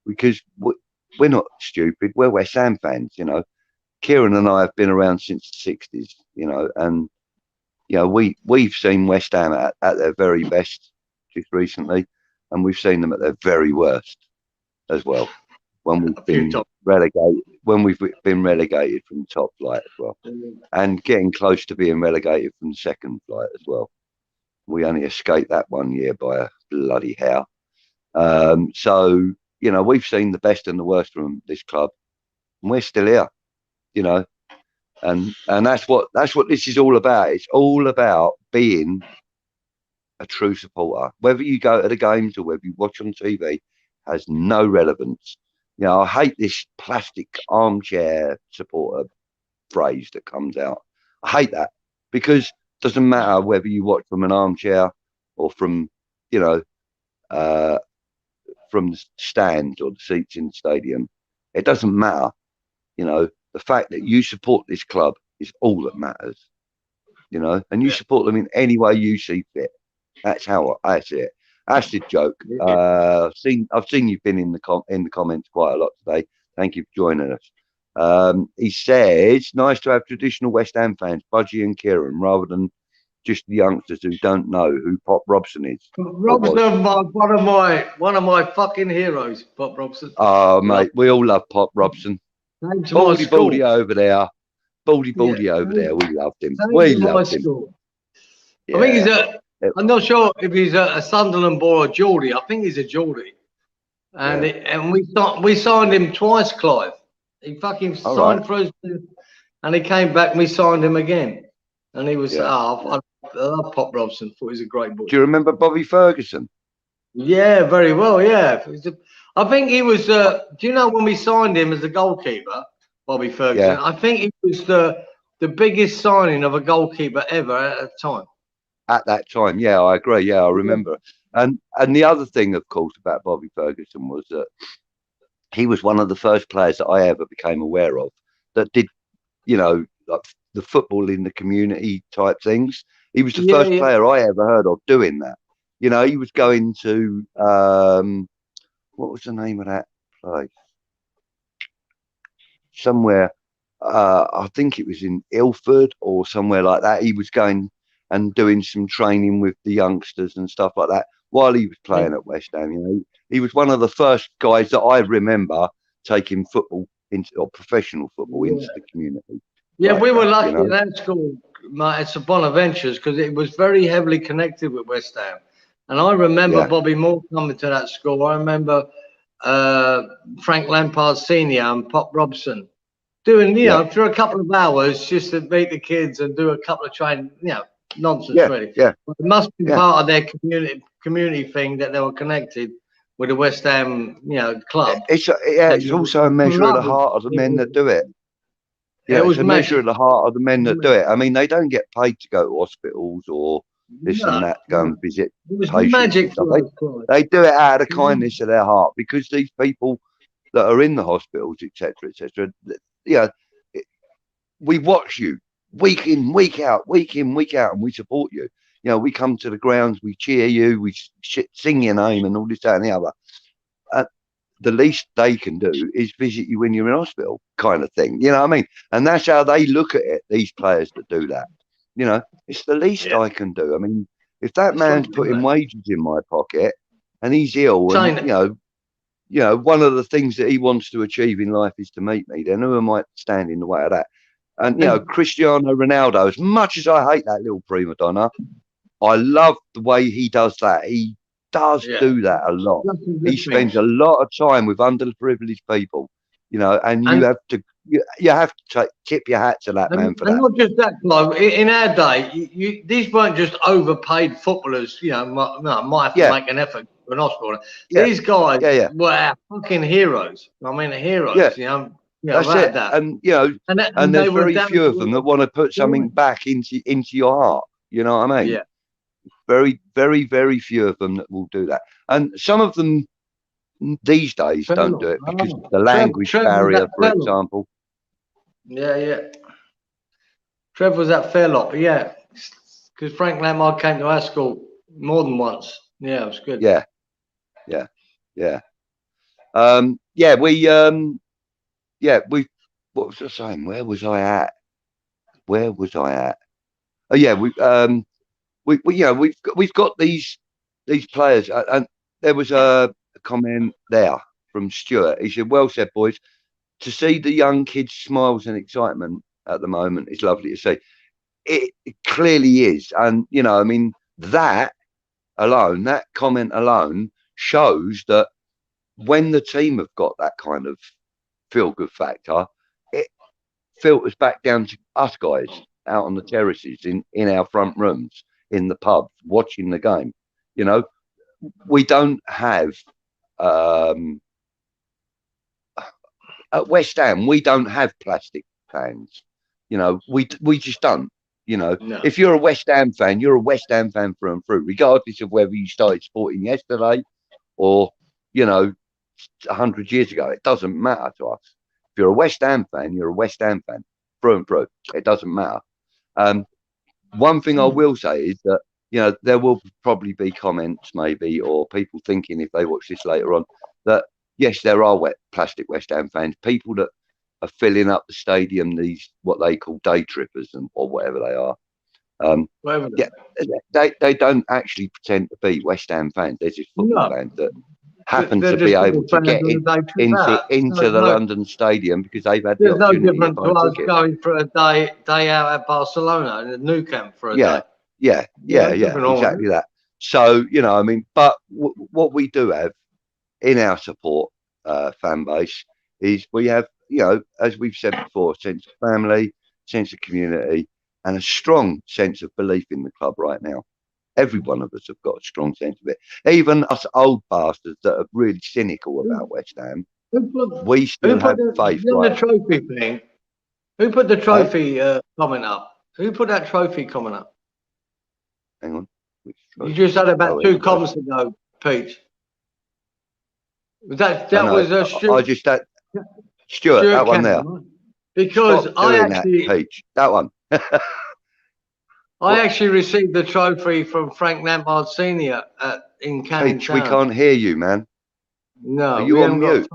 because we're not stupid. We're West Ham fans, Kieran and I have been around since the 60s, and we've seen West Ham at their very best just recently, and we've seen them at their very worst as well when we've been relegated from the top flight as well, and getting close to being relegated from the second flight as well. We only escaped that one year by a bloody hair. So we've seen the best and the worst from this club, and we're still here, and that's what this is all about. It's all about being a true supporter. Whether you go to the games or whether you watch on TV has no relevance. I hate this plastic armchair supporter phrase that comes out. I hate that, because it doesn't matter whether you watch from an armchair or from from the stands or the seats in the stadium. It doesn't matter. The fact that you support this club is all that matters. And you support them in any way you see fit. That's how I see it. That's the joke. I've seen you've been in the comments quite a lot today. Thank you for joining us. He says, nice to have traditional West Ham fans, Budgie and Kieran, rather than just the youngsters who don't know who Pop Robson is. Robson, one of my fucking heroes, Pop Robson. Oh, mate, we all love Pop Robson. Baldy over there. Baldy over there. We loved him. We loved him. Yeah. I think I'm not sure if he's a Sunderland boy or Geordie. I think he's a Geordie. And we signed him twice, Clive. He fucking All signed right. for us, and he came back and we signed him again. And he was, Yeah. I love Pop Robson. Thought he was a great boy. Do you remember Bobby Ferguson? Yeah, very well. Yeah, I think he was. Do you know when we signed him as a goalkeeper, Bobby Ferguson? Yeah. I think he was the biggest signing of a goalkeeper ever at the time. At that time, yeah, I agree. Yeah, I remember. And the other thing, of course, about Bobby Ferguson was that he was one of the first players that I ever became aware of that did, you know, like the football in the community type things. He was the first player I ever heard of doing that. You know, he was going to what was the name of that place? Somewhere, I think it was in Ilford or somewhere like that. He was going and doing some training with the youngsters and stuff like that while he was playing at West Ham. You know, he was one of the first guys that I remember taking football into, or professional football into the community. Yeah, like we were that, lucky you know? in that school, mate. It's a Bonaventures because it was very heavily connected with West Ham. And I remember Yeah. Bobby Moore coming to that school. I remember Frank Lampard Senior and Pop Robson doing, you know, for a couple of hours just to meet the kids and do a couple of training, you know, nonsense really. Yeah. But it must be part of their community thing that they were connected with the West Ham, you know, club. It's also a measure of the heart of the men that do it. Yeah, it was it's a measure of the heart of the men that do it. I mean, they don't get paid to go to hospitals or this and that, go and visit patients magic and stuff. for us, They do it out of the kindness of their heart, because these people that are in the hospitals, etc., you know, we watch you week in, week out, and we support you. You know, we come to the grounds, we cheer you, we sing your name and all this, that and the other. The least they can do is visit you when you're in hospital, kind of thing. You know what I mean? And that's how they look at it, these players that do that. You know, it's the least I can do. I mean, if that man's putting wages in my pocket and he's ill, and you know, one of the things that he wants to achieve in life is to meet me, then who am I to stand in the way of that? And you know, Cristiano Ronaldo, as much as I hate that little prima donna, I love the way he does that. He does do that a lot. He spends a lot of time with underprivileged people, you know, and you have to tip your hat to that man for that. And not just that, Clive. In our day, these weren't just overpaid footballers, you know, might have to make an effort for an hospital. These guys were our fucking heroes. I mean, heroes, you know. That's it. That. And you know, and there's very few of them that want to put something back into your heart. You know what I mean? Yeah. Very, very, very few of them that will do that. And some of them these days don't do it because of the language barrier, for example. Yeah. Trev was at Fairlock, but yeah, because Frank Lampard came to our school more than once. Yeah, it was good. Yeah. We what was I saying? Where was I at? Oh yeah, we've got these players, and there was a comment there from Stuart. He said, "Well said, boys. To see the young kids' smiles and excitement at the moment is lovely to see. It clearly is, and you know, I mean, that comment alone shows that when the team have got that kind of feel-good factor, it filters back down to us guys out on the terraces, in our front rooms, in the pubs, watching the game. You know, we don't have at West Ham, we don't have plastic fans. You know, we just don't. You know, if you're a West Ham fan, you're a West Ham fan through and through, regardless of whether you started supporting yesterday or, you know, 100 years ago. It doesn't matter to us. If you're a West Ham fan, you're a West Ham fan through and through. It doesn't matter. One thing I will say is that, you know, there will probably be comments maybe, or people thinking if they watch this later on, that yes, there are plastic West Ham fans, people that are filling up the stadium, these what they call day trippers or whatever they are. They don't actually pretend to be West Ham fans. They're just football fans that happen to be able to get into the London Stadium because they've had the opportunity. There's no difference to us going for a day out at Barcelona in the Nou Camp for a day. Yeah, exactly that. So, you know, I mean, but what we do have in our support fan base is we have you know, as we've said before, sense of family, sense of community, and a strong sense of belief in the club right now. Every one of us have got a strong sense of it. Even us old bastards that are really cynical about West Ham, we still have faith. The trophy thing. Who put the trophy comment up? Who put that trophy comment up? Hang on. You just had about 2 comments ago, Pete. That was Stuart. I just Stuart, that one there. Because I actually that one. I actually received the trophy from Frank Lampard Senior in Canning Peach, Town. we can't hear you, man. No, are you on mute?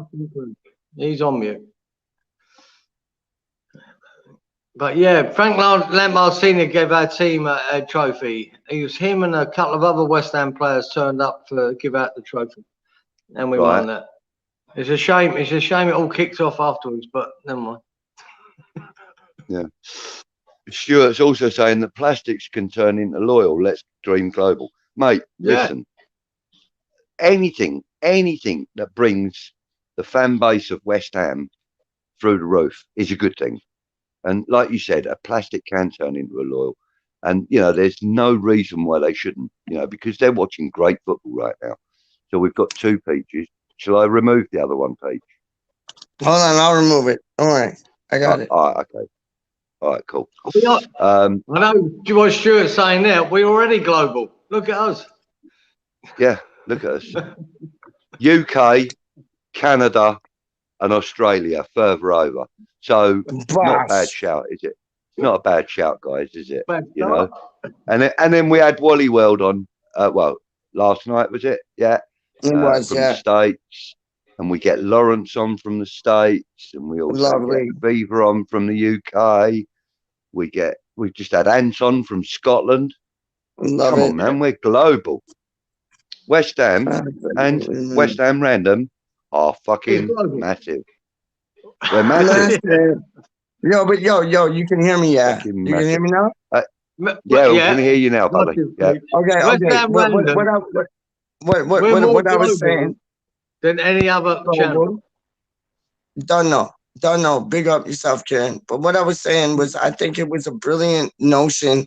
He's on mute. But yeah, Frank Lampard Senior gave our team a trophy. It was him and a couple of other West Ham players turned up to give out the trophy, and we won that. It's a shame. It's a shame it all kicked off afterwards, but never mind. Yeah. Stuart's also saying that plastics can turn into loyal. Let's dream global, mate. Listen, anything that brings the fan base of West Ham through the roof is a good thing. And like you said, a plastic can turn into a loyal. And, you know, there's no reason why they shouldn't, you know, because they're watching great football right now. So we've got 2 Peaches. Shall I remove the other one, Peach? Hold on, I'll remove it. All right, I got it. All right, okay. All right, cool. I know what Stuart's saying there. We're already global. Look at us. Yeah, look at us. UK, Canada, and Australia further over. So not a bad shout, is it? Not a bad shout, guys, is it? You know. And then we had Wally World on. Well, last night was it? Yeah. It was, from the States, and we get Lawrence on from the States, and we also get Beaver on from the UK. We just had Anton from Scotland. Come on, man, we're global. West Ham and West Ham Random are fucking massive. We're massive. Yo, you can hear me, yeah? You can hear me now? Yeah, we can hear you now, buddy. Yeah. Okay. What I was saying than any other channel. Don't know. Big up yourself, Karen. But what I was saying was, I think it was a brilliant notion.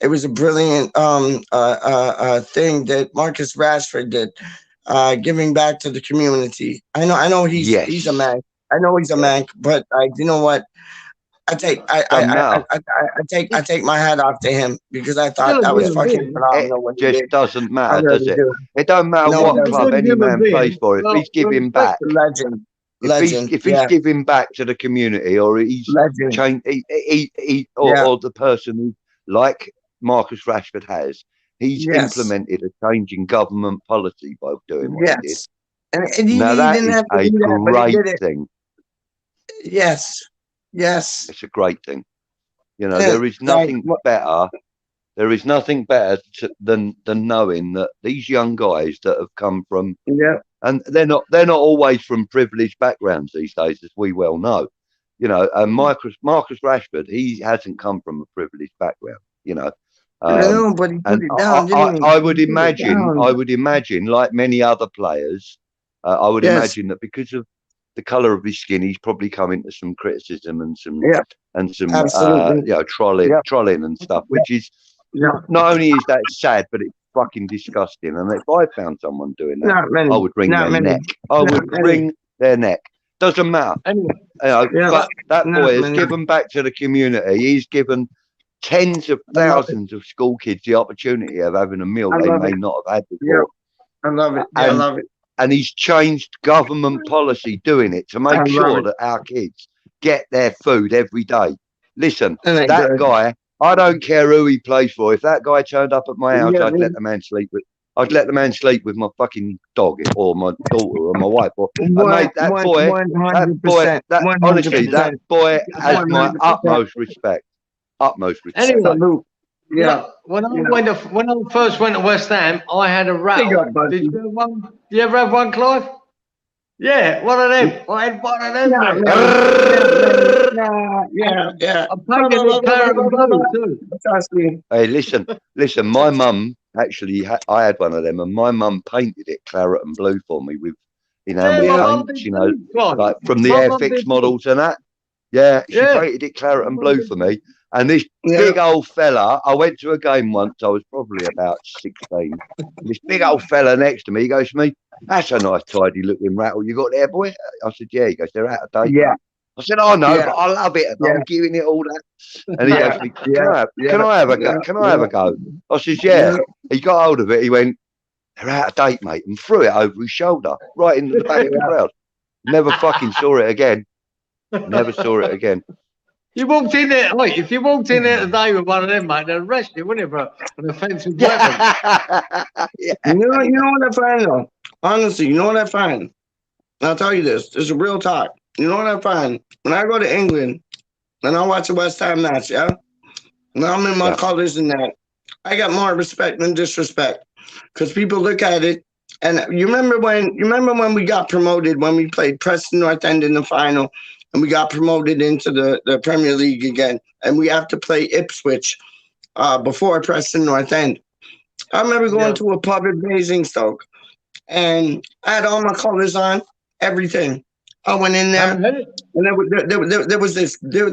It was a brilliant thing that Marcus Rashford did, giving back to the community. I know he's a man. I know he's a man, but you know what? I take my hat off to him, because I thought that was fucking phenomenal. It just doesn't matter, does it? It don't matter what club any man plays for. If he's giving back, legend. If he's giving back to the community, or he's changed, or the person who, like Marcus Rashford has, he's implemented a change in government policy by doing what he did. And now that is a great thing. Yes. It's a great thing. You know, there is nothing better. There is nothing better than knowing that these young guys that have come from, and they're not always from privileged backgrounds these days, as we well know. You know, and Marcus Rashford, he hasn't come from a privileged background. You know, but he put it down, didn't he? I would imagine, like many other players, I would imagine that because of the colour of his skin, he's probably come into some criticism and some trolling and stuff, which is not only is that sad, but it's fucking disgusting. And if I found someone doing that, I would wring their neck. I would wring their neck. Doesn't matter. But that boy has given back to the community. He's given tens of thousands of school kids the opportunity of having a meal they may not have had before. I love it. I love it. And he's changed government policy doing it to make sure that our kids get their food every day. Listen, that guy, I don't care who he plays for. If that guy turned up at my house, I'd let the man sleep with my fucking dog, or my daughter, or my wife. That boy has my utmost respect. Anyway, when I first went to West Ham, I had a rattle. Did you have one? Did you ever have one, Clive? Yeah, one of them. I had one of them. I'm taking it claret and blue too. Hey, listen. My mum actually, I had one of them, and my mum painted it claret and blue for me with in how many paints, you know, like from the Airfix models and that. Yeah, she painted it claret and blue for me. And this big old fella, I went to a game once, I was probably about 16. This big old fella next to me, he goes to me, "That's a nice tidy looking rattle you got there, boy." I said, "Yeah." He goes, "They're out of date." Yeah. I said, "Oh no, but I love it. I'm giving it all that." And he goes to me, Can I have a go? Can I have a go? I says, "Yeah." He got hold of it, he went, "They're out of date, mate," and threw it over his shoulder, right into the back of the crowd. Never fucking saw it again. Never saw it again. You walked in there, wait, if you walked in there today with one of them, mate, they'd arrest you, wouldn't it, for an offensive weapon? You know what I find though? Honestly, you know what I find? I'll tell you this. This is a real talk. You know what I find? When I go to England and I watch a West Ham match, and I'm in my colors and that, I got more respect than disrespect. Because people look at it, and you remember when we got promoted, when we played Preston North End in the final, and we got promoted into the Premier League again, and we have to play Ipswich before Preston North End. I remember going to a pub at Basingstoke, and I had all my colors on, everything. I went in there, and there was this thugger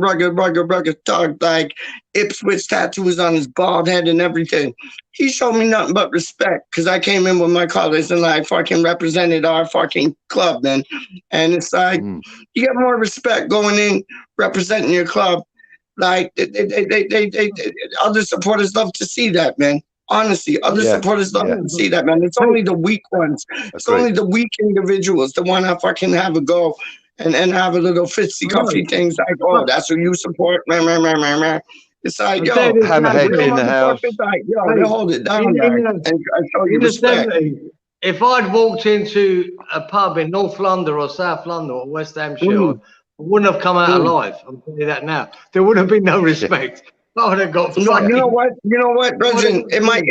rugged dog, like Ipswich tattoos on his bald head and everything. He showed me nothing but respect because I came in with my colors and like fucking represented our fucking club, man. And it's like you get more respect going in representing your club. Like they other supporters love to see that, man. Honestly, other supporters love to see that, man. It's only the weak ones. It's only the weak individuals that want to fucking have a go and have a little fitsy-cuffy things like, "Oh, that's who you support." It's like, yo, hammerheads in the house. It's like, yo, they hold it down, and show you respect. If I'd walked into a pub in North London or South London or West Hampshire, I wouldn't have come out alive. I'm telling you that now. There would have been no respect. I would have got. You know what, Brendan? It might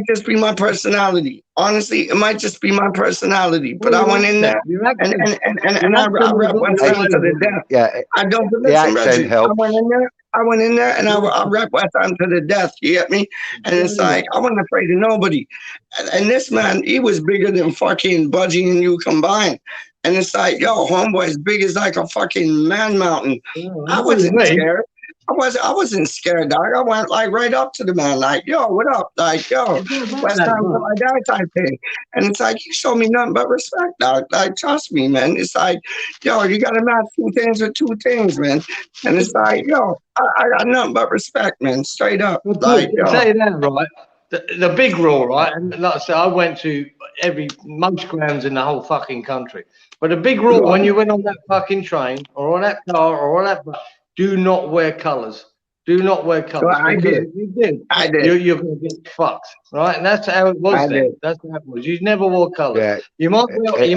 just be my personality. Honestly, it might just be my personality. But I went in there and I rep West Ham to the death. Yeah, I don't the accent helps. I went in there and I rep West Ham to the death. You get me? And it's like I wasn't afraid of nobody. And this man, he was bigger than fucking Budgie and you combined. And it's like, yo, homeboy, as big as like a fucking man mountain. I wasn't scared. I wasn't scared, dog. I went like right up to the man, like, "Yo, what up?" Like, "Yo, West Ham till I die" type thing. And it's like, you show me nothing but respect, dog. Like, trust me, man. It's like, yo, you gotta match 2 things with 2 things, man. And it's like, yo, I got nothing but respect, man. Straight up. Like, yo. Say that, right? The big rule, right? And like I said, I went to most grounds in the whole fucking country. But the big rule when you went on that fucking train or on that car or on that bus, do not wear colours. Do not wear colours. Well, I did. If you did, I did. You're going to get fucked, right? And that's how it was then. That's how it was. You never wore colours. Yeah, you might wear a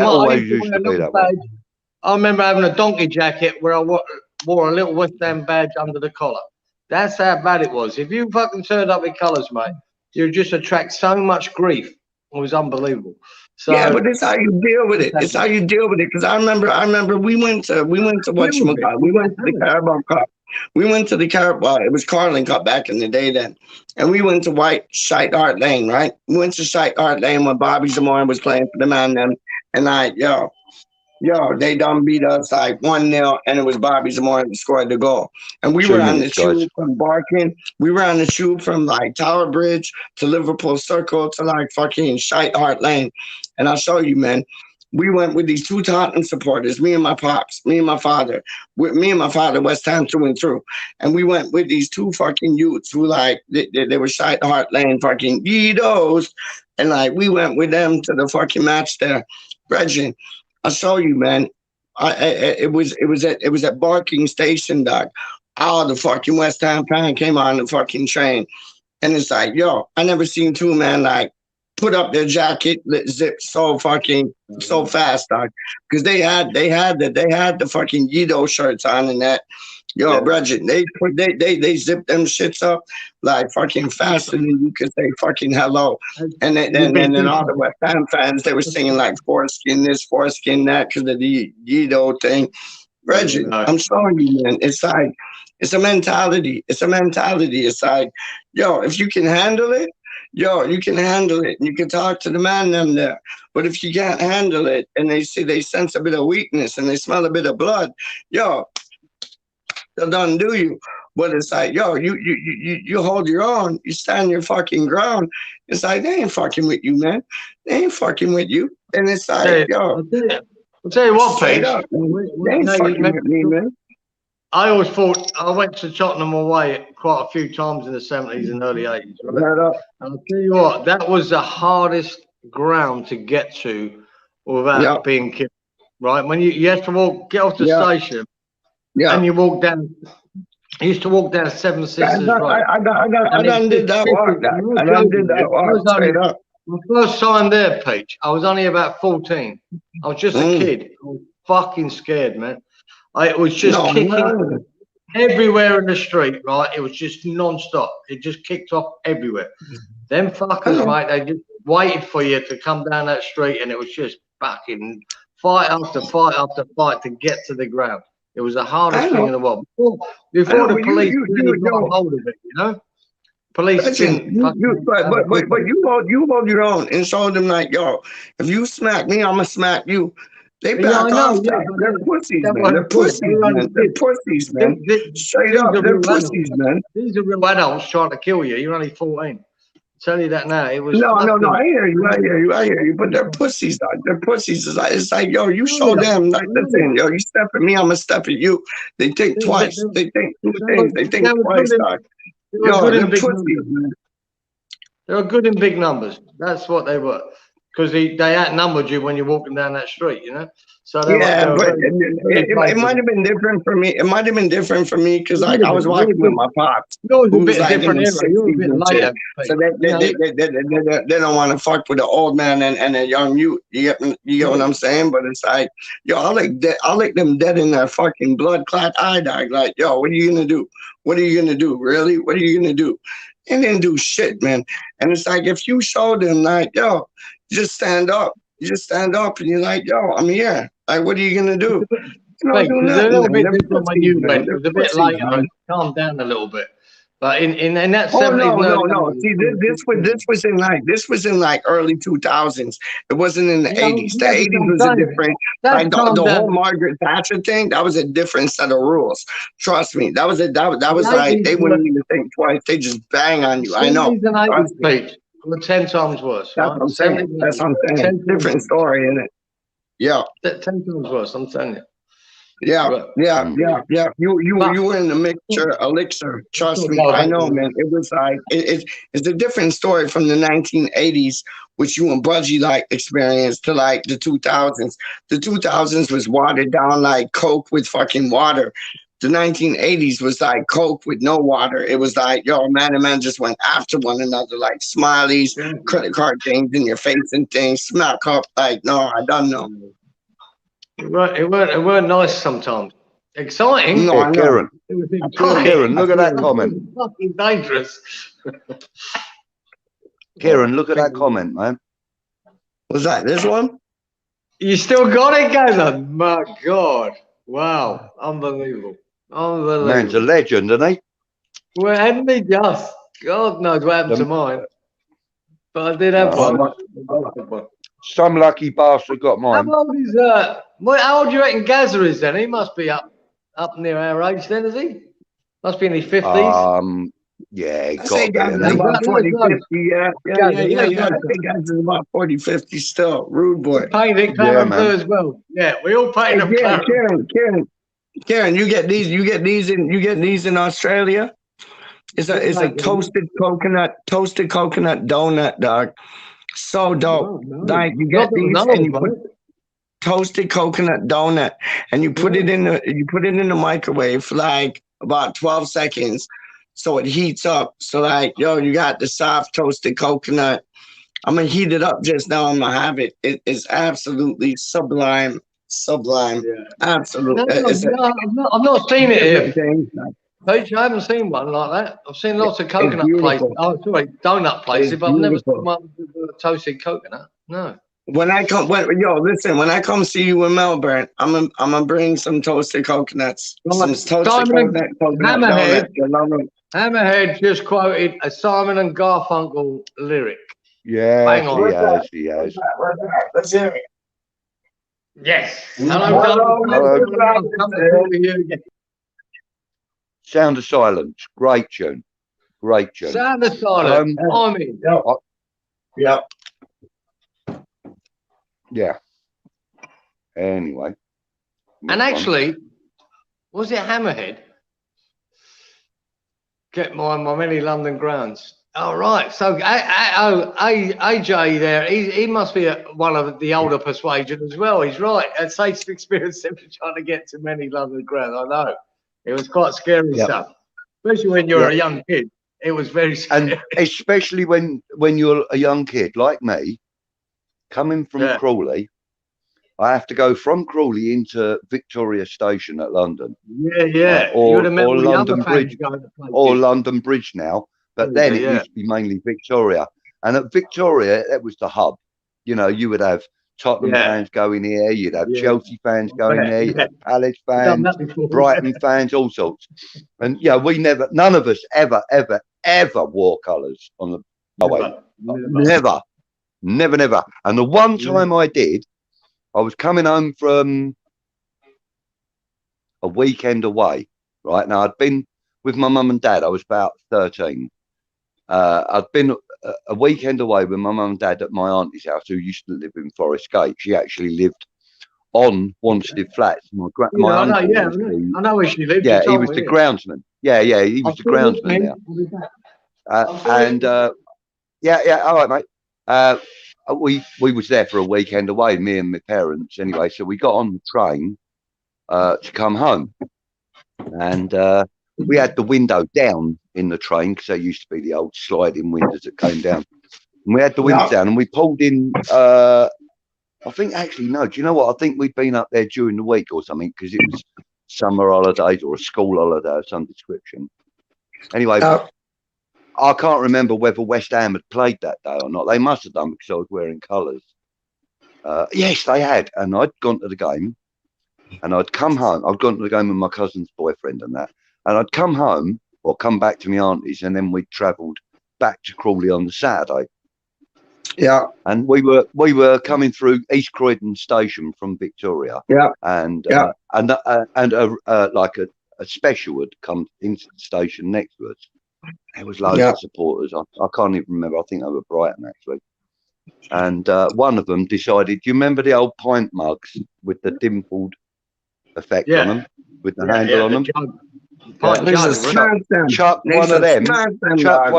little badge. I remember having a donkey jacket where I wore a little West Ham badge under the collar. That's how bad it was. If you fucking turned up with colours, mate, you just attract so much grief. It was unbelievable. So, yeah, but it's how you deal with it. It's how you deal with it. Because I remember we went to whatchamacallit. We went to the Carabao Cup. We went to the Carabao. It was Carling Cup back in the day then, and we went to White Shite Hart Lane. Right, we went to Shite Hart Lane when Bobby Zamora was playing for the man then, and like yo, they done beat us like 1-0, and it was Bobby Zamora that scored the goal. And we were on the tube from Barking. We were on the tube from like Tower Bridge to Liverpool Circle to like fucking Shite Hart Lane. And I'll show you, man. We went with these 2 Tottenham supporters, me and my pops, me and my father, West Ham through and through. And we went with these 2 fucking youths who like, they were Shite Hart Lane fucking Guidos. And like, we went with them to the fucking match there. Brethren, I'll show you, man. It was at Barking Station, dog. All the fucking West Ham fan came on the fucking train. And it's like, yo, I never seen 2 men like put up their jacket, zip so fast, dog. Because they had the fucking Guido shirts on and that. Yo, Bridget, they zipped them shits up like fucking faster than you could say fucking hello. And then all the West Ham fans, they were singing like foreskin this, foreskin that because of the Guido thing. Bridget, I'm showing you, man. It's like, it's a mentality. It's a mentality. It's like, yo, if you can handle it, yo, you can handle it. You can talk to the man them there. But if you can't handle it and they see they sense a bit of weakness and they smell a bit of blood, yo, they'll done do you. But it's like, yo, you hold your own, you stand your fucking ground. It's like they ain't fucking with you, man. They ain't fucking with you. And it's like, yo, I'll tell you what, straight Pete. up, they ain't fucking with me, man. I always thought I went to Tottenham away quite a few times in the 70s and early 80s. Right? And I'll tell you what, that was the hardest ground to get to without being killed. Right? When you have to get off the station and you walk down. I used to walk down Seven Sisters Road. I done did that walk. I done did that walk straight up. My first time there, Peach, I was only about 14. I was just a kid. I was fucking scared, man. It was just kicking everywhere in the street, right? It was just non-stop. It just kicked off everywhere. Them fuckers, mate, they just waited for you to come down that street, and it was just fucking fight after fight after fight to get to the ground. It was the hardest thing in the world. Before the police really got hold of it, you know? Police didn't. But you hold your own and show them like, yo, if you smack me, I'm gonna smack you. They back off that. They're pussies, man. They're pussies, man. They're pussies, man. Straight up, they're pussies, man. These are real adults trying to kill you. You're only 14. I'll tell you that now. It was no. I hear you. But they're pussies. They're pussies. It's like, yo, you show them. Like, listen, yo, you step at me, I'm gonna step at you. They think twice. They think two things. They think twice, dog. Yo, they're pussies, man. They were good in big numbers. That's what they were. Because they outnumbered you when you're walking down that street, you know. So but it might have been different for me. It might have been different for me because like I was walking with my pops. Yours was a bit different era. You were a bit later. So they don't want to fuck with the old man and the young youth. You get what I'm saying? But it's like, yo, I'll lick them dead in their fucking blood clot eye dog. Like, yo, what are you gonna do? What are you gonna do? Really? What are you gonna do? They didn't do shit, man. And it's like if you show them like, yo, just stand up. You just stand up and you're like, yo, I'm here. Like, what are you gonna do? You know, do a little bit They're different when you went. It was a bit pussies, later. man. Calm down a little bit. But in that 70s, no. See, this was in like early 2000s. It wasn't in the 80s. The 80s was a different. Like the whole Margaret Thatcher thing. That was a different set of rules. Trust me. That was like they wouldn't even think twice. They just bang on you. I know. Were 10 times worse. That's what I'm saying. That's what I'm saying. Different story, isn't it? Yeah. 10 times worse. I'm telling you. Yeah. You were in the mixture, elixir. Trust me, I know, man. It was like it's a different story from the 1980s, which you and Budgie like experienced, to like the 2000s. The 2000s was watered down like Coke with fucking water. The 1980s was like Coke with no water. It was like, yo, man and man just went after one another, like smileys, credit card things in your face and things, smack up. Like, no, I don't know. It weren't nice sometimes. Exciting. No, I Kieran. Kieran, look at that comment. Fucking dangerous. Kieran, look at that comment, man. Was that this one? You still got it, Gaza? My God. Wow. Unbelievable. Man's a legend, isn't he? Well, hadn't he just? God knows what happened to mine. But I did have one. Some lucky bastard got mine. How old is how old do you reckon Gaza is then? He must be up near our age then, is he? Must be in his 50s. Yeah, got about 40, 50. Yeah. I think Gaza's about 40, 50 still. Rude boy. Painted Clarence as well. Yeah, we all painted him. Karen, you get these in Australia. It's a toasted coconut donut, dog. So dope. Like you get these and you put toasted coconut donut and you put it in the microwave for like about 12 seconds so it heats up. So like, yo, you got the soft toasted coconut. I'm gonna heat it up just now. I'm gonna have it. It is absolutely sublime. Yeah. Absolutely. No, I've not seen it here. Peach, I haven't seen one like that. I've seen lots of coconut places. Oh, sorry, donut places, but I've never seen one with toasted coconut. No. When I come, listen. When I come see you in Melbourne, I'm gonna bring some toasted coconuts. Some toasted coconut Hammerhead. donuts. Hammerhead just quoted a Simon and Garfunkel lyric. Yeah, Hang on. he has. Let's hear it. Yes. Hello. Sound of Silence. Great tune. Great tune. Sound of Silence. I mean. Yeah. Yeah. Anyway. And actually, was it Hammerhead? Get my many London grounds. All right. So AJ there, he must be one of the older persuasion as well. He's right. And Sate's experience simply trying to get to many London grounds. I know. It was quite scary stuff. Especially when you're a young kid. It was very scary. And especially when you're a young kid like me, coming from Crawley, I have to go from Crawley into Victoria Station at London. Or London Bridge. Or London Bridge now. But then it used to be mainly Victoria. And at Victoria, that was the hub. You know, you would have Tottenham fans going here, you'd have Chelsea fans going there, you'd have Palace fans, Brighton fans, all sorts. And none of us ever wore colours on the away. Never. And the one time I did, I was coming home from a weekend away, right? Now, I'd been with my mum and dad. I was about 13. I'd been a weekend away with my mum and dad at my auntie's house, who used to live in Forest Gate. She actually lived on Wanstead Flats. I know where she lived. Yeah, he was the groundsman. Yeah, he was the groundsman there. All right, mate. We was there for a weekend away, me and my parents. Anyway, so we got on the train to come home, and we had the window down in the train because there used to be the old sliding windows that came down. And we had the window down, and we pulled in. I think actually no. Do you know what? I think we'd been up there during the week or something because it was summer holidays or a school holiday of some description. Anyway, I can't remember whether West Ham had played that day or not. They must have done because I was wearing colours. Yes, they had, and I'd gone to the game, and I'd come home. I'd gone to the game with my cousin's boyfriend and that. And I'd come home or come back to my auntie's, and then we travelled back to Crawley on the Saturday. Yeah. And we were coming through East Croydon Station from Victoria. Yeah. And like a special had come into the station next to us. There was loads of supporters. I can't even remember. I think they were Brighton actually. And one of them decided. Do you remember the old pint mugs with the dimpled effect on them, with the handle on them? Chuck one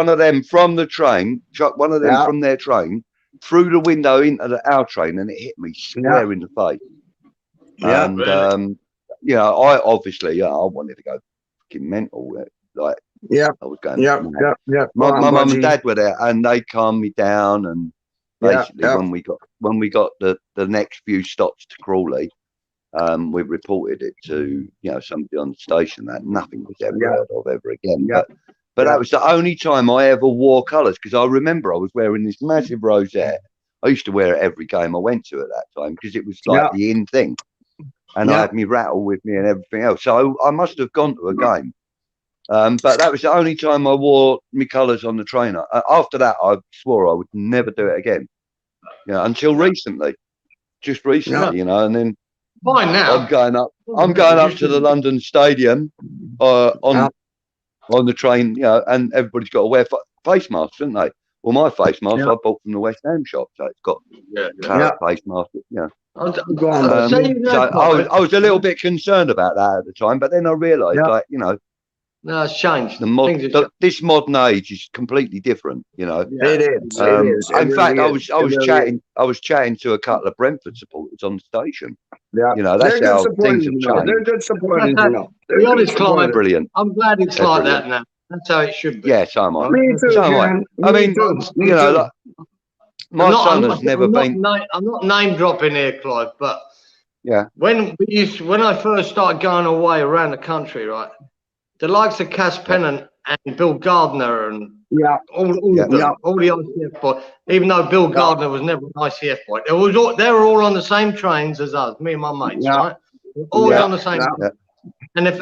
of them from the train, chuck one of them from their train through the window into our train, and it hit me square in the face. And I obviously I wanted to go fucking mental. Like I was going. My mum and dad were there, and they calmed me down. And basically, when we got the next few stops to Crawley, we reported it to somebody on the station that nothing was ever heard of ever again. But that was the only time I ever wore colours, because I remember I was wearing this massive rosette. I used to wear it every game I went to at that time because it was like the in thing, and I had me rattle with me and everything else. So I must have gone to a game, but that was the only time I wore my colours on the trainer. After that, I swore I would never do it again. Until recently, just recently, and then. Fine now. I'm going up to the London Stadium on the train, and everybody's got to wear face masks, haven't they? Well, my face mask I bought from the West Ham shop, so it's got face mask. I was a little bit concerned about that at the time, but then I realised, no, it's changed. This modern age is completely different, It is. In fact, I was chatting to a couple of Brentford supporters on the station. Yeah, that's how things have changed. They're good supporters, Be honest, Clive. Brilliant. I'm glad it's like that now. That's how it should be. Yeah, so am I. Me too, so am I. I mean, my son has never been. I'm not name dropping here, Clive, but when I first started going away around the country, right, the likes of Cass Pennant and Bill Gardner and all of them, all the ICF boys. Even though Bill Gardner was never an ICF boy, they were all on the same trains as us, me and my mates, right? We're always on the same train. And if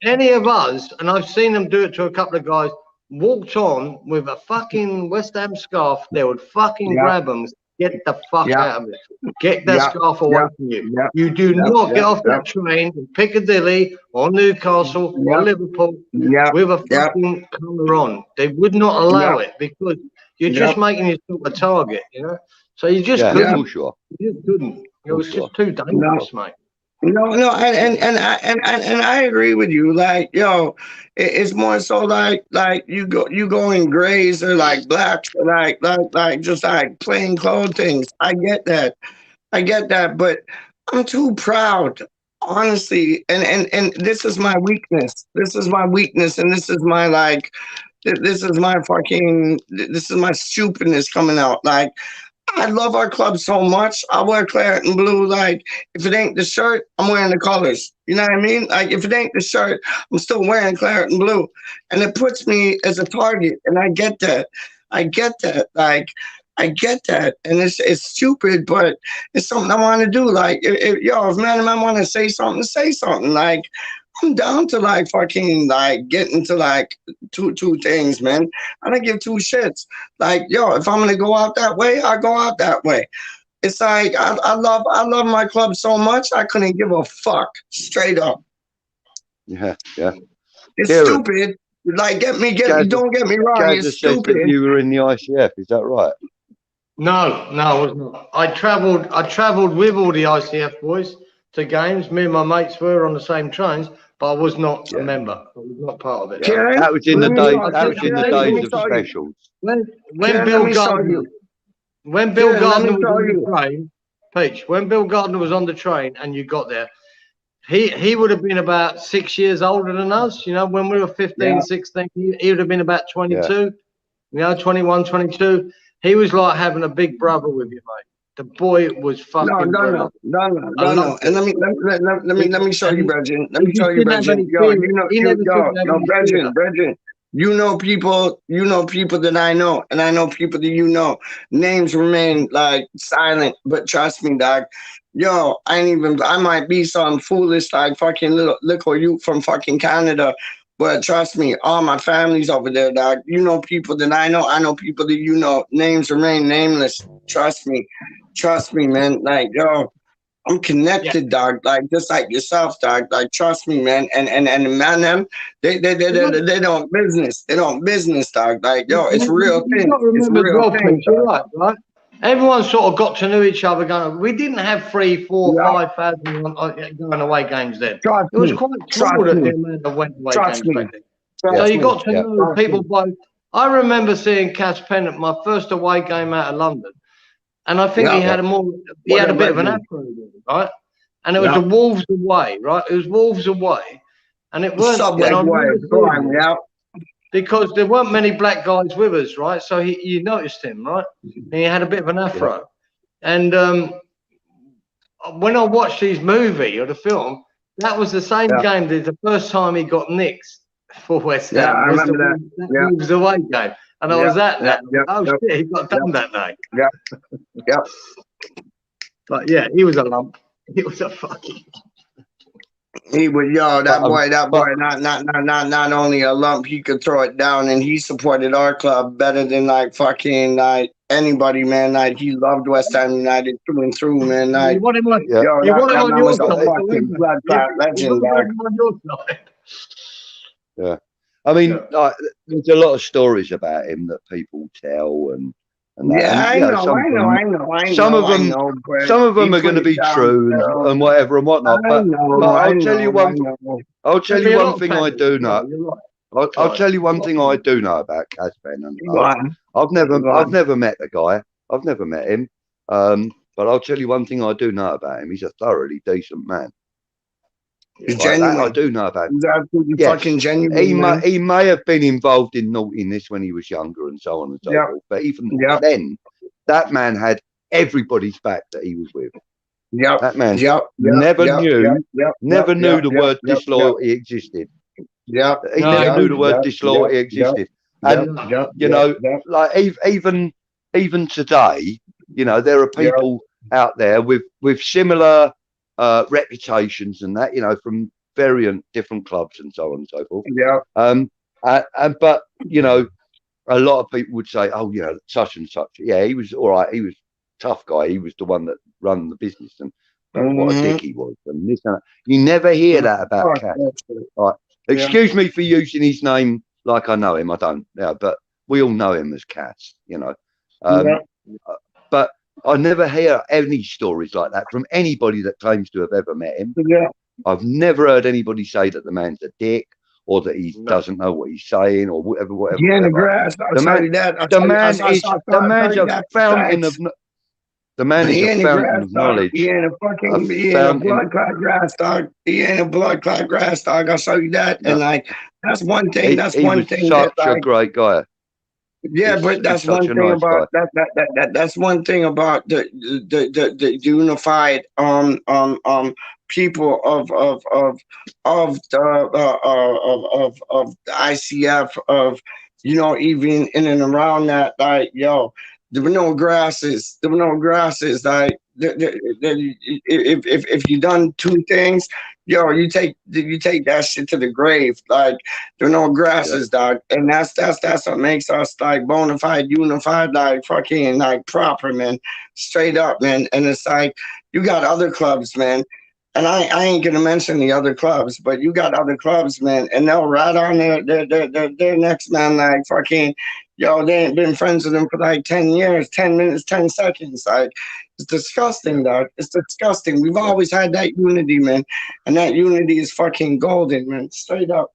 any of us, and I've seen them do it to a couple of guys, walked on with a fucking West Ham scarf, they would fucking grab them. Get the fuck out of it. Get that scarf away from you. You do not get off that train in Piccadilly or Newcastle or Liverpool with a fucking colour on. They would not allow it because you're just making yourself a target, you know? So you just couldn't. You just couldn't. It was just too dangerous, mate. No, and I agree with you. Like, yo, it's more so like you go in grays or like blacks, or like just like plain clothes things. I get that, but I'm too proud, honestly. And this is my weakness. This is my weakness, and this is my like, this is my stupidness coming out. Like, I love our club so much. I wear claret and blue. Like, if it ain't the shirt, I'm wearing the colors. You know what I mean? Like, if it ain't the shirt, I'm still wearing claret and blue. And it puts me as a target. And I get that. Like, I get that. And it's stupid, but it's something I want to do. Like, if man want to say something. Like, I'm down to like fucking like get into like two things, man. I don't give two shits. Like, yo, if I'm gonna go out that way, I go out that way. It's like I love my club so much I couldn't give a fuck, straight up. Yeah. It's stupid. Like, don't get me wrong, it's stupid. You were in the ICF, is that right? No, I was not. I travelled with all the ICF boys to games. Me and my mates were on the same trains. But I was not a member. I was not part of it. That was in the days. That was in the days of specials. When Bill Gardner was on the train, Peach. When Bill Gardner was on the train and you got there, he would have been about 6 years older than us. You know, when we were 15, 16, he would have been about 22. You know, 21, 22. He was like having a big brother with you, mate. The boy was fucking no. And let me show you, Brendan. Let me show you, Brendan. Brendan. You know people that I know, and I know people that you know. Names remain like silent, but trust me, dog. Yo, I might be some foolish like fucking little youth from fucking Canada. But trust me, all my family's over there, dog. You know people that I know people that you know. Names remain nameless. Trust me, man. Like, yo, I'm connected, dog. Like, just like yourself, dog. Like, trust me, man. And man, them they don't business. They don't business, dog. Like, yo, it's real thing. It's real thing. You're right? Everyone sort of got to know each other. We didn't have 3, 4, 5,000 going away games then. It was quite small that the amount of went away games back then. So you got to know people both. I remember seeing Cass Pennant, my first away game out of London, and I think he had a bit of an afro, right? And it was the Wolves away, right? It was Wolves away, and it weren't. Because there weren't many black guys with us, right? So you noticed him, right? And he had a bit of an afro. And when I watched his movie or the film, that was the same game that the first time he got nicked for West Ham. I remember that. That was the away game. And I was at that. Oh, shit, he got done that day. But yeah, he was a lump. He was a fucking... He was that boy, not only a lump, he could throw it down, and he supported our club better than like fucking like anybody, man. Like, he loved West Ham United through and through, man. Like, you want him on your side. Yeah, I mean, like, there's a lot of stories about him that people tell, and that. Yeah, and, I know. Some of them are going to be true and whatever and whatnot. But I'll tell you one thing I do know. I'll tell you one thing I do know about Cass Pennant. I've never met the guy. I've never met him. But I'll tell you one thing I do know about him. He's a thoroughly decent man. He's genuine. I do know about him. He's absolutely fucking genuine. He may have been involved in naughtiness when he was younger and so on and so forth. But even then, that man had everybody's back that he was with. That man never knew the word disloyalty existed. Yeah. He never knew the word disloyalty existed. And you know, like even today, you know, there are people out there with similar reputations and that, you know, from different clubs and so on and so forth. But you know, a lot of people would say, oh, you know, such and such. Yeah, he was all right. He was a tough guy. He was the one that run the business, and what a dick he was. And this and that. You never hear that about Cat. Right. Excuse me for using his name like I know him. I don't. Yeah, but we all know him as Cass, you know. But I never hear any stories like that from anybody that claims to have ever met him. I've never heard anybody say that the man's a dick or that he doesn't know what he's saying or whatever. Yeah, in the grass. The man's a fountain of. The man is a fountain of knowledge. He ain't a fucking, he ain't a blood clot grass dog. He ain't a blood clot grass dog. I'll show you that. And like, that's one thing. That's one thing. He's such a great guy. Yeah, but that's one thing about that's one thing about the unified people of the ICF, of, you know, even in and around that, like, yo, there were no grasses. There were no grasses. Like, if you done two things, yo, you take that shit to the grave. Like, there are no grasses, dog. And that's what makes us like bona fide, unified, like fucking like proper, man. Straight up, man. And it's like, you got other clubs, man. And I ain't gonna mention the other clubs, but you got other clubs, man, and they'll rat on their next man like fucking, yo, they ain't been friends with them for like 10 years, 10 minutes, 10 seconds. Like, it's disgusting, dog. It's disgusting. We've always had that unity, man. And that unity is fucking golden, man. Straight up.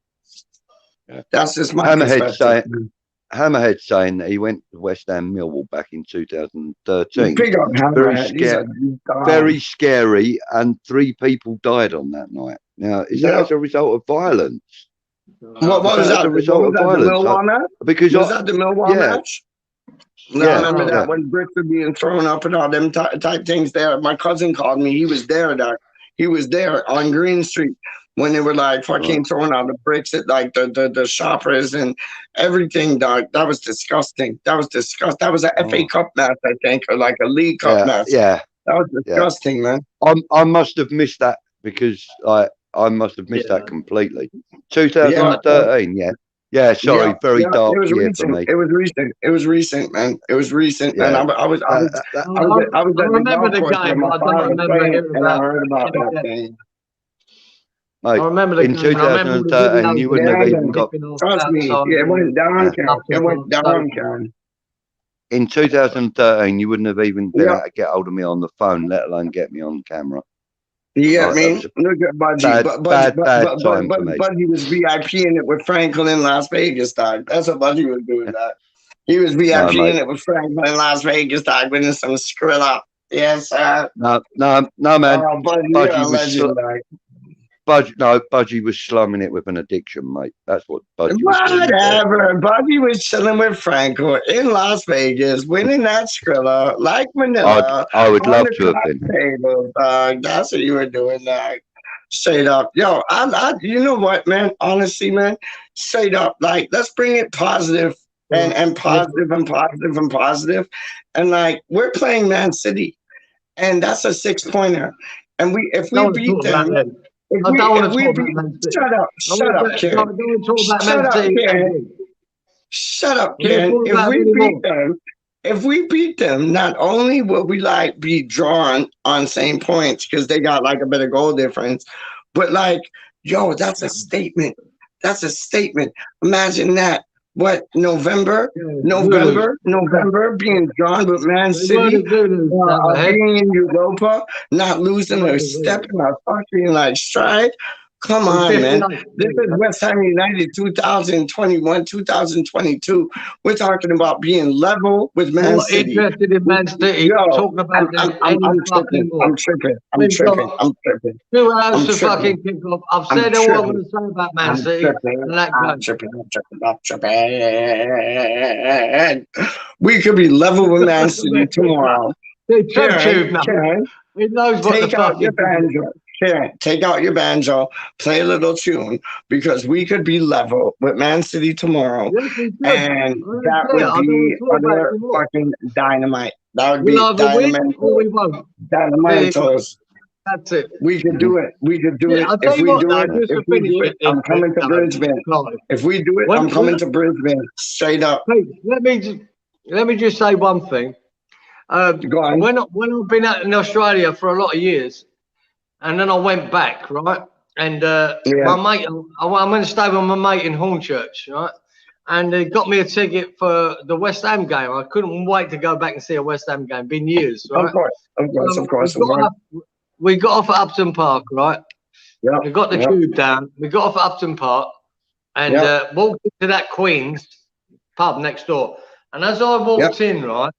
That's just my perspective. Hammerhead saying that he went to West Ham Millwall back in 2013. Big up Hammerhead. Very scary, and 3 people died on that night. Now, is that as a result of violence? What was that? As a result of violence? The Millwall match? Because was that the Millwall match? No, Yeah, I remember that when bricks were being thrown up and all them type things there. My cousin called me. He was there, dog. He was there on Green Street when they were like fucking throwing out the bricks at like the shoppers and everything, dog. That was disgusting. That was disgusting. That was an FA Cup match, I think, or like a League Cup match. Yeah. That was disgusting, man. I must have missed that because I must have missed that completely. 2013, yeah. Sorry, very dark year for me. It was recent, man. It was recent, man. I was I remember the game, but I don't remember hearing and I heard about that thing. Mate, I remember the in 2013, you wouldn't have even got. Trust me, it went down, Karen. It went down, Karen. In 2013, you wouldn't have even been able to get hold of me on the phone, let alone get me on camera. You get me? Look at Budgie. Bad time for me. Budgie was VIPing it with Franklin in Las Vegas, dog. That's what Budgie was doing, that. He was VIPing it with Franklin in Las Vegas, dog, winning some Skrilla. Yes, sir. No, man. Budgie was Budgie was slumming it with an addiction, mate. That's what Budgie was doing. Whatever. Budgie was chilling with Franco in Las Vegas, winning that Skrilla like Manila. I would love to have been. Table, that's what you were doing, dog. Straight up. Yo, I you know what, man? Honestly, man, straight up. Like, let's bring it positive and positive and positive and positive. And like, we're playing Man City, and that's a 6-pointer. And if we beat them. I don't want to talk about Man City. Shut up, Karen. Shut up, Karen. If we beat them, not only will we like be drawn on same points because they got like a better goal difference, but like, yo, that's a statement. That's a statement. Imagine that. What, November being drawn with Man City, being in Europa, not losing a step in our fucking like stride. Come on, man. This is West Ham United 2021, 2022. We're talking about being level with Man City. Interested in Man City. Yo, talking about I'm tripping. 2 hours to fucking kick off. I've said all I'm going to say about Man City. I'm tripping. We could be level with Man City tomorrow. He knows what the fuck. Karen, take out your banjo, play a little tune, because we could be level with Man City tomorrow, and that would be utter fucking dynamite. That would be We'll either win dynamite. or we won't. Dynamitos. That's it. We could do it. We could do Yeah, it. I'll tell If you we what, do though, it, just if to we finish do it, it, I'm coming to Brisbane. Clive. If we do it, I'm coming to Brisbane. Straight up. Pete, let me just say one thing. Go on. When I've been out in Australia for a lot of years, and then I went back, right? And my mate, I went to stay with my mate in Hornchurch, right? And they got me a ticket for the West Ham game. I couldn't wait to go back and see a West Ham game. Been years, right? Of course. We got off at Upton Park, right? Yeah. We got the tube down. We got off at Upton Park and walked into that Queen's pub next door. And as I walked in, right,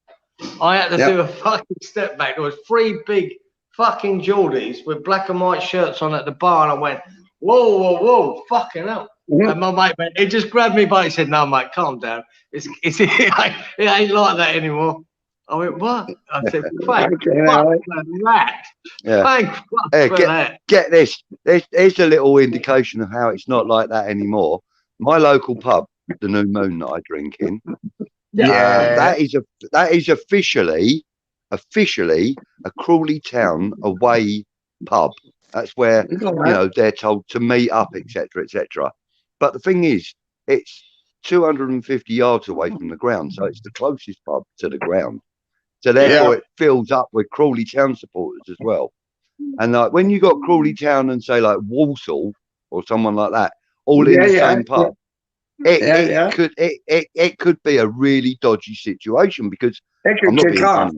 I had to do a fucking step back. There was 3 big fucking Geordies with black and white shirts on at the bar, and I went, whoa, fucking hell. And my mate, he just grabbed me by. He said, "No, mate, calm down. It ain't like that anymore." I went, "What?" I said, "Thank fuck for that." Thank fuck for that. Get this. There's a little indication of how it's not like that anymore. My local pub, the New Moon that I drink in, that is officially a Crawley Town away pub. That's where they're told to meet up, etc. But the thing is, it's 250 yards away from the ground, so it's the closest pub to the ground. So therefore, it fills up with Crawley Town supporters as well. And like when you got Crawley Town and say like Walsall or someone like that, all in the same pub, it could be a really dodgy situation because I'm not being funny.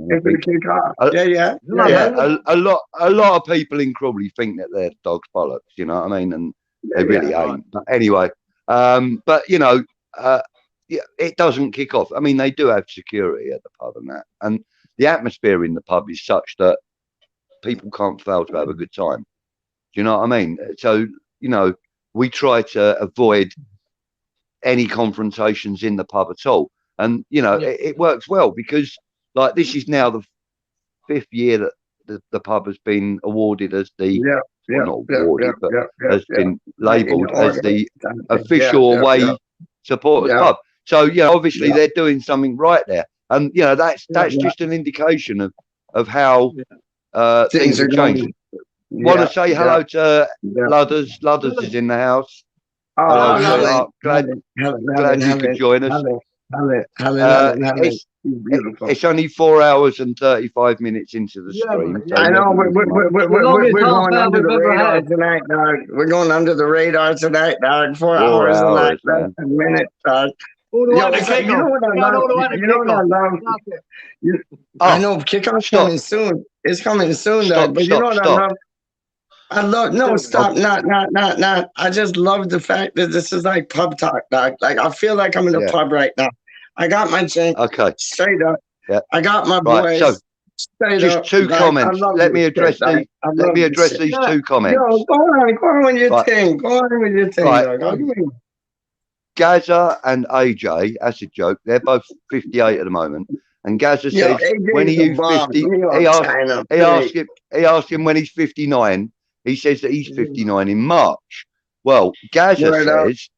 A lot of people in Crawley think that they're dog's bollocks, you know what I mean? And they really ain't. But anyway, but it doesn't kick off. I mean, they do have security at the pub and that, and the atmosphere in the pub is such that people can't fail to have a good time. Do you know what I mean? So, we try to avoid any confrontations in the pub at all. And, it works well because, like, this is now the 5th year that the pub has been awarded as the, has been labelled as the official away supporters pub. So, obviously they're doing something right there. And, that's just an indication of how things are changing. Want to say hello to Ludders. Ludders is in the house. Hello, sweetheart. Glad you could join us. It's only 4 hours and 35 minutes into the stream. So I know we're going under the radar tonight, dog. We're going under the radar tonight, dog. 4 hours and like less a minute, dog. You know what I love? I know kickoff's coming soon. It's coming soon, dog. But you know what I love? Not. I just love the fact that this is like pub talk, dog. Like I feel like I'm in a pub right now. I got my drink. Okay. Straight up. Yeah. I got my boys. So just 2 comments. Let me address these. Let me address these 2 comments. Yo, go on with your thing. Go on with your thing, dog. Gaza and AJ, that's a joke. They're both 58 at the moment. And Gaza says, when are you 50? He asked him when he's 59. He says that he's 59 in March. Well, Gaza says...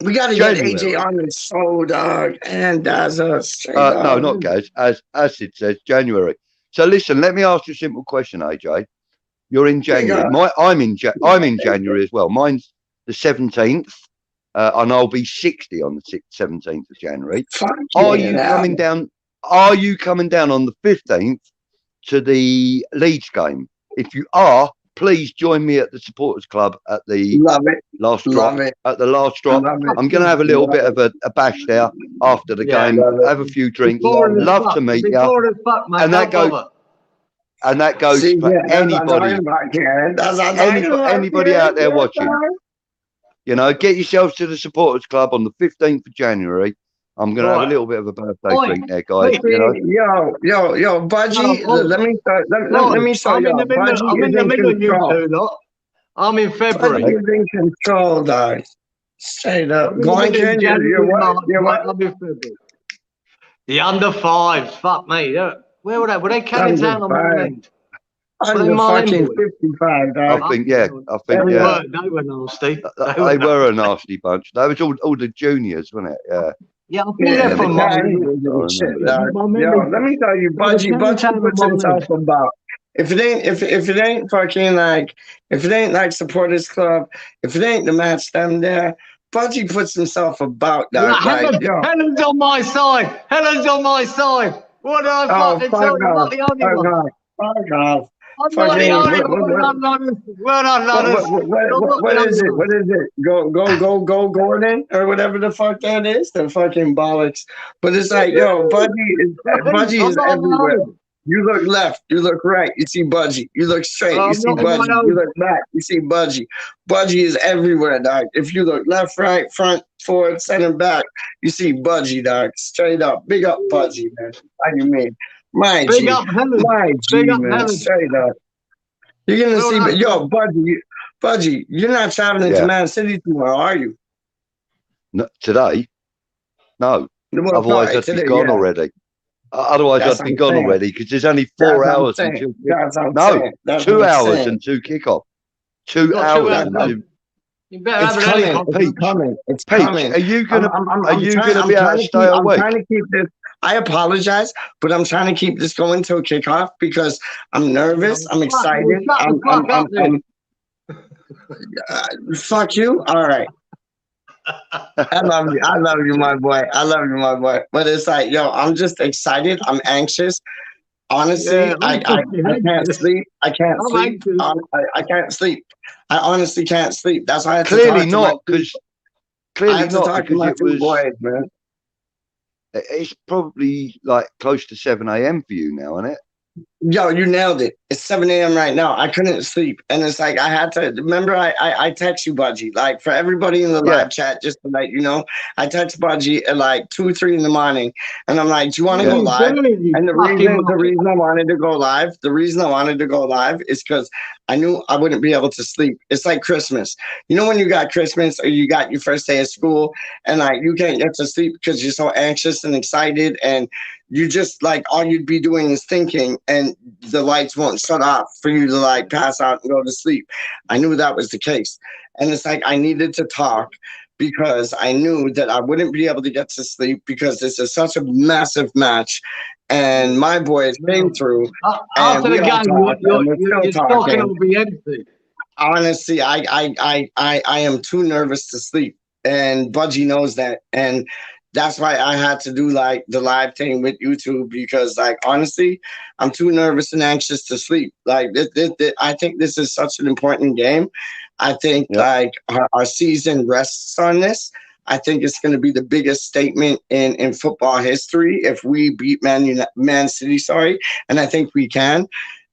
We got to get AJ on the show, dog. And Gaza. No, not Gaz. As Acid says, January. So listen, let me ask you a simple question, AJ. You're in January. I'm in January as well. Mine's the 17th. And I'll be 60 on the 17th of January. Are you coming down? Are you coming down on the 15th to the Leeds game? If you are, please join me at the supporters club at the last drop. At the last drop, I'm going to have a little bit of a bash there after the game. Have a few drinks. Love to meet you. And that goes. And that goes for anybody. Anybody out there watching. Get yourselves to the supporters club on the 15th of January. I'm going to have a little bit of a birthday drink there, guys. Yo, Budgie, let me show you. I'm in the middle of you two lot. I'm in February. Budgie is in control, dog. Straight up. Go on, Ken. You're what? I'm in February. The under 5s. Fuck me. Where were they? Were they Canning Town on the end? under fucking 55, dog. I think, yeah. They were nasty. They were a nasty bunch. That was all the juniors, wasn't it? Yeah. Yeah, I think they're from shit, dog. Yo, let me tell you, Budgie puts himself about. If it ain't fucking like, if it ain't like supporters club, if it ain't the match them there, Budgie puts himself about, dog. Helen's on my side. Helen's on my side. What did I fucking tell you about the only one? Fuck off. I'm not the only one. What is it? What is it? Go, Gordon, or whatever the fuck that is. The fucking bollocks. But it's like, yo, Budgie is everywhere. You look left, you look right, you see Budgie. You look straight, you see Budgie. You look back, you see Budgie. Budgie is everywhere, dog. If you look left, right, front, forward, center, back, you see Budgie, dog. Straight up. Big up Budgie, man. How you mean? My G. My G, man. Straight up. You're gonna see, but yo, Budgie, you're not traveling to Man City tomorrow, are you? No, today? No. Otherwise, I'd be gone already. Otherwise, I'd be gone already because there's only 4 hours until. No, 2 hours until kickoff. 2 hours until. You better have it coming. It's Peach, coming. are you gonna be able to stay awake? I'm trying to keep this. I apologize, but I'm trying to keep this going till kickoff because I'm nervous. I'm excited. Fuck you. All right. I love you. I love you, my boy. I love you, my boy. But it's like, yo, I'm just excited. I'm anxious. Honestly, I can't sleep. I can't sleep. I can't sleep. I honestly can't sleep. That's why I had to clearly not because it was boys, man. It's probably like close to 7 a.m. for you now, isn't it? Yo, you nailed it. It's 7 a.m. right now. I couldn't sleep. And it's like I had to remember I text you, Budgie. Like for everybody in the live chat, just to let you know, I text Budgie at like 2, 3 in the morning. And I'm like, do you want to go live? And the reason I wanted to go live is because I knew I wouldn't be able to sleep. It's like Christmas. You know when you got Christmas or you got your first day of school and like you can't get to sleep because you're so anxious and excited and you just like all you'd be doing is thinking and the lights won't shut off for you to like pass out and go to sleep. I knew that was the case. And it's like I needed to talk because I knew that I wouldn't be able to get to sleep because this is such a massive match. And my boys came through. After the game, your stocking will be empty. Honestly, I am too nervous to sleep. And Budgie knows that. And that's why I had to do like the live thing with YouTube because like honestly, I'm too nervous and anxious to sleep. Like I think this is such an important game. I think like our season rests on this. I think it's going to be the biggest statement in football history if we beat Man City. Sorry, and I think we can.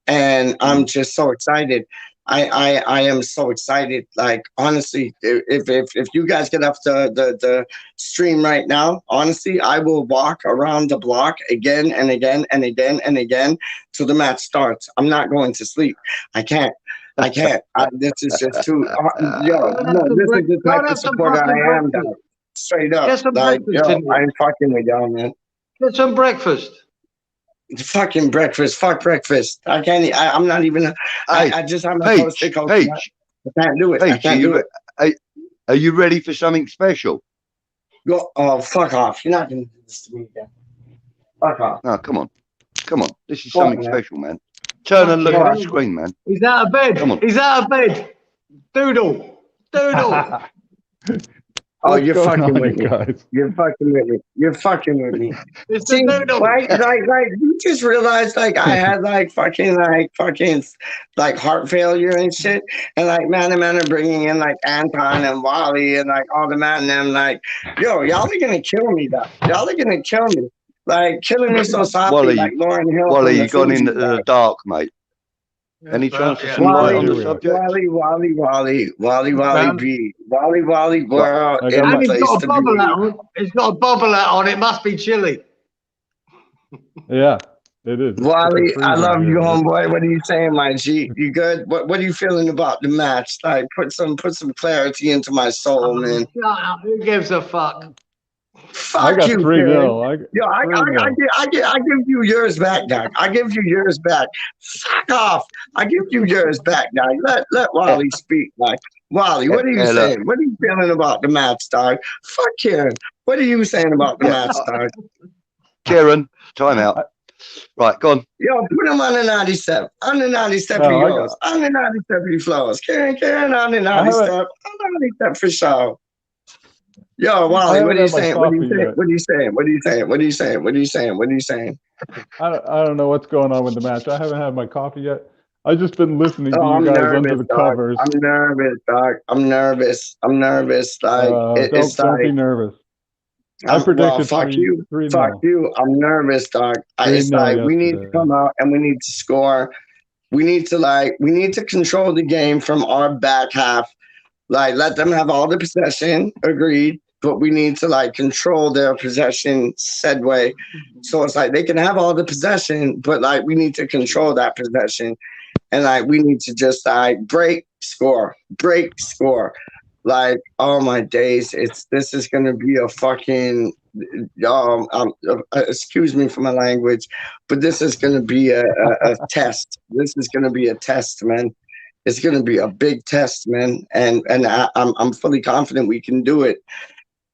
And I'm just so excited. I am so excited. Like honestly, if you guys get off the stream right now, honestly, I will walk around the block again and again and again and again till the match starts. I'm not going to sleep. I can't. This is just too. This is the type of supporter I am. Though. Straight up, like I'm fucking with y'all, man. Get some breakfast. Fucking breakfast. Fuck breakfast. I can't. I'm not even. I just have my post I can't do it. I can't do it. Are you ready for something special? Go. Oh, fuck off. You're not gonna do this to me again. Fuck off. No, come on. This is something special, man. Turn and look at the screen, man. He's out of bed. Come on. He's out of bed. Doodle. Oh, you're fucking with me. You're fucking with me. You're fucking with me. See, like, you just realized, like, I had, like, fucking heart failure and shit. And, like, man are bringing in, like, Anton and Wally and, like, all the man and them, like, yo, y'all are going to kill me, though. Y'all are going to kill me. Like, killing me so softly, like Lauren Hill. Wally, you gone into the dark, mate. Any chance of some light on the subject? Wally B. Wally world. And it's got a bubble hat on. It must be chilly. Yeah, it is. Wally, I love you, homeboy. What are you saying, my G? You good? What are you feeling about the match? Like, put some clarity into my soul, man. Shut up. Who gives a fuck? Fuck got you, 3-0. Yo, I give you yours back, Doc. I give you yours back. Fuck off. I give you yours back, Doc. Let Wally speak, like. Wally, what are you saying? What are you feeling about the match, Doc? Fuck Kieran. What are you saying about the match, Doc? Kieran, time out. Right, go on. Yo, put him on the 97. On the 97 No, he goes. On the 97 he flows. Kieran on the 90 step. On the 90 step for sure. Yo, Wally, what are you saying? What are you saying? What are you saying? What are you saying? What are you saying? What are you saying? What are you saying? I don't know what's going on with the match. I haven't had my coffee yet. I've just been listening to Oh, you I'm guys nervous, under the dog. covers. I'm nervous, dog. I'm nervous. I'm nervous. Like don't be nervous. I predicted fuck you. 3-0. Fuck you. I'm nervous, dog. It's like we need to come out and we need to score. We need to control the game from our back half. Like, let them have all the possession, agreed. But we need to like control their possession said way. So it's like they can have all the possession, but like we need to control that possession. And like we need to just like break score. Like, oh my days, this is gonna be a fucking excuse me for my language, but this is gonna be a test. This is gonna be a test, man. It's gonna be a big test, man. And I'm fully confident we can do it.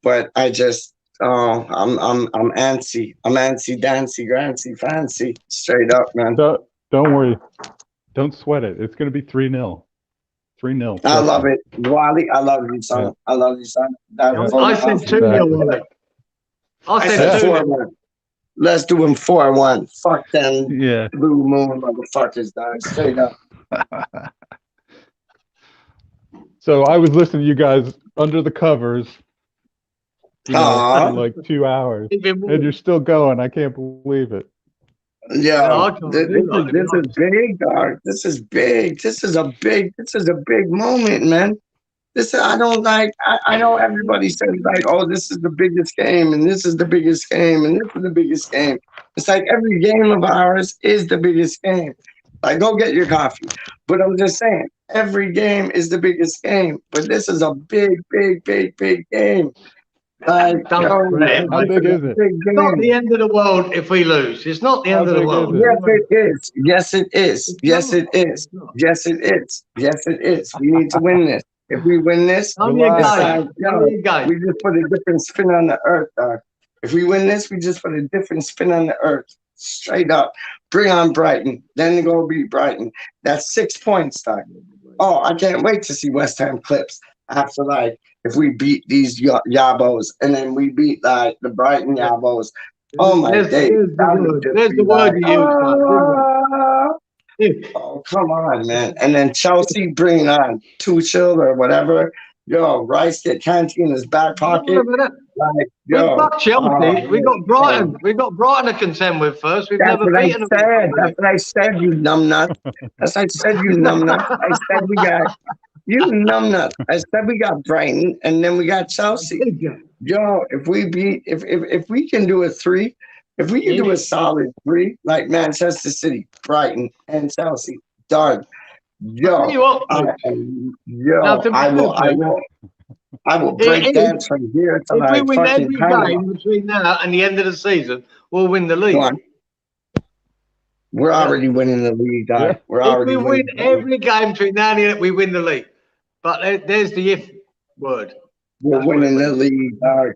But I just I'm antsy. I'm antsy, dancy, grancy, fancy. Straight up, man. Don't worry. Don't sweat it. It's gonna be 3-0. 3-0. I love it. Wally, I love you, son. Yeah. I love you, son. I said 2-0. I said 4-1. Let's do him 4-1. Fuck them Yeah. blue moon motherfuckers, dog. Straight up. So I was listening to you guys under the covers, for like 2 hours, and you're still going. I can't believe it. Yeah, this is big, dog. This is big. This is a big moment, man. I know everybody says like, oh, this is the biggest game, and this is the biggest game, and this is the biggest game. It's like every game of ours is the biggest game. Like, go get your coffee. But I'm just saying, every game is the biggest game. But this is a big game. Like, How big is it? It's not the end of the world if we lose. It's not the end of the world. Yes, it is. Yes, it is. Yes, it is. Yes, it is. Yes, it is. We need to win this. If we win this, we just put a different spin on the earth, dog. If we win this, we just put a different spin on the earth. Straight up. Bring on Brighton. Then go beat Brighton. That's 6 points, dog. Oh, I can't wait to see West Ham clips after, like, if we beat these Yabos and then we beat, like, the Brighton Yabos. Oh, my days. There's the word you used. Oh, come on, man. And then Chelsea bringing on Tuchel or whatever. Yo, Rice get Kanté in his back pocket. Like, yo, we got Chelsea. We got Brighton. We got Brighton to contend with first. We've never beaten them. That's what I said, you numbnut. That's what I said, you numbnut. I said we got you numbnut. I said we got Brighton and then we got Chelsea. Yo, if we can do a 3, if we can do a solid 3, like Manchester City, Brighton, and Chelsea, done. Yo, I will break dance from here to like if we win every Panama. game between now and the end of the season, we'll win the league. We're already winning the league, dog. If we win every game between now and the end, we win the league. But there's the if word. We're winning the league, dog.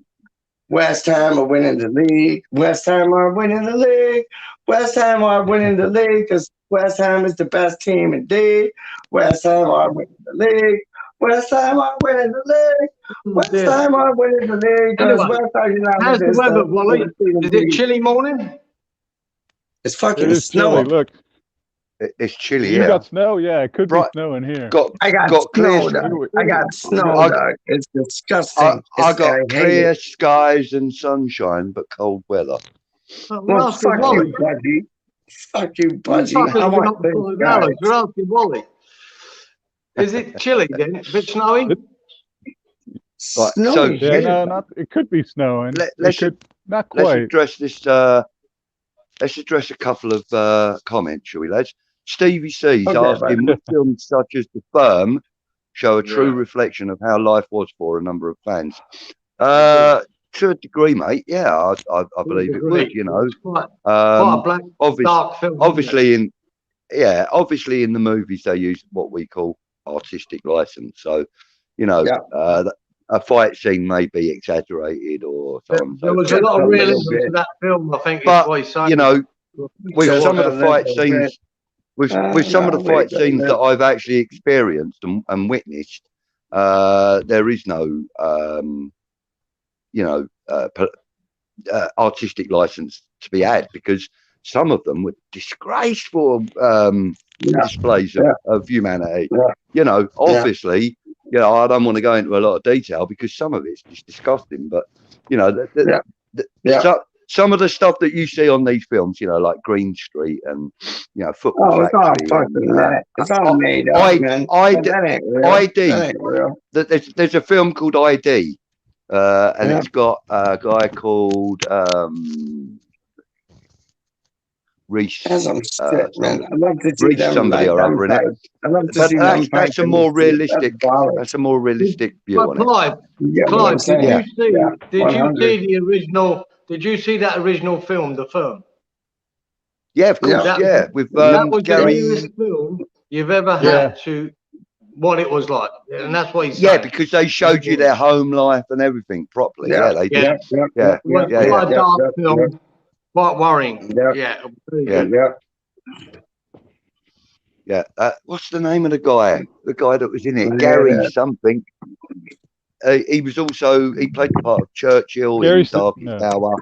West Ham are winning the league. West Ham are winning the league. West Ham are winning the league because West Ham is the best team indeed. West Ham are winning the league. West Ham are winning the league. West Ham are winning the league because West Ham United. How's the weather, Wally? Is it chilly morning? It's fucking Chilly. snowing. Look, it's chilly. You Yeah, got snow. Yeah, it could be snowing here. I got snow, dog. I got snow, dog. It's disgusting. I got clear skies and sunshine, but cold weather. Well, fuck you, buddy. Fuck you, buddy. We're asking Wally. Is it chilly then? A bit snowy? Right, Snowy. Yeah, no, it could be snowing. Not quite. Let's address this. Let's address a couple of comments, shall we, lads? Stevie C's asking, would films such as The Firm show a true reflection of how life was for a number of fans? to a degree, mate. Yeah, I believe it would. You know, It's quite a black, dark film. obviously in the movies they use what we call artistic license. So, you know, a fight scene may be exaggerated or so on. There was a lot of realism to that film, I think. But you know, with some of the fight scenes, with some of the fight scenes that I've actually experienced and witnessed, there is no, you know, artistic license to be had, because some of them were disgraceful displays of humanity. You know, obviously, you know, I don't want to go into a lot of detail because some of it's just disgusting. But you know, some of the stuff that you see on these films, you know, like Green Street and you know, Football Factory. It's all made up, man. There's a film called ID, and it's got a guy called Reese. Man. I'd love to see Reese them somebody or other in it. I'd love to see them. That's a more realistic. That's a more realistic view on it. Clive, did you see the original? Did you see that original film, The Firm? Yeah, of course. With that was Gary. the newest film you've ever had to what it was like, and that's what he's saying. Yeah, because they showed you their home life and everything properly. They did. Quite a dark film, quite worrying. What's the name of the guy? The guy that was in it, Gary something. He was also he played the part of Churchill in Darkest Hour.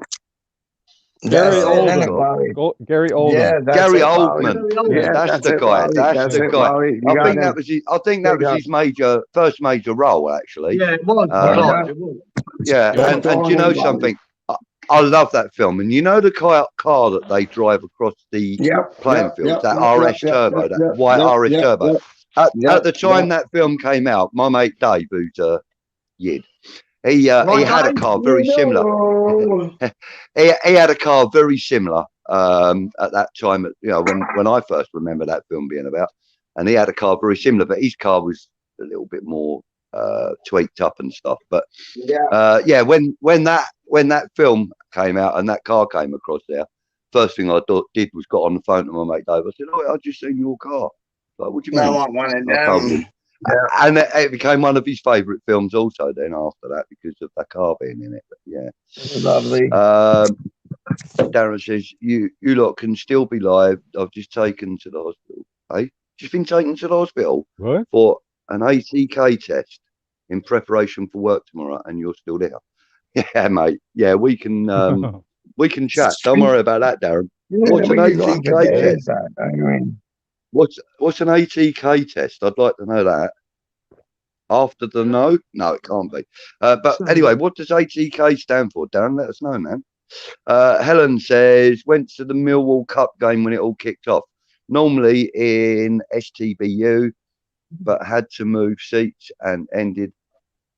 Gary Oldman. Gary Oldman. Yeah, Gary Oldman. That's the guy. That's the guy. I think that was his first major role, actually. Yeah, it was. And you know something? I love that film. And you know the car that they drive across the playing field, that RS Turbo, that white RS Turbo. At the time that film came out, my mate Dave, who's Yid, he had a car very similar. he had a car very similar at that time. You know, when I first remember that film being about, and he had a car very similar, but his car was a little bit more tweaked up and stuff. But when that film came out and that car came across there, first thing I did was got on the phone to my mate Dave. I said, "Oh, I just seen your car." Like, what do you mean? I want one of them. And it became one of his favourite films also then after that because of that car being in it. But lovely. Darren says, you lot can still be live. I've just taken to the hospital. Hey, just been taken to the hospital for an ATK test in preparation for work tomorrow, and you're still there. Yeah, mate. Yeah, we can chat. Don't worry about that, Darren. What's an ATK test? What's an ATK test? I'd like to know that. After the no, it can't be. But anyway, what does ATK stand for, Darren? Let us know, man. Helen says went to the Millwall Cup game when it all kicked off. Normally in STBU, but had to move seats and ended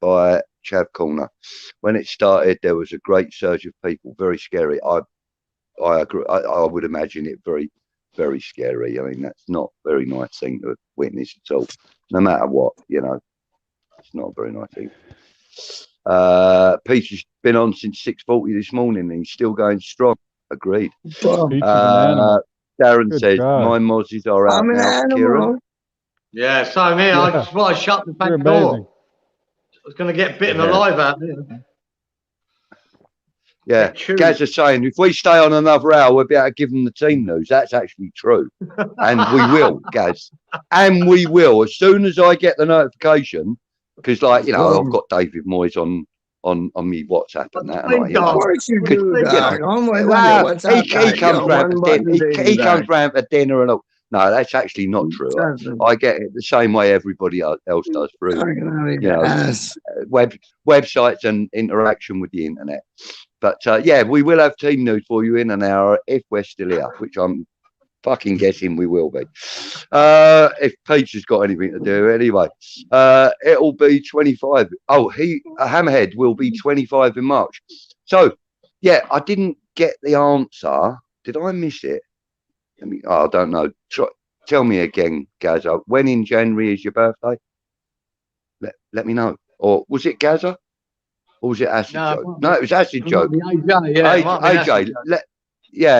by Chav Corner. When it started, there was a great surge of people. Very scary. I agree. I would imagine it very, very scary. I mean, that's not a very nice thing to witness at all. No matter what, you know, it's not a very nice thing. Peter's been on since 6:40 this morning and he's still going strong. Agreed. Darren says, my mozzies are out now, Kieran. Yeah, so me, I just want to shut the back door. I was going to get bitten alive out there. Yeah, Gaz is saying if we stay on another hour, we'll be able to give them the team news. That's actually true, and we will, Gaz, and we will as soon as I get the notification. Because, like, you know, I've got David Moyes on me WhatsApp and that. And of course you do. He comes round for dinner. He comes round for dinner and all. No, that's actually not true. I get it the same way everybody else does through, you know, websites and interaction with the internet. But yeah, we will have team news for you in an hour if we're still here, which I'm fucking guessing we will be. If Peter's got anything to do, anyway, it'll be 25. Oh, Hammerhead will be 25 in March. So, yeah, I didn't get the answer. Did I miss it? I don't know. Tell me again, Gaza. When in January is your birthday? Let me know. Or was it Gaza? Or was it acid No, joke? No, it was acid it joke. might be AJ, yeah, it might be AJ, acid joke.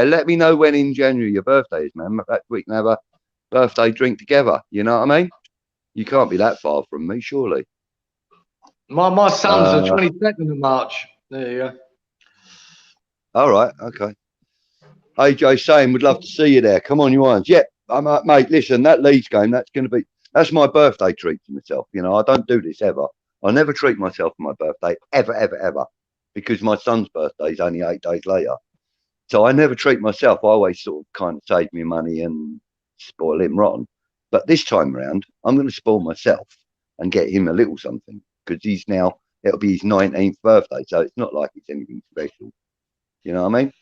let me know when in January your birthday is, man. That we can have a birthday drink together. You know what I mean? You can't be that far from me, surely. My son's the 22nd of March. There you go. All right, okay. AJ saying would love to see you there. Come on, you irons. Yeah, mate. Listen, that Leeds game, that's my birthday treat to myself. You know, I don't do this ever. I never treat myself for my birthday ever, because my son's birthday is only 8 days later. So I never treat myself. I always sort of kind of save me money and spoil him rotten. But this time around, I'm going to spoil myself and get him a little something, because it'll be his 19th birthday. So it's not like it's anything special. You know what I mean?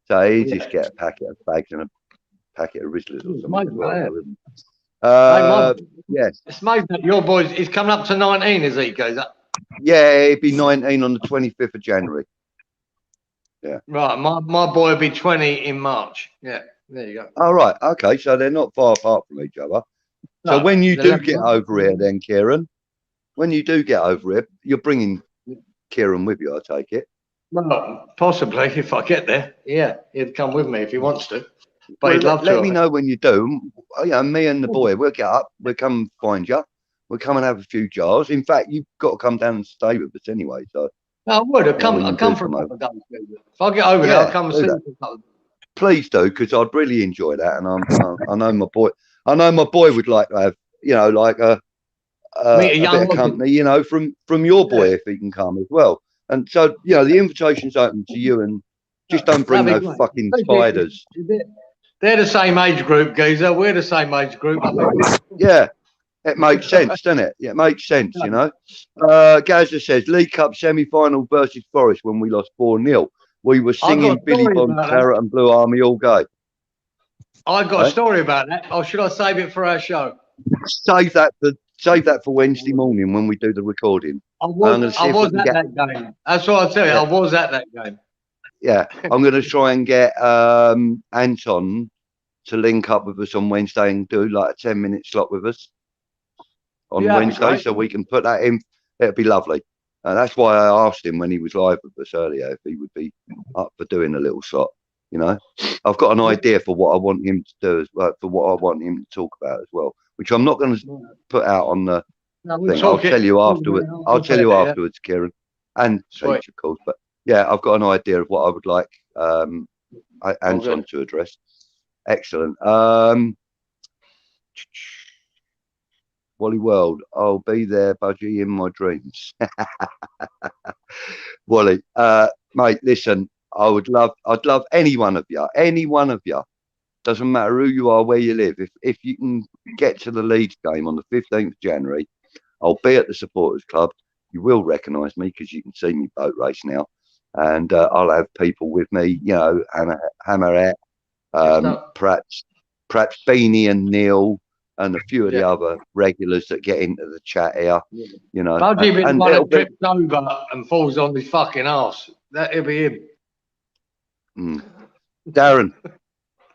So he just get a packet of bags and a packet of Rizzlers or something. Yes. It's amazing that your boys, he's coming up to 19, is he? Goes up. Yeah, he'd be 19 on the 25th of January. Yeah. Right, my boy will be 20 in March. Yeah, there you go. All right, okay, so they're not far apart from each other. So when you do get over here, then Kieran, when you do get over here, you're bringing Kieran with you, I take it. Well, possibly if I get there. Yeah, he'd come with me if he wants to. But he'd love to. Let me know when you do. Yeah, me and the boy, we'll get up. We'll come find you. We'll come and have a few jars. In fact, you've got to come down and stay with us anyway. So no, I would. I'll come for a couple of days. If I get over there, I'll come and see you for a couple of days. Please do, because I'd really enjoy that. And I know my boy. I know my boy would like to have, like a bit of company, from your boy if he can come as well. And so, the invitation's open to you, and just don't bring no fucking spiders. They're the same age group, geezer. We're the same age group. Yeah, it makes sense, doesn't it? Yeah, it makes sense, Gazza says, League Cup semi-final versus Forest when we lost 4-0. We were singing Billy Bond, Claret and Blue Army all day. I've got a story about that. Or should I save it for our show? Save that for Wednesday morning when we do the recording. I was at that game. That's what I tell you. I was at that game. Yeah, I'm going to try and get Anton to link up with us on Wednesday and do like a 10-minute slot with us on Wednesday, so we can put that in. It'll be lovely. That's why I asked him when he was live with us earlier if he would be up for doing a little slot. I've got an idea for what I want him to do as well, for what I want him to talk about as well, which I'm not going to put out on the thing. I'll tell you afterwards. I'll tell you afterwards, Kieran, and Peach, of course. But yeah, I've got an idea of what I would like Anton to address. Excellent. Wally World, I'll be there, Budgie, in my dreams. Wally, mate, listen, I'd love any one of you. Doesn't matter who you are, where you live. If you can get to the Leeds game on the 15th of January, I'll be at the Supporters Club. You will recognise me because you can see me boat race now. And I'll have people with me, Hammerette, perhaps Beanie and Neil, and a few of the other regulars that get into the chat here, Budgie been one that trips over and falls on his fucking arse. That'll be him. Darren,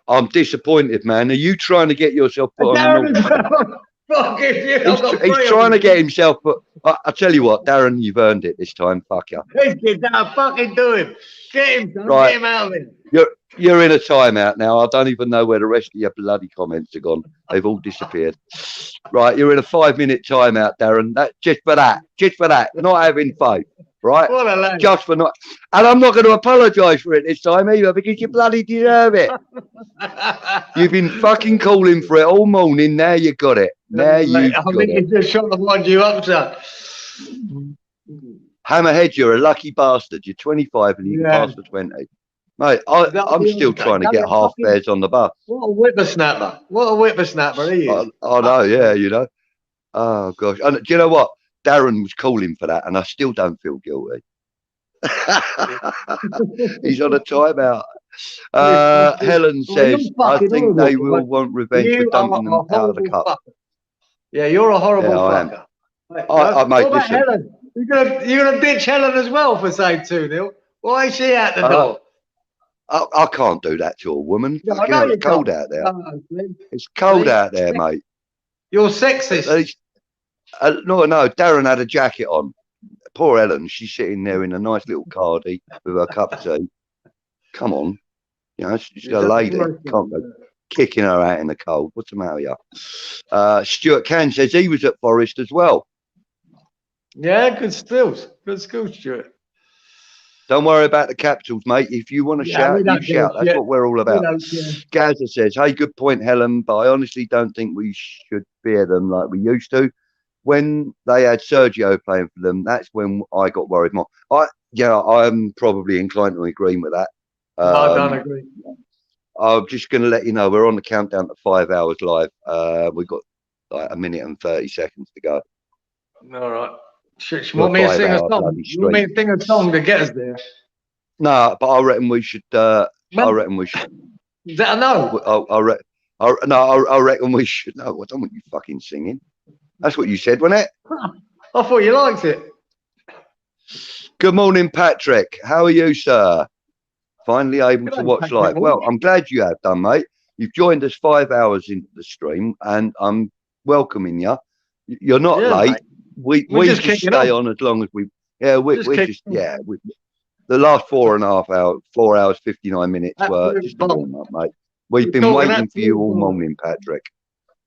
I'm disappointed, man. Are you trying to get yourself put on the He's trying to get himself put. I tell you what, Darren, you've earned it this time. Fuck you. Fucking do him. Get him, son. Right. Get him out of it. You're in a timeout now. I don't even know where the rest of your bloody comments are gone. They've all disappeared. Right, you're in a 5-minute timeout, Darren. Just for that. Not having faith. Right? Just for not. And I'm not going to apologise for it this time either, because you bloody deserve it. You've been fucking calling for it all morning. Now you got it. Now you got it. He's just trying to wind you up, sir. Hammerhead, you're a lucky bastard. You're 25 and you can pass for 20. Mate, I'm still trying to get half fares on the bus. What a whippersnapper he is. I know, yeah, Oh, gosh. And do you know what? Darren was calling for that, and I still don't feel guilty. He's on a timeout. Helen says, I think they will want revenge for dumping them out of the cup. Yeah, you're a horrible fucker. Mate, listen. Helen? You're gonna ditch Helen as well for saying 2-0. Why is she out the door? I can't do that to a woman. No, it's cold out there. It's cold out there, mate. You're sexist. No, Darren had a jacket on. poor Ellen, she's sitting there in a nice little cardie with her cup of tea. Come on, you know, she's a lady. Can't go kicking her out in the cold. What's the matter with you? Stuart Can says he was at Forest as well. Yeah, good skills. Good skills, Stuart. Don't worry about the capitals, mate. If you want to shout, you shout. That's what we're all about. Gaza says, hey, good point, Helen, but I honestly don't think we should fear them like we used to. When they had Sergio playing for them, that's when I got worried more. I'm probably inclined to agree with that. I don't agree. I'm just going to let you know we're on the countdown to 5 hours live. We've got like 1 minute and 30 seconds to go. All right. You want me to sing a song? You want me to sing a song to get us there? No, but I reckon we should. I reckon we should. Is that a no? I reckon we should. No, I don't want you fucking singing. That's what you said, wasn't it? I thought you liked it. Good morning, Patrick. How are you, sir? Finally able to watch live. Well, I'm glad you have done, mate. You've joined us 5 hours into the stream, and I'm welcoming you. You're not late. Mate. We just stay on as long as we. Yeah, the last 4 hours, 59 minutes were just a warm up, mate. We've been waiting for you all morning, Patrick.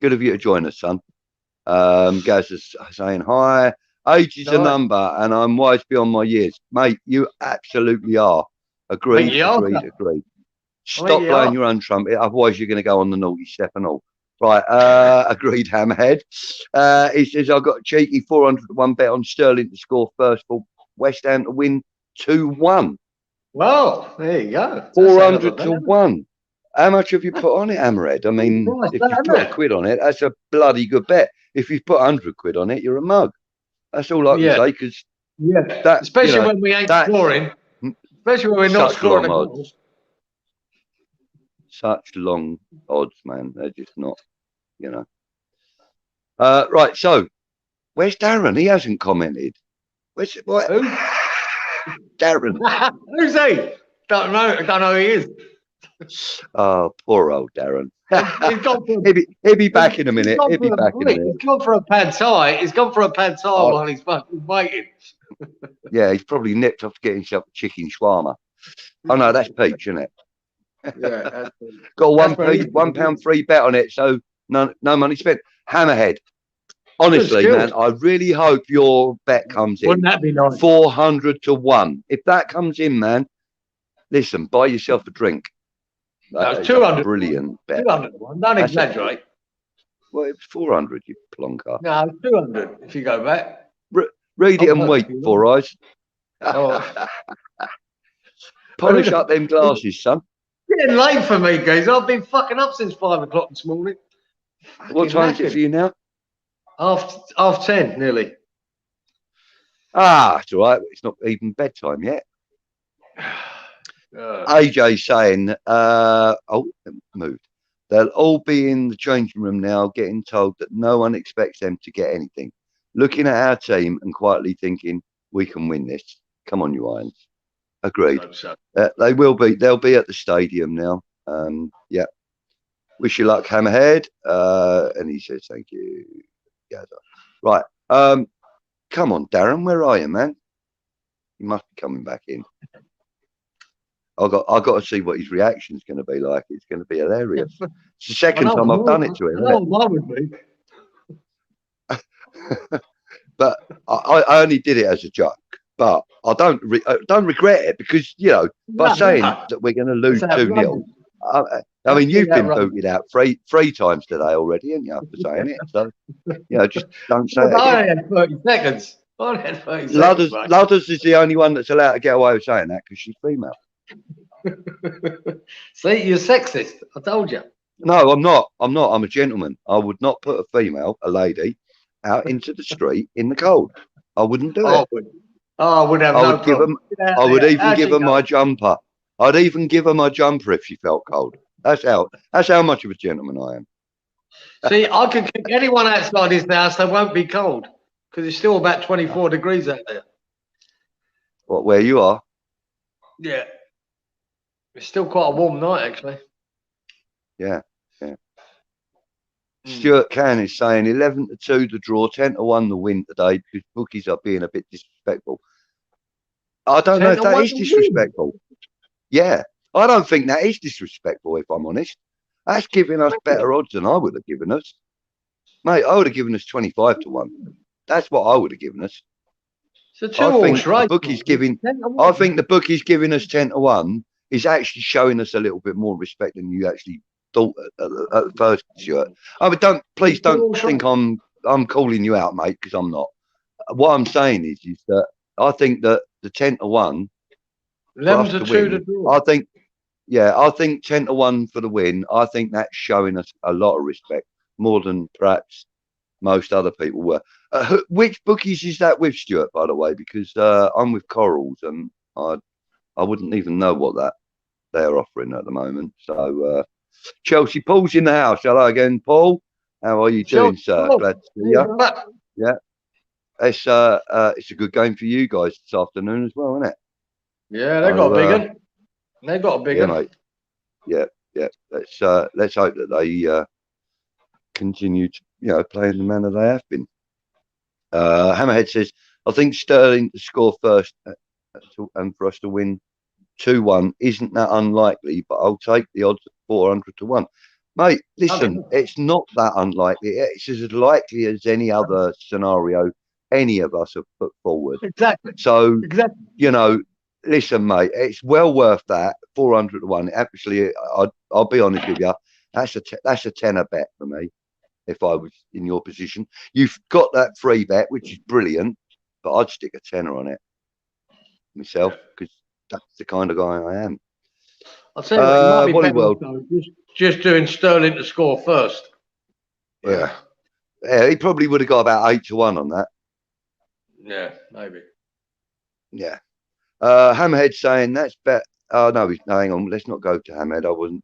Good of you to join us, son. Gaz is saying hi. Age is a number, and I'm wise beyond my years, mate. You absolutely are. Agreed. Stop blowing your own trumpet, otherwise you're going to go on the naughty step and all. Right, agreed, Hammerhead. He says, I've got a cheeky 400-1 bet on Sterling to score first for West Ham to win 2-1. Well, there you go. 400-1. How much have you put on it, Hammerhead? I mean, if you put £1 on it, that's a bloody good bet. If you put 100 quid on it, you're a mug. That's all I can say, because especially when we ain't scoring. Especially when we're not scoring a goal. Such long odds, man. They're just not, you know. Right, so where's Darren? He hasn't commented. Where's what? Who? Darren. Who's he? Don't know who he is. Oh, poor old Darren. He'll be back in a minute. He'll be back in a minute. He's gone for a pad thai. He's gone for a pad thai while he's fucking waiting. Yeah, he's probably nipped off to get himself a chicken shawarma. Oh no, that's Peach, isn't it? Yeah, got a £1 free bet on it, so no money spent. Hammerhead. Honestly, man, I really hope your bet comes in. Wouldn't that be nice? 400-1. If that comes in, man, listen, buy yourself a drink. That's 200. Brilliant bet. 200-1. Don't exaggerate. Well, it's 400, you plonker. No, 200 if you go back. Read it and weep, Four Eyes. Polish up them glasses, son. Getting late for me, guys. I've been fucking up since 5 o'clock this morning. What time is it for you now? Half 10, nearly. It's all right. It's not even bedtime yet. AJ saying, moved. They'll all be in the changing room now, getting told that no one expects them to get anything. Looking at our team and quietly thinking, we can win this. Come on, you Irons. Agreed. They will be. They'll be at the stadium now. Yeah. Wish you luck, Hammerhead. And he says, thank you. Yeah. Right. Come on, Darren. Where are you, man? You must be coming back in. I got to see what his reaction is going to be like. It's going to be hilarious. It's the second time I've done it to him. But I only did it as a joke. But I don't regret it, because, you know, by saying that we're going to lose 2-0. I mean, you've been booted out three times today already, haven't you, for saying it? So, you know, just don't say it. I had 30 seconds. Ludders is the only one that's allowed to get away with saying that, because she's female. See, you're sexist. I told you. No, I'm not. I'm a gentleman. I would not put a lady, out into the street in the cold. I wouldn't do it. I would have no problem. I would even give her my jumper. I'd even give her my jumper if she felt cold. That's how much of a gentleman I am. See, I could kick anyone outside his house, they won't be cold, because it's still about 24 degrees out there. What, where you are? Yeah. It's still quite a warm night, actually. Yeah. Stuart Can is saying 11-2 the draw, 10-1 the win today because bookies are being a bit disrespectful. I don't know if that is disrespectful. Yeah, I don't think that is disrespectful, if I'm honest. That's giving us better odds than I would have given us. Mate, I would have given us 25-1. That's what I would have given us. I think the bookie's giving us 10-1 is actually showing us a little bit more respect than you actually thought at first, Stuart. I mean, please don't think I'm calling you out, mate, because I'm not. What I'm saying is that I think that the 10-1, 11-2 I think 10-1 for the win. I think that's showing us a lot of respect, more than perhaps most other people were. Which bookies is that with, Stuart, by the way? Because I'm with Corals, and I wouldn't even know what that they're offering at the moment. So Chelsea, Paul's in the house. Hello again, Paul. How are you doing, sir? Glad to see you. Yeah, it's a good game for you guys this afternoon as well, isn't it? Yeah, they got a big one. They got a big one. Mate. Yeah. Let's hope that they continue to play in the manner they have been. Hammerhead says, I think Sterling to score first and for us to win 2-1 isn't that unlikely, but I'll take the odds of 400-1. Mate, listen, it's not that unlikely. It's as likely as any other scenario any of us have put forward. Exactly. So, listen, mate, it's well worth that 400-1. Actually, I'll be honest with you, that's a tenner bet for me. If I was in your position, you've got that free bet, which is brilliant, but I'd stick a tenner on it myself because that's the kind of guy I am. I'll tell you what, it might be better just doing Sterling to score first. Yeah, he probably would have got about 8-1 on that. Yeah, maybe. Yeah. Hammerhead saying that's bet. Oh no, hang on. Let's not go to Hammerhead. I wasn't.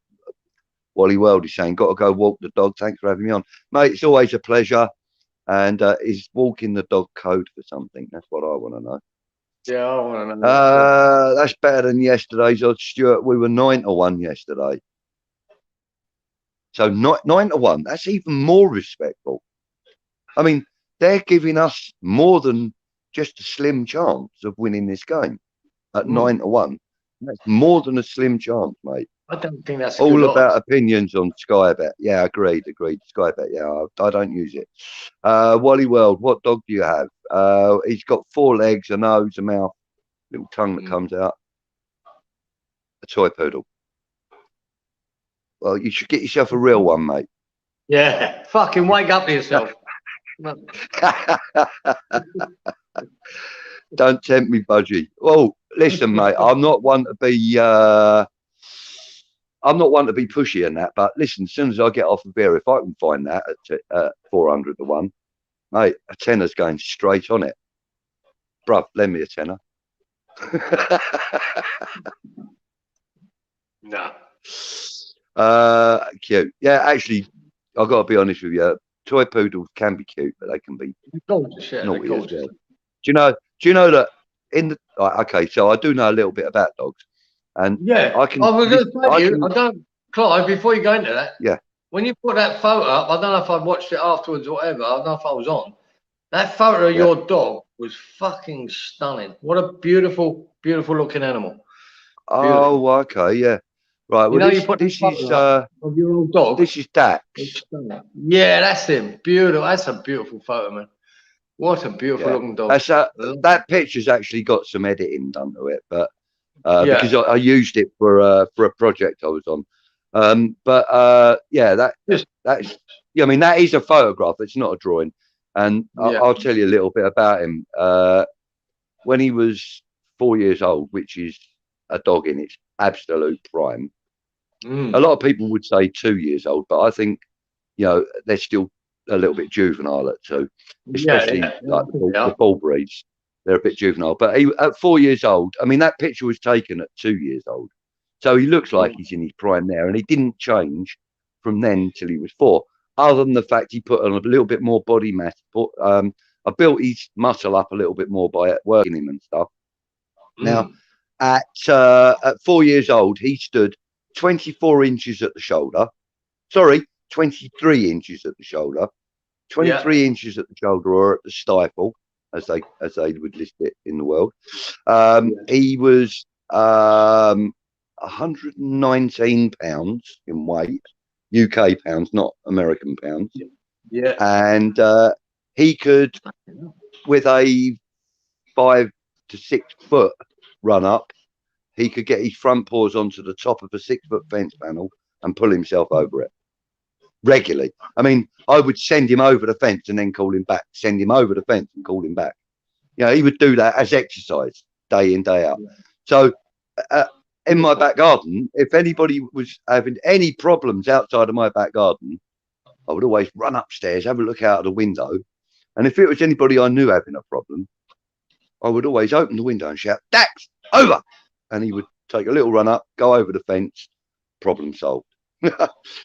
Wally World is saying, got to go walk the dog. Thanks for having me on, mate. It's always a pleasure. And is walking the dog code for something? That's what I want to know. Yeah, I want to know. That's better than yesterday's odds, Stuart. We were 9-1 yesterday. So 9-1. That's even more respectful. I mean, they're giving us more than just a slim chance of winning this game at 9-1. That's more than a slim chance, mate. I don't think that's all about opinions on Sky Bet. Yeah, agreed. Sky Bet. Yeah, I don't use it. Wally World, what dog do you have? He's got 4 legs, a nose, a mouth, little tongue that comes out. A toy poodle. Well, you should get yourself a real one, mate. Yeah, fucking wake up to yourself. Don't tempt me, Budgie. Oh, listen, mate. I'm not one to be pushy in that, but listen, as soon as I get off of beer, if I can find that at 400-1, mate, a tenner's going straight on it. Bruv, lend me a tenner. No. Cute. Yeah, actually, I've got to be honest with you. Toy poodles can be cute, but they can be naughty as well. Do you know that in the okay? So I do know a little bit about dogs, and yeah, I was going to tell you. I don't, Clive. Before you go into that, yeah. When you put that photo up, I don't know if I watched it afterwards or whatever. I don't know if I was on. That photo of your dog was fucking stunning. What a beautiful, beautiful looking animal. Beautiful. Oh, okay, yeah. Right. Well, this is of your old dog. This is Dax. Yeah, that's him. Beautiful. That's a beautiful photo, man. What a beautiful looking dog. That's that picture's actually got some editing done to it, but because I used it for a project I was on. Yeah, that's I mean, that is a photograph. It's not a drawing, and I'll tell you a little bit about him. When he was 4 years old, which is a dog in its absolute prime. A lot of people would say 2 years old, but I think they're still a little bit juvenile at 2, especially like the bull breeds. They're a bit juvenile, but he at 4 years old. I mean, that picture was taken at 2 years old, so he looks like he's in his prime there, and he didn't change from then till he was 4, other than the fact he put on a little bit more body mass. I built his muscle up a little bit more by working him and stuff. Now, at 4 years old, he stood 24 inches at the shoulder. Sorry, 23 inches at the shoulder, 23 inches at the shoulder or at the stifle, as they would list it in the world. He was 119 pounds in weight, UK pounds, not American pounds. Yeah. And he could, with a 5 to 6 foot run up, he could get his front paws onto the top of a 6 foot fence panel and pull himself over it regularly. I mean, I would send him over the fence and then call him back, send him over the fence and call him back. You know, he would do that as exercise day in, day out. So in my back garden, if anybody was having any problems outside of my back garden, I would always run upstairs, have a look out of the window. And if it was anybody I knew having a problem, I would always open the window and shout, "Dax, over!" And he would take a little run up, go over the fence, problem solved.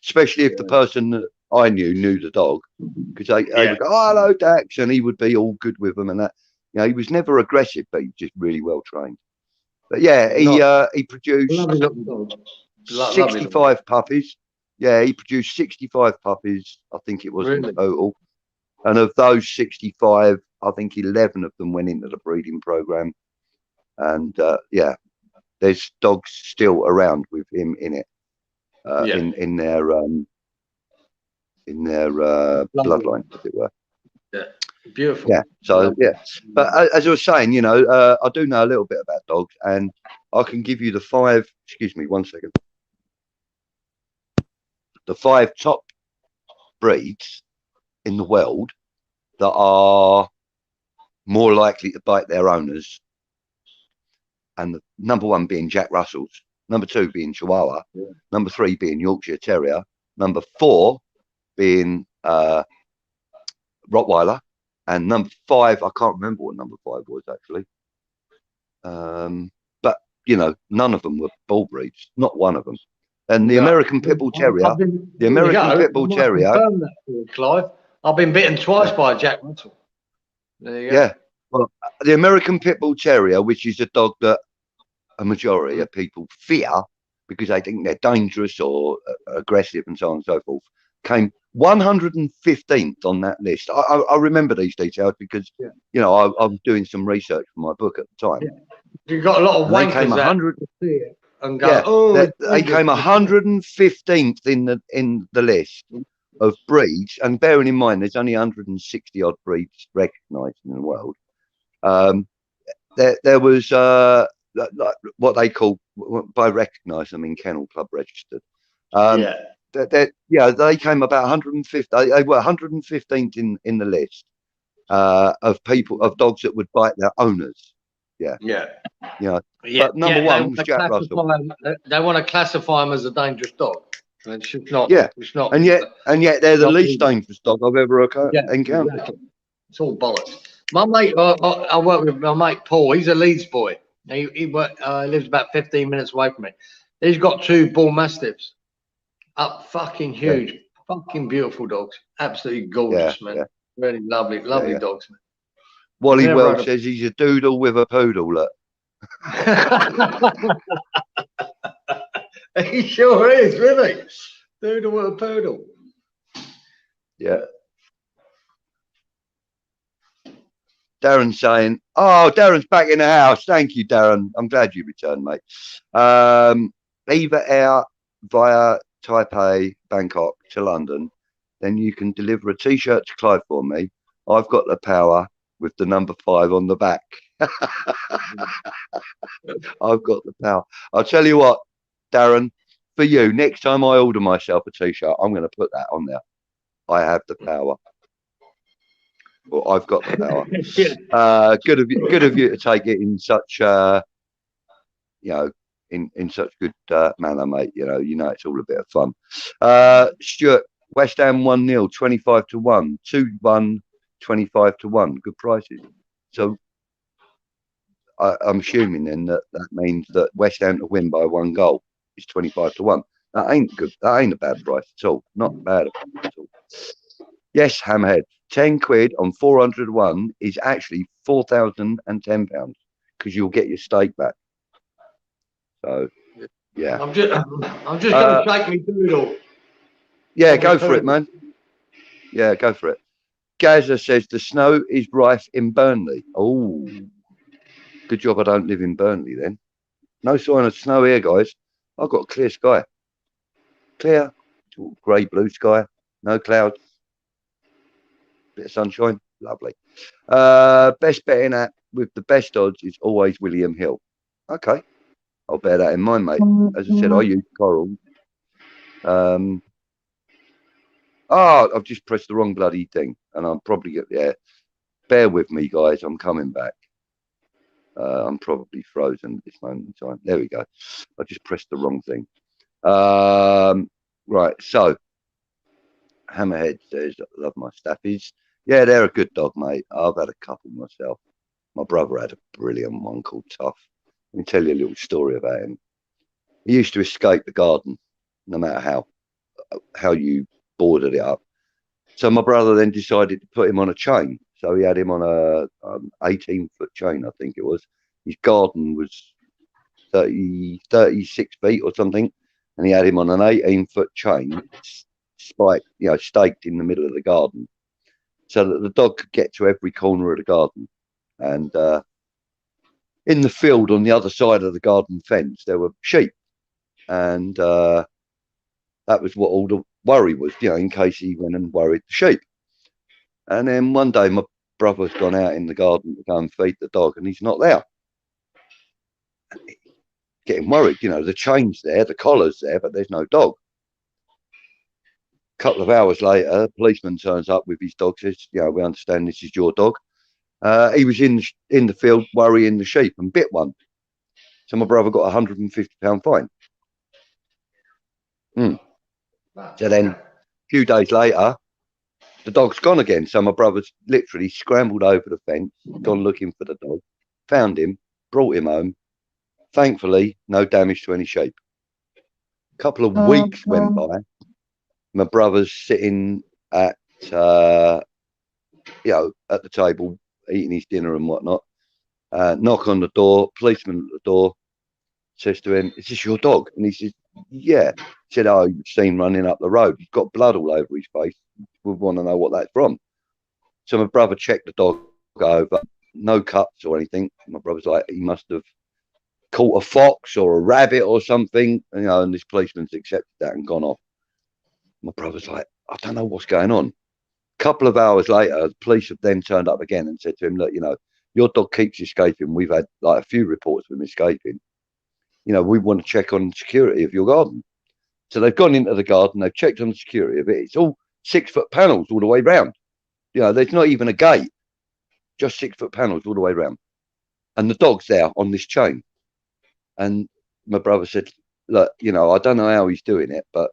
Especially if the person that I knew the dog, because they would go, "Oh, hello, Dax," and he would be all good with them and that. You know, he was never aggressive, but he was just really well trained. But yeah, he produced 65 puppies. Yeah, he produced 65 puppies, I think it was in total. And of those 65, I think 11 of them went into the breeding program. And yeah, there's dogs still around with him in it, in their bloodline, as it were. Yeah, beautiful. Yeah, so yeah, but as I was saying, you know, I do know a little bit about dogs, and I can give you the 5. Excuse me, 1 second. The 5 top breeds in the world that are more likely to bite their owners, and the number 1 being Jack Russells, number 2 being Chihuahua, number 3 being Yorkshire Terrier, number 4 being Rottweiler, and number 5, I can't remember what number 5 was actually. But you know, none of them were bull breeds, not one of them. And the American Pit Bull Terrier, Clive, I've been bitten twice by a Jack Russell. There you go. Yeah, well, the American Pit Bull Terrier, which is a dog that a majority of people fear because they think they're dangerous or aggressive and so on and so forth, came 115th on that list. I remember these details because you know I was doing some research for my book at the time. You've got a lot of wankers out to see it and go, they came 115th in the list of breeds, and bearing in mind there's only 160 odd breeds recognised in the world. There was like what they call, by recognised, I mean Kennel Club registered. They came about 150. They were 115th in the list of dogs that would bite their owners. Yeah. But number 1 was Jack Russell. They want to classify him as a dangerous dog. It's not. Yeah. It's not. And yet they're the least dangerous dog I've ever encountered. Exactly. It's all bollocks. My mate, I work with my mate Paul. He's a Leeds boy. He lives about 15 minutes away from me. He's got 2 bull mastiffs. Up fucking huge, fucking beautiful dogs. Absolutely gorgeous, man. Really lovely dogs, man. Wally Welch says he's a doodle with a poodle. Look. He sure is, really. Doodle with a poodle. Yeah. Darren's saying, "Oh, Darren's back in the house. Thank you, Darren. I'm glad you returned, mate." Either Air via Taipei, Bangkok to London, then you can deliver a T-shirt to Clive for me. I've got the power with the number 5 on the back. I've got the power. I'll tell you what, Darren, for you, next time I order myself a T-shirt, I'm going to put that on there. I have the power. Well, I've got the power. Good of you to take it in such, in such good manner, mate. You know, it's all a bit of fun. Stuart, West Ham 1-0, 25 to 1, 2-1, 25 to 1. Good prices. So I'm assuming then that means that West Ham to win by 1 goal is 25 to 1. That ain't good. That ain't a bad price at all. Not bad at all. Yes, Hammerhead. 10 quid on 401 is actually £4,010 because you'll get your stake back. So, yeah. I'm just going to shake me doodle. Yeah, go for it, man. Yeah, go for it. Gaza says the snow is rife in Burnley. Oh, good job I don't live in Burnley then. No sign of snow here, guys. I've got clear sky. Clear, grey blue sky, no clouds. Bit of sunshine, lovely. Best betting app with the best odds is always William Hill. Okay, I'll bear that in mind, mate. As I said, I use Coral. I've just pressed the wrong bloody thing, and I'm probably bear with me, guys. I'm coming back. I'm probably frozen at this moment in time. There we go. I just pressed the wrong thing. Right, so Hammerhead says, I love my staffies. Yeah, they're a good dog, mate. I've had a couple myself. My brother had a brilliant one called Tough. Let me tell you a little story about him. He used to escape the garden, no matter how you boarded it up. So my brother then decided to put him on a chain. So he had him on a 18-foot chain, I think it was. His garden was 36 feet or something, and he had him on an 18-foot chain, staked in the middle of the garden, so that the dog could get to every corner of the garden. And in the field on the other side of the garden fence, there were sheep, and that was what all the worry was, in case he went and worried the sheep. And then one day my brother's gone out in the garden to go and feed the dog, and he's not there. Getting worried, the chain's there, the collar's there, but there's no dog. A couple of hours later, a policeman turns up with his dog, says, we understand this is your dog. He was in the field worrying the sheep and bit one. So my brother got £150 fine. So then a few days later, the dog's gone again. So my brother's literally scrambled over the fence, gone looking for the dog, found him, brought him home. Thankfully, no damage to any sheep. A couple of weeks went by. My brother's sitting at the table, eating his dinner and whatnot. Knock on the door, policeman at the door, says to him, "Is this your dog?" And he says, "Yeah." He said, "Oh, you've seen running up the road. He's got blood all over his face. We want to know what that's from." So my brother checked the dog over, no cuts or anything. My brother's like, he must have caught a fox or a rabbit or something, and this policeman's accepted that and gone off. My brother's like, I don't know what's going on. A couple of hours later, the police have then turned up again and said to him, "Look, your dog keeps escaping. We've had like a few reports of him escaping. We want to check on the security of your garden." So they've gone into the garden, they've checked on the security of it. It's all 6-foot panels all the way round. There's not even a gate, just 6-foot panels all the way round. And the dog's there on this chain. And my brother said, "Look, I don't know how he's doing it, but,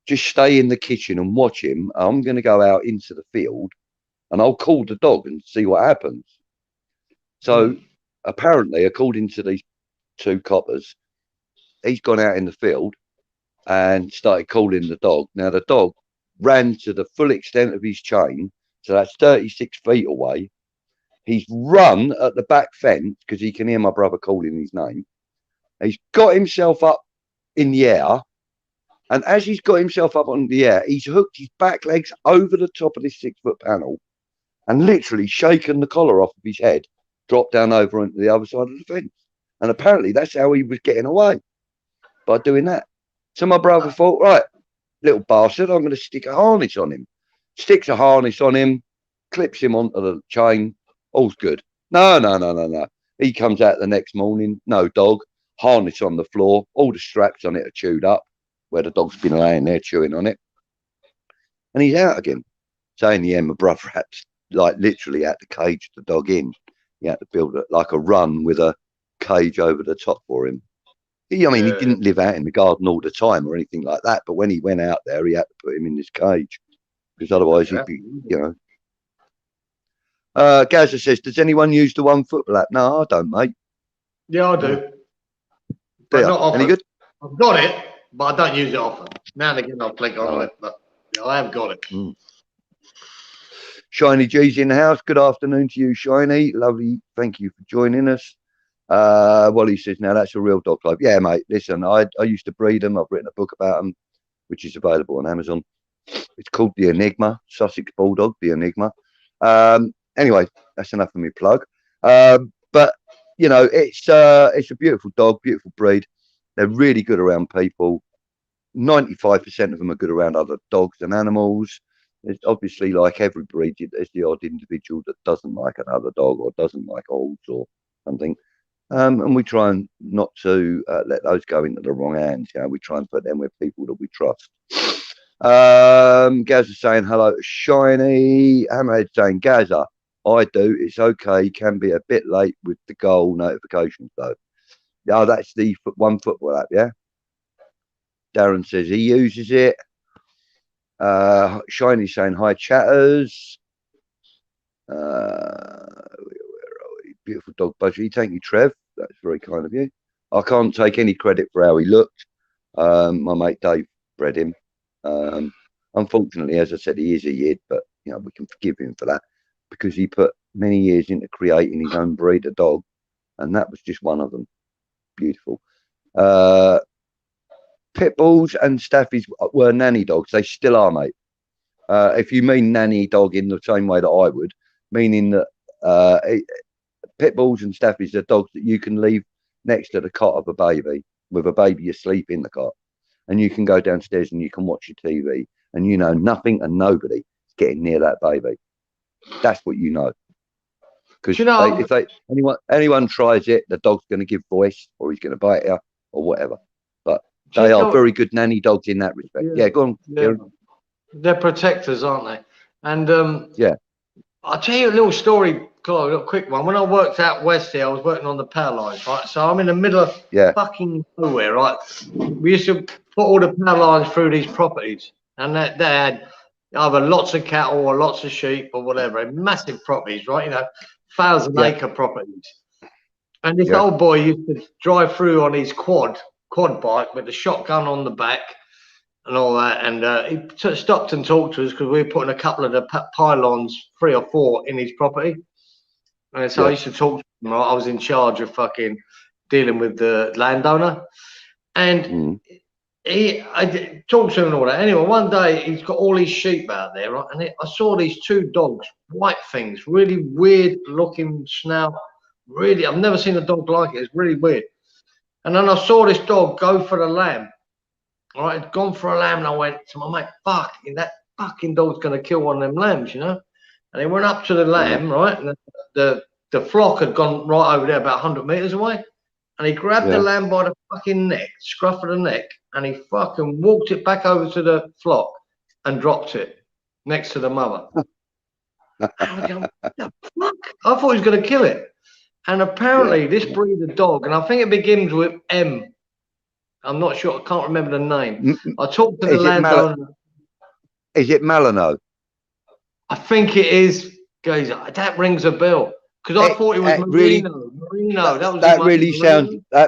just stay in the kitchen and watch him. I'm going to go out into the field and I'll call the dog and see what happens." So apparently, according to these two coppers, he's gone out in the field and started calling the dog. Now, the dog ran to the full extent of his chain. So that's 36 feet away. He's run at the back fence because he can hear my brother calling his name. He's got himself up in the air. And as he's got himself up on the air, he's hooked his back legs over the top of this 6-foot panel and literally shaken the collar off of his head, dropped down over onto the other side of the fence. And apparently that's how he was getting away, by doing that. So my brother thought, right, little bastard, I'm going to stick a harness on him. Sticks a harness on him, clips him onto the chain, all's good. No. He comes out the next morning, no dog, harness on the floor, all the straps on it are chewed up, where the dog's been laying there chewing on it. And he's out again. So in the end, my brother had literally had to cage the dog in. He had to build a run with a cage over the top for him. He didn't live out in the garden all the time or anything like that, but when he went out there, he had to put him in this cage because otherwise he'd be, Gaza says, "Does anyone use the One Football app?" No, I don't, mate. Yeah, I do. But not often. Any good? I've got it, but I don't use it often. Now and again, I'll click on it, but I have got it. Shiny G's in the house. Good afternoon to you, Shiny. Lovely. Thank you for joining us. Wally says, "Now that's a real dog club." Yeah, mate. Listen, I used to breed them. I've written a book about them. which is available on Amazon. It's called the Enigma, Sussex Bulldog, the Enigma. Anyway, that's enough of me plug. But you know, it's a beautiful dog, beautiful breed. They're really good around people. 95% of them are good around other dogs and animals. It's obviously, like every breed, there's the odd individual that doesn't like another dog or doesn't like olds or something. And we try and not to let those go into the wrong hands. You know, we try and put them with people that we trust. Gaz is saying hello to Shiny. Hammerhead saying, Gaza, I do. It's okay. Can be a bit late with the goal notifications though. Oh, that's the One Football app, yeah. Darren says he uses it. Shiny saying hi, chatters. Beautiful dog budgie. Thank you, Trev. That's very kind of you. I can't take any credit for how he looked. My mate Dave bred him. Unfortunately, as I said, he is a yid, but you know, we can forgive him for that because he put many years into creating his own breed of dog, and that was just one of them. Beautiful. Pit bulls and staffies were nanny dogs. They still are, mate. If you mean nanny dog in the same way that I would, meaning that pit bulls and staffies are dogs that you can leave next to the cot of a baby with a baby asleep in the cot, and you can go downstairs and you can watch your TV, and you know nothing and nobody is getting near that baby. That's what you know. Because if anyone tries it, the dog's going to give voice, or he's going to bite you, or whatever. But they are very good nanny dogs in that respect. Yeah, go on. They're protectors, aren't they? And yeah, I'll tell you a little story, Clive, a little quick one. When I worked out west here, I was working on the power lines, right? So I'm in the middle of fucking nowhere, right? We used to put all the power lines through these properties, and they had either lots of cattle or lots of sheep or whatever, massive properties, right? You know, 1,000-acre properties. And this old boy used to drive through on his quad bike with the shotgun on the back and all that, and he stopped and talked to us because we were putting a couple of the pylons, 3 or 4, in his property. And so I used to talk to him. I was in charge of fucking dealing with the landowner, and I talked to him and all that. Anyway, one day he's got all his sheep out there, right? And I saw these 2 dogs, white things, really weird looking snout. Really, I've never seen a dog like it. It's really weird. And then I saw this dog go for the lamb. All right, he'd gone for a lamb, and I went to my mate, fuck, that fucking dog's going to kill one of them lambs, you know? And he went up to the lamb, right? And the flock had gone right over there, about 100 meters away. And he grabbed the lamb by the fucking neck, scruff of the neck, and he fucking walked it back over to the flock and dropped it next to the mother. I go, what the fuck? I thought he was going to kill it. And apparently this breed of dog, and I think it begins with M. I'm not sure. I can't remember the name. I talked to the landowner. Is it Malino? I think it is. Guys, that rings a bell. Because I thought it was Marino. Marino. That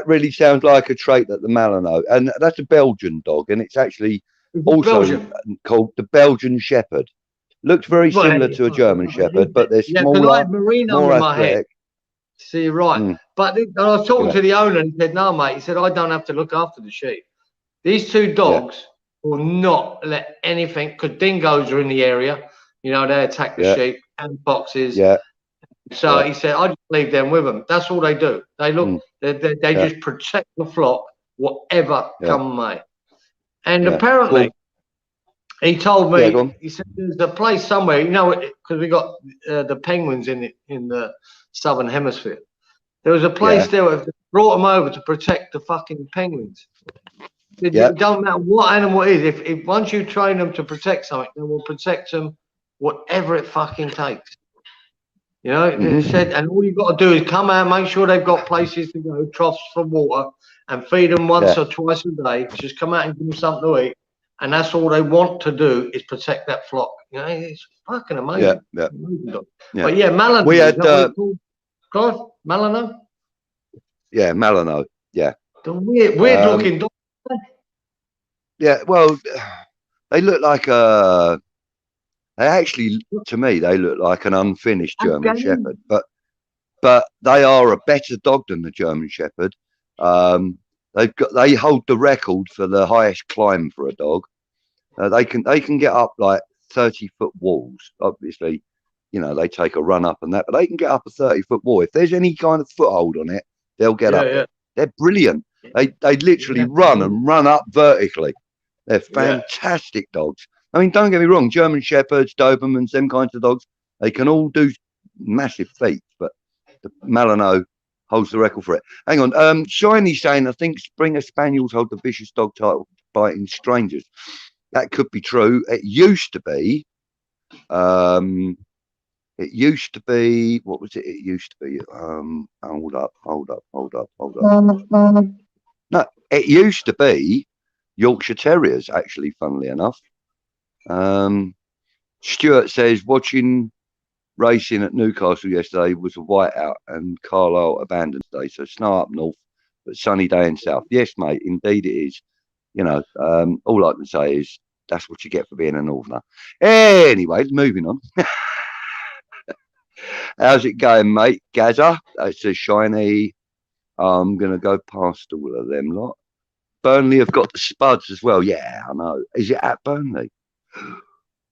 really sounds like a trait that the Malino, and that's a Belgian dog, and it's actually also called the Belgian Shepherd. Looks very similar to a German Shepherd, but they're smaller, I had Marino more in my head. athletic. See, you're right. But I was talking to the owner, and he said, no, mate. He said, I don't have to look after the sheep. These 2 dogs will not let anything, because dingoes are in the area. You know, they attack the sheep and foxes. So he said, I just leave them with them. That's all they do. They look, they just protect the flock, whatever come may. And apparently, he told me, he said, there's a place somewhere, you know, because we got the penguins in the southern hemisphere. There was a place there where they brought them over to protect the fucking penguins. It don't matter what animal it is. If once you train them to protect something, they will protect them whatever it fucking takes. You know, it said, and all you've got to do is come out, make sure they've got places to go, troughs for water, and feed them once or twice a day. Just come out and give them something to eat. And that's all they want to do is protect that flock. You know, it's fucking amazing. Amazing dog. But Malino. We had Malino. Yeah, Malino. Yeah. The weird looking dog. Yeah, well, they look like they actually, to me, they look like an unfinished German Shepherd, but they are a better dog than the German Shepherd. They hold the record for the highest climb for a dog. They can get up like 30-foot walls. Obviously, you know, they take a run up and that, but they can get up a 30-foot wall. If there's any kind of foothold on it, they'll get up there. They're brilliant. They literally run up vertically. They're fantastic dogs. I mean, don't get me wrong, German Shepherds, Dobermans, them kinds of dogs, they can all do massive feats, but the Malinois holds the record for it. Hang on, Shiny's saying, I think Springer Spaniels hold the vicious dog title, biting strangers. That could be true. It used to be, what was it? It used to be, hold up. No, it used to be Yorkshire Terriers, actually, funnily enough. Stuart says, watching racing at Newcastle yesterday was a whiteout and Carlisle abandoned today. So snow up north, but sunny day in south. Yes, mate, indeed it is. You know, all I can say is that's what you get for being a northerner. Anyway, moving on. How's it going, mate? Gaza, it says Shiny. I'm going to go past all of them lot. Burnley have got the Spuds as well. Yeah, I know. Is it at Burnley?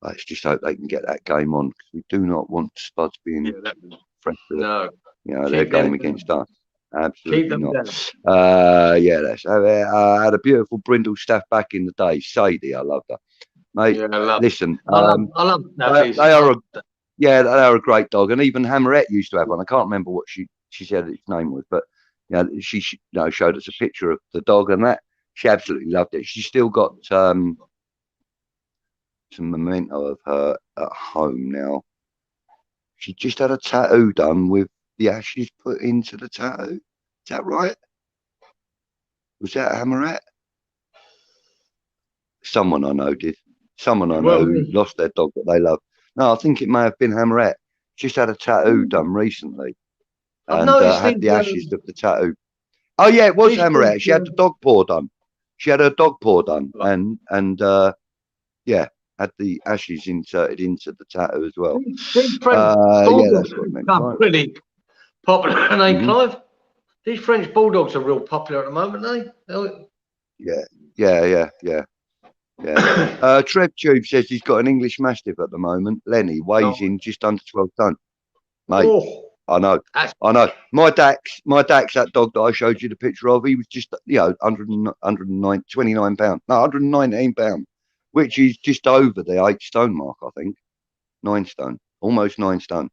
Let's just hope they can get that game on, because we do not want Spuds being friends with their game against us. Absolutely not. I had a beautiful brindle staff back in the day. Sadie, I loved her. Mate, listen, I love they are a great dog, and even Hammerette used to have one. I can't remember what she said its name was, but she showed us a picture of the dog and that. She absolutely loved it. She's still got some memento of her at home now. She just had a tattoo done with the ashes put into the tattoo. Is that right? Was that Hammerette? Someone I know did. Someone I know who lost their dog that they love. No, I think it may have been Hammerette. Just had a tattoo done recently. And had the ashes of the tattoo. Oh, yeah, it was Hammerette. She had the dog paw done. She had her dog paw done. And had the ashes inserted into the tattoo as well. These French bulldogs are pretty popular, aren't they, Clive? These French bulldogs are real popular at the moment, aren't they? Yeah. Trev Tube says he's got an English Mastiff at the moment. Lenny weighs in just under 12 ton. Mate, I know. My Dax, that dog that I showed you the picture of, he was just 129 pounds. No, 119 pounds. Which is just over the 8 stone mark, I think. 9 stone, almost 9 stone.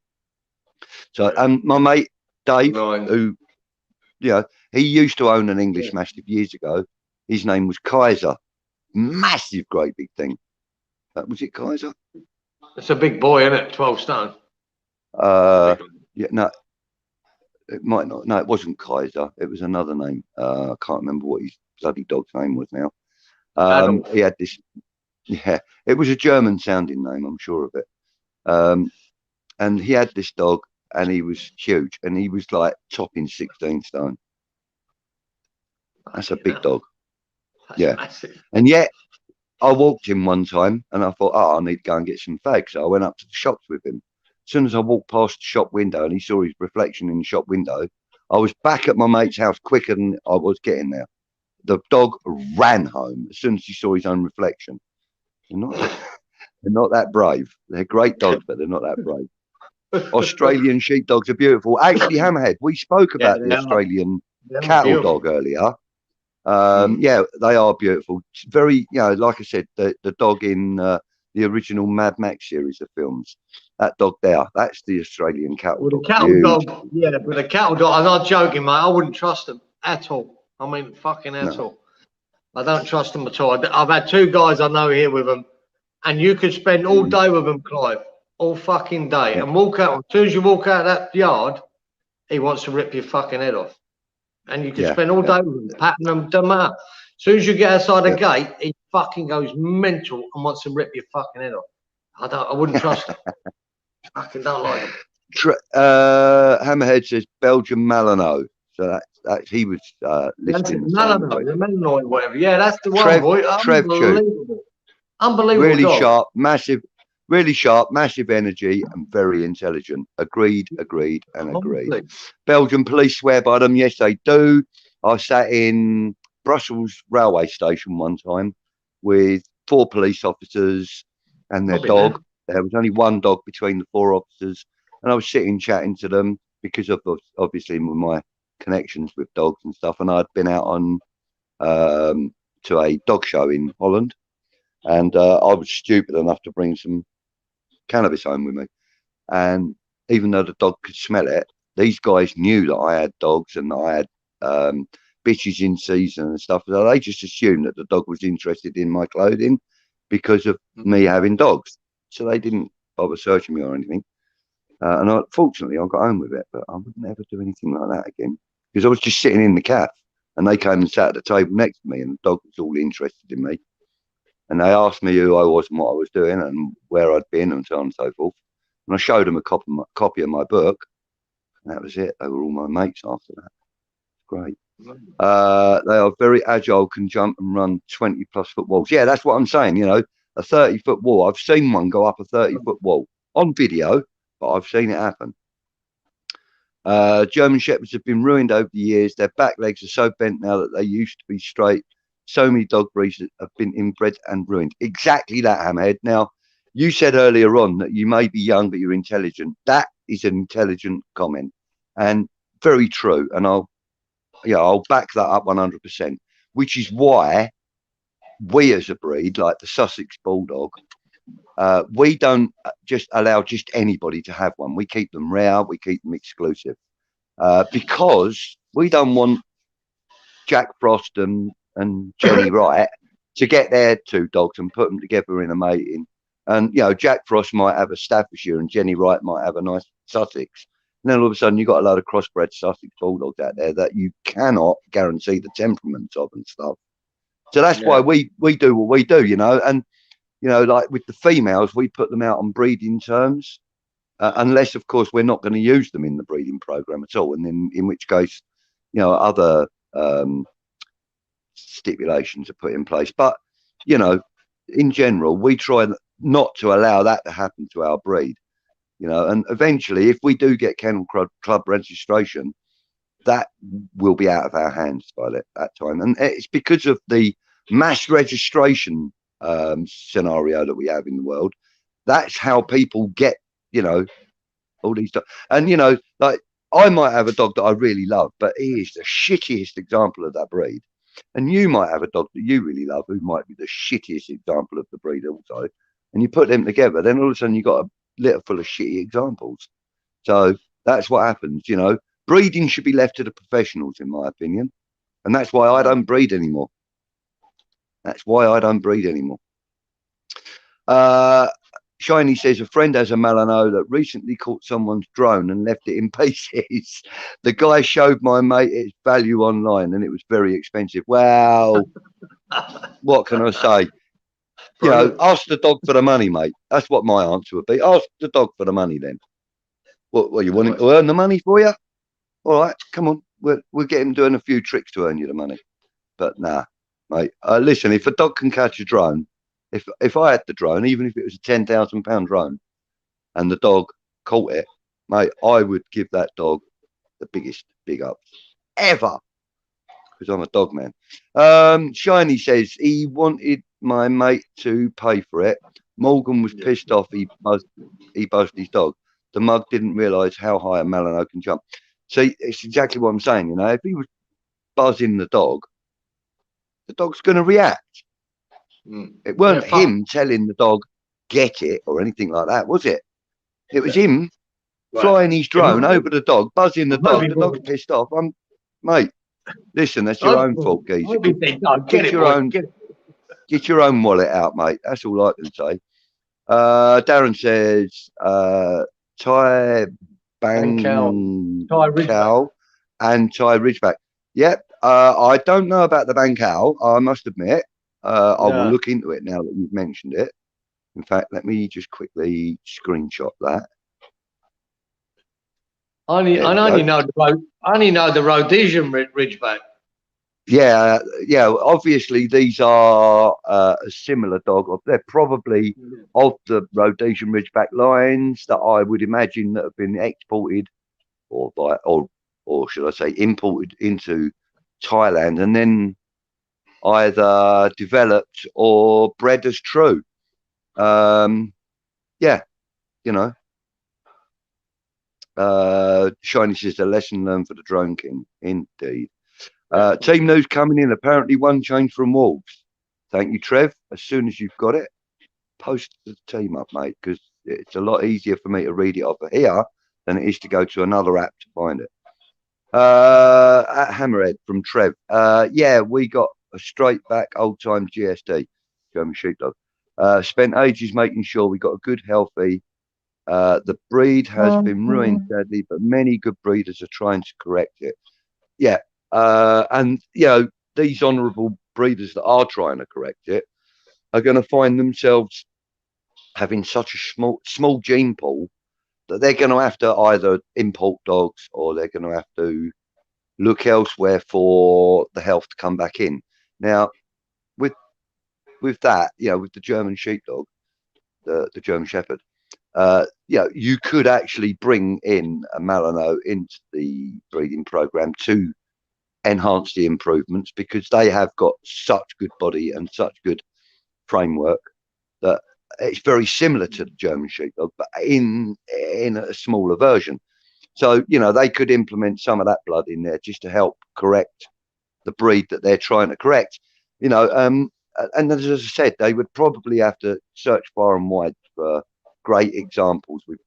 So, my mate Dave, who, he used to own an English Mastiff years ago. His name was Kaiser. Massive, great big thing. Was it Kaiser? It's a big boy, isn't it? 12 stone. No, it might not. No, it wasn't Kaiser. It was another name. I can't remember what his bloody dog's name was now. He had this. Yeah, it was a German sounding name, I'm sure of it. And he had this dog, and he was huge, and he was like topping 16 stone. That's a big dog. And yet I walked him one time and I thought, I need to go and get some fags. So I went up to the shops with him. As soon as I walked past the shop window and he saw his reflection in the shop window, I was back at my mate's house quicker than I was getting there. The dog ran home as soon as he saw his own reflection. They're not that brave. They're great dogs, but they're not that brave. Australian sheepdogs are beautiful. Actually, Hammerhead, we spoke about the Australian cattle dog earlier. They are beautiful. It's very, like I said, the dog in the original Mad Max series of films. That dog there, that's the Australian cattle dog. The cattle dog, with a cattle dog, I'm not joking, mate. I wouldn't trust them at all. I mean, fucking at all. I don't trust them at all. I've had 2 guys I know here with them, and you could spend all day with them, Clive, all fucking day, and walk out. As soon as you walk out of that yard, he wants to rip your fucking head off. And you can spend all day with them, patting them, doesn't matter. As soon as you get outside the gate, he fucking goes mental and wants to rip your fucking head off. I wouldn't trust him. I fucking don't like him. Hammerhead says Belgian Malinois. So that's he was listening. Malinois, whatever. Yeah, that's the one, boy. Unbelievable. Really dog. Really sharp, massive energy, and very intelligent. Agreed. Belgian police swear by them. Yes, they do. I sat in Brussels railway station one time with 4 police officers and their dog. There was only one dog between the 4 officers, and I was sitting chatting to them because of obviously with my connections with dogs and stuff. And I'd been out on to a dog show in Holland, and I was stupid enough to bring some cannabis home with me. And even though the dog could smell it, these guys knew that I had dogs and I had bitches in season and stuff. So they just assumed that the dog was interested in my clothing because of me having dogs. So they didn't bother searching me or anything. And fortunately, I got home with it, but I wouldn't ever do anything like that again because I was just sitting in the cab and they came and sat at the table next to me and the dog was all interested in me. And they asked me who I was and what I was doing and where I'd been and so on and so forth. And I showed them a copy of my book. And that was it. They were all my mates after that. Great. They are very agile, can jump and run 20+ foot walls. Yeah, that's what I'm saying. You know, a 30-foot wall. I've seen one go up a 30-foot wall on video, but I've seen it happen. German Shepherds have been ruined over the years. Their back legs are so bent now that they used to be straight. So many dog breeds have been inbred and ruined. Exactly that, Hammerhead. Now, you said earlier on that you may be young, but you're intelligent. That is an intelligent comment and very true. And I'll back that up 100%, which is why we as a breed, like the Sussex Bulldog, we don't just allow just anybody to have one. We keep them rare. We keep them exclusive because we don't want Jack Frost and Jenny Wright to get their 2 dogs and put them together in a mating. And, you know, Jack Frost might have a Staffordshire and Jenny Wright might have a nice Sussex. And then all of a sudden you've got a load of crossbred Sussex Bulldogs out there that you cannot guarantee the temperaments of and stuff. So that's why we do what we do, you know. And, you know, like with the females, we put them out on breeding terms, unless, of course, we're not going to use them in the breeding program at all. And then in which case, you know, other stipulations are put in place. But, you know, in general, we try not to allow that to happen to our breed, you know, and eventually if we do get Kennel Club registration, that will be out of our hands by that time. And it's because of the mass registration scenario that we have in the world. That's how people get, you know, all these dogs. And, you know, like I might have a dog that I really love, but he is the shittiest example of that breed. And you might have a dog that you really love who might be the shittiest example of the breed also. And you put them together, then all of a sudden you've got a litter full of shitty examples. So that's what happens, you know. Breeding should be left to the professionals, in my opinion. And that's why I don't breed anymore. That's why I don't breed anymore. Shiny says, a friend has a Malinois that recently caught someone's drone and left it in pieces. The guy showed my mate its value online and it was very expensive. Well, what can I say? You know, ask the dog for the money, mate. That's what my answer would be. Ask the dog for the money then. What you want him to earn the money for you? All right, come on. We'll get him doing a few tricks to earn you the money. But nah, mate. Listen, if a dog can catch a drone, if I had the drone, even if it was a £10,000 drone, and the dog caught it, mate, I would give that dog the biggest big ups ever, because I'm a dog man. Shiny says he wanted my mate to pay for it. Morgan was pissed off. He buzzed his dog. The mug didn't realise how high a Malinois can jump. See, it's exactly what I'm saying. You know, if he was buzzing the dog's going to react. It weren't him telling the dog get it or anything like that, was it? It was him flying his drone over the dog, buzzing the dog. The dog's pissed off. Mate, listen, that's your own fault, geezer. Get your own wallet out, mate. That's all I can say. Darren says Thai Bangkal and Thai Ridgeback. Yep. I don't know about the Bangkal, I must admit. I will look into it now that you've mentioned it. In fact, let me just quickly screenshot that. I only know the Rhodesian Ridgeback. Yeah. Obviously, these are a similar dog. They're probably of the Rhodesian Ridgeback lines that I would imagine that have been exported, or should I say, imported into Thailand, and then either developed or bred as true. Yeah, you know. Shiny says a lesson learned for the Drone King. Indeed. Team news coming in. Apparently one change from Wolves. Thank you, Trev. As soon as you've got it, post the team up, mate, because it's a lot easier for me to read it off of here than it is to go to another app to find it. At Hammerhead from Trev. Yeah, we got a straight back old time GSD, German Sheepdog. Spent ages making sure we got a good, healthy. The breed has been ruined, sadly, but many good breeders are trying to correct it. Yeah, and you know, these honourable breeders that are trying to correct it are going to find themselves having such a small gene pool that they're going to have to either import dogs or they're going to have to look elsewhere for the health to come back in. Now, with that, you know, with the German sheepdog, the German Shepherd, you know, you could actually bring in a Malinois into the breeding program to enhance the improvements because they have got such good body and such good framework that it's very similar to the German sheepdog, but in a smaller version. So, you know, they could implement some of that blood in there just to help correct the breed that they're trying to correct. You know, and as I said, they would probably have to search far and wide for great examples with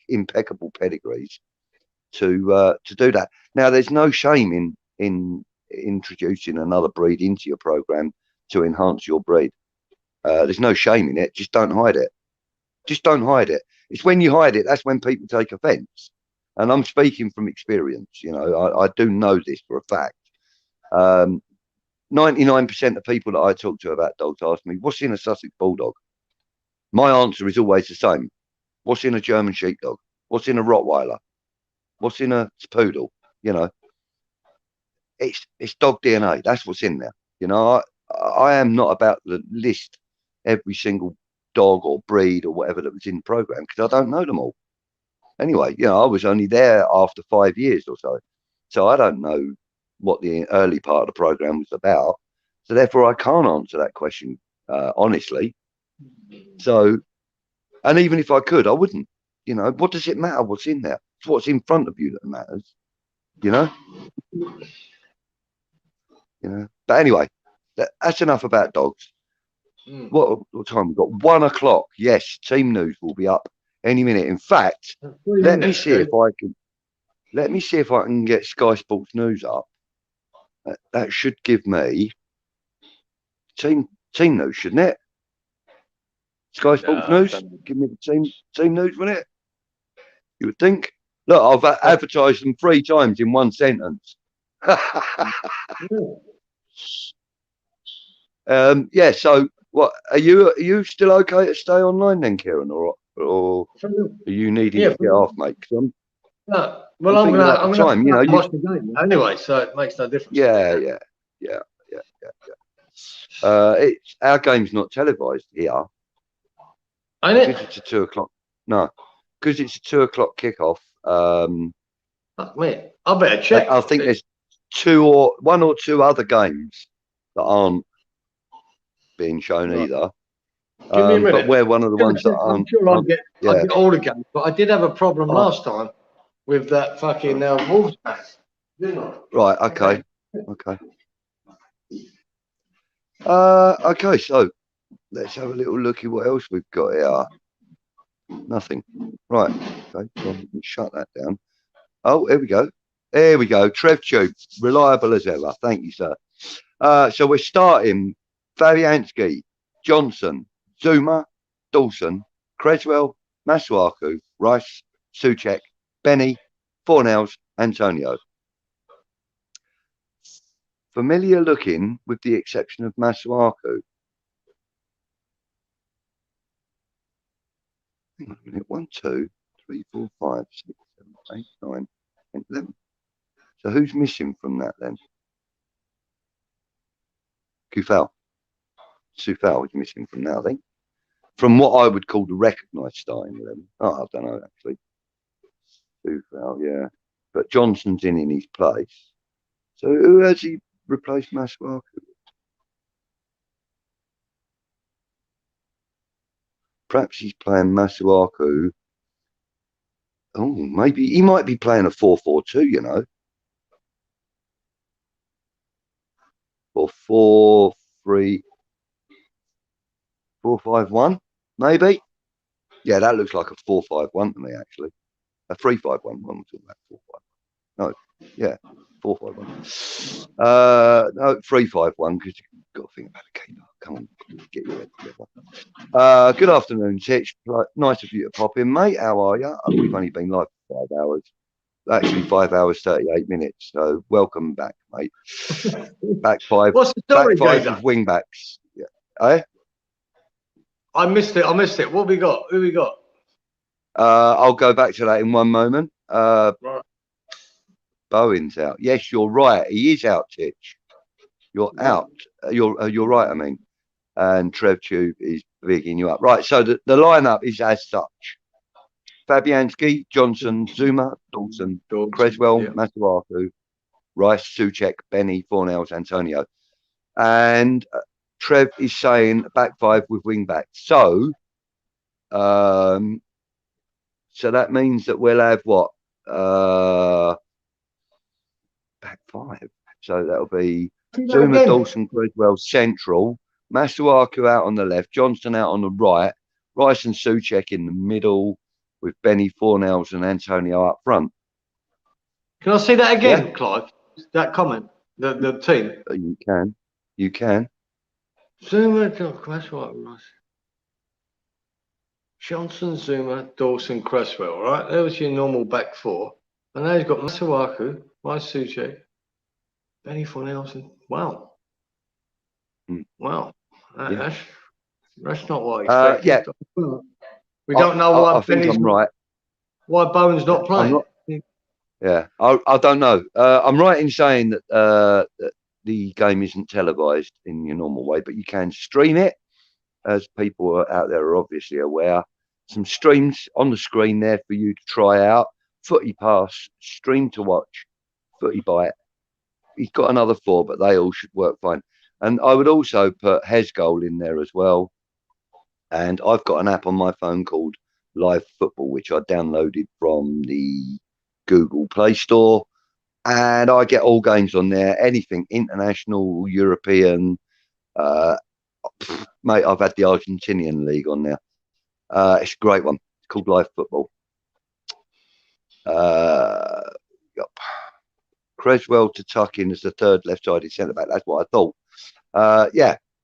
impeccable pedigrees to do that. Now, there's no shame in introducing another breed into your program to enhance your breed. There's no shame in it. Just don't hide it. Just don't hide it. It's when you hide it, that's when people take offence. And I'm speaking from experience. You know, I do know this for a fact. 99% of people that I talk to about dogs ask me, what's in a Sussex Bulldog? My answer is always the same. What's in a German Sheepdog? What's in a Rottweiler? What's in a Poodle? You know, it's dog DNA. That's what's in there. You know, I am not about to list every single dog or breed or whatever that was in the program because I don't know them all. Anyway, you know, I was only there after 5 years or so. So I don't know what the early part of the program was about. So therefore, I can't answer that question honestly. So, and even if I could, I wouldn't. You know, what does it matter what's in there? It's what's in front of you that matters. You know? You know. But anyway, that's enough about dogs. What time we got? 1 o'clock. Yes, team news will be up any minute. In fact, let me see if I can get Sky Sports News up. That should give me team news, shouldn't it? Sky Sports News, give me the team news, wouldn't it? You would think. Look, I've advertised them 3 times in one sentence. Yeah. So, what are you still okay to stay online then, Kieran, or are you needing to get off, mate? No, well, I'm gonna watch the game anyway, so it makes no difference. Yeah. It's our game's not televised here. Ain't because it's a 2 o'clock. No, because it's a 2 o'clock kickoff. Fuck me, I better check. I think there's 1 or 2 other games that aren't being shown either. Give me a minute. But we're one of the ones that aren't. I'm sure I get all the games, but I did have a problem last time with that fucking Wolves game, didn't I? Right. Okay. Okay. So let's have a little look at what else we've got here. Nothing. Right. Okay. So we can shut that down. Oh, here we go. There we go. Trev Tube, reliable as ever. Thank you, sir. So we're starting Fabianski, Johnson, Zuma, Dawson, Creswell, Masuaku, Rice, Suchek, Benny, Fornells, Antonio. Familiar looking with the exception of Masuaku. Hang on a minute. 1, 2, 3, 4, 5, 6, 7, 8, 9, 10, 11. So who's missing from that then? Kufal. Sufal is missing from now, I think. From what I would call the recognised starting 11. Oh, I don't know, actually. Sufal, yeah. But Johnson's in his place. So who has he replaced Masuaku with? Perhaps he's playing Masuaku. Oh, maybe he might be playing a 4-4-2, you know. Or 4-3-4-5-1, maybe. Yeah, that looks like a 4-5-1 to me, actually. A 3-5-1. One was about 4-5. No, yeah, 4-5-1. No, 3-5-1, because you've got to think about the keeper. Come on, get your head together. Good afternoon, Titch. Nice of you to pop in, mate. How are you? We've only been live for 5 hours. Actually, 5 hours, 38 minutes. So welcome back, mate. Back five. What's the story, back five Gazer? with wing backs. Yeah. Eh? I missed it. What we got? Who we got? I'll go back to that in one moment. Right. Bowen's out. Yes, you're right. He is out, Titch. You're out. You're right, I mean. And Trev Tube is bigging you up. Right, so the lineup is as such. Fabianski, Johnson, Zuma, Dawson, Creswell, yeah. Masuaku, Rice, Souček, Benny, Fornells, Antonio. And Trev is saying back five with wing backs. So that means that we'll have what? Back five. So that'll be Zuma, Dawson, Creswell, central. Masuaku out on the left, Johnson out on the right, Rice and Souček in the middle, with Benny, Fornells and Antonio up front. Can I see that again, Clive? That comment, the team. You can. Zuma, Cresswell, Rice. Johnson, Zuma, Dawson, Cresswell, right? That was your normal back four. And now he's got Masuaku, Rice, Souček, Benny, Fornells. Wow. Wow. That's not what I expected. We don't know why I think I'm right. Why Bowen's not playing. I don't know. I'm right in saying that that the game isn't televised in your normal way, but you can stream it, as people out there are obviously aware. Some streams on the screen there for you to try out. Footy Pass, stream to watch, Footy Bite. He's got another 4, but they all should work fine. And I would also put Hez Goal in there as well. And I've got an app on my phone called Live Football, which I downloaded from the Google Play Store. And I get all games on there, anything international, European. Mate, I've had the Argentinian League on there. It's a great one. It's called Live Football. Creswell to tuck in as the third left-sided centre-back. That's what I thought.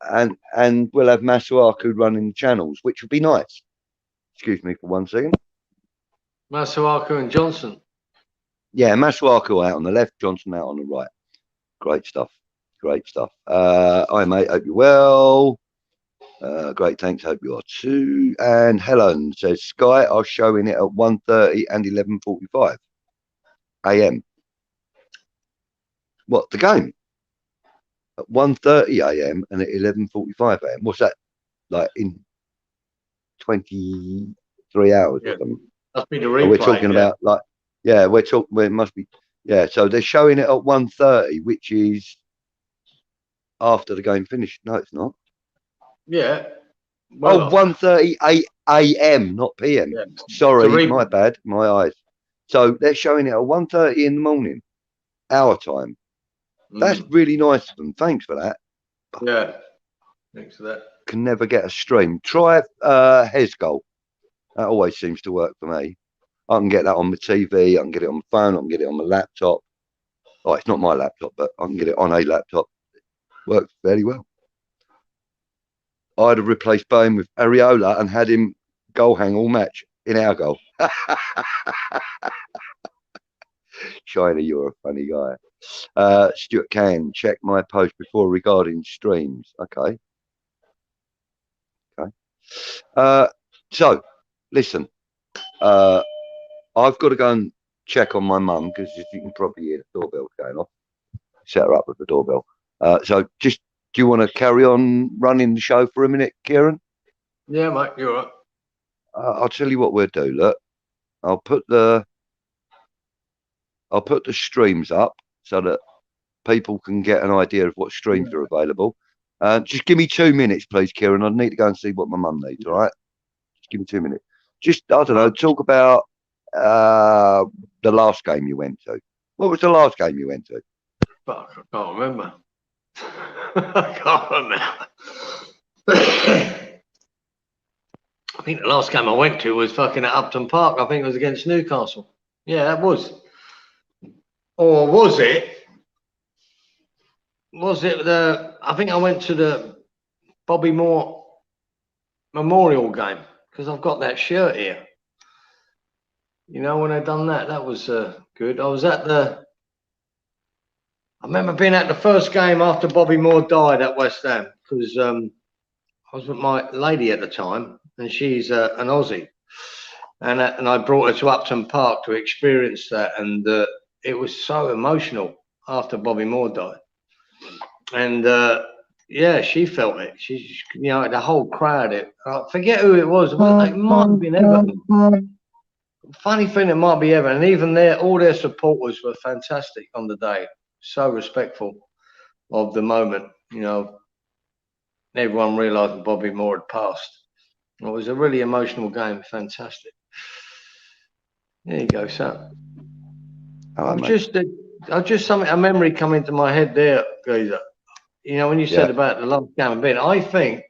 And we'll have Masuaku running the channels, which would be nice. Excuse me for 1 second. Masuaku and Johnson. Yeah, Masuaku out on the left, Johnson out on the right. Great stuff. Great stuff. Hi, mate. Hope you're well. Great, thanks. Hope you are too. And Helen says, Sky are showing it at 1:30 and 11:45 a.m. What, the game? At 1:30 a.m. and at 11:45 a.m. What's that, like in 23 hours or something? Must be the replay. We're talking about like, we're talking. Well, it must be, So they're showing it at 1:30, which is after the game finished. No, it's not. Yeah. Well, 1:30 a.m., not p.m. Yeah. Sorry, my bad, my eyes. So they're showing it at 1:30 in the morning, our time. That's really nice of them. Thanks for that. Yeah. Thanks for that. Can never get a stream. Try Hez Goal. That always seems to work for me. I can get that on my TV. I can get it on my phone. I can get it on my laptop. Oh, it's not my laptop, but I can get it on a laptop. Works fairly well. I'd have replaced Bowen with Areola and had him goal hang all match in our goal. China, you're a funny guy. Stuart Can, check my post before regarding streams. Okay. So, listen. I've got to go and check on my mum because you can probably hear the doorbell going off. Set her up with the doorbell. So just, do you want to carry on running the show for a minute, Kieran? Yeah, mate, you're right. I'll tell you what we'll do. Look, I'll put the streams up so that people can get an idea of what streams are available. Just give me 2 minutes, please, Kieran. I need to go and see what my mum needs. All right. Just give me 2 minutes. Just, I don't know, talk about the last game you went to. What was the last game you went to? Fuck, I can't remember. I can't remember. I think the last game I went to was fucking at Upton Park. I think it was against Newcastle. Yeah, that was. Or was it? Was it the? I think I went to the Bobby Moore Memorial game because I've got that shirt here. You know, when I done that, that was good. I was at the. I remember being at the first game after Bobby Moore died at West Ham because I was with my lady at the time, and she's an Aussie, and I brought her to Upton Park to experience that, and it was so emotional after Bobby Moore died, and yeah, she felt it. She, you know, the whole crowd. I forget who it was. It might have been Everton. Funny thing, it might be Everton, and even all their supporters were fantastic on the day. So respectful of the moment, you know. Everyone realised Bobby Moore had passed. It was a really emotional game. Fantastic. There you go, son. I've just something, a memory come into my head there, Geezer. You know, when you said about the last game of bed, I think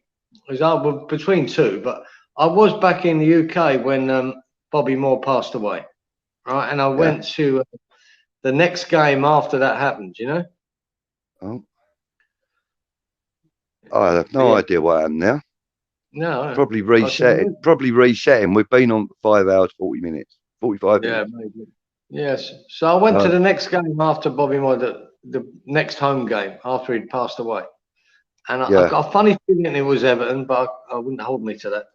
I was between two, but I was back in the UK when Bobby Moore passed away, right? And I went to the next game after that happened. You know. Oh. I have no idea what happened now. No. Probably resetting. Probably resetting. We've been on for 5 hours, 40 minutes, 45 minutes. Yeah, maybe. Yes. So I went to the next game after Bobby Moore, the next home game after he'd passed away. And I got a funny feeling it was Everton, but I wouldn't hold me to that.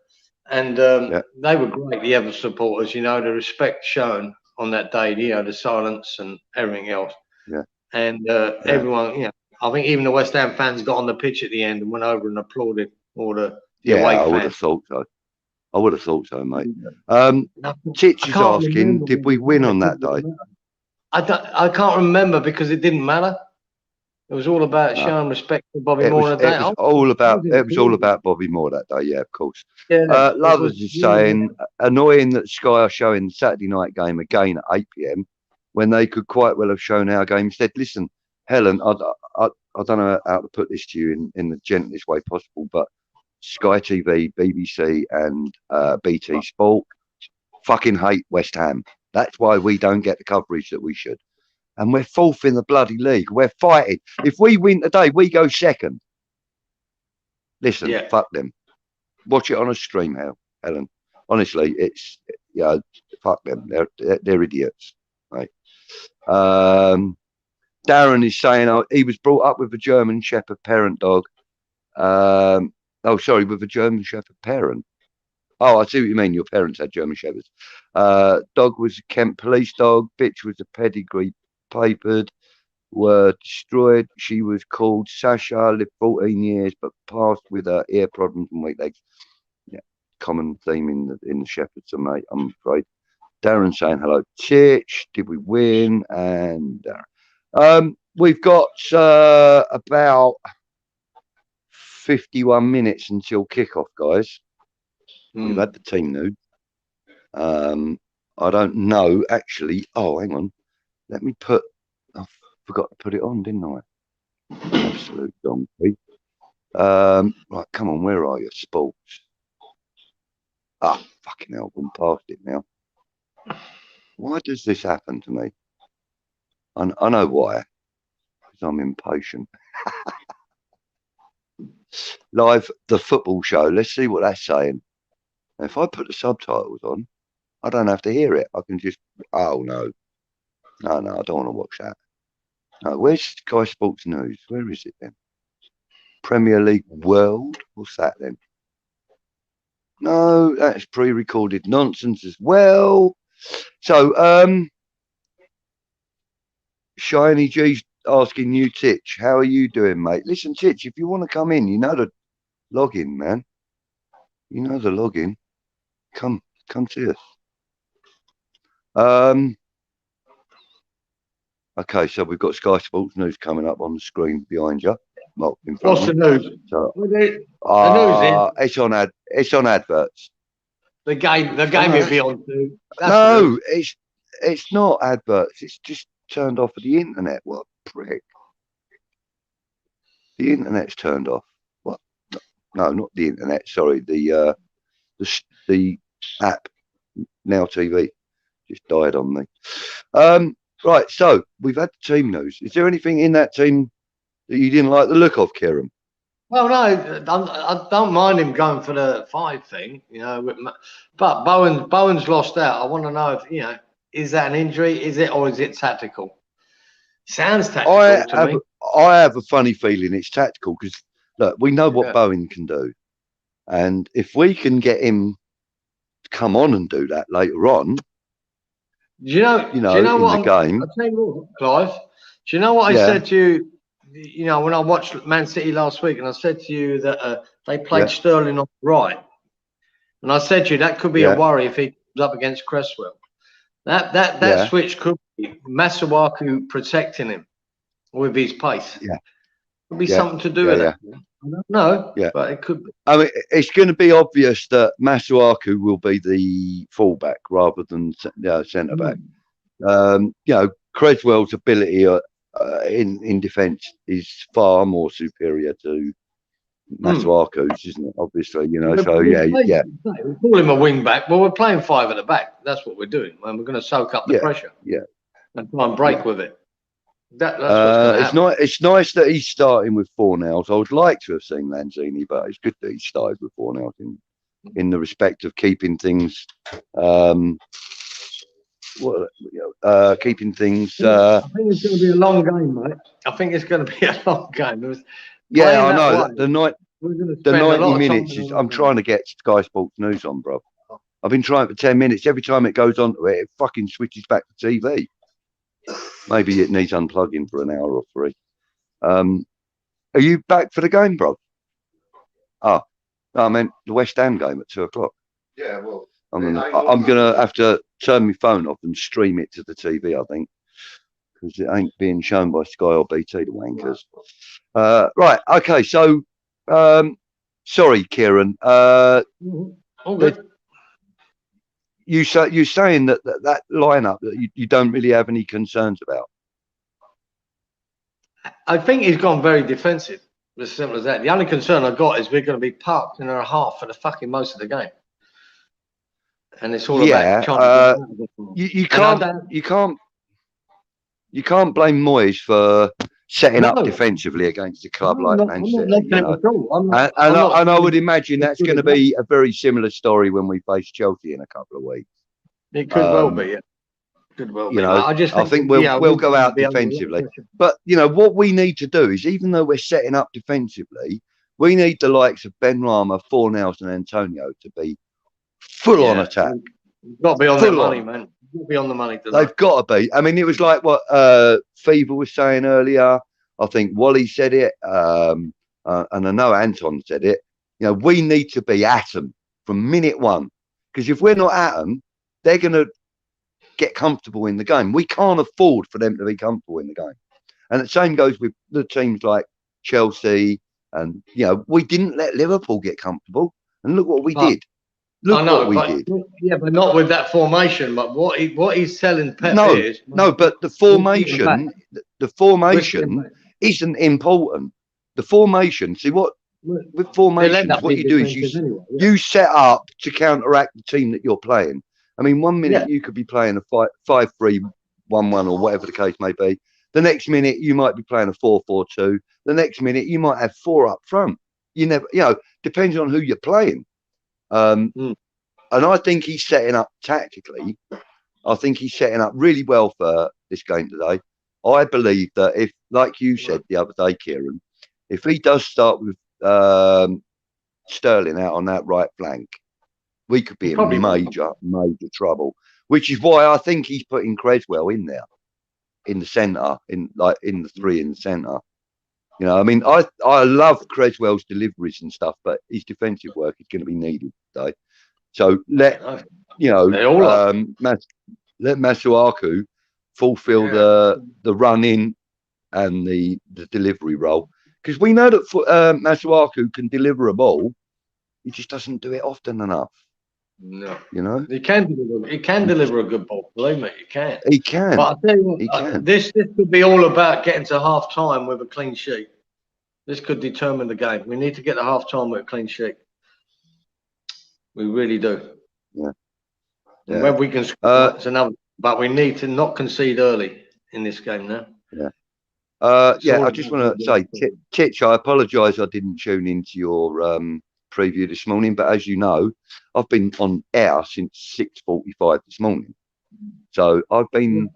And they were great, the Everton supporters, you know, the respect shown on that day, you know, the silence and everything else. Yeah. And everyone, you know, I think even the West Ham fans got on the pitch at the end and went over and applauded all the away fans. I would have thought so. I would have thought so, mate. Titch is asking, did we win on that day? I can't remember because it didn't matter. It was all about showing respect for Bobby Moore that day. It was all about Bobby Moore that day, yeah, of course. Yeah, Lovers is saying, annoying that Sky are showing the Saturday night game again at 8 p.m. when they could quite well have shown our game instead. Listen, Helen, I don't know how to put this to you in the gentlest way possible, but Sky TV, BBC, and BT Sport fucking hate West Ham. That's why we don't get the coverage that we should. And we're fourth in the bloody league. We're fighting. If we win today, we go second. Listen, fuck them. Watch it on a stream, Helen. Honestly, it's fuck them. They're idiots, right? Darren is saying he was brought up with a German Shepherd parent dog. With a German Shepherd parent. Oh, I see what you mean. Your parents had German Shepherds. Dog was a Kent police dog. Bitch was a pedigree papered. Were destroyed. She was called Sasha. Lived 14 years, but passed with her ear problems and weak legs. Yeah, common theme in the Shepherds, mate. I'm afraid. Darren saying hello. Titch. Did we win? And we've got about 51 minutes until kickoff, guys. We've had the team nude. I don't know, actually. Oh, hang on. Let me I forgot to put it on, didn't I? Absolute donkey. Right, come on, where are you? Sports. Ah, fucking hell, I'm past it now. Why does this happen to me? I know why. Because I'm impatient. Live, the football show. Let's see what that's saying. If I put the subtitles on, I don't have to hear it. I can just, oh no, I don't want to watch that. No, where's Sky Sports News? Where is it then? Premier League World? What's that then? No, that's pre-recorded nonsense as well. So, Shiny G's asking you, Titch, how are you doing, mate? Listen, Titch, if you want to come in, you know the login, man. You know the login. Come see us. Okay, so we've got Sky Sports News coming up on the screen behind you. Not in front. What's the news? So, the news is? it's on adverts. The game will be on too. No, it's not adverts. It's just turned off of the internet. What a prick. The internet's turned off. What? No, not the internet. Sorry, the app Now TV just died on me. Right, so we've had the team news. Is there anything in that team that you didn't like the look of, Kieran? Well, no, I don't mind him going for the 5 thing, you know. But Bowen's lost out. I want to know if, you know, is that an injury? Is it, or is it tactical? Sounds tactical to me. I have a funny feeling it's tactical because look, we know what Bowen can do, and if we can get him to come on and do that later on, do you know in what the game. I'll tell you what, Clive. Do you know what I said to you? You know, when I watched Man City last week, and I said to you that they played Sterling on the right, and I said to you that could be a worry if he comes up against Cresswell. That switch could be Masuaku protecting him with his pace. Yeah, could be something to do with that. I don't know, but it could be. I mean, it's going to be obvious that Masuaku will be the fullback rather than centre back. You know, Creswell's ability in defence is far more superior to Masuaku's, isn't it? Obviously, you know. So We call him a wing back. Well, we're playing 5 at the back. That's what we're doing, and we're going to soak up the pressure. And try and break with it. That's what's it's nice that he's starting with Fornals. I would like to have seen Lanzini, but it's good that he started with Fornals in the respect of keeping things keeping things. I think it's going to be a long game, mate. I think it's going to be a long game. I know. The 90 minutes is. I'm trying to get Sky Sports News on, bro. I've been trying for 10 minutes. Every time it goes onto it, it fucking switches back to TV. Maybe it needs unplugging for an hour or 3. Are you back for the game, bro? Oh, no, I meant the West Ham game at 2 o'clock. Yeah, well, I'm gonna have to turn my phone off and stream it to the TV, I think, because it ain't being shown by Sky or BT, the wankers. Right, okay, so sorry, Kieran. All good. You're saying that lineup that you don't really have any concerns about. I think he's gone very defensive. As simple as that. The only concern I got is we're going to be parked in our half for the fucking most of the game, and it's all about trying to you can't blame Moyes for setting up defensively against a club like Man City. And I would imagine that's going to be a very similar story when we face Chelsea in a couple of weeks. It could well be. Yeah. Could well be. You know, I think we'll go out defensively. But you know what we need to do is, even though we're setting up defensively, we need the likes of Ben Rama, Fornals, and Antonio to be full on attack. You've got to be on the money, man. You've got to be on the money tonight. They've got to be. I mean, it was like what Fever was saying earlier. I think Wally said it, and I know Anton said it. You know, we need to be at them from minute 1, because if we're not at them, they're going to get comfortable in the game. We can't afford for them to be comfortable in the game. And the same goes with the teams like Chelsea. And, you know, we didn't let Liverpool get comfortable. And look what we did. Look what we did. Yeah, but not with that formation. But what he's telling Pep is... No, but the formation isn't important. The formation, see what... With formations, what you do is you set up to counteract the team that you're playing. I mean, 1 minute you could be playing a 5-3-1-1 or whatever the case may be. The next minute you might be playing a 4-4-2. The next minute you might have 4 up front. You know, depends on who you're playing. And I think he's setting up tactically. I think he's setting up really well for this game today. I believe that if, like you said the other day, Kieran, if he does start with Sterling out on that right flank, we could be in major trouble. Which is why I think he's putting Creswell in there, in the centre, in the 3 in the centre. You know, I mean, I love Creswell's deliveries and stuff, but his defensive work is going to be needed today. So let Masuaku fulfill the run in and the delivery role, because we know that Masuaku can deliver a ball. He just doesn't do it often enough. No, You know, he can deliver. He can deliver a good ball. Believe me, he can. he can. But I tell you He what, can. this could be all about getting to half time with a clean sheet. This could determine the game. We need to get to half time with a clean sheet. We really do. Yeah. And when we can score, Uh, it's another. But we need to not concede early in this game now. Yeah. It's Yeah, all I just about want to say, Titch, I apologise I didn't tune into your preview this morning, but as you know, I've been on air since 6:45 this morning. So I've been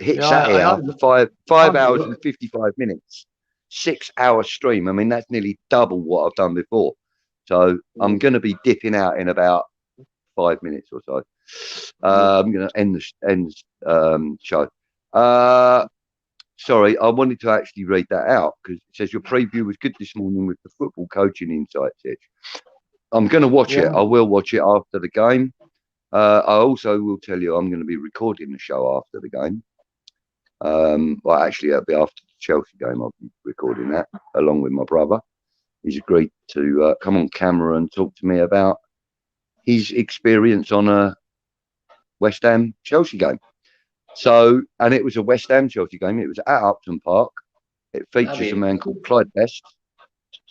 sat here for 5 hours and 55 minutes, 6 hour stream. I mean, that's nearly double what I've done before. So I'm going to be dipping out in about 5 minutes or so. I'm going to end the show. Sorry, I wanted to actually read that out because it says your preview was good this morning with the football coaching insights. I'm going to watch it. I will watch it after the game. I also will tell you I'm going to be recording the show after the game. Well, actually, it'll be after the Chelsea game. I'll be recording that along with my brother. He's agreed to come on camera and talk to me about his experience on a West Ham Chelsea game. So, and it was a West Ham Chelsea game. It was at Upton Park. It features a man called Clyde Best.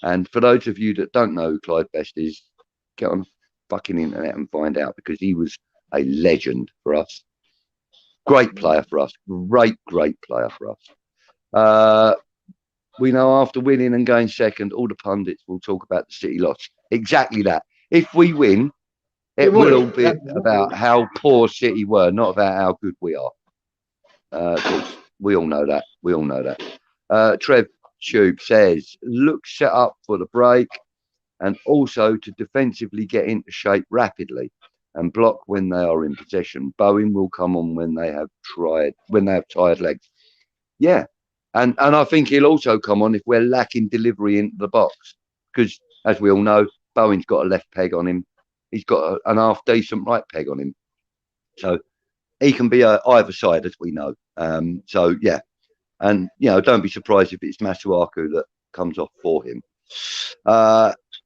And for those of you that don't know who Clyde Best is, get on the fucking internet and find out because he was a legend for us. Great player for us. Great player for us. We know after winning and going second, all the pundits will talk about the City loss. Exactly that. If we win, it will be about how poor City were, not about how good we are. We all know that. We all know that. Trev Tube says, look set up for the break and also to defensively get into shape rapidly and block when they are in possession. Bowen will come on when they have tired legs. Yeah. And I think he'll also come on if we're lacking delivery into the box. Because as we all know, Bowen's got a left peg on him. He's got an half decent right peg on him. So he can be either side, as we know. So, yeah. And, don't be surprised if it's Masuaku that comes off for him.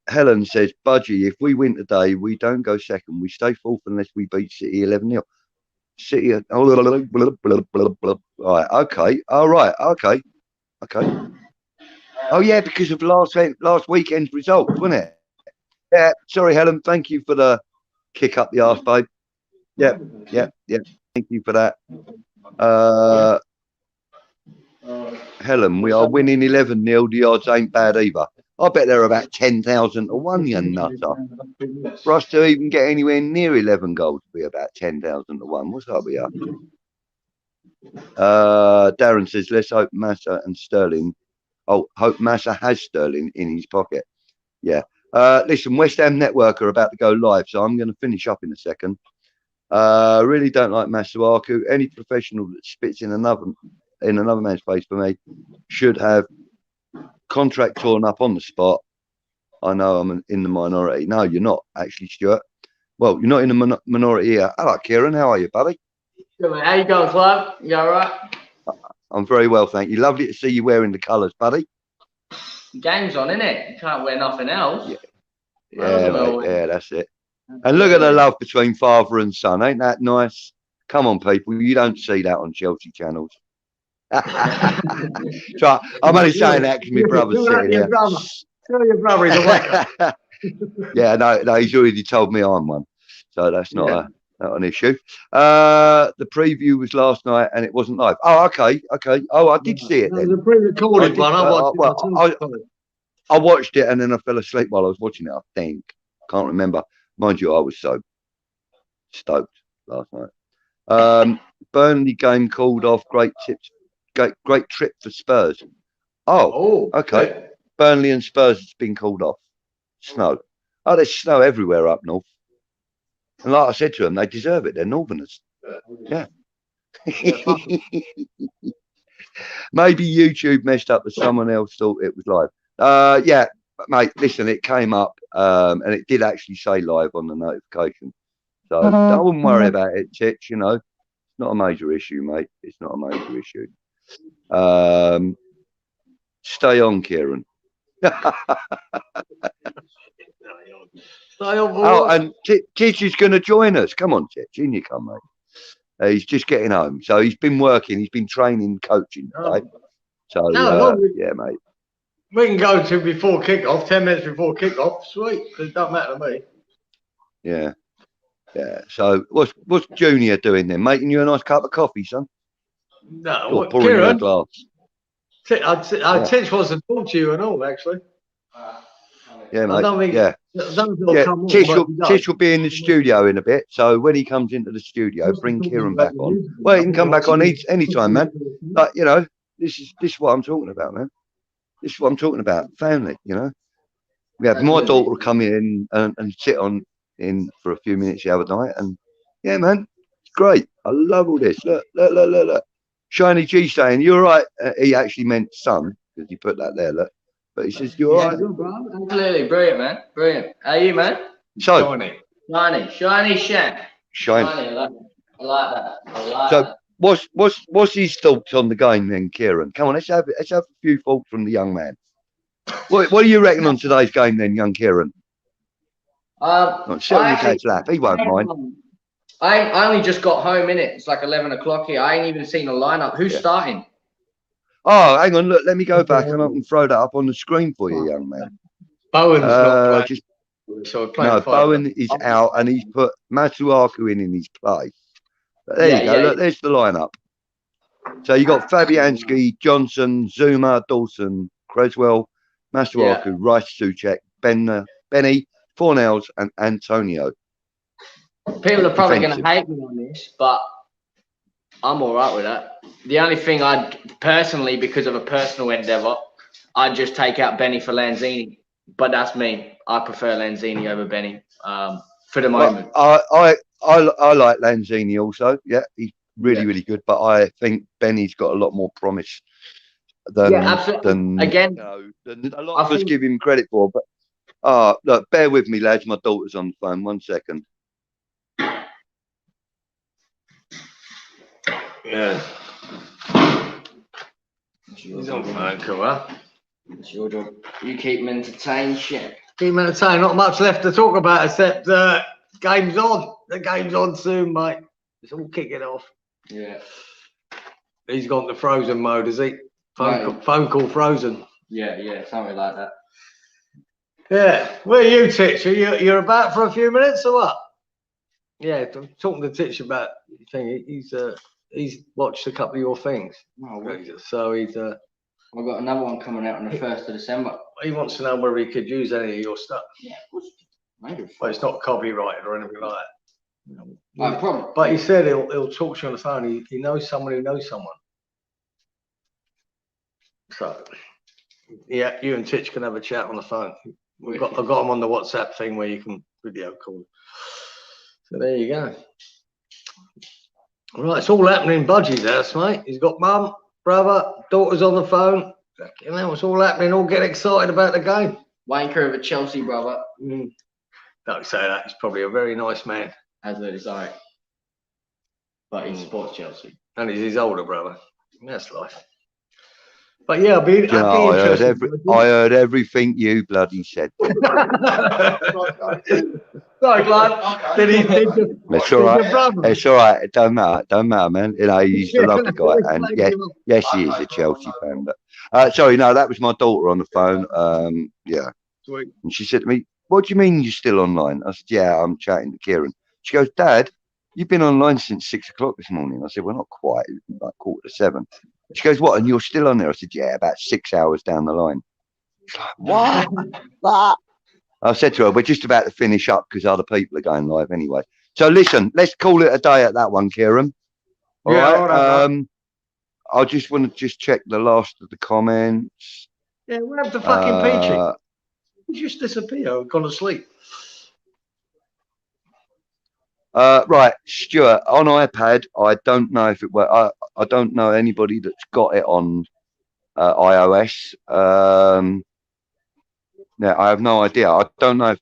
Helen says, Budgie, if we win today, we don't go second. We stay fourth unless we beat City 11-0. City. Right. Okay. All right. Okay. Oh, yeah, because of last weekend's results, wasn't it? Yeah. Sorry, Helen. Thank you for the kick up the arse, babe. Yeah. Thank you for that. Helen, we are winning 11-0. The odds ain't bad either. I bet they're about 10,000 to 1, you nutter. For us to even get anywhere near 11 goals would be about 10,000 to 1. What's up here? Darren says, let's hope Massa and Sterling. Oh, hope Massa has Sterling in his pocket. Yeah. Listen, West Ham Network are about to go live, so I'm going to finish up in a second. Really don't like Masuaku. Any professional that spits in another man's face for me should have contract torn up on the spot. I know I'm in the minority. No, you're not actually, Stuart. Well, you're not in the minority here. Hello, Kieran. How are you, buddy? Good, how you going, Clive? You all right? I'm very well, thank you. Lovely to see you wearing the colours, buddy. Game's on, innit? You can't wear nothing else. Yeah, mate. Yeah, that's it. And look at the love between father and son. Ain't that nice? Come on, people. You don't see that on Chelsea channels. So I'm only saying that because my brother's sitting here. Tell your brother he's away. Yeah, no, he's already told me I'm one. So that's not an issue. The preview was last night and it wasn't live. Oh, okay. Oh, I did see it then. It was a pre-recorded one. I watched it and then I fell asleep while I was watching it, I think. Can't remember. Mind you, I was so stoked last night. Burnley game called off. Great trip for Spurs. Oh, okay. Burnley and Spurs has been called off. Snow. Oh, there's snow everywhere up north. And like I said to them, they deserve it. They're northerners. Yeah. Maybe YouTube messed up, but someone else thought it was live. Yeah, mate, listen, it came up and it did actually say live on the notification. So I wouldn't worry about it, Titch, It's not a major issue, mate. It's not a major issue. Stay on, Kieran. Oh, and Titch is going to join us. Come on, Titch, in you come, mate. He's just getting home, so he's been working. He's been training, coaching today. So yeah, mate. We can go to before kickoff, 10 minutes before kickoff. Sweet, it don't matter to me. Yeah, yeah. So what's Junior doing then? Making you a nice cup of coffee, son? No, or pouring you a glass? Titch wants to talk to you and all, actually. Yeah, mate. I don't think, yeah. Tish will be in the studio in a bit. So when he comes into the studio, bring Kieran back on. Well, he can come back on anytime, man. But you know, this is what I'm talking about, man. This is what I'm talking about. Family, you know. We had my daughter come in and sit in for a few minutes the other night, and yeah, man, it's great. I love all this. Look. Shiny G saying, "You're right." He actually meant son because he put that there. Look. But he says, "You're right." Good, bro. Absolutely brilliant, man. Brilliant. How are you, man? So Shiny Shan. Shine. I like that. So what's his thoughts on the game then, Kieran? Come on, let's have a few thoughts from the young man. What do you reckon on today's game then, young Kieran? Sit on your dad's lap. He won't mind. I only just got home, innit? It's like 11 o'clock here. I ain't even seen a lineup. Who's starting? Oh, hang on. Look, let me go back and I can throw that up on the screen for you, young man. Bowen's not playing. No, Bowen is out and he's put Masuaku in his place. But there you go. Look, there's the lineup. So you got Fabianski, Johnson, Zuma, Dawson, Creswell, Masuaku, Rice, Suchek, Benny, Fornells, and Antonio. People are probably going to hate me on this, but I'm all right with that. The only thing I'd personally, because of a personal endeavour, I'd just take out Benny for Lanzini. But that's me. I prefer Lanzini over Benny for the moment. I like Lanzini also. Yeah, he's really good. But I think Benny's got a lot more promise than again than a lot of us give him credit for. But look, bear with me, lads. My daughter's on the phone. 1 second. Yeah. He's on phone, cool. It's your job. You keep him entertained, shit. Keep him entertained. Not much left to talk about except game's on. The game's on soon, mate. It's all kicking off. Yeah. He's gone to frozen mode, is he? Phone call frozen. Yeah, something like that. Yeah. Where are you, Titch? You're about for a few minutes or what? Yeah, I'm talking to Titch about the thing. He's watched a couple of your things. Oh, so he's I've got another one coming out on the 1st of December. He wants to know whether he could use any of your stuff. Yeah, of course. Maybe. But it's not copyrighted or anything like that. No problem. But he said he'll talk to you on the phone. He knows someone who knows someone. So yeah, you and Titch can have a chat on the phone. I've got him on the WhatsApp thing where you can video call. So there you go. All right, it's all happening in Budgie's house, mate. He's got mum, brother, daughter's on the phone. You know, it's all happening. All get excited about the game. Wanker of a Chelsea brother. Don't say that. He's probably a very nice man. As a desire. But he supports Chelsea. And he's his older brother. That's life. But yeah, I heard everything you bloody said. Sorry, Glad. It's all right. It's all right. It don't matter, man. You know, he's a lovely guy, and yes, he is a Chelsea fan. But sorry, no, that was my daughter on the phone. Yeah, sweet. And she said to me, "What do you mean you're still online?" I said, "Yeah, I'm chatting to Kieran." She goes, "Dad, you've been online since 6 o'clock this morning." I said, "Well, not quite. Like 6:45." She goes, "What? And you're still on there?" I said, "Yeah, about 6 hours down the line." She's like, "What?" I said to her, "We're just about to finish up because other people are going live anyway." So listen, let's call it a day at that one, Kieran. All right. I just want to check the last of the comments. Yeah, where have the fucking Peachy? He just disappeared. Gone to sleep. Right, Stuart, on iPad, I don't know if it works. I don't know anybody that's got it on iOS. Yeah, I have no idea. I don't know.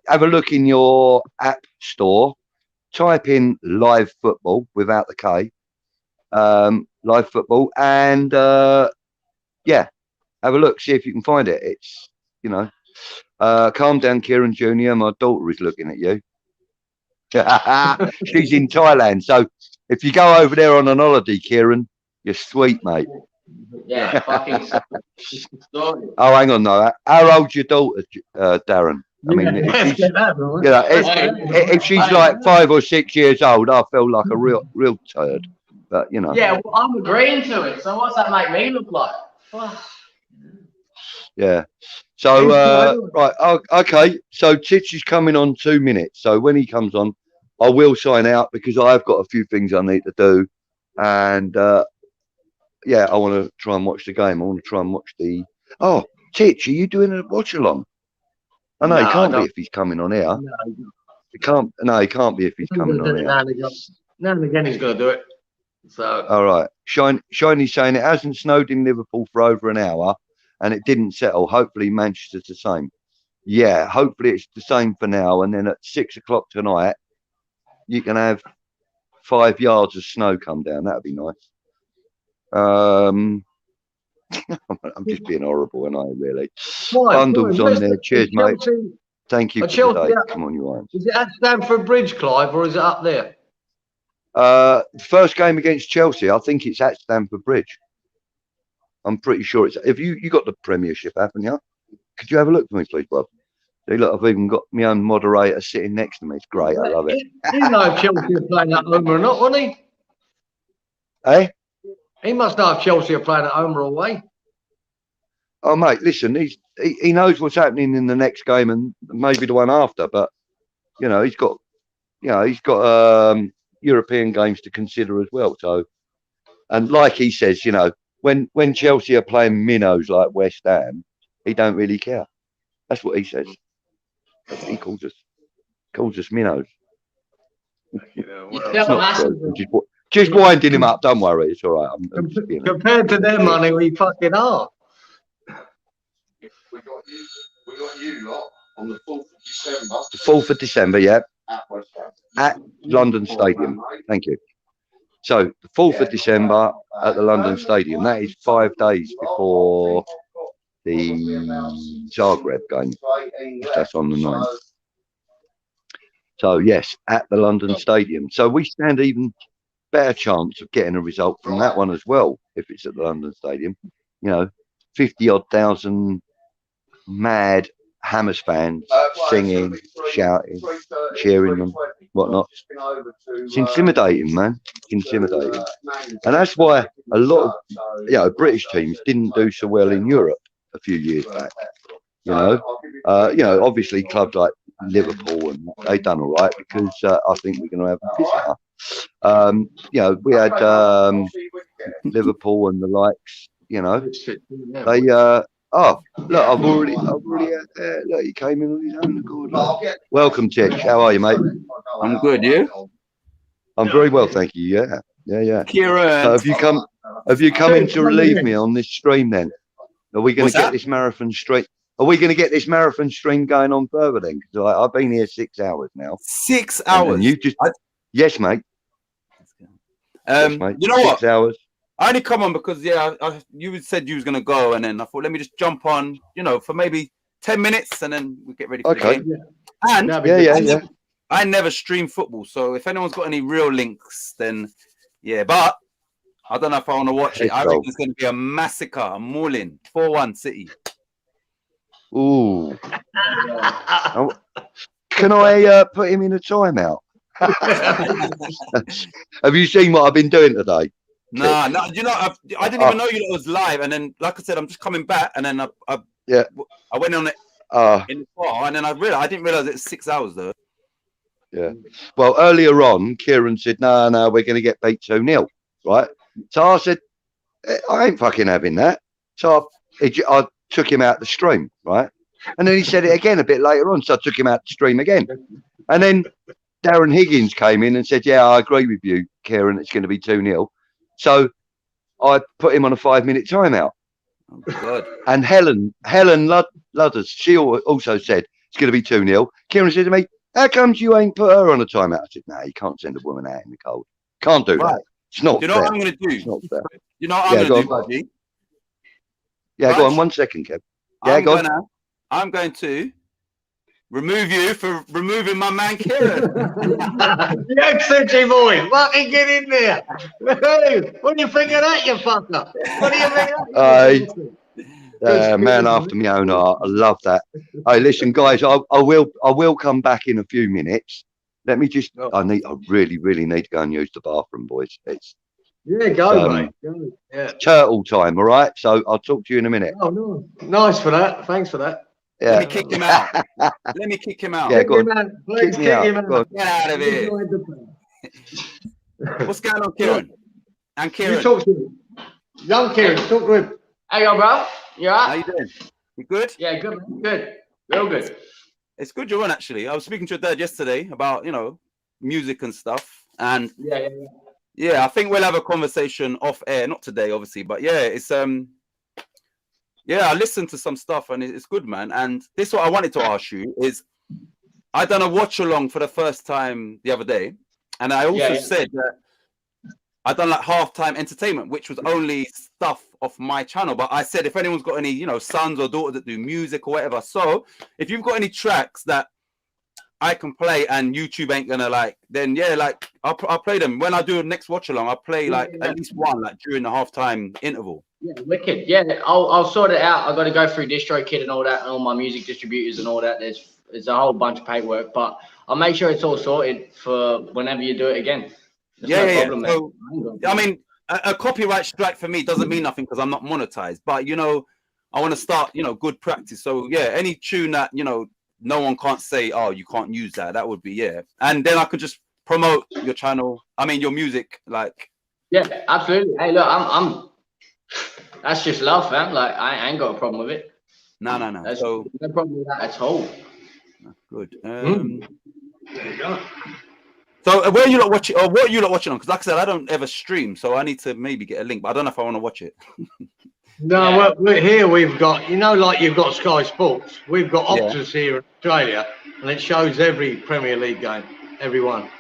Have a look in your app store. Type in live football without the K. Live football, and yeah, have a look. See if you can find it. It's Calm down, Kieran Jr. My daughter is looking at you. She's in Thailand. So if you go over there on an holiday, Kieran, you're sweet, mate. Yeah, fucking. Oh, hang on, no. How old's your daughter, Darren? I mean, if she's like 5 or 6 years old, I feel like a real turd. But you know. Yeah, well, I'm agreeing to it. So what's that make me look like? Yeah. So right, okay. So Titch is coming on 2 minutes. So when he comes on, I will sign out because I've got a few things I need to do, and yeah, I want to try and watch the game. I want to try and watch the. Oh, Titch, are you doing a watch along? I know he can't be if he's coming on here. No, he can't. No, he can't be if he's coming on here. Now and again, he's going to do it. So. All right. Shiny's saying it hasn't snowed in Liverpool for over an hour, and it didn't settle. Hopefully Manchester's the same. Yeah, hopefully it's the same for now. And then at 6 o'clock tonight, you can have 5 yards of snow come down. That'd be nice. I'm just being horrible, and I really. Bundles on there. Cheers, mate. Thank you for today. Come on, you Is it at Stamford Bridge, Clive, or is it up there? First game against Chelsea, I think it's at Stamford Bridge. I'm pretty sure it's. If you got the Premiership, haven't you? Could you have a look for me, please, bro? See, look, I've even got my own moderator sitting next to me. It's great. I love it. He know if Chelsea are playing at home or not, wouldn't he? Hey? He must know if Chelsea are playing at home or away. Oh, mate, listen, he knows what's happening in the next game and maybe the one after, but you know, he's got European games to consider as well. So, and like he says, you know, when Chelsea are playing minnows like West Ham, he don't really care. That's what he says. That's what he calls us minnows. Just winding him up. Don't worry, it's all right. Compared to their money, we fucking are. We got you lot on the 4th of December. The 4th of December, yeah. At London Stadium. Thank you. So the 4th of December at the London Stadium. That is 5 days before the Zagreb game. That's on the 9th. So yes, at the London Stadium. So we stand even better chance of getting a result from that one as well if it's at the London Stadium. You know, 50-odd thousand mad Hammers fans singing, shouting, cheering them, whatnot. It's intimidating, man. It's intimidating. And that's why a lot of British teams didn't do so well in Europe a few years back. You know, obviously clubs like Liverpool and they done all right because I think we're going to have a visitor. You know, we had Liverpool and the likes. You know, they. Oh, look! I've already. Look, he came in on his own accord. Welcome, Titch. How are you, mate? I'm good. You? I'm very well, thank you. Yeah. Kieran. So have you come in to relieve me on this stream? Then are we going to get this marathon stream? Are we going to get this marathon stream going on further then? Because I've been here 6 hours now. 6 hours. And you just yes, mate. Yes, mate. You know what? 6 hours. I only come on because you said you was gonna go, and then I thought let me just jump on, you know, for maybe 10 minutes, and then we get ready for the game. And yeah. I never stream football, so if anyone's got any real links, then yeah. But I don't know if I want to watch it. I reckon it's going to be a massacre, a mauling, 4-1 City. Ooh. Can I put him in a timeout? Have you seen what I've been doing today? No, you know, I didn't even know it was live, and then, like I said, I'm just coming back, and then I went on it in the car, and then I didn't realize it's 6 hours though. Yeah. Well, earlier on, Kieran said, "No, we're going to get beat 2-0, right?" So I said, "I ain't fucking having that." So I took him out the stream, right? And then he said it again a bit later on, so I took him out the stream again, and then Darren Higgins came in and said, "Yeah, I agree with you, Kieran. It's going to be 2-0." So I put him on a 5-minute timeout. Oh, God. And Helen Ludders, she also said it's going to be 2-0. Kieran said to me, "How comes you ain't put her on a timeout?" I said, "No, you can't send a woman out in the cold. Can't do that. It's not fair." You know what I'm going to do? It's not fair. You know what I'm going to do, buddy? Yeah, go on. 1 second, Kev. Yeah, go on. I'm going to remove you for removing my man Kieran. The eccentric boy, fucking get in there. What do you think of that, you fucker? What do you think of that? Man after my own heart. I love that. Hey, listen, guys, I will come back in a few minutes. Let me just. I really need to go and use the bathroom, boys. Go, mate. Go. Yeah. Turtle time, all right? So I'll talk to you in a minute. Oh, no. Nice for that. Thanks for that. Yeah. Let me kick him out. Let me kick him out. Yeah, go on. Please kick him out. Get out of here. What's going on, Kieran? And Kieran. You talk to him. Young Kieran, talk to him. Hey, yo, bro. You all right? How you doing? You good? Yeah, good, man. Good. Real good. It's good you're on, actually. I was speaking to your dad yesterday about, music and stuff. And yeah, I think we'll have a conversation off air. Not today, obviously, but yeah, it's I listened to some stuff and it's good, man. And this is what I wanted to ask you is I done a watch along for the first time the other day. And I also said that I done like halftime entertainment, which was only stuff off my channel. But I said, if anyone's got any, sons or daughters that do music or whatever. So if you've got any tracks that I can play and YouTube ain't gonna then I'll play them. When I do a next watch along, I'll play at least one during the halftime interval. Yeah, wicked. Yeah, I'll sort it out. I've got to go through DistroKid and all that, and all my music distributors and all that. There's a whole bunch of paperwork, but I'll make sure it's all sorted for whenever you do it again. There's no problem, so, I mean, a copyright strike for me doesn't mean nothing because I'm not monetized. But I want to start, good practice. So yeah, any tune that no one can't say, oh, you can't use that. That would be and then I could just promote your channel. I mean, your music, Yeah, absolutely. Hey, look, I'm. That's just love, fam. I ain't got a problem with it. No. So no problem with that at all. Good. So where are you lot watching, or what are you lot watching on? Because like I said, I don't ever stream, so I need to maybe get a link, but I don't know if I want to watch it. No, we're here we've got, like you've got Sky Sports, we've got Optus here in Australia, and it shows every Premier League game, every one.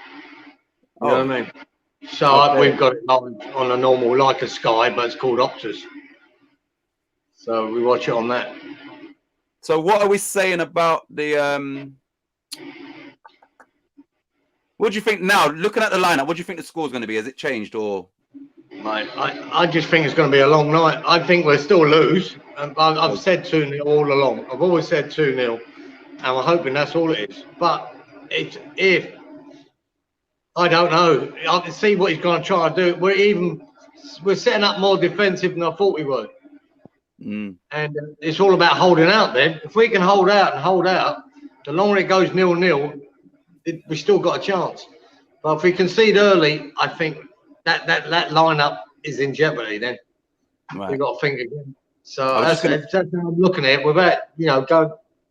You know what I mean? So we've got it on a normal, like a Sky, but it's called Optus. So we watch it on that. So what are we saying about the what do you think now? Looking at the lineup, what do you think the score's going to be? Has it changed or? Mate, I just think it's going to be a long night. I think we'll still lose. I've said 2-0 all along. I've always said 2-0, and we're hoping that's all it is. But if I don't know, I can see what he's going to try to do. We're setting up more defensive than I thought we were, and it's all about holding out. Then, if we can hold out, the longer it goes 0-0. We still got a chance, but if we concede early, I think that lineup is in jeopardy. Then we've got to think again. So that's how I'm looking at it. Without I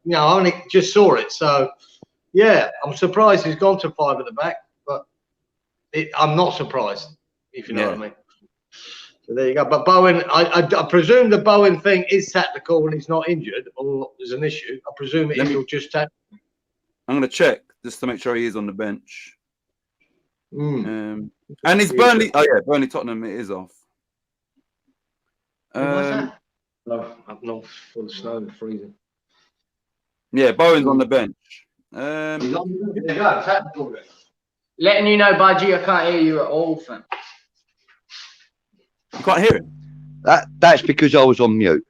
only just saw it. So yeah, I'm surprised he's gone to 5 at the back, but I'm not surprised if you know what I mean. So there you go. But Bowen, I presume the Bowen thing is tactical and he's not injured, or there's an issue. I presume it is just tactical. I'm going to check just to make sure he is on the bench. And it's Burnley. Oh yeah, Burnley Tottenham. It is off. What's that? No, up north full of snow and freezing. Yeah, Bowen's on the bench. Letting you know, Budgie, I can't hear you at all, fam. You can't hear him. That's because I was on mute.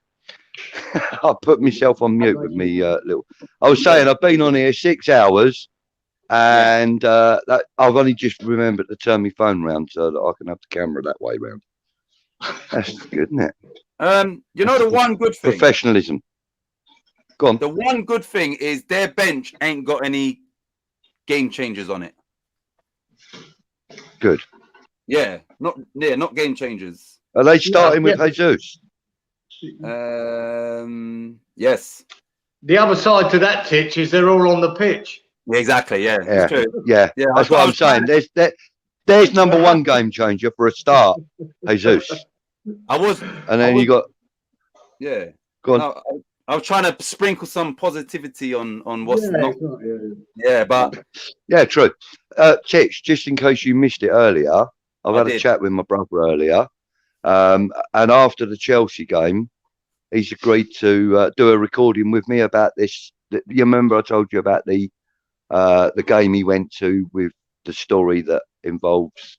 I put myself on mute with me little. I was saying I've been on here 6 hours, and I've only just remembered to turn my phone round so that I can have the camera that way round. That's good, isn't it? The one good thing. Professionalism. Go on. The one good thing is their bench ain't got any game changers on it. Good. Yeah, not game changers. Are they starting with Jesus? Yes. The other side to that pitch is they're all on the pitch. Yeah, exactly. Yeah. Yeah. That's what I'm saying. There's number one game changer for a start. Jesus. And then you got. Yeah. Go on. I was trying to sprinkle some positivity on what's not. Yeah, but yeah, true. Titch, just in case you missed it earlier, I've had a chat with my brother earlier, and after the Chelsea game, he's agreed to do a recording with me about this You remember I told you about the game he went to with the story that involves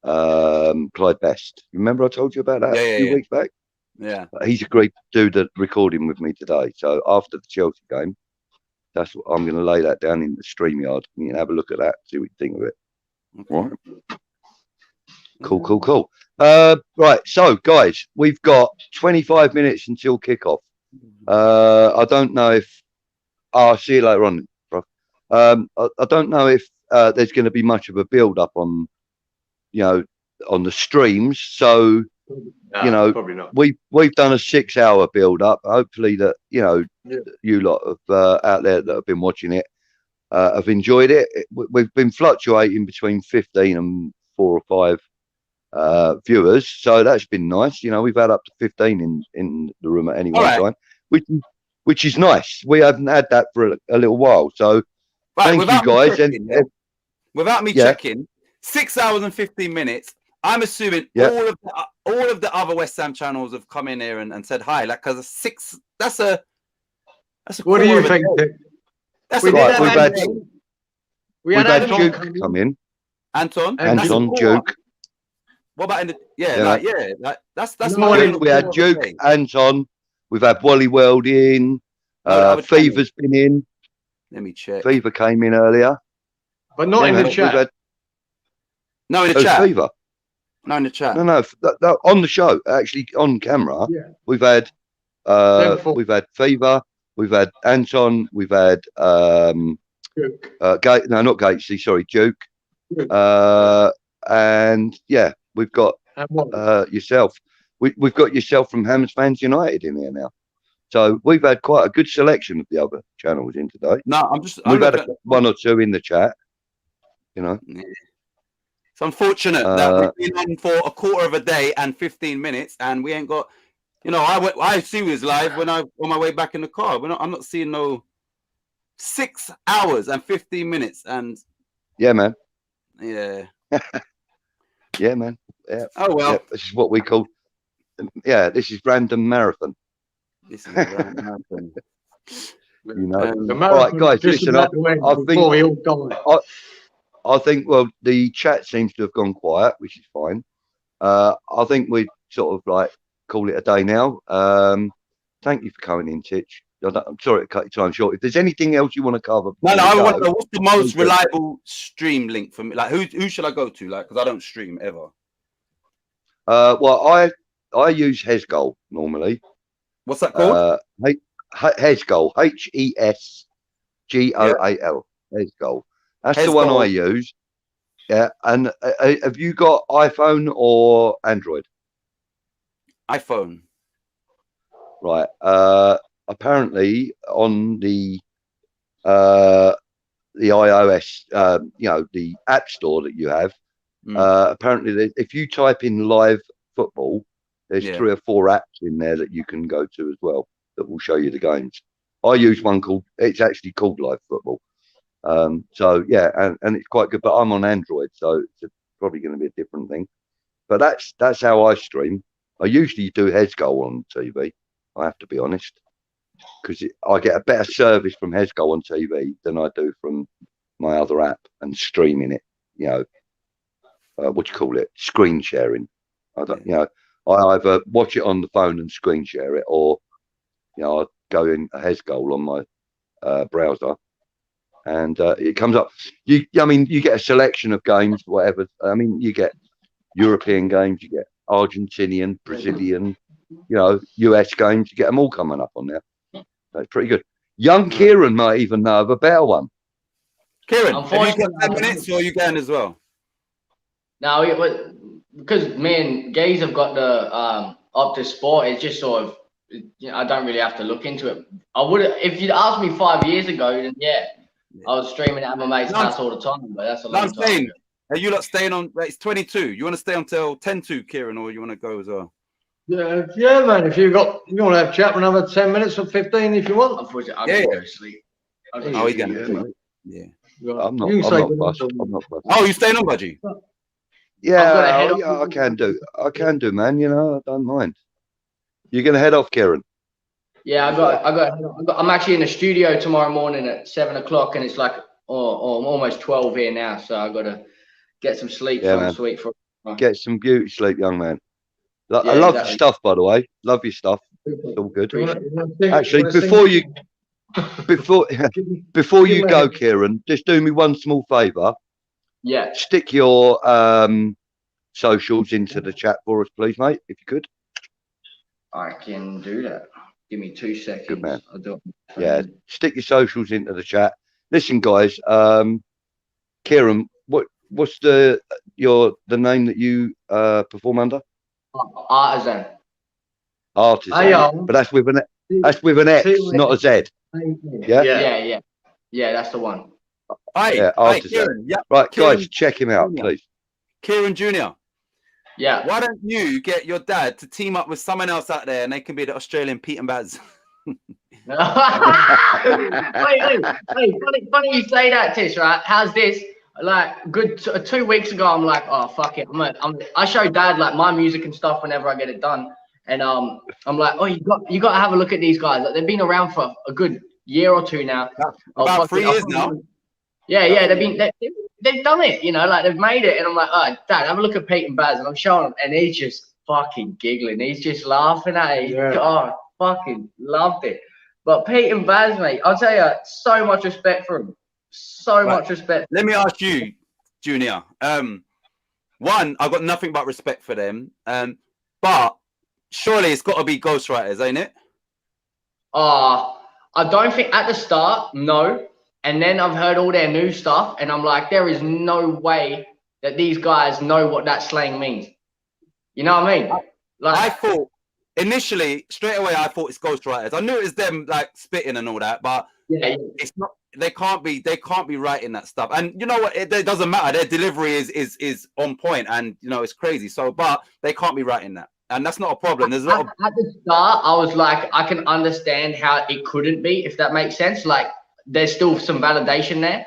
Clyde Best. Remember I told you about that a few weeks back? Yeah. He's agreed to do the recording with me today. So after the Chelsea game, that's what I'm going to lay that down in the StreamYard. You can have a look at that, see what you think of it. Okay. Right. Cool. Right. So guys, we've got 25 minutes until kickoff. I don't know if I'll see you later on, bro. I don't know if there's going to be much of a build up on, on the streams. So, probably not. We've done a 6-hour build up. Hopefully that, you lot of out there that have been watching it have enjoyed it. We've been fluctuating between 15 and 4 or 5 viewers. So that's been nice. We've had up to 15 in the room at any one time, which is nice. We haven't had that for a little while. So thank you guys. Without me checking, 6 hours and 15 minutes. I'm assuming all of the other West Ham channels have come in here and said hi. Like, because 6, that's a what do you think? We've had Duke come in. Anton Duke. What about in the that's we had Duke, Anton. We've had Wally World in. Fever's been in. Let me check. Fever came in earlier, but not in the chat. No, in the chat. Fever. No, in the chat. No, on the show, actually on camera. Yeah. We've had Fever. We've had Anton. We've had Duke. Not Gatesy. Sorry, Duke. And yeah, we've got yourself. We've got yourself from Hammers Fans United in here now. So we've had quite a good selection of the other channels in today. No, we've had one or two in the chat. Yeah. It's unfortunate that we've been on for a quarter of a day and 15 minutes, and we ain't got. I see we was live when I on my way back in the car. I'm not seeing no 6 hours and 15 minutes, and yeah, man. Yeah. Yeah, man. Yeah. Oh well. Yeah, this is what we call. Yeah, this is random marathon. This is a random marathon. All right, guys. Listen, I think. Well, the chat seems to have gone quiet, which is fine. I think we sort of like call it a day now. Thank you for coming in, Titch. I'm sorry to cut your time short. If there's anything else you want to cover, I want to know what's the most reliable stream link for me. Like, who should I go to? Like, because I don't stream ever. Well, I use Hesgoal normally. What's that called? Hesgoal. HESGOAL. Hesgoal. That's the one I use. Yeah. And have you got iPhone or Android? iPhone. Right. Apparently on the iOS, the app store that you have, apparently if you type in live football, there's 3 or 4 apps in there that you can go to as well that will show you the games. I use one it's actually called Live Football. So yeah, and it's quite good, but I'm on Android, so it's probably going to be a different thing. But that's how I stream. I usually do Hesgoal on TV. I have to be honest, because I get a better service from Hesgoal on TV than I do from my other app and streaming it. What do you call it? Screen sharing. I either watch it on the phone and screen share it, or I go in a Hesgoal on my browser, and it comes up. You get a selection of games, whatever. I mean, you get European games, you get Argentinian, Brazilian, US games. You get them all coming up on there. That's pretty good. Young Kieran might even know of a better one. Kieran, have you got 10 minutes, or are you going as well? No, because me and Gaze have got the Optus Sport. It's just sort of, I don't really have to look into it. I would, if you'd asked me 5 years ago, then I was streaming at my mate's house all the time. But that's a long time ago. Are you not staying on? It's 22. You want to stay until 10-2, Kieran, or you want to go as well? Yeah, man. If you want to have a chat for another 10 minutes or 15, if you want. Unfortunately, I can go to sleep. Oh, you can. Yeah. I'm not fussed. Oh, you staying on, Budgie? Yeah, I can do. I can do, man. I don't mind. You're gonna head off, Kieran. Yeah, I'm actually in the studio tomorrow morning at 7 o'clock, and it's like almost 12 here now. So I got to get some sleep. Yeah, so I'm man. sweet for. Get some beauty sleep, young man. I Yeah, love your exactly. stuff, by the way. Love your stuff. It's all good. Actually, before you go, Kieran, just do me one small favour. Yeah. Stick your socials into the chat for us, please, mate, if you could. I can do that. Give me 2 seconds. Good man. I'll do it. Yeah, stick your socials into the chat. Listen, guys, Kieran, what's the name that you perform under? Artisan. Artisan. But that's with an X, not a Z. Yeah. Yeah, that's the one. Yeah, Artisan. Kieran, yeah. Right, Kieran guys, check him out, Jr. please. Kieran Jr. Yeah. Why don't you get your dad to team up with someone else out there, and they can be the Australian Pete and Baz? Hey, funny you say that, Tish, right? How's this? Like, good 2 weeks ago, I'm like, oh, fuck it. I show Dad, like, my music and stuff whenever I get it done. And I'm like, oh, you got to have a look at these guys. Like, they've been around for a good year or two now. About 3 years now. Yeah, they've done it, you know, like, they've made it. And I'm like, oh, Dad, have a look at Pete and Baz. And I'm showing him, and he's just fucking giggling. He's just laughing at it. Yeah. Oh, fucking loved it. But Pete and Baz, mate, I'll tell you, so much respect for him. So much respect. Let me ask you, Junior. One, I've got nothing but respect for them. But surely it's got to be ghostwriters, ain't it? I don't think at the start, no. And then I've heard all their new stuff, and I'm like, there is no way that these guys know what that slang means. You know what I mean? Like, I thought initially, straight away, I thought it's ghostwriters. I knew it was them like spitting and all that, but it's not. They can't be writing that stuff. And you know what? It doesn't matter. Their delivery is on point, and you know it's crazy. So, but they can't be writing that, and that's not a problem. There's a lot of... At the start, I was like, I can understand how it couldn't be, if that makes sense. Like, there's still some validation there,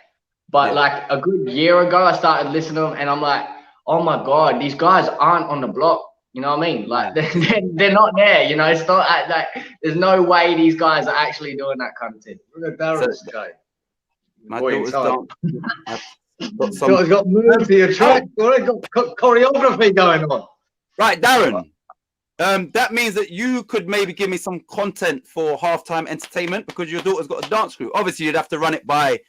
but like a good year ago, I started listening to them, and I'm like, oh my god, these guys aren't on the block. You know what I mean? Like, they're not there. You know, it's not like there's no way these guys are actually doing that kind of thing. Look at Darren's guy. My daughter's done. He's got moves to your track. Got choreography going on. Right, Darren. That means that you could maybe give me some content for halftime entertainment, because your daughter's got a dance crew. Obviously, you'd have to run it by,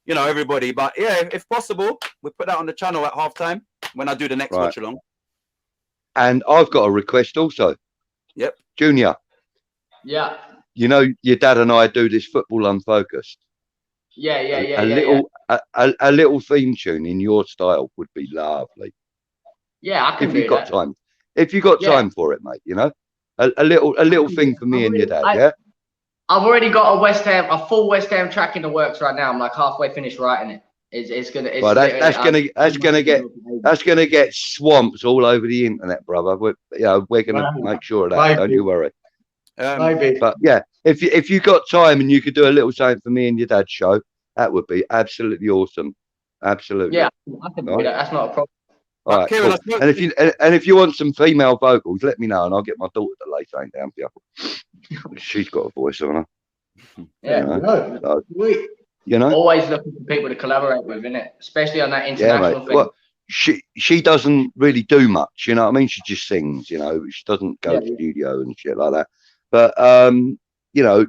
you know, everybody. But yeah, if possible, we put that on the channel at halftime when I do the next watch along. And I've got a request also. Yep. Junior. Yeah. You know, your dad and I do this football unfocused. A little theme tune in your style would be lovely. Yeah, I can if you've got time. If you got time for it, mate, you know, a little thing for me and your dad. Yeah. I've already got a full West Ham track in the works right now. I'm like halfway finished writing it. It's gonna get swamps all over the internet, brother. We're gonna make sure of that. Don't you worry. But yeah, if you got time and you could do a little something for me and your dad's show, that would be absolutely awesome. Absolutely. Yeah, I can do that. That's not a problem. All right, cool. And if you want some female vocals, let me know, and I'll get my daughter to lay something down for you. She's got a voice on her. Yeah, you know, always looking for people to collaborate with, innit? Especially on that international thing. Well, she doesn't really do much, you know what I mean? She just sings, you know. She doesn't go to studio and shit like that. But you know,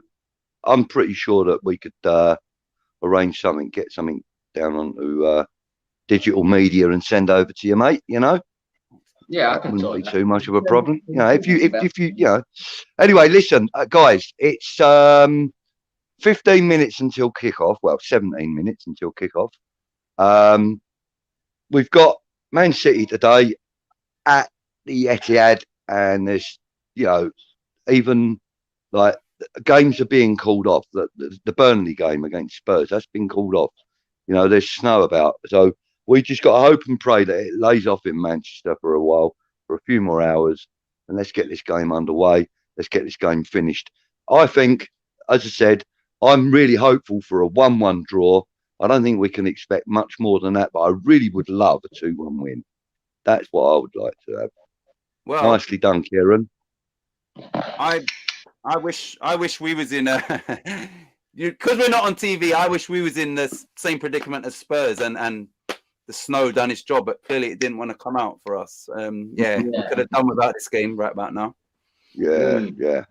I'm pretty sure that we could arrange something, get something down onto digital media and send over to you, mate. You know. Yeah, that wouldn't be too much of a problem. You know, if you you know. Anyway, listen, guys, it's 15 minutes until kickoff. Well, 17 minutes until kickoff. We've got Man City today at the Etihad, and there's, you know, even like games are being called off. The Burnley game against Spurs, that's been called off. You know, there's snow about, so we just got to hope and pray that it lays off in Manchester for a while, for a few more hours, and let's get this game underway. Let's get this game finished. I think, as I said, I'm really hopeful for a 1-1 draw. I don't think we can expect much more than that, but I really would love a 2-1 win. That's what I would like to have. Well, nicely done, Kieran. I wish we was in because we're not on TV. I wish we was in the same predicament as Spurs, and the snow done its job, but clearly it didn't want to come out for us. We could have done without this game right about now. Yeah.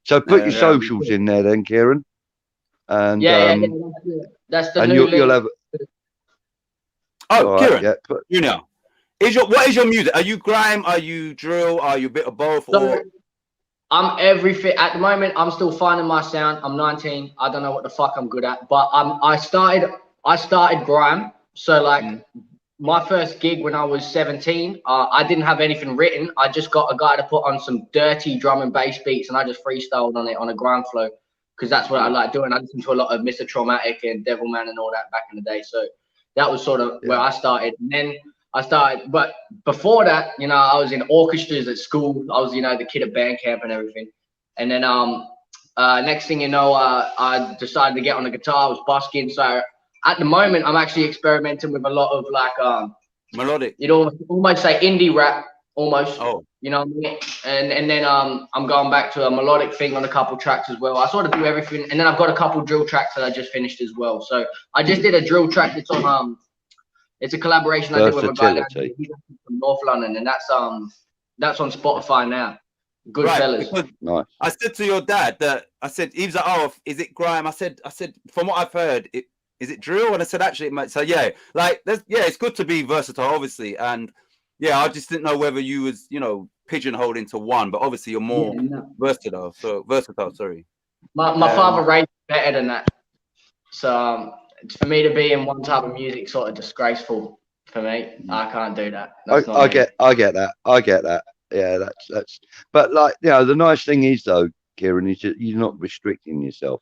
So put your socials in there then, Kieran. And that's the and new you'll have. Oh, Kieran, yeah, you know, what is your music? Are you grime? Are you drill? Are you a bit of both? So, I'm everything at the moment. I'm still finding my sound. I'm 19. I don't know what the fuck I'm good at, but I started grime. So like my first gig when I was 17, I didn't have anything written. I just got a guy to put on some dirty drum and bass beats, and I just freestyled on it on a grime flow because that's what I like doing. I listened to a lot of Mr. Traumatic and Devilman and all that back in the day. So that was sort of where I started. And then I started, but before that, you know, I was in orchestras at school. I was, you know, the kid at band camp and everything. And then next thing you know, I decided to get on the guitar. I was busking. So at the moment, I'm actually experimenting with a lot of like melodic. You know, almost say indie rap, almost. Oh. You know what I mean? And then I'm going back to a melodic thing on a couple tracks as well. I sort of do everything. And then I've got a couple drill tracks that I just finished as well. So I just did a drill track that's on it's a collaboration I did with a guy he's from North London, and that's on Spotify now. Good fellas. Nice. I said to your dad that he was like, "Oh, is it grime?" I said, from what I've heard, is it drill? And I said, actually, it might. So it's good to be versatile, obviously, and I just didn't know whether you was, you know, pigeonholed into one, but obviously you're more versatile. Sorry. My father raised better than that, so for me to be in one type of music sort of disgraceful for me. I can't do that. I get that. Yeah, that's. But like, you know, the nice thing is though, Kieran, is that you're not restricting yourself.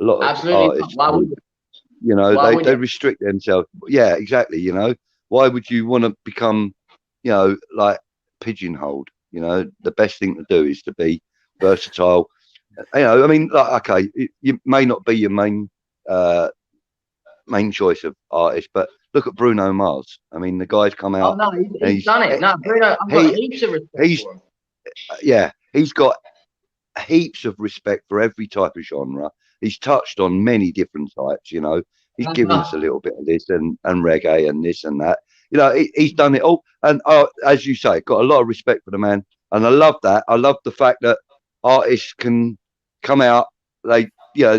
A lot of artists, you know, they restrict themselves. Yeah, exactly. You know, why would you want to become, you know, like pigeonholed? You know, the best thing to do is to be versatile. You know, I mean, like, okay, you may not be your main choice of artist, but look at Bruno Mars. I mean, the guy's come out. Oh no, he's done it. No, Bruno, I've got heaps of respect for him. Yeah, he's got heaps of respect for every type of genre. He's touched on many different types. You know, he's given us a little bit of this and reggae and this and that. You know, he's done it all. And as you say, got a lot of respect for the man. And I love that. I love the fact that artists can come out. They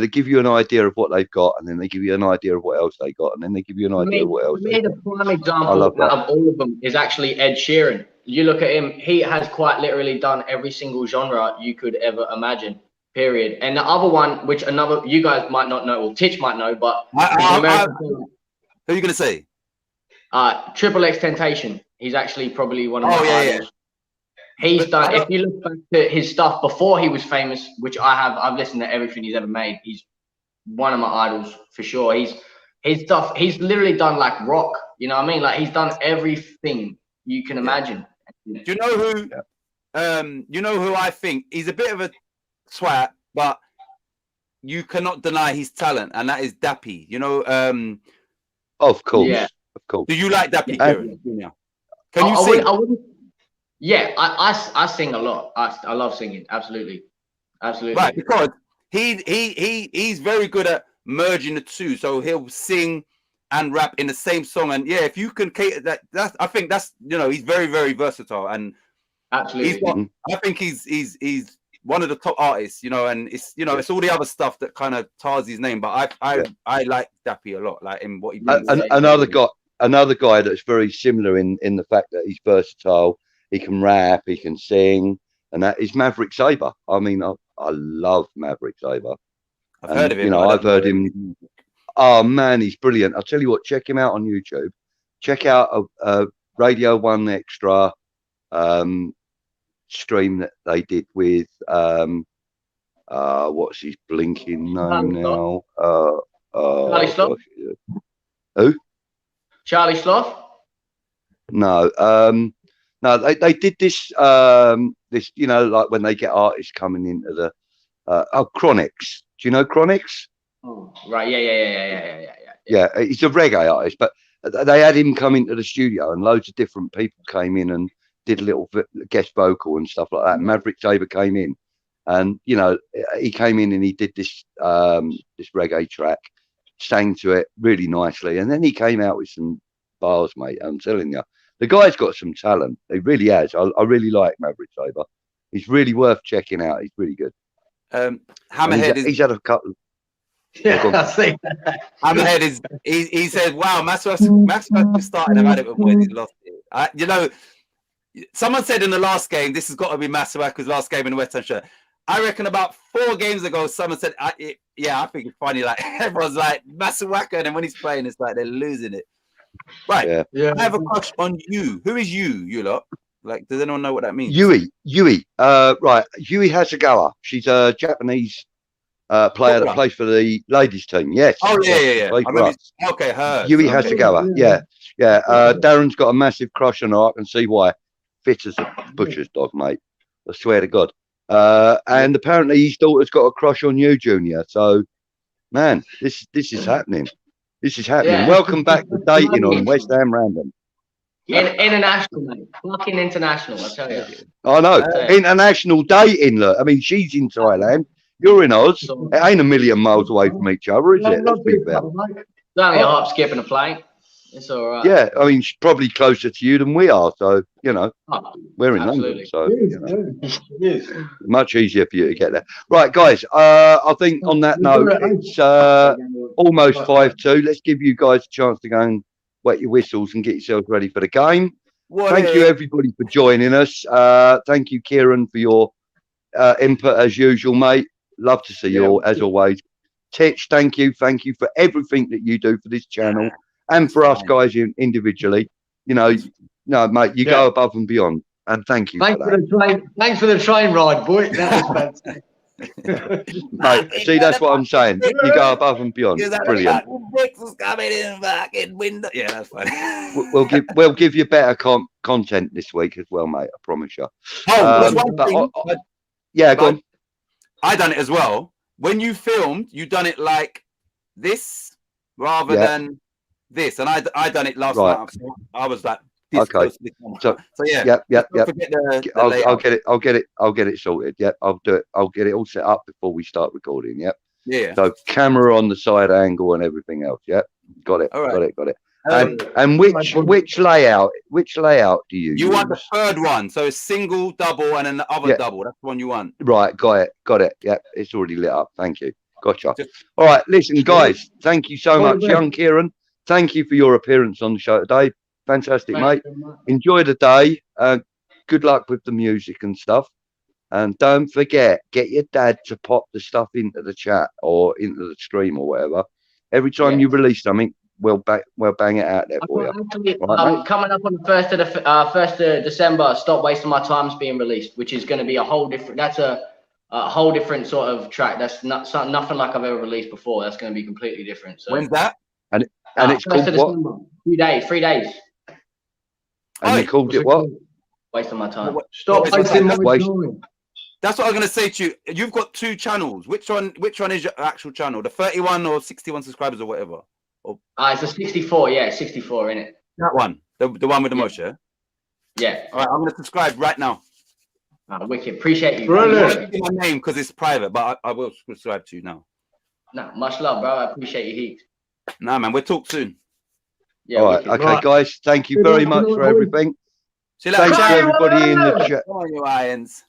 give you an idea of what they've got, and then they give you an idea of what else they got, and then they give you an idea of what else. For me, the prime example out of all of them is actually Ed Sheeran. You look at him; he has quite literally done every single genre you could ever imagine. Period. And the other one, which you guys might not know, or Titch might know, but who are you gonna say? XXXTentacion. He's actually probably one of my idols. He's done. If you look back to his stuff before he was famous, which I've listened to everything he's ever made. He's one of my idols for sure. His stuff. He's literally done like rock. You know what I mean? Like he's done everything you can imagine. Do you know who? You know who I think he's a bit of a swat, but you cannot deny his talent, and that is Dappy. You know. Of course. Yeah. Of course. Do you like Dappy? Can you sing? I wouldn't. Yeah, I sing a lot. I love singing. Absolutely. Right, because he's very good at merging the two. So he'll sing and rap in the same song. And yeah, if you can cater that, I think that's, you know, he's very, very versatile. And absolutely, I think he's one of the top artists. You know, and it's, you know, it's all the other stuff that kind of tars his name. But I like Dappy a lot, like in what he brings. Another guy that's very similar in the fact that he's versatile. He can rap, he can sing, and that is Maverick Sabre. I mean, I love Maverick Sabre. I've heard of him. You know, I've heard him. Oh man, he's brilliant. I'll tell you what, check him out on YouTube. Check out a Radio 1 Extra stream that they did with what's his blinking name now? Charlie Sloth. Who? Charlie Sloth? No. No, they did this, this, you know, like when they get artists coming into the, Chronix. Do you know Chronix? Oh, right. Yeah. Yeah, he's a reggae artist, but they had him come into the studio and loads of different people came in and did a little guest vocal and stuff like that. Maverick Sabre came in And you know, he came in and he did this this reggae track, sang to it really nicely, and then he came out with some bars, mate. I'm telling you, the guy's got some talent. He really has. I really like Maverick Sabre. He's really worth checking out. He's really good. Hammerhead he's had a couple. Yeah, I see. Hammerhead is. He said, "Wow, Maxwell starting about it before he lost it." You know, someone said in the last game, this has got to be Masuaku's last game in the West Ham shirt. I reckon about 4 games ago, someone said, "Yeah, I think it's funny." Like everyone's like Masuaku, and then when he's playing, it's like they're losing it. Right? Yeah. I have a crush on you. Who is you? You lot? Like, does anyone know what that means? Yui. Right. Yui Hasegawa. She's a Japanese player that plays for the ladies team. Yes. Oh yeah. I remember. Okay, her. Yui Hasegawa. Yeah. Darren's got a massive crush on her. I can see why. Fit as a butcher's dog, mate. I swear to God. And apparently his daughter's got a crush on you, Junior. So, man, this is happening. This is happening. Yeah. Welcome back to dating on West Ham Random. International, mate. Fucking international, I tell you. I know. International dating, look. I mean, she's in Thailand. You're in Oz. It ain't a million miles away from each other, is it? Let's be fair. It's only a hop, skip, and a plane. It's all right. Yeah, I mean, she's probably closer to you than we are. So, you know, we're in London. So, you know, much easier for you to get there. Right, guys, I think on that note, it's almost 5-2. Let's give you guys a chance to go and wet your whistles and get yourselves ready for the game. Thank you, everybody, for joining us. Thank you, Kieran, for your input as usual, mate. Love to see you all, as always. Titch, thank you. Thank you for everything that you do for this channel and for us guys individually. You know, no, mate, you go above and beyond. And thank you for that. Thanks for the train ride, boy. That was fantastic. Mate, see, that's what I'm saying. You go above and beyond. Brilliant. Coming in fucking window. Yeah, that's funny. We'll give you better content this week as well, mate. I promise you. Yeah, go on. I done it as well. When you filmed, you done it like this rather than this, and I done it last night. So I was like, this close to this one. So yeah. I'll get it sorted. Yep, I'll do it. I'll get it all set up before we start recording. Yep. Yeah. So camera on the side angle and everything else. Yep. Got it. All right. Got it. And which layout do you use? You want the third one, so it's single, double, and then the other double. That's the one you want. Right, got it. Yep, it's already lit up. Thank you. Gotcha. All right, listen, guys. Thank you so much, young Kieran. Thank you for your appearance on the show today. Fantastic, mate. Enjoy the day. Good luck with the music and stuff. And don't forget, get your dad to pop the stuff into the chat or into the stream or whatever. Every time you release something, we'll bang it out there for you. Right, coming up on the 1st of December, Stop Wasting My Time's being released, which is going to be a whole different. That's a whole different sort of track. That's nothing like I've ever released before. That's going to be completely different. So. When's that? And it's called what? 3 days. And they called it what? Wasting My Time. Stop wasting my time. That's what I'm going to say to you. You've got 2 channels. Which one is your actual channel? The 31 or 61 subscribers or whatever? It's a 64. Yeah, 64 in it. That one, the one with the most, yeah. Yeah. All right, I'm going to subscribe right now. Wicked. Appreciate you. Brilliant. My name because it's private, but I will subscribe to you now. No, much love, bro. I appreciate you heaps. Nah, man, we'll talk soon. Yeah. All right. Okay, guys. Thank you very much for everything. Thanks to everybody in the chat. Come on, you irons.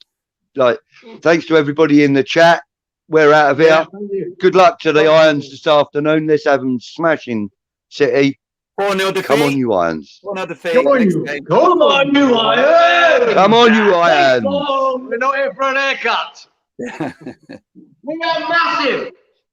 Thanks to everybody in the chat. We're out of here. Good luck to the Irons this afternoon. Let's have them smashing City. 4-0 defeat. Come on, you Irons. 4-0 defeat. Come on, you Irons. Come on, you Irons. We're not here for an haircut. We are massive.